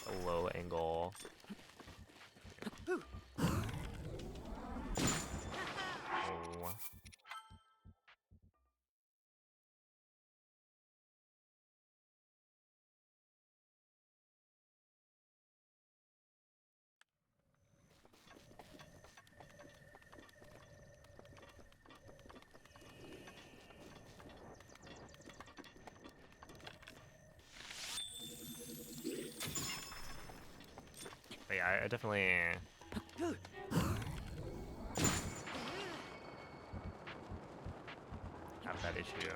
A low angle. Oh. But yeah, I definitely have that issue.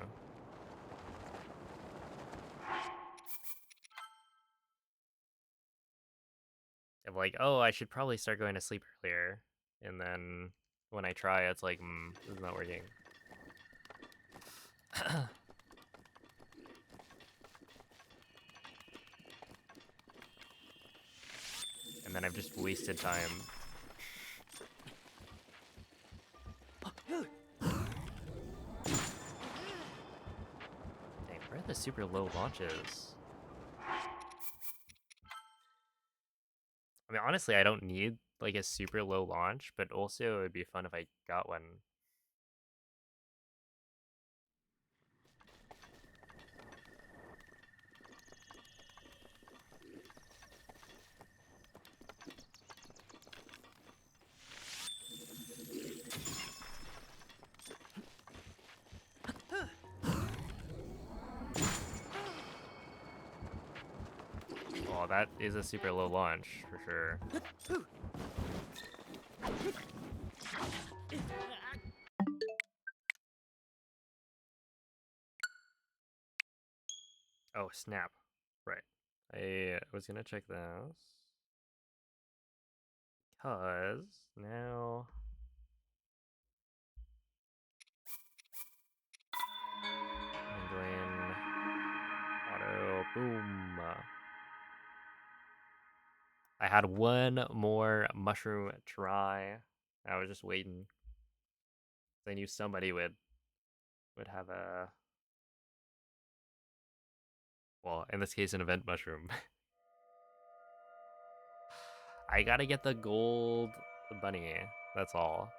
Of like, oh, I should probably start going to sleep earlier. And then when I try, it's like, this is not working. And then I've just wasted time. Dang, where are the super low launches? I mean, honestly, I don't need like a super low launch, but also it would be fun if I got one. Oh, that is a super low launch for sure. Oh, snap. Right. I was gonna check this. Because now handling auto boom. I had one more mushroom try. I was just waiting. I knew somebody would have a, well, in this case, an event mushroom. I gotta get the gold bunny. That's all.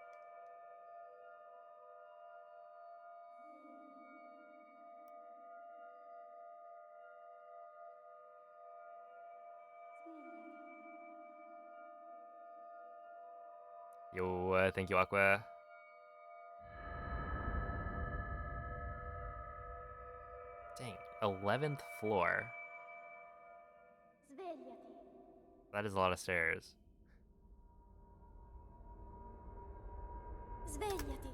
Yo, thank you, Aqua. Dang, 11th floor. Svegliati. That is a lot of stairs. Svegliati.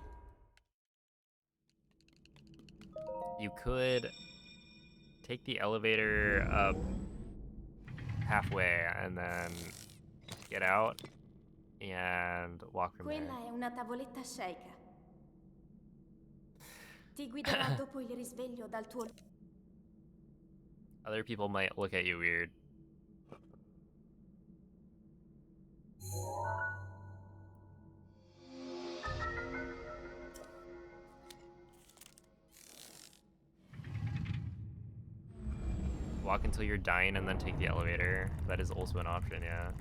You could take the elevator up halfway and then get out and walk from there. Quella è una tavoletta sceicca. Ti guiderà dopo il risveglio dal tuo... Other people might look at you weird. Walk until you're dying and then take the elevator. That is also an option, yeah.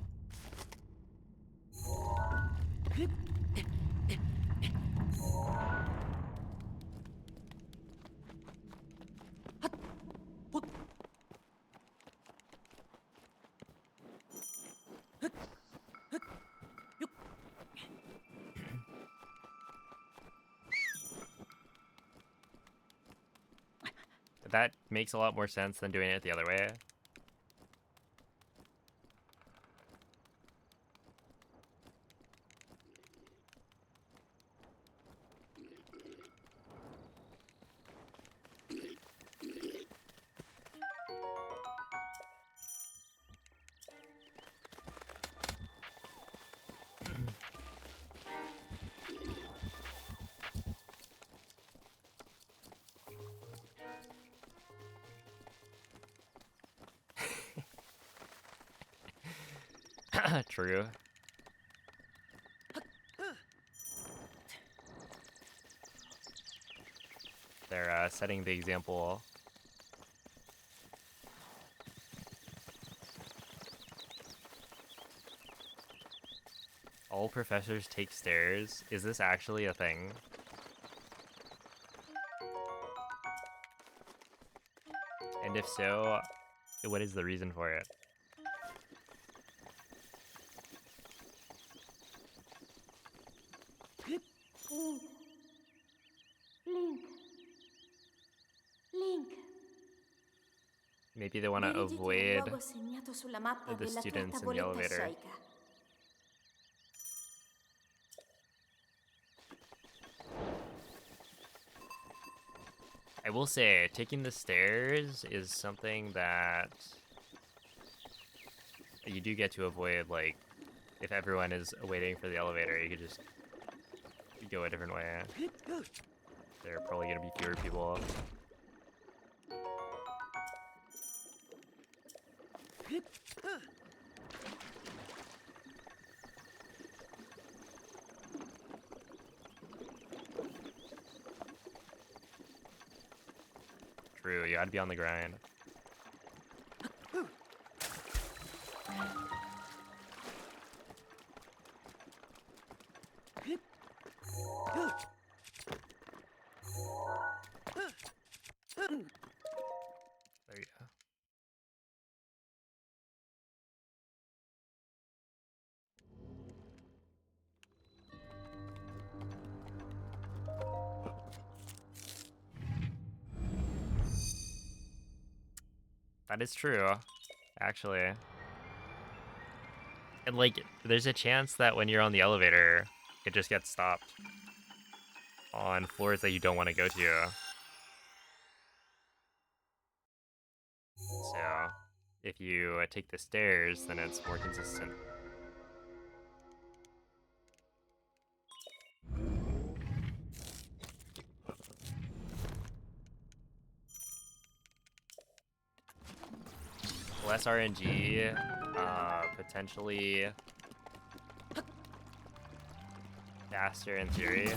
That makes a lot more sense than doing it the other way. True. They're setting the example. All professors take stairs. Is this actually a thing? And if so, what is the reason for it? Link. Maybe they want to Dirigiti al avoid luogo segnato sulla mappa the della tua students in the tavoletta elevator. sceicca. I will say, taking the stairs is something that you do get to avoid. Like, if everyone is waiting for the elevator, you could just go a different way. There are probably going to be fewer people. True, you gotta be on the grind. There you go. That is true, actually. And like, there's a chance that when you're on the elevator, it just gets stopped on floors that you don't want to go to. So, if you take the stairs, then it's more consistent. Less RNG, Potentially faster in theory.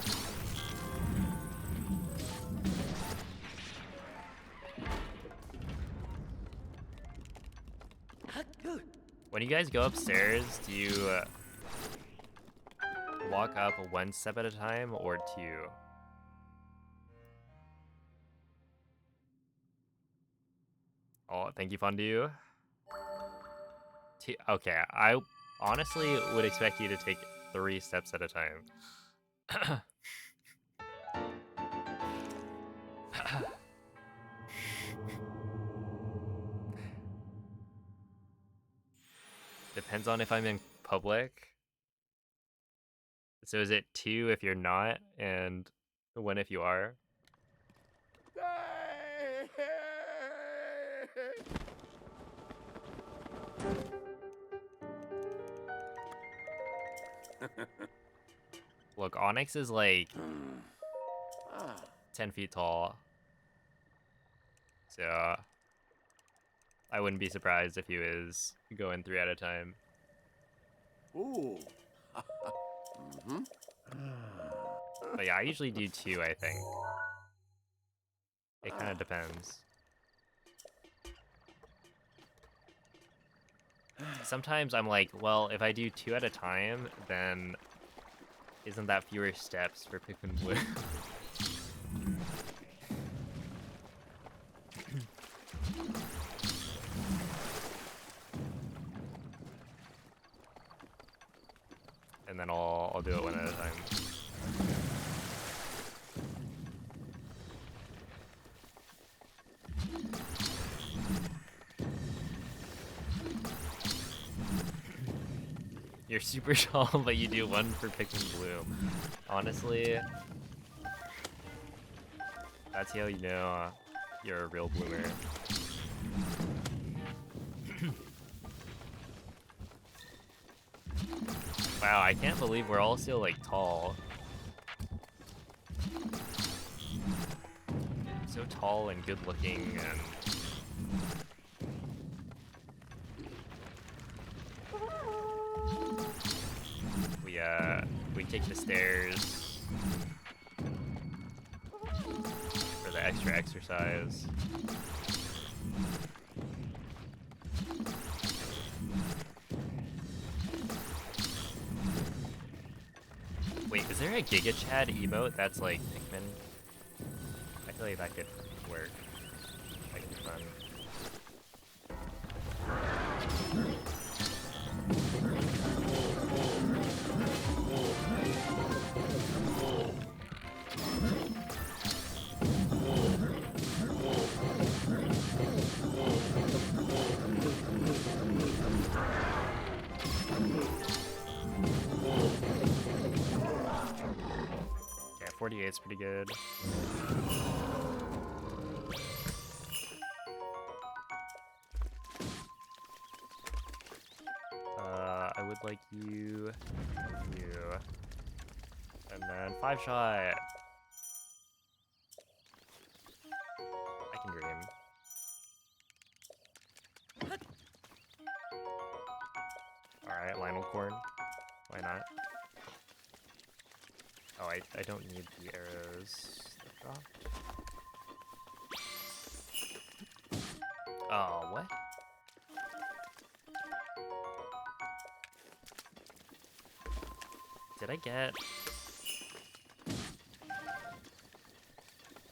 When you guys go upstairs, do you walk up one step at a time or two? Oh, thank you, Fondue. Okay, I honestly would expect you to take 3 steps at a time. Depends on if I'm in public. So is it 2 if you're not, and 1 if you are? Look, Onyx is like 10 feet tall. So I wouldn't be surprised if he was going 3 at a time. Ooh. But yeah, I usually do 2, I think. It kind of depends. Sometimes I'm like, well, if I do 2 at a time, then isn't that fewer steps for Pikmin Blue? And then I'll do it 1 at a time. You're super tall, but you do 1 for Pikmin Blue. Honestly, that's how you know you're a real bloomer. Wow, I can't believe we're all still like tall. So tall and good looking and we take the stairs for the extra exercise. Wait, is there a Giga Chad emote that's like Pikmin? I feel like that could work. That could be fun. Yeah, 48 is pretty good. I would like you, and then 5 shot. I can dream. Alright, Lionel Corn. Why not? Oh, I don't need the arrows that dropped. Oh, what? Did I get...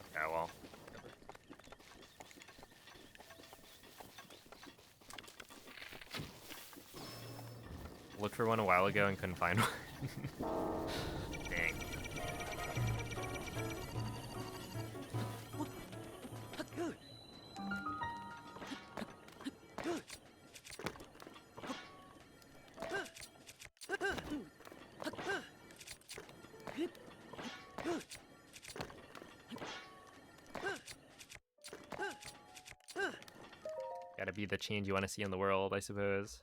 Okay, well. Looked for one a while ago and couldn't find one. Dang. Gotta be the change you want to see in the world, I suppose.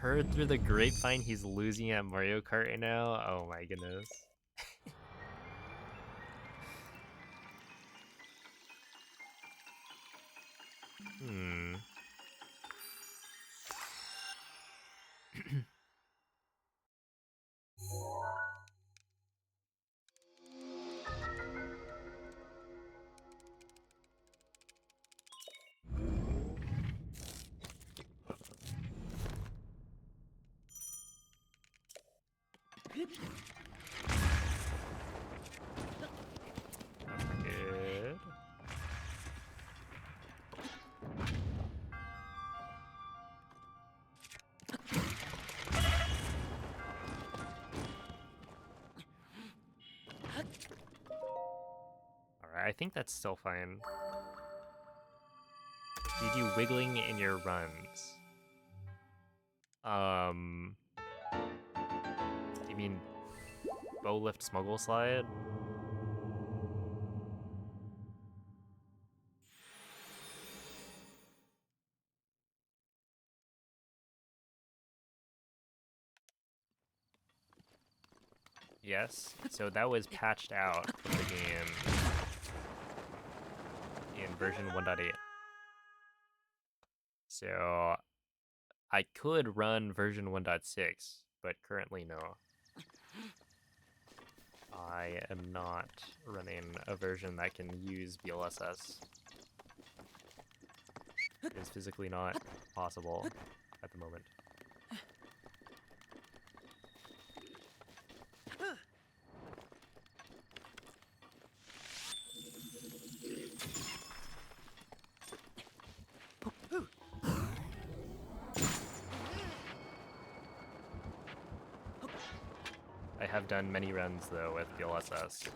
heard through the grapevine he's losing at Mario Kart right now. Oh my goodness. Hmm. Good. Alright, I think that's still fine. Do you do wiggling in your runs? Do you mean bow lift smuggle slide? Yes. So that was patched out from the game in version 1.8. So I could run version 1.6, but currently no. I am not running a version that can use BLSS. It is physically not possible at the moment. I have done many runs though with BLSS.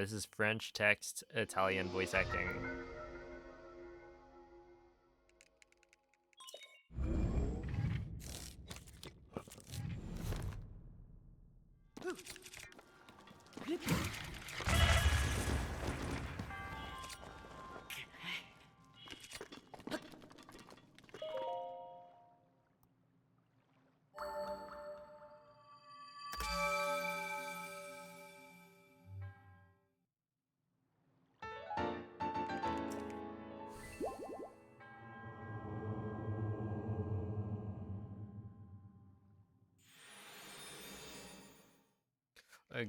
This is French text, Italian voice acting.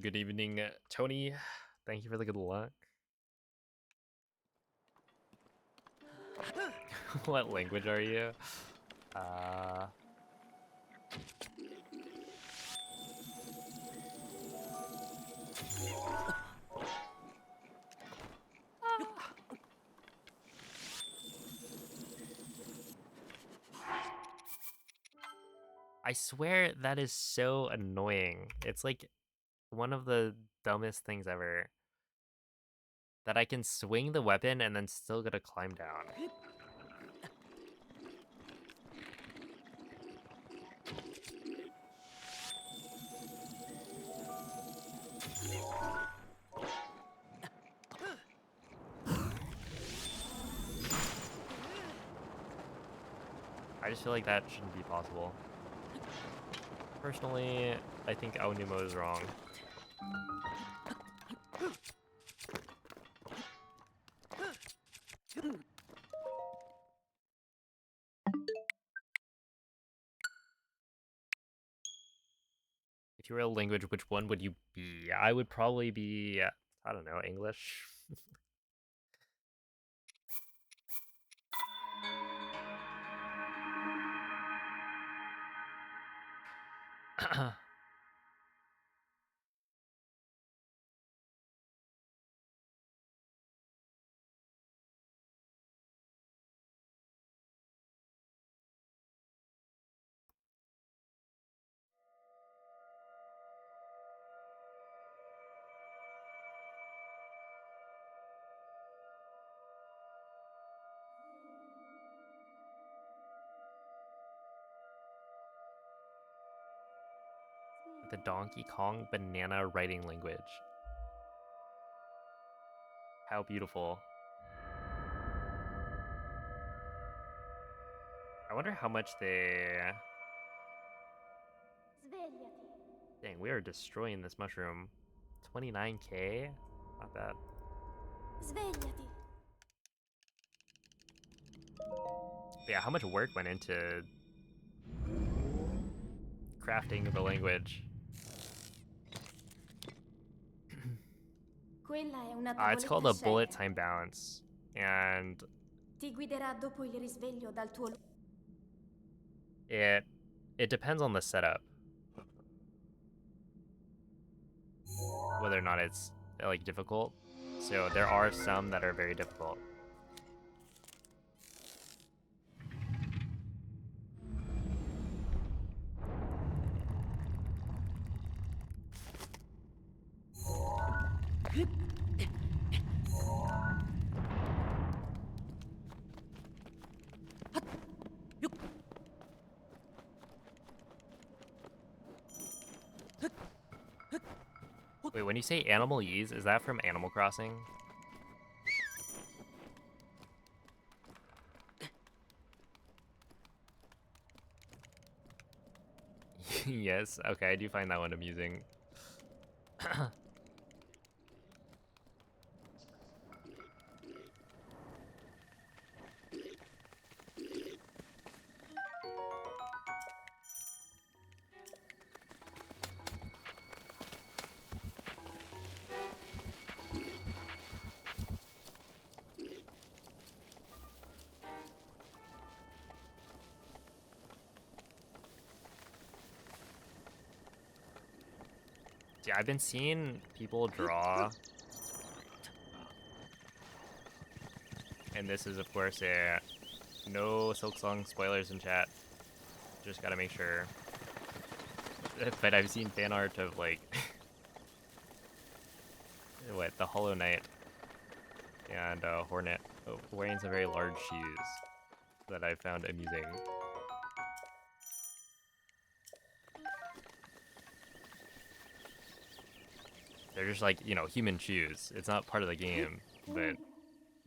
Good evening, Tony. Thank you for the good luck. What language are you? I swear that is so annoying. It's like one of the dumbest things ever. That I can swing the weapon and then still gotta climb down. I just feel like that shouldn't be possible. Personally, I think Aonuma is wrong. If you were a language, which one would you be? I would probably be, I don't know, English. The Donkey Kong banana writing language. How beautiful. I wonder how much they... Svegliati. Dang, we are destroying this mushroom. 29k? Not bad. Svegliati. But yeah, how much work went into crafting the language? Quella è una It's called tavoletta a bullet sceicca. time balance. And Ti guiderà dopo il risveglio dal tuo it depends on the setup. Whether or not it's like difficult. So there are some that are very difficult. Wait, when you say Animalese, is that from Animal Crossing? Yes, okay, I do find that one amusing. Yeah, I've been seeing people draw, and this is of course a no Silksong spoilers in chat. Just gotta make sure. But I've seen fan art of like what, the Hollow Knight and Hornet wearing some very large shoes that I found amusing. They're just like, you know, human shoes. It's not part of the game, but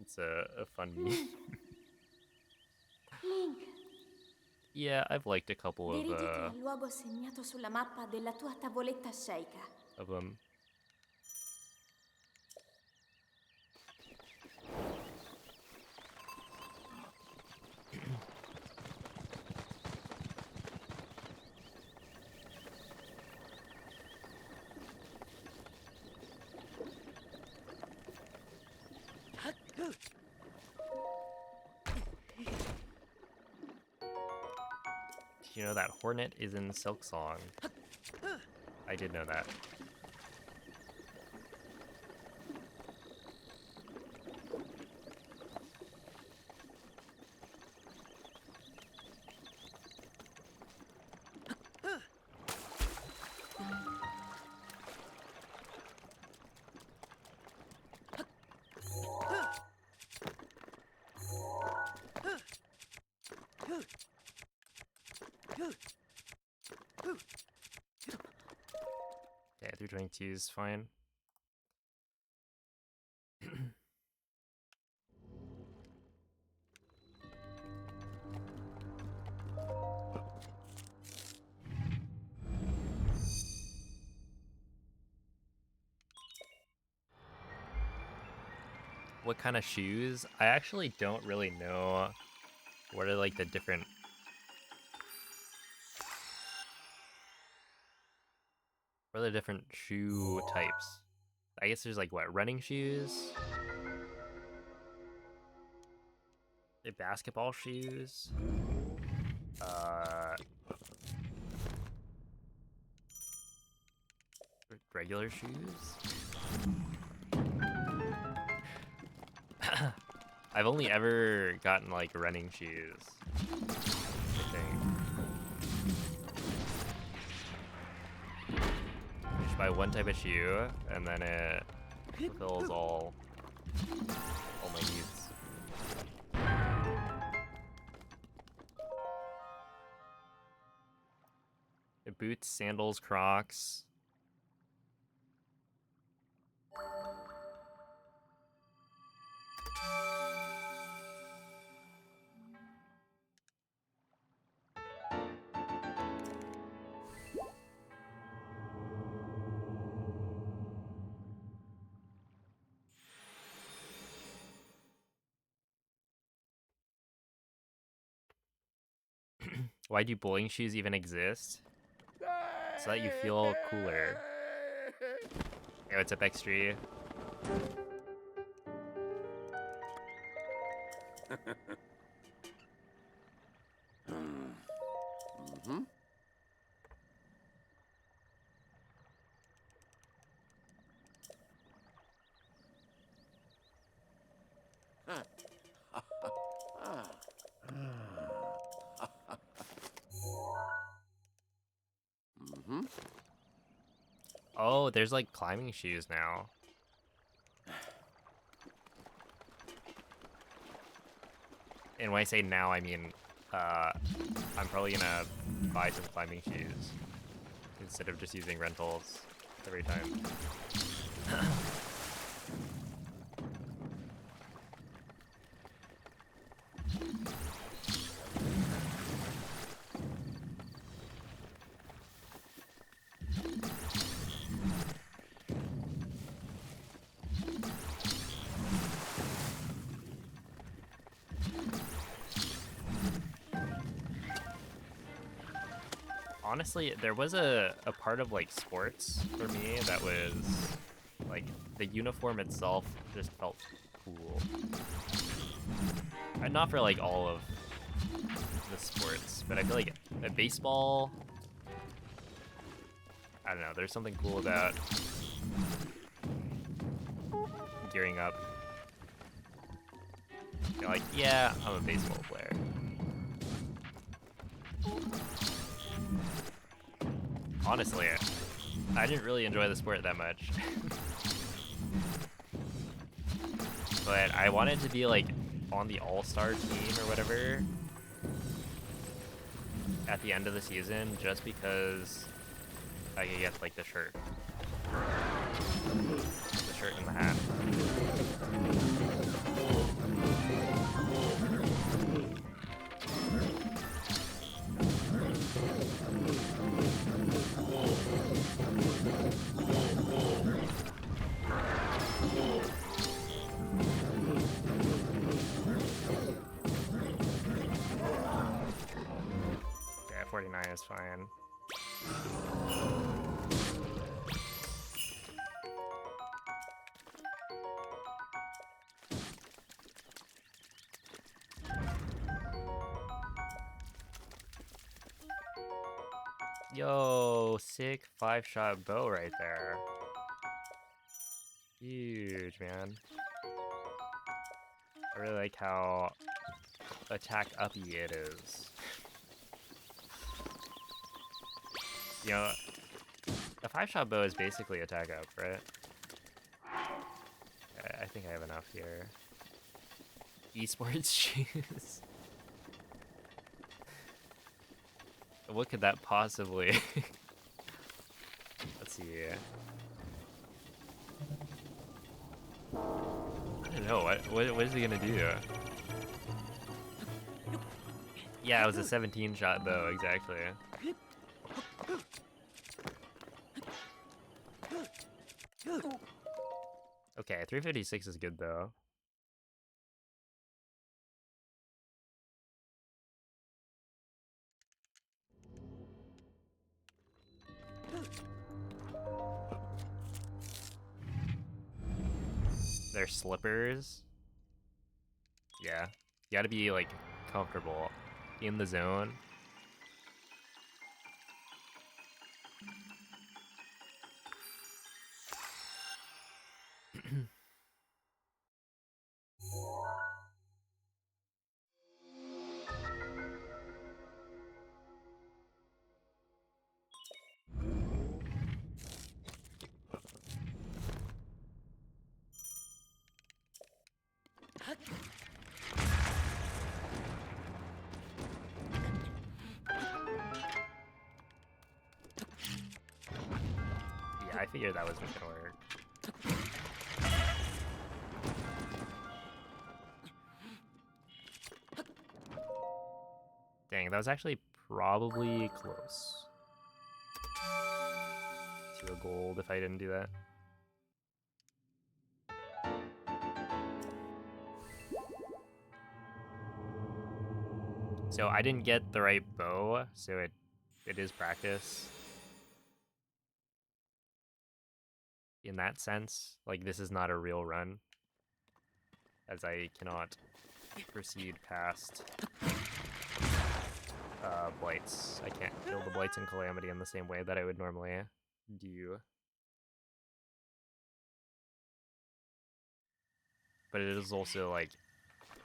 it's a fun meme. Link, Yeah, I've liked a couple dirigiti al luogo segnato sulla mappa della tua tavoletta sceicca. of them. Did you know that Hornet is in Silksong? I did know that. Yeah, 322 is fine. What kind of shoes? I actually don't really know what are like the different... What are the different shoe types? I guess there's like what, running shoes? Basketball shoes? regular shoes? I've only ever gotten like running shoes, I think. You just buy one type of shoe and then it fulfills all my needs. Boots, sandals, Crocs. Why do bowling shoes even exist? So that you feel cooler. Hey, what's up, X3? Mm-hmm. Mm-hmm. Oh, there's like climbing shoes now. And when I say now, I mean, I'm probably gonna buy some climbing shoes instead of just using rentals every time. Honestly, there was a part of like sports for me that was like the uniform itself just felt cool. And not for like all of the sports, but I feel like a baseball, I don't know, there's something cool about gearing up. You're like, yeah, I'm a baseball player. Honestly, I didn't really enjoy the sport that much. But I wanted to be like on the all-star team or whatever at the end of the season just because I could get like the shirt. The shirt and the hat. Yeah, 49 is fine. Yo, sick 5-shot bow right there. Huge, man. I really like how attack uppy it is. You know, a 5-shot bow is basically attack up, right? I think I have enough here. Esports shoes. What could that possibly? Let's see. I don't know. What is he gonna do? Yeah, it was a 17-shot bow, exactly. Okay, 356 is good though. Their slippers. Yeah, you gotta be like comfortable in the zone. Yeah, I figured that wasn't gonna work. Dang, that was actually probably close to a gold if I didn't do that. So I didn't get the right bow, so it is practice. In that sense, like this is not a real run, as I cannot proceed past blights. I can't kill the blights in Calamity in the same way that I would normally do. But it is also like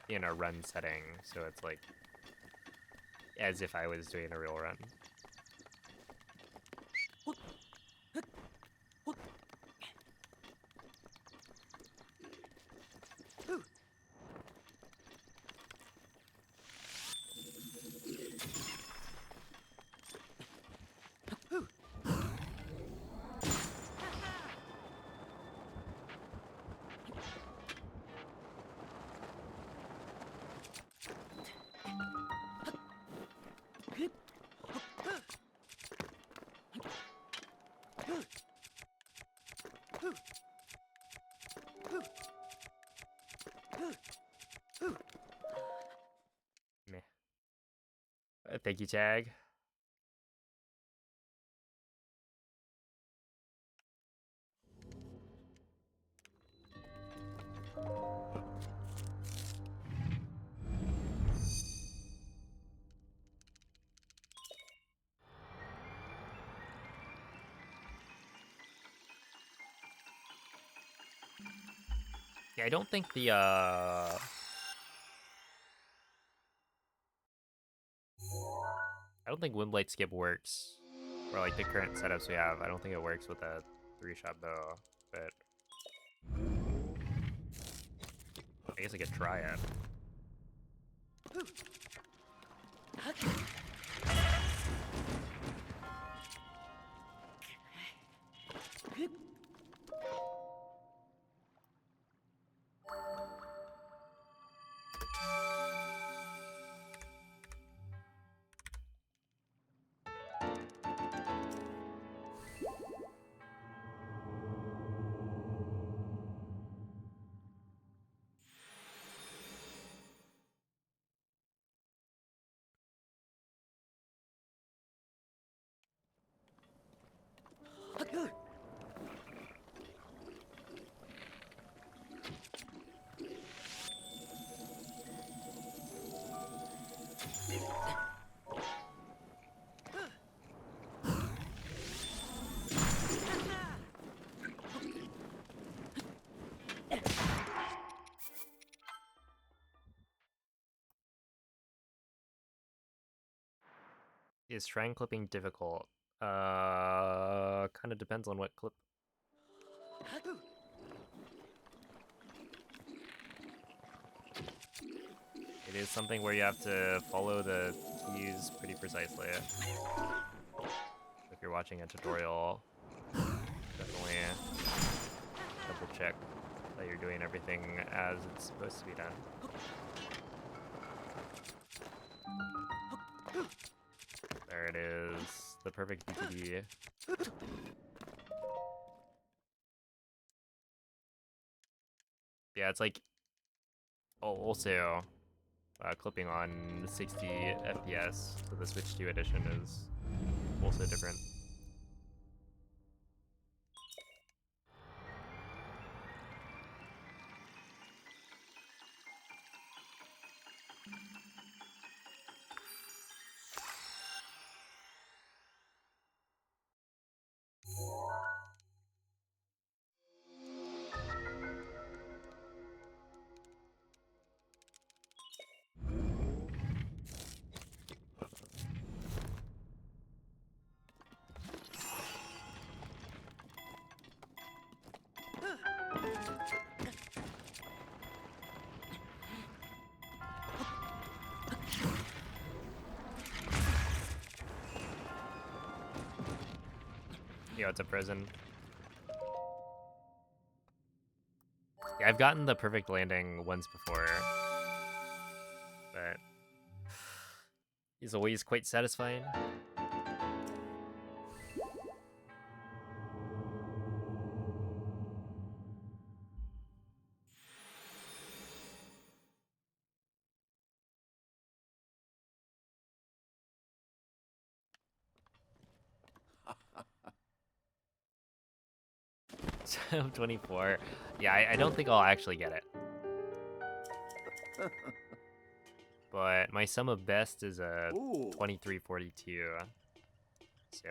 in a run setting, so it's like as if I was doing a real run. Meh. Thank you, Tag. Yeah, I don't think the I don't think Windblight Skip works. Or like the current setups we have. I don't think it works with a 3-shot bow, but I guess I could try it. Is shrine clipping difficult? Kind of depends on what clip. It is something where you have to follow the keys pretty precisely. If you're watching a tutorial, definitely double check that you're doing everything as it's supposed to be done. There it is, the perfect BTD. Yeah, it's like also clipping on 60 FPS, so the Switch 2 edition is also different. Yo, it's a prison. Yeah, I've gotten the perfect landing once before, but it's always quite satisfying. So 24. Yeah, I don't think I'll actually get it. But my sum of best is a Ooh. 2342. So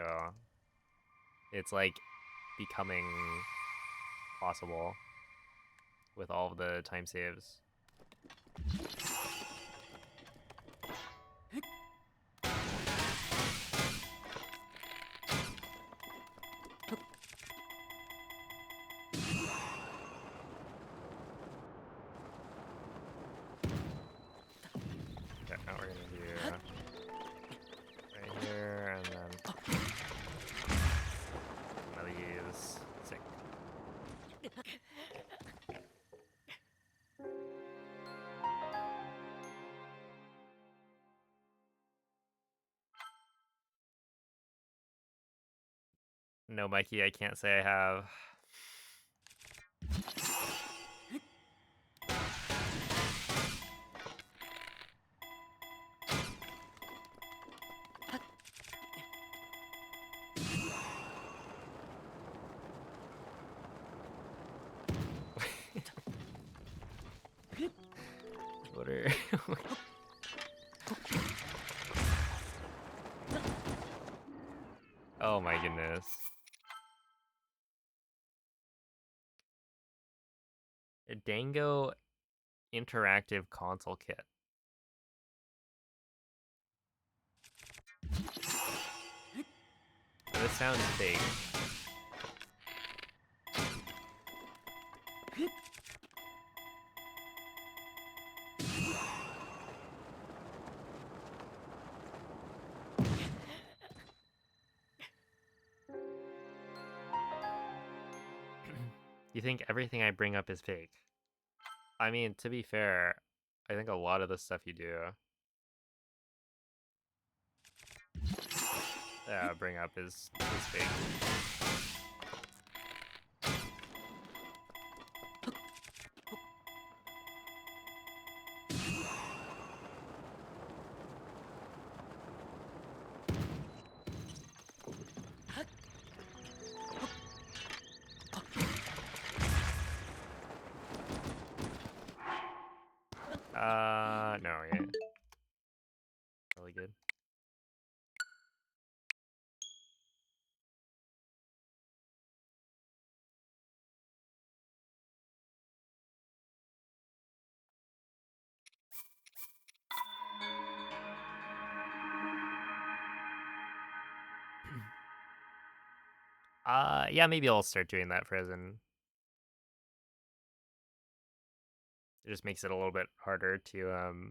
it's like becoming possible with all of the time saves. Okay, now we're gonna do right here and then one of these. Sick. No, Mikey, I can't say I have. What are... Oh my goodness. A Dango interactive console kit. This sounds fake. You think everything I bring up is fake? I mean, to be fair, I think a lot of the stuff you do bring up is fake. No, yeah. Really good. Yeah, maybe I'll start doing that Frozen. It just makes it a little bit harder to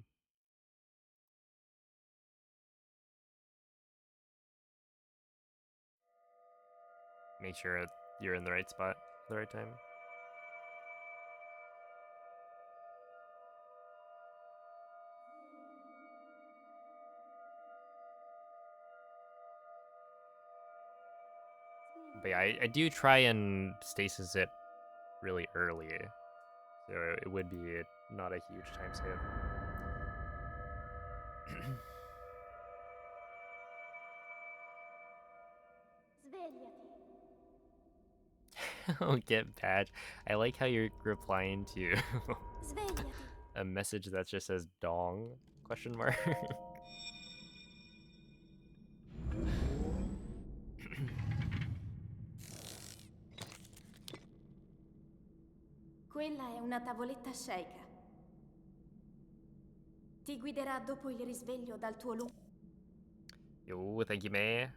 make sure you're in the right spot at the right time. But yeah, I do try and stasis it really early, so it would be not a huge time save. Oh, get badge. I like how you're replying to Svegliati. a message that just says dong question mark. Quella è una tavoletta sceicca. Ti guiderà dopo il risveglio dal tuo lungo... Yo, thank you, man.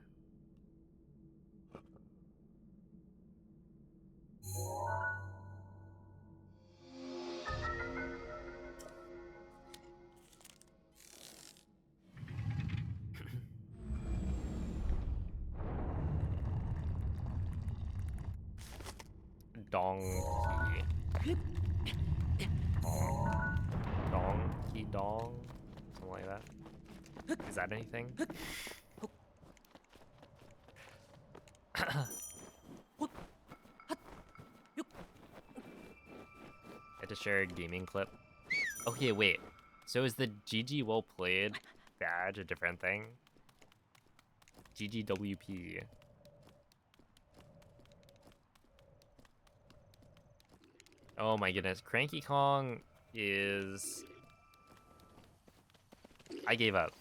Donkey. Donkey dong. Something like that. Is that anything? Had to share a gaming clip. Okay, wait. So is the GG well played badge a different thing? GGWP. Oh my goodness. Cranky Kong is... I gave up.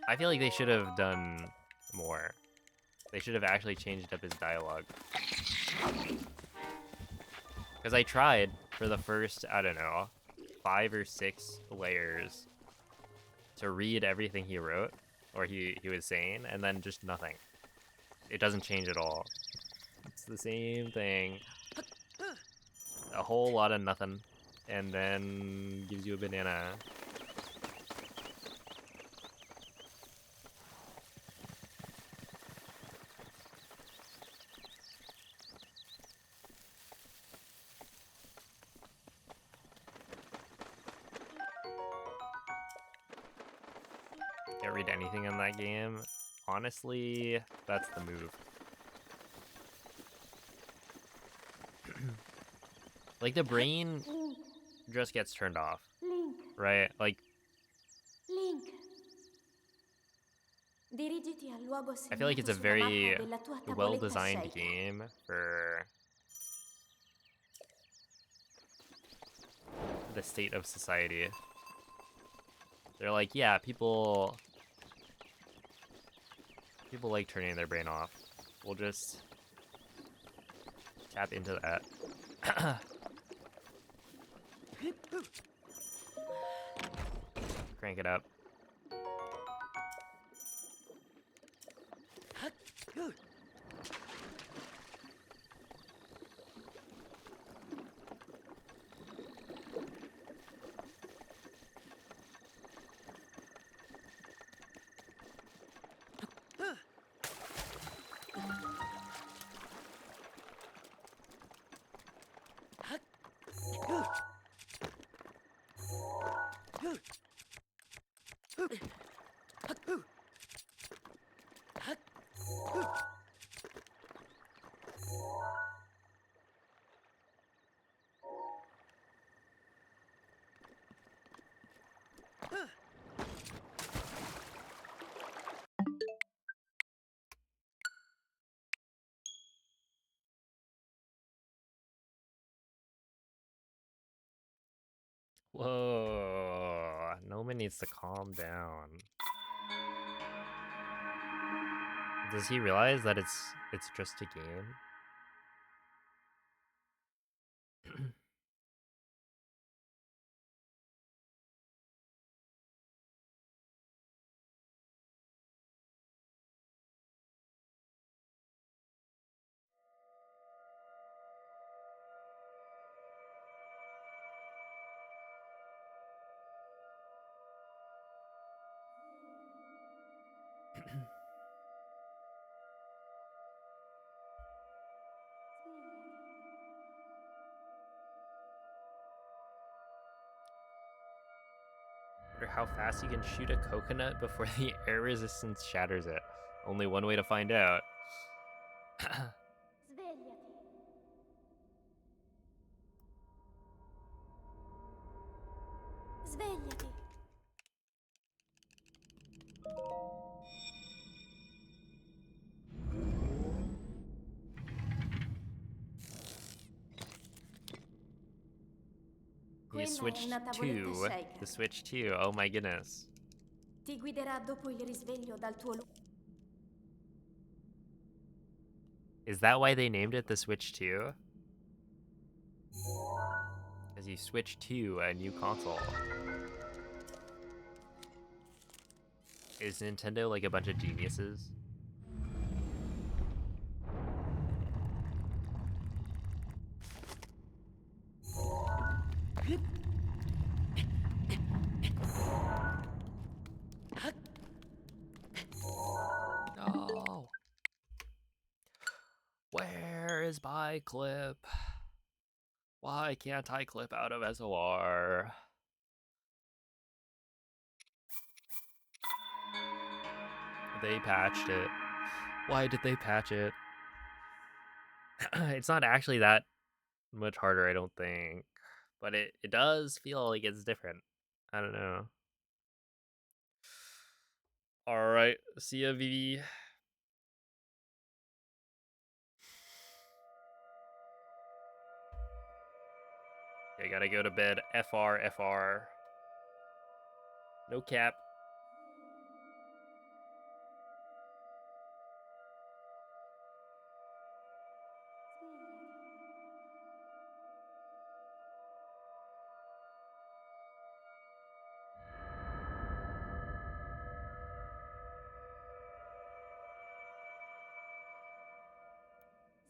I feel like they should have done more. They should have actually changed up his dialogue. Because I tried for the first, I don't know, 5 or 6 layers to read everything he wrote, or he was saying, and then just nothing. It doesn't change at all. It's the same thing. A whole lot of nothing, and then gives you a banana. Can't read anything in that game. Honestly, that's the move. Like, the brain Link, just gets turned off, Link, right? Like, Link. Dirigiti al luogo I feel like it's segnato a sulla very mappa della tua tavoletta well-designed sceicca. game for the state of society. They're like, yeah, people like turning their brain off. We'll just tap into that. Crank it up. Whoa, Noma needs to calm down. Does he realize that it's just a game? Wonder how fast you can shoot a coconut before the air resistance shatters it. Only one way to find out. Svegliati. Svegliati. You Quella è switched una tavoletta to sceicca. the Switch 2. Oh my goodness. Ti guiderà dopo il risveglio dal tuo Is that why they named it the Switch 2? As you switch to a new console. Is Nintendo like a bunch of geniuses? No. Where is is my clip? Why can't I clip out of SOR? They patched it. Why did they patch it? It's not actually that much harder, I don't think. But it does feel like it's different. I don't know. Alright, see ya, Vivi. I gotta go to bed. FR. No cap.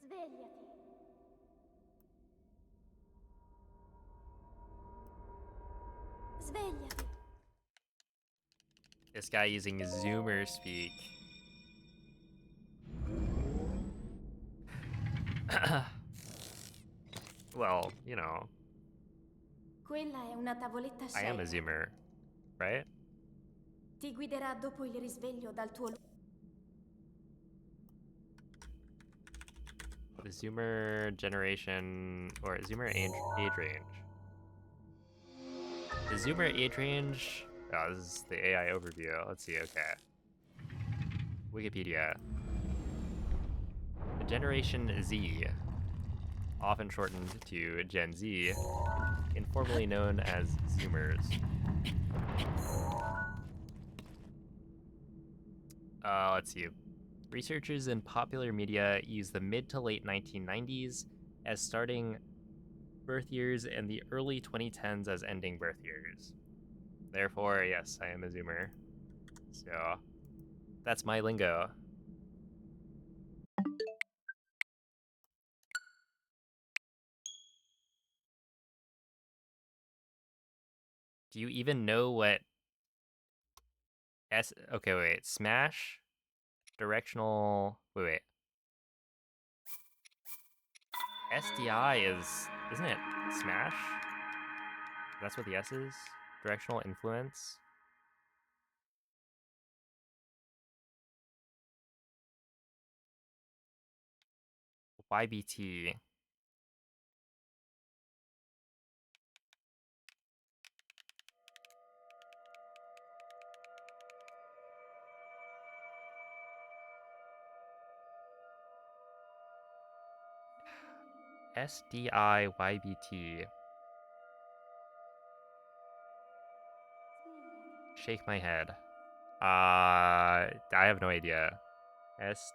Svegliati. Svegliati. This guy using Zoomer speak. Well, you know, Quella è una tavoletta I am a Sheikah. Zoomer, right? Ti guiderà dopo il risveglio dal tuo The Zoomer generation, or Zoomer age range. The Zoomer age range, oh, this is the AI overview. Let's see, okay. Wikipedia. The Generation Z, often shortened to Gen Z, informally known as Zoomers. Let's see. Researchers in popular media use the mid to late 1990s as starting birth years and the early 2010s as ending birth years. Therefore, yes, I am a Zoomer. So, that's my lingo. Do you even know what okay, wait. Smash? Directional... Wait. SDI isn't it Smash? That's what the S is? Directional influence? YBT. SDI YBT. Shake my head. I have no idea. S.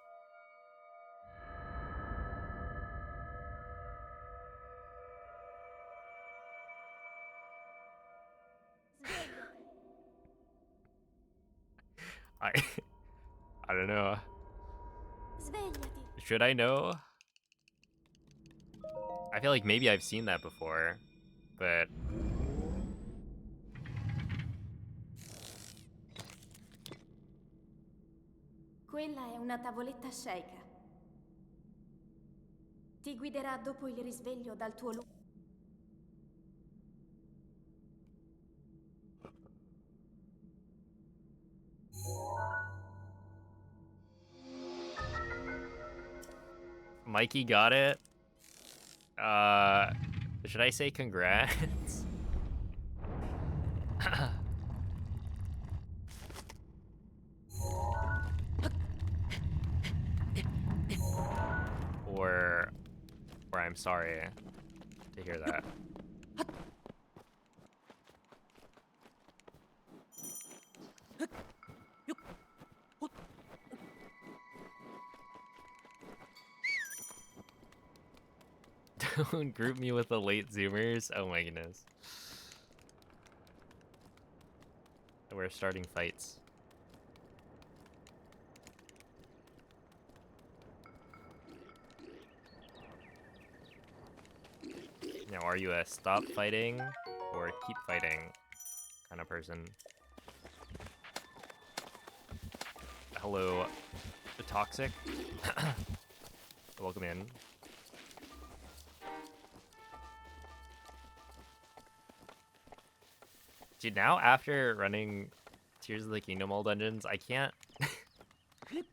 I I don't know. Svegliati. Should I know? I feel like maybe I've seen that before, but Quella è una tavoletta Sheikah. Ti guiderà dopo il risveglio dal tuo Mikey got it. Should I say congrats? or I'm sorry to hear that. Don't group me with the late Zoomers. Oh my goodness. We're starting fights. Now, are you a stop fighting or keep fighting kind of person? Hello, the Toxic. Welcome in. Dude, now after running Tears of the Kingdom all dungeons, I can't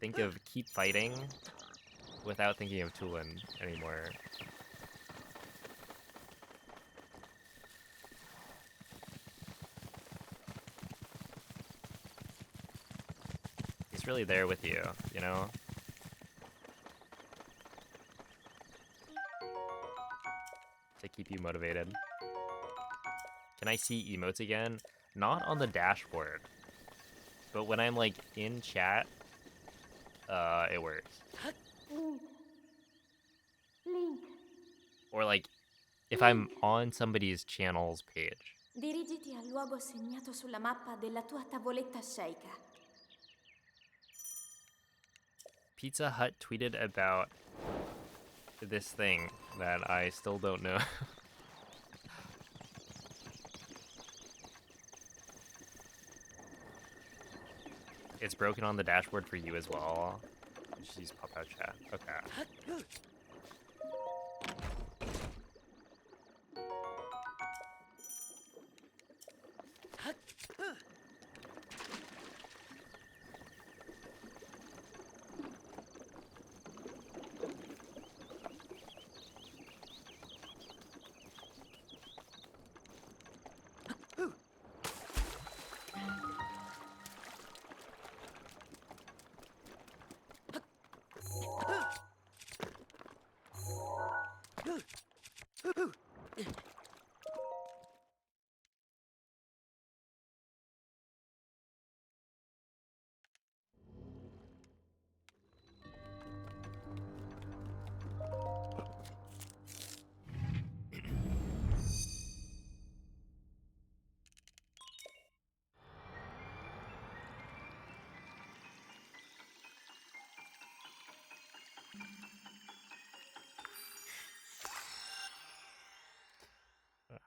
think of keep fighting without thinking of Tulin anymore. He's really there with you, you know? To keep you motivated. Can I see emotes again? Not on the dashboard. But when I'm like in chat, it works. Link. Link. Or like if I'm on somebody's channel's page. Dirigiti al luogo segnato sulla mappa della tua tavoletta sceicca. Pizza Hut tweeted about this thing that I still don't know. It's broken on the dashboard for you as well. Just use pop out chat. Okay.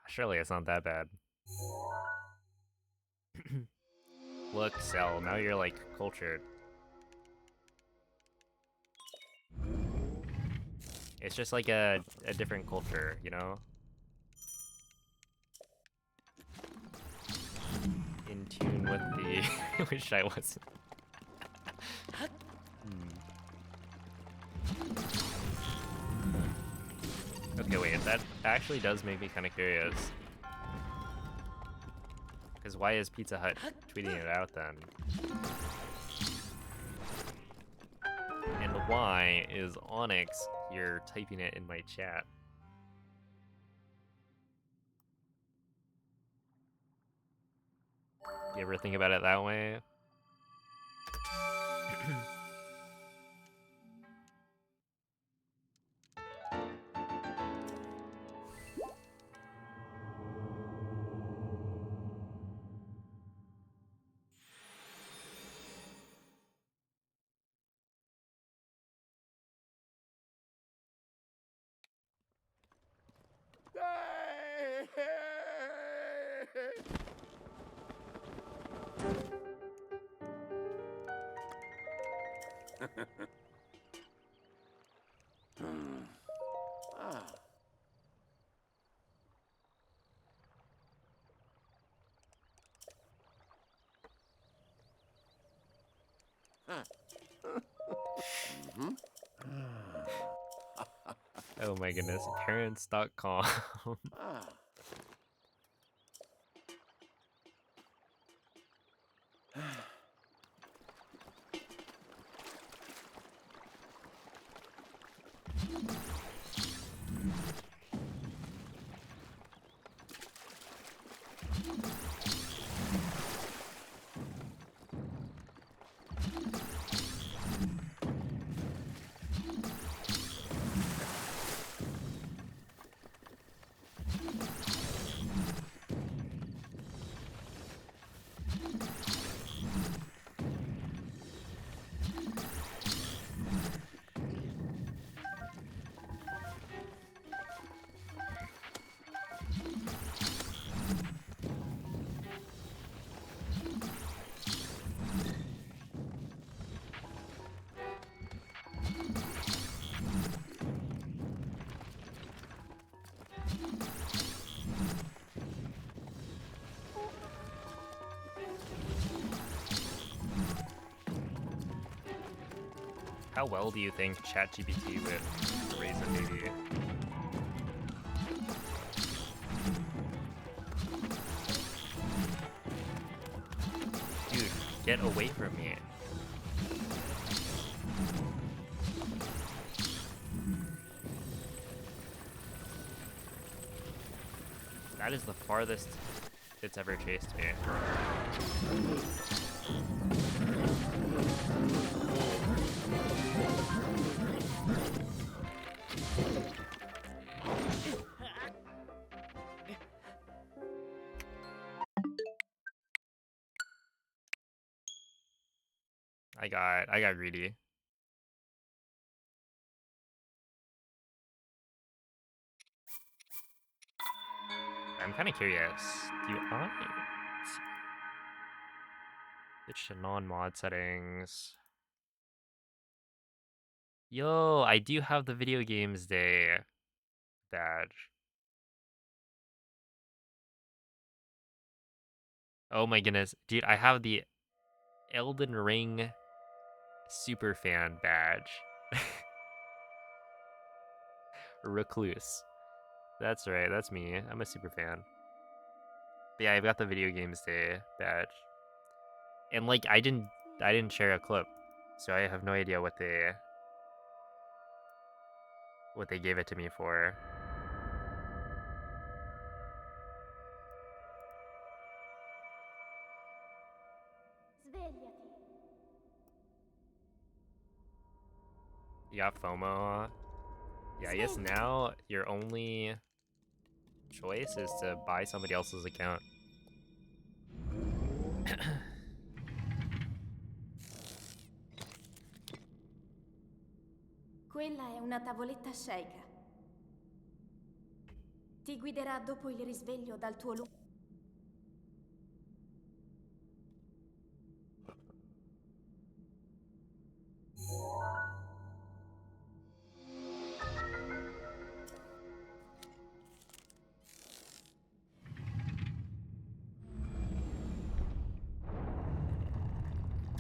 Surely it's not that bad. Look, Cell, now you're like cultured. It's just like a different culture, you know? In tune with the... Wish I wasn't. Okay, wait, that actually does make me kind of curious. Because why is Pizza Hut tweeting it out then? And why is Onyx here typing it in my chat? You ever think about it that way? Oh my goodness, parents.com. How well do you think ChatGPT would raise a baby? Dude, get away from me. That is the farthest it's ever chased me. I got greedy. I'm kind of curious. Do I switch to non-mod settings? Yo, I do have the video games day badge. Oh my goodness, dude, I have the Elden Ring superfan badge. Recluse. That's right, that's me. I'm a superfan. But yeah, I've got the video games day badge. And like I didn't share a clip. So I have no idea what they gave it to me for. Svegliati. You got FOMO. Yeah, I guess now your only choice is to buy somebody else's account. Quella è una tavoletta Sheikah. Ti guiderà dopo il risveglio dal tuo lungo.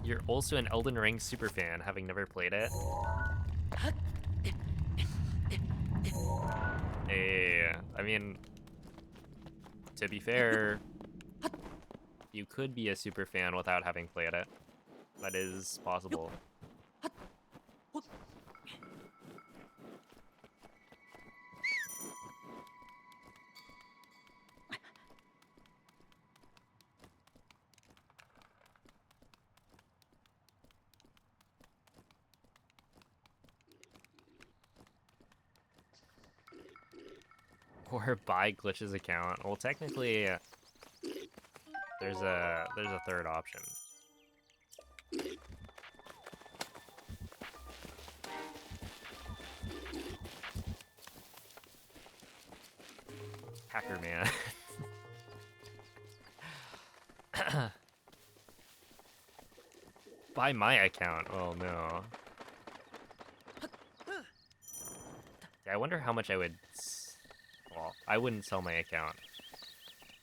You're also an Elden Ring superfan, having never played it. Hey, I mean, to be fair, you could be a superfan without having played it. That is possible. Or buy Glitch's account. Well, technically, there's a third option. Hacker man. Buy my account. Oh no. Yeah, I wonder how much I would. Well, I wouldn't sell my account.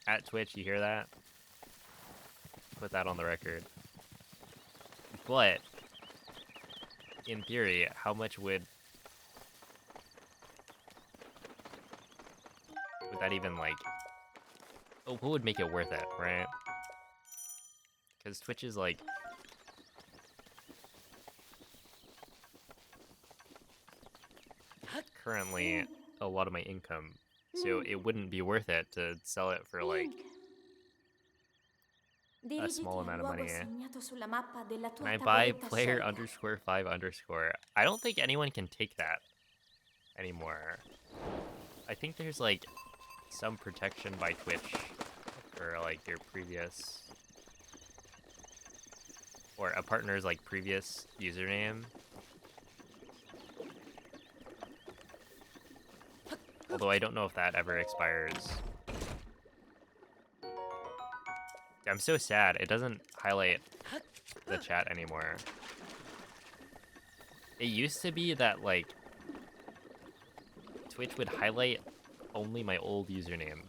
At Twitch, you hear that? Put that on the record. But, in theory, how much would that even, like... Oh, what would make it worth it, right? Because Twitch is, like... currently a lot of my income. So it wouldn't be worth it to sell it for, like... a small amount of money. Can I buy player _5 _? I don't think anyone can take that anymore. I think there's like some protection by Twitch for like your previous or a partner's like previous username. Although I don't know if that ever expires. I'm so sad. It doesn't highlight the chat anymore. It used to be that, like, Twitch would highlight only my old username.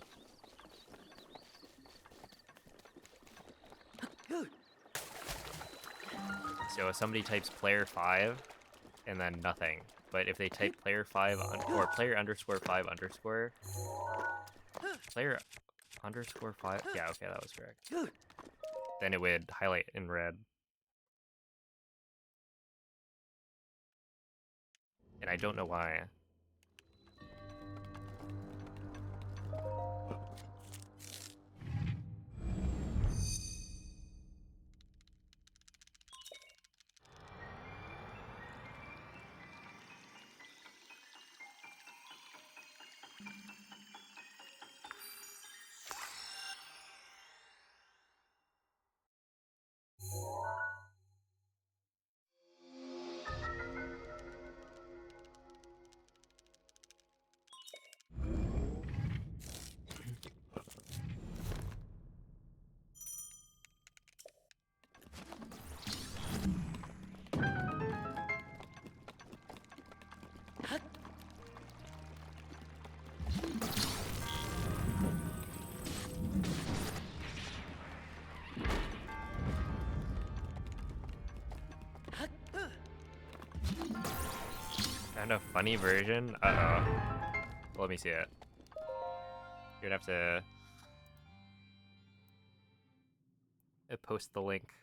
So if somebody types player 5 and then nothing. But if they type player 5 or player underscore 5 underscore player underscore 5, yeah, okay, that was correct. Then it would highlight in red. And I don't know why. Kind of funny version. Uh-oh. Let me see it. You're gonna have to post the link.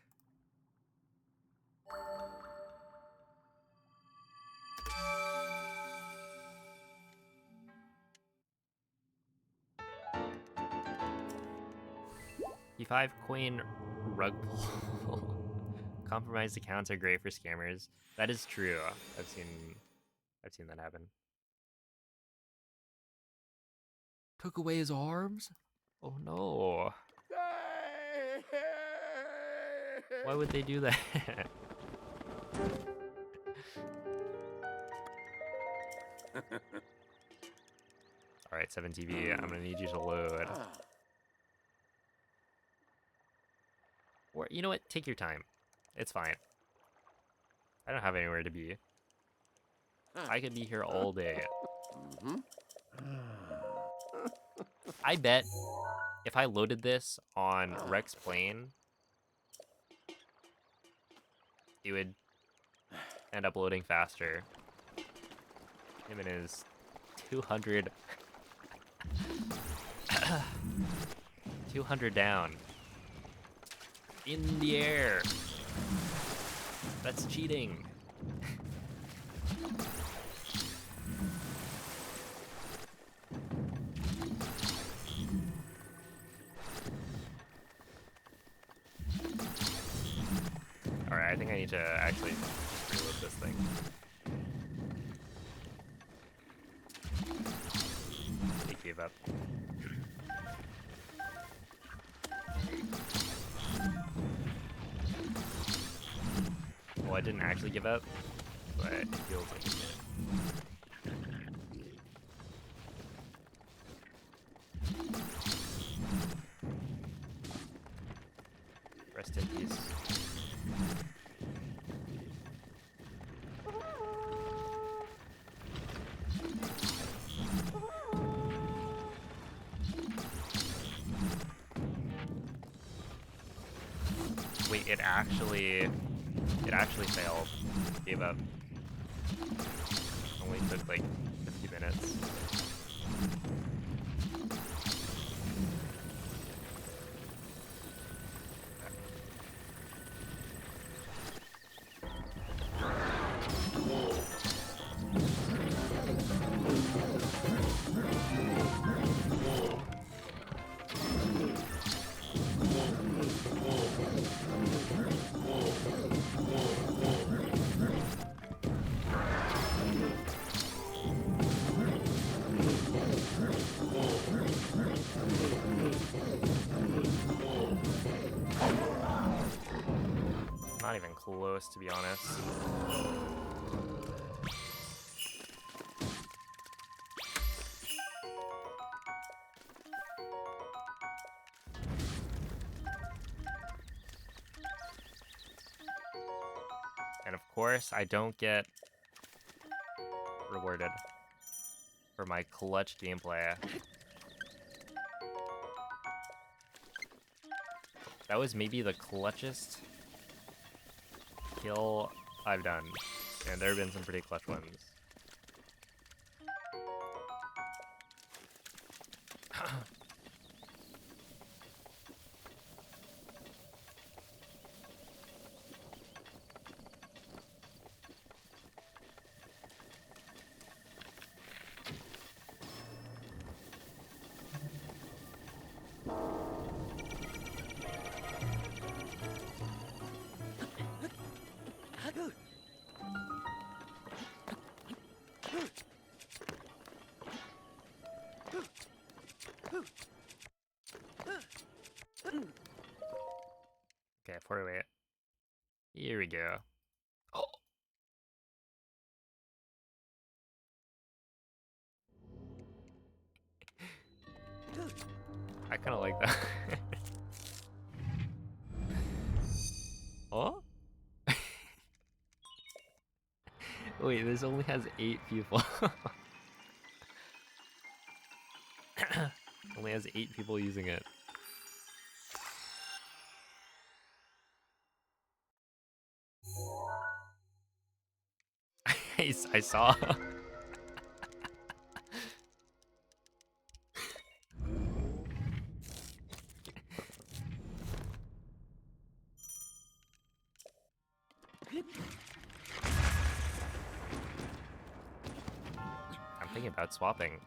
E5 Queen rug pull. Compromised accounts are great for scammers. That is true. I've seen that happen. Took away his arms? Oh no. Why would they do that? Alright, 7TV, I'm gonna need you to load. Or, you know what? Take your time. It's fine. I don't have anywhere to be. I could be here all day. I bet if I loaded this on Rex Plane, it would end up loading faster. Him and his 200... 200 down. In the air. That's cheating. Alright, I think I need to actually just reload this thing. He gave up. Well, I didn't actually give up, but it feels like it did. Rest in peace. Wait, it actually failed. Gave up. Only took like 50 minutes. Not even close, to be honest. And of course, I don't get rewarded for my clutch gameplay. That was maybe the clutchest kill I've done And there have been some pretty clutch ones. Okay, 408. Here we go. Oh. I kind of like that. Oh? Wait, this only has 8 people. Only has 8 people using it. I saw. I'm thinking about swapping.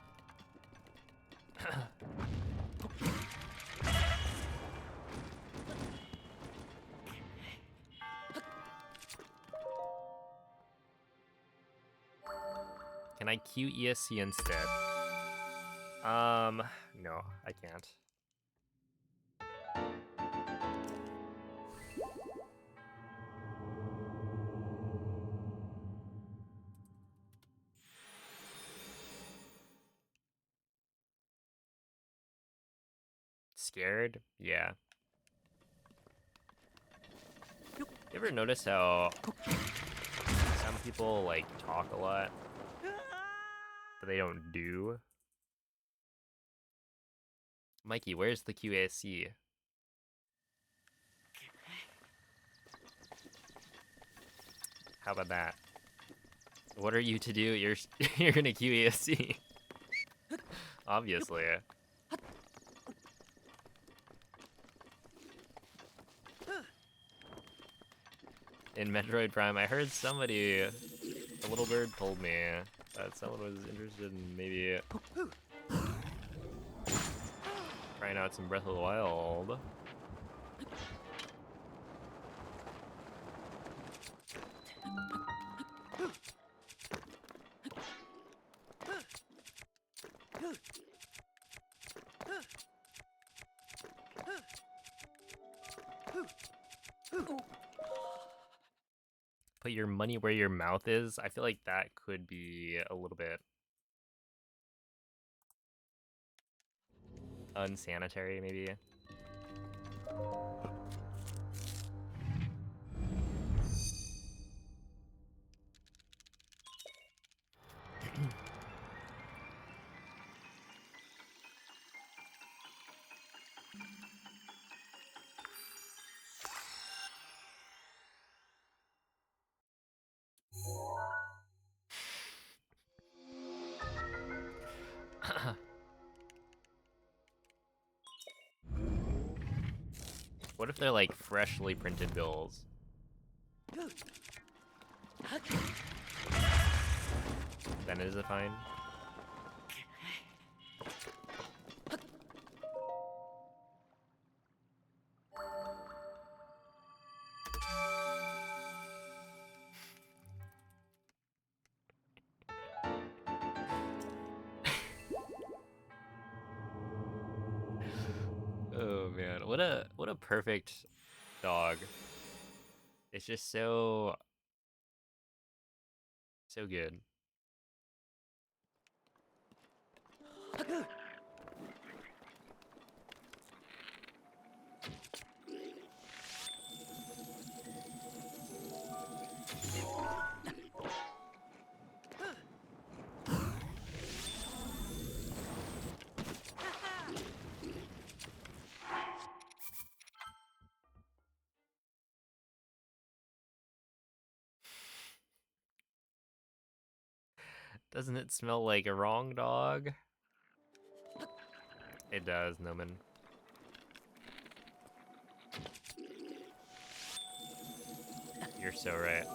Can I queue ESC instead? No, I can't. Scared? Yeah. You ever notice how some people like talk a lot, but they don't do? Mikey, where's the QASC? How about that? What are you to do? You're you're gonna QASC. Obviously. In Metroid Prime, I heard somebody, a little bird told me that someone was interested in maybe trying out some Breath of the Wild. Put your money where your mouth is. I feel like that could be a little bit unsanitary, maybe. What if they're like freshly printed bills? Then is it fine? Oh man, what a perfect dog. It's just so good. Doesn't it smell like a wrong dog? It does, Noman. You're so right.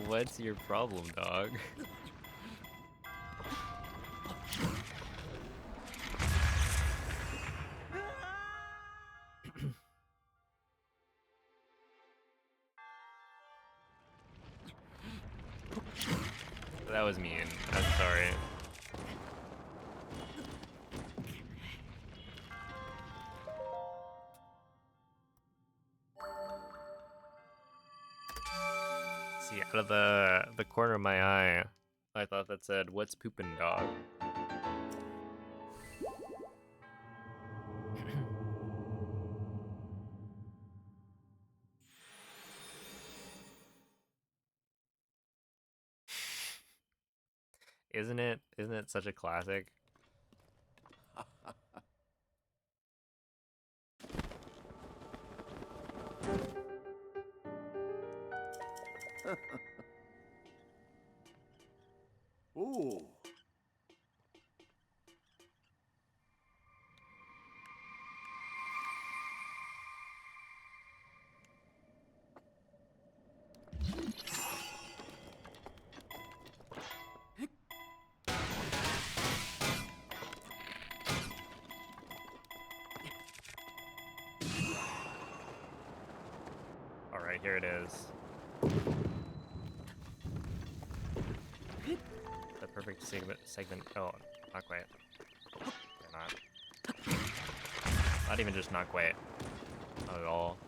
What's your problem, dog? That was mean. I'm sorry. See, out of the corner of my eye, I thought that said, "What's poopin', dog?" Isn't it? Isn't it such a classic? Ooh. All right, here it is. The perfect segment. Oh, not quite. They're not. Not even just not quite. Not at all.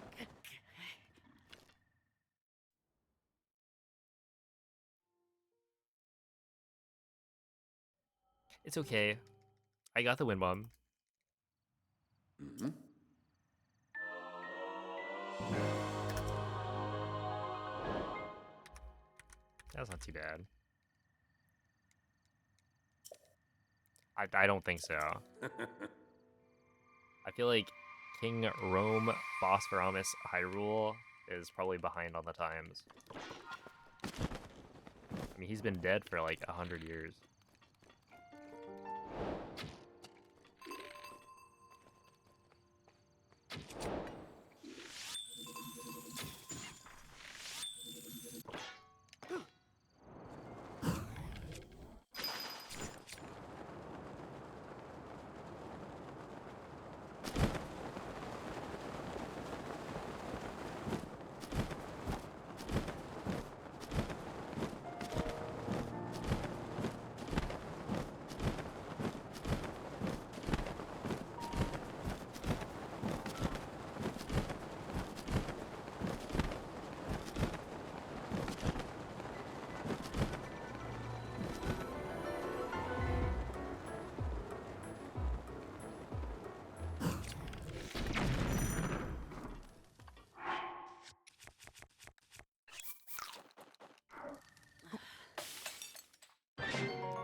It's okay. I got the win bomb. Mm-hmm. That's not too bad. I don't think so. I feel like King Rome Bosphoramus Hyrule is probably behind on the times. I mean, he's been dead for like 100 years.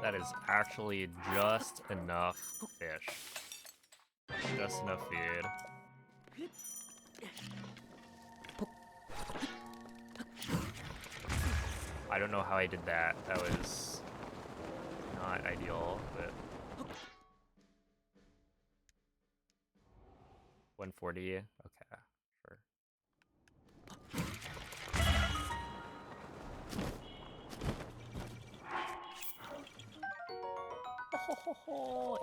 That is actually just enough fish. Just enough food. I don't know how I did that. That was not ideal, but... 140. Okay, sure.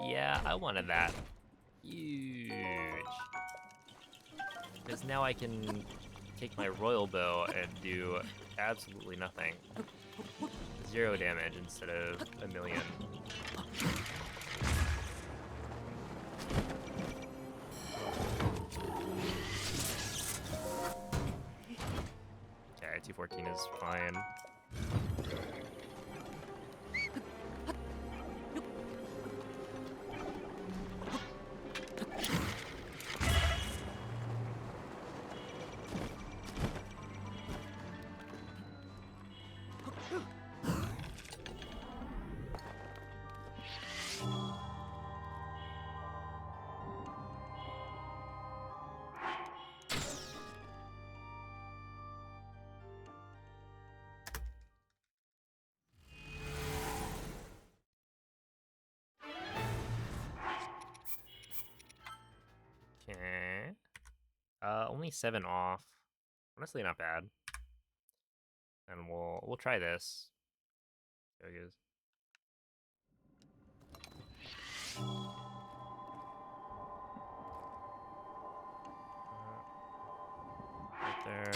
Yeah, I wanted that. Huge. Because now I can take my royal bow and do absolutely nothing. 0 damage instead of a million. Okay, 214 is fine. Okay. Only 7 off. Honestly, not bad. And we'll try this. There it goes. Right there.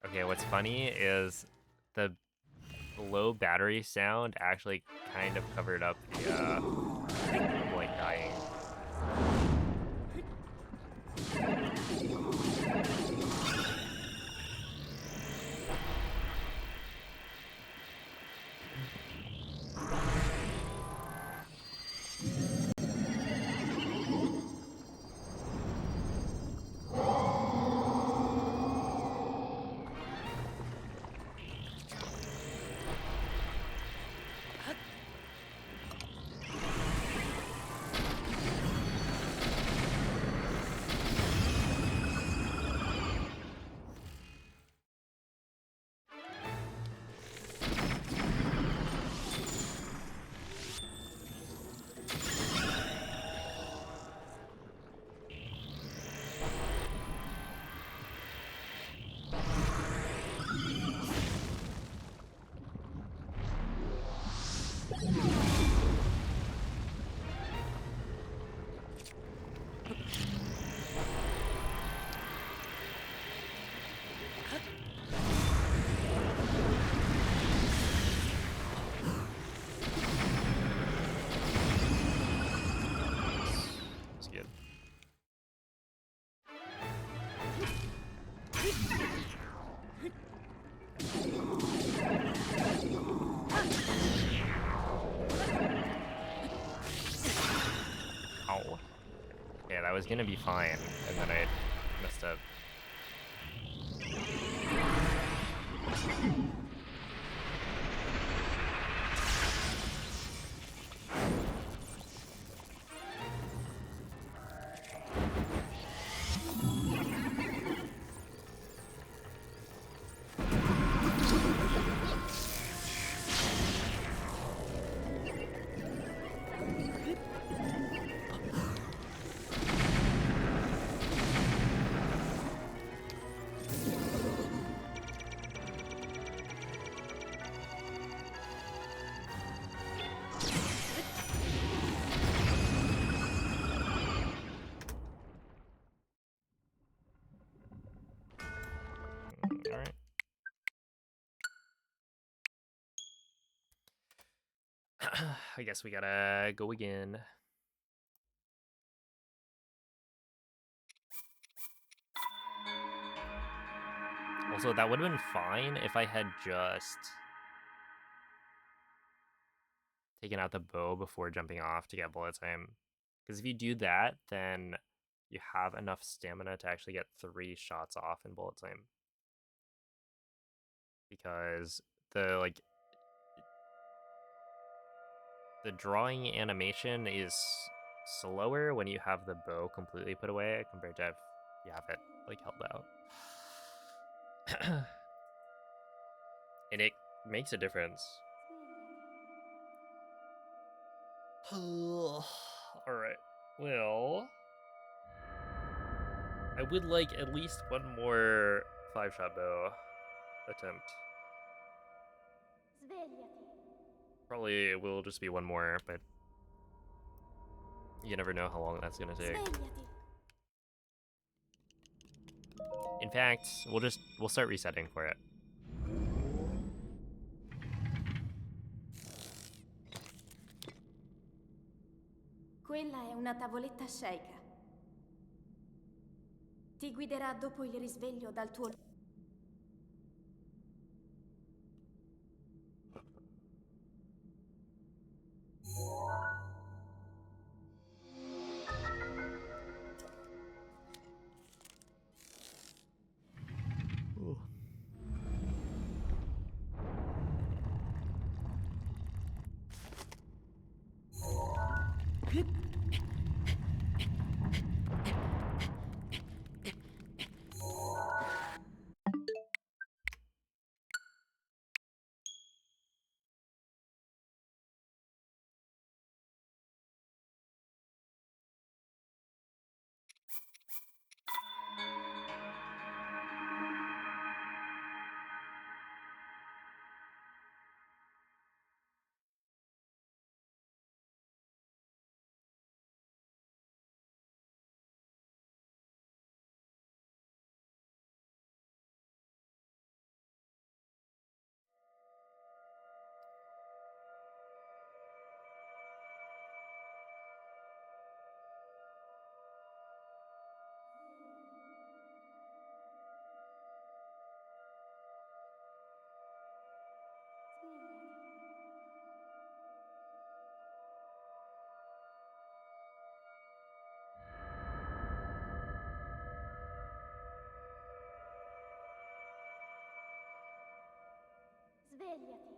Okay, what's funny is the low battery sound actually kind of covered up the like dying. It's good. Ow. Yeah, that was gonna be fine, and then I messed up. Alright. I guess we gotta go again. Also, that would have been fine if I had just taken out the bow before jumping off to get bullet time. Because if you do that, then you have enough stamina to actually get 3 shots off in bullet time. Because the the drawing animation is slower when you have the bow completely put away compared to if you have it like held out. And it makes a difference. All right. Well, I would like at least one more 5-shot bow attempt. Svegliati. Probably it will just be one more, but you never know how long that's gonna take. Svegliati. In fact, we'll start resetting for it. Quella è una tavoletta sceicca. Ti guiderà dopo il risveglio dal tuo... Svegliati.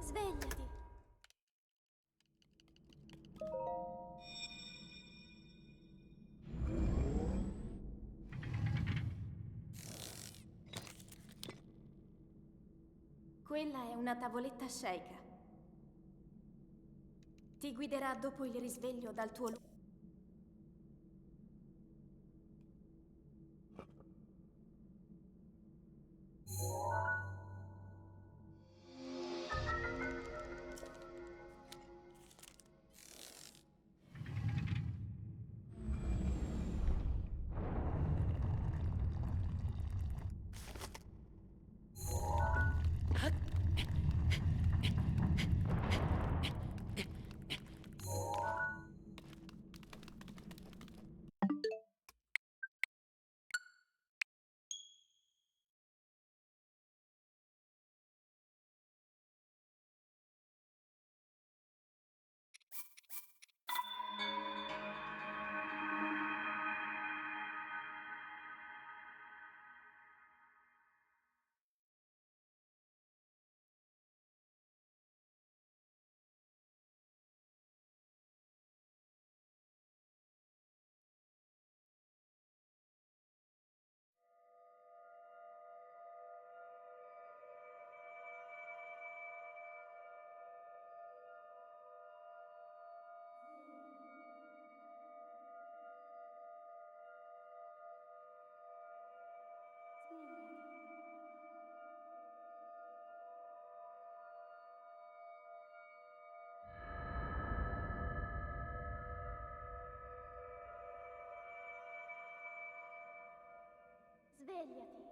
Svegliati. Quella è una tavoletta sceicca. Ti guiderà dopo il risveglio dal tuo... Svegliati.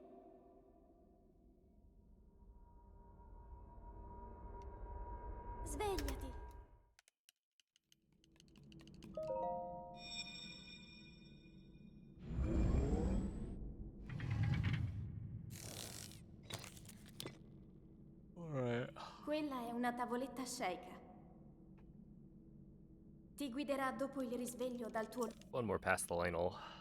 Svegliati. Alright. Quella è una tavoletta sceicca. Ti guiderà dopo il risveglio dal tuo... One more past the Lionel.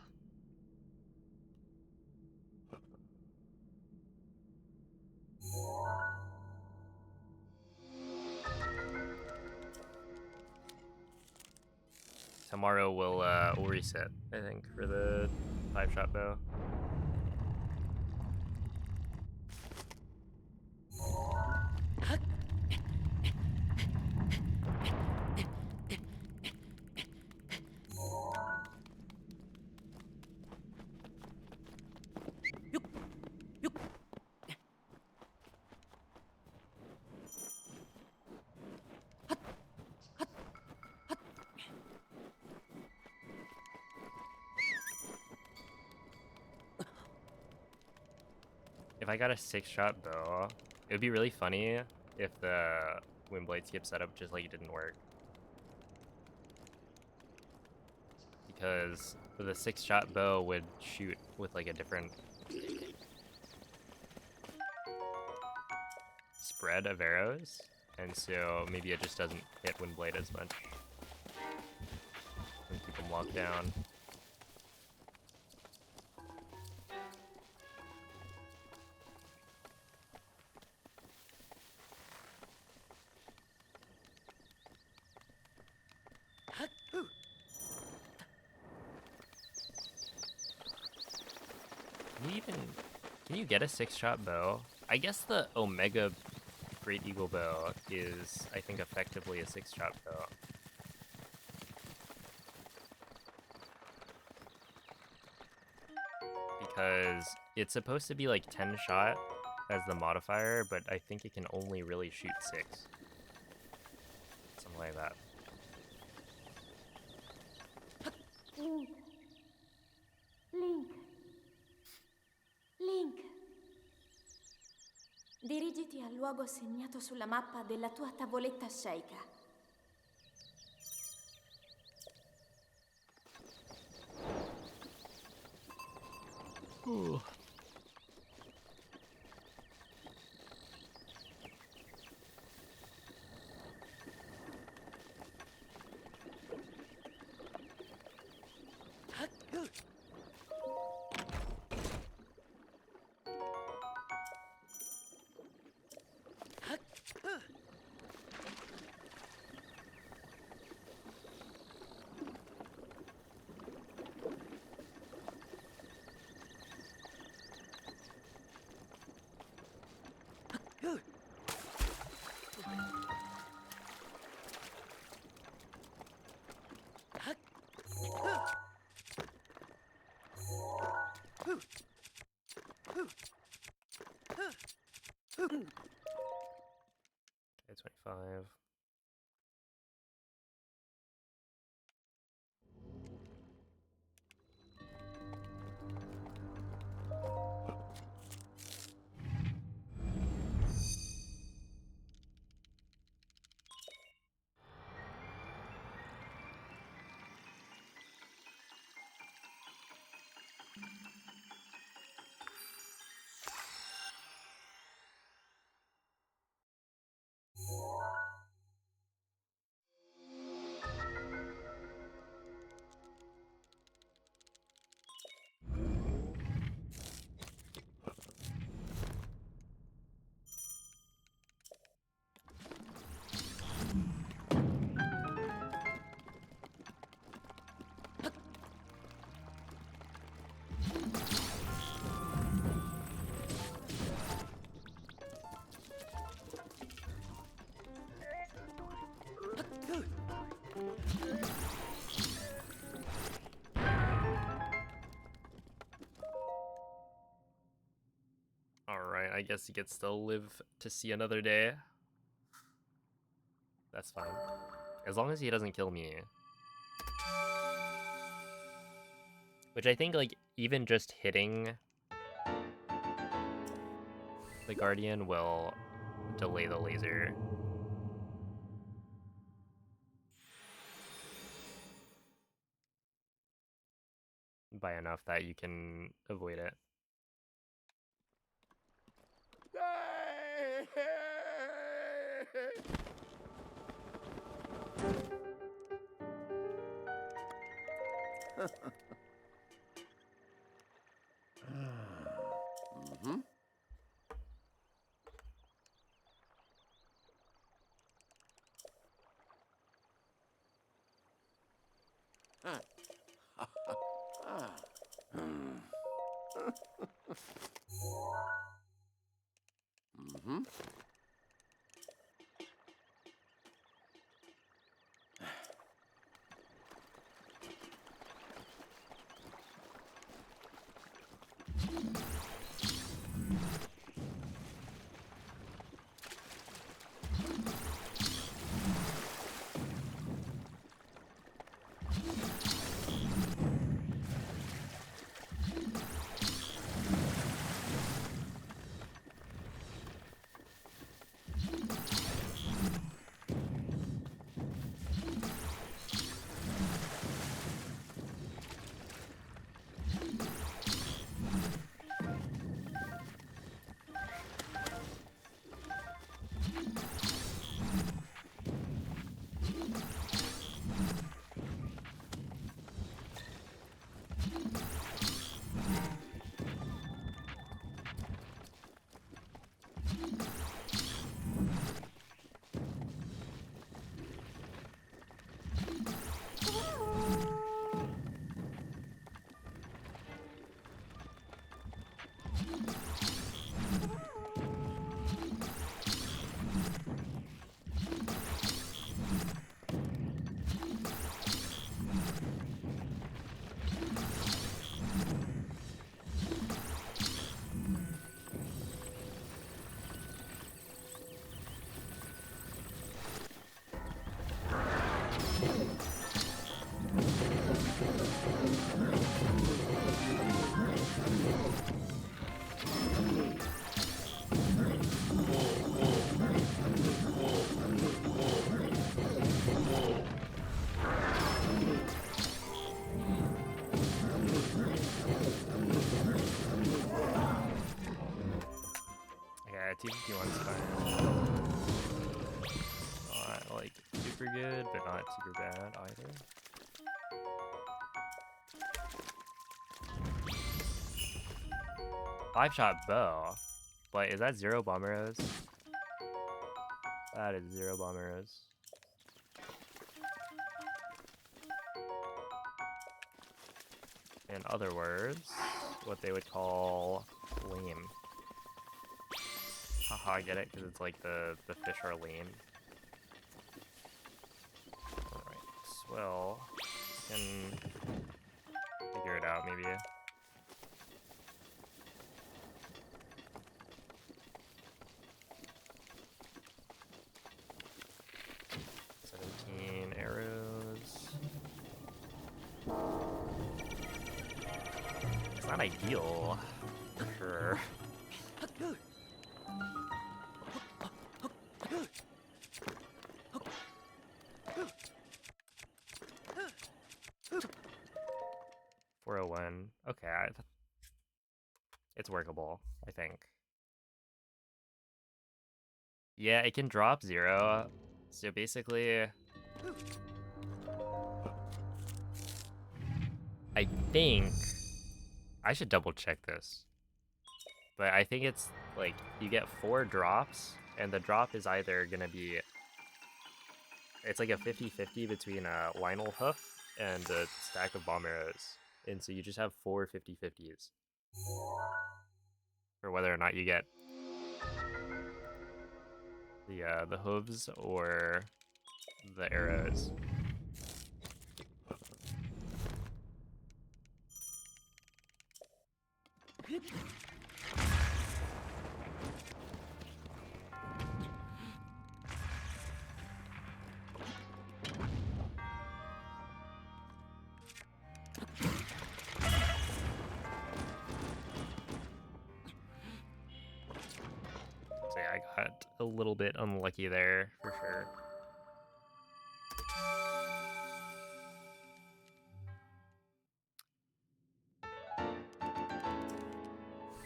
tomorrow we'll reset, I think, for the 5-shot bow. If I got a 6-shot bow, it would be really funny if the Windblade skip setup just like didn't work. Because the 6-shot bow would shoot with like a different spread of arrows, and so maybe it just doesn't hit Windblade as much. And keep them locked down. Can you get a 6-shot bow? I guess the Omega Great Eagle bow is, I think, effectively a 6-shot bow. Because it's supposed to be like 10-shot as the modifier, but I think it can only really shoot 6. Something like that. Link. Link. Link. Dirigiti al luogo segnato sulla mappa della tua tavoletta sceicca. Ooh. Okay, 25. Alright, I guess he gets to live to see another day. That's fine. As long as he doesn't kill me. Which I think, like, even just hitting the Guardian will delay the laser. By enough that you can avoid it. Mm-hmm. Mm-hmm. Yeah, 251's fine. Not like super good, but not super bad either. Five-shot bow. Wait, is that 0 bomb arrows? That is 0 bomb arrows. In other words, what they would call lame. Haha, I get it, because it's like the fish are lame. Alright, well, I can figure it out maybe. 17 arrows. It's not ideal, for sure. $401. Okay, it's workable, I think. Yeah, it can drop 0. So basically, I think I should double check this. But I think it's like you get 4 drops, and the drop is either gonna be, it's like a 50-50 between a Lionel Hoof and a stack of bomb arrows. And so you just have 4 50-50s for whether or not you get the hooves or the arrows. So yeah, I got a little bit unlucky there for sure.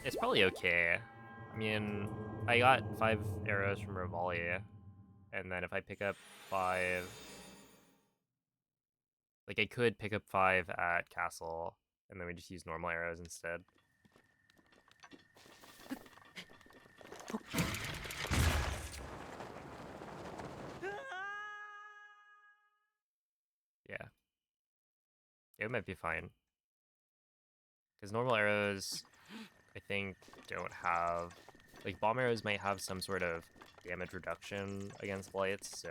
It's probably okay. I mean, I got 5 arrows from Revali, and then if I pick up 5, like I could pick up 5 at Castle, and then we just use normal arrows instead. Yeah. It might be fine. Because normal arrows, I think, don't have... Like, bomb arrows might have some sort of damage reduction against blights, so...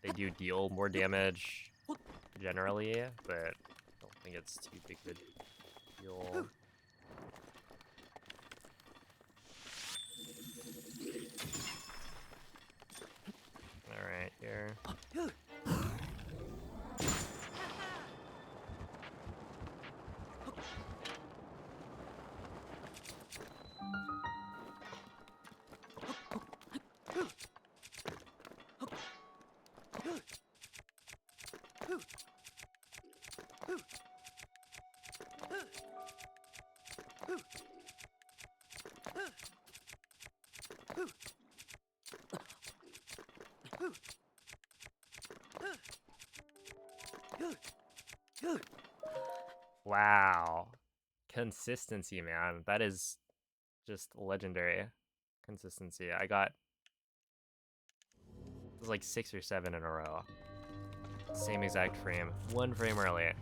They do deal more damage generally, but I don't think it's too big of a deal. Alright, here. Wow. Consistency, man. That is just legendary consistency. I got... It was like 6 or 7 in a row. Same exact frame. 1 frame early.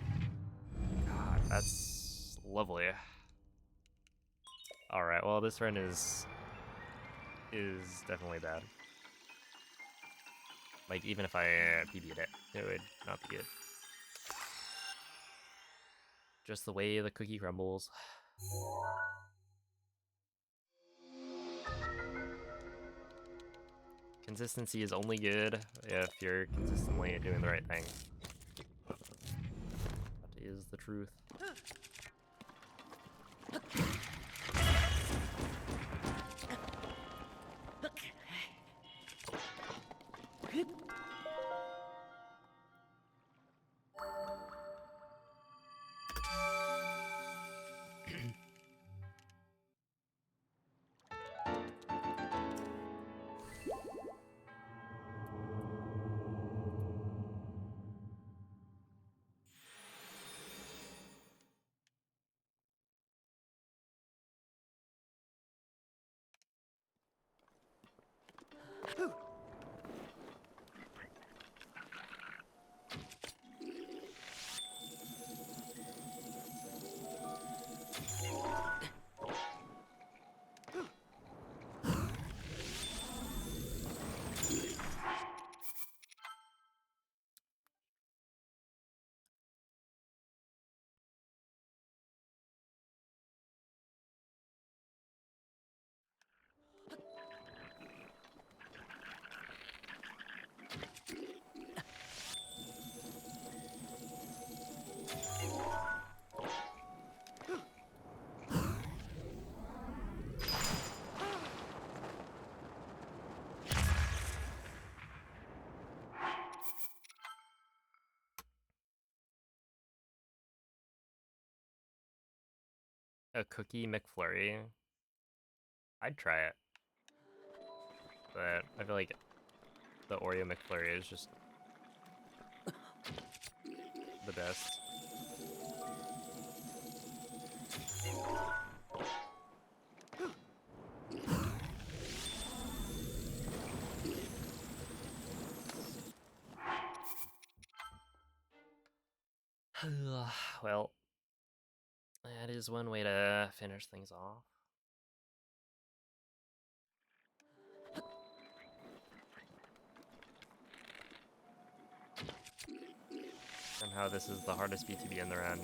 God, that's lovely. Alright, well, this run is definitely bad. Like, even if I PB'd it, it would not be good. Just the way the cookie crumbles. Consistency is only good if you're consistently doing the right thing. That is the truth. A cookie McFlurry. I'd try it. But I feel like the Oreo McFlurry is just the best. Well, that is one way to finish things off. Somehow this is the hardest BTB in the run.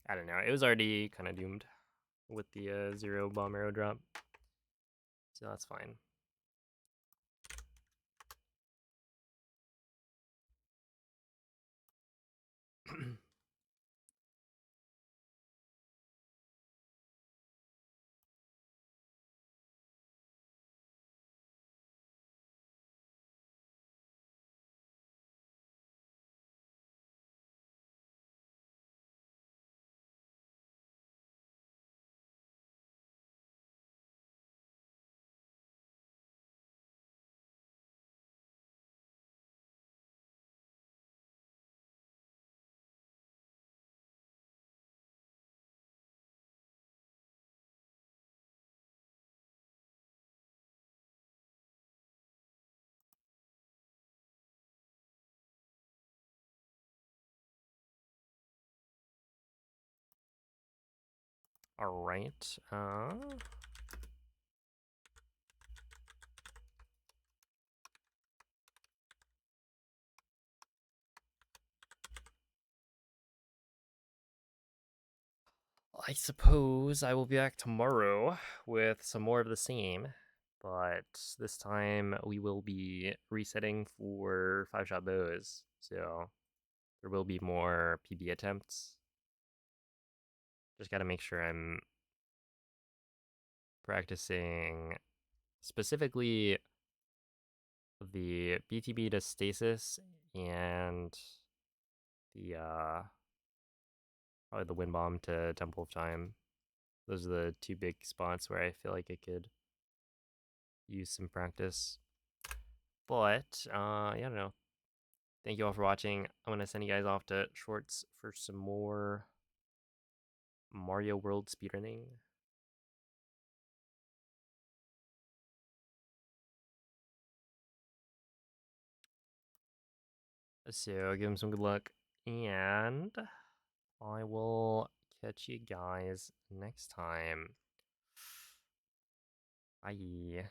I don't know. It was already kind of doomed with the 0 bomb arrow drop. So that's fine. Alright, I suppose I will be back tomorrow with some more of the same, but this time we will be resetting for 5-shot bows, so there will be more PB attempts. Just gotta make sure I'm practicing specifically the BTB to stasis and the probably the wind bomb to Temple of Time. Those are the two big spots where I feel like I could use some practice. But yeah, I don't know. Thank you all for watching. I'm gonna send you guys off to Shorts for some more Mario World speedrunning. So give him some good luck, and I will catch you guys next time. Bye.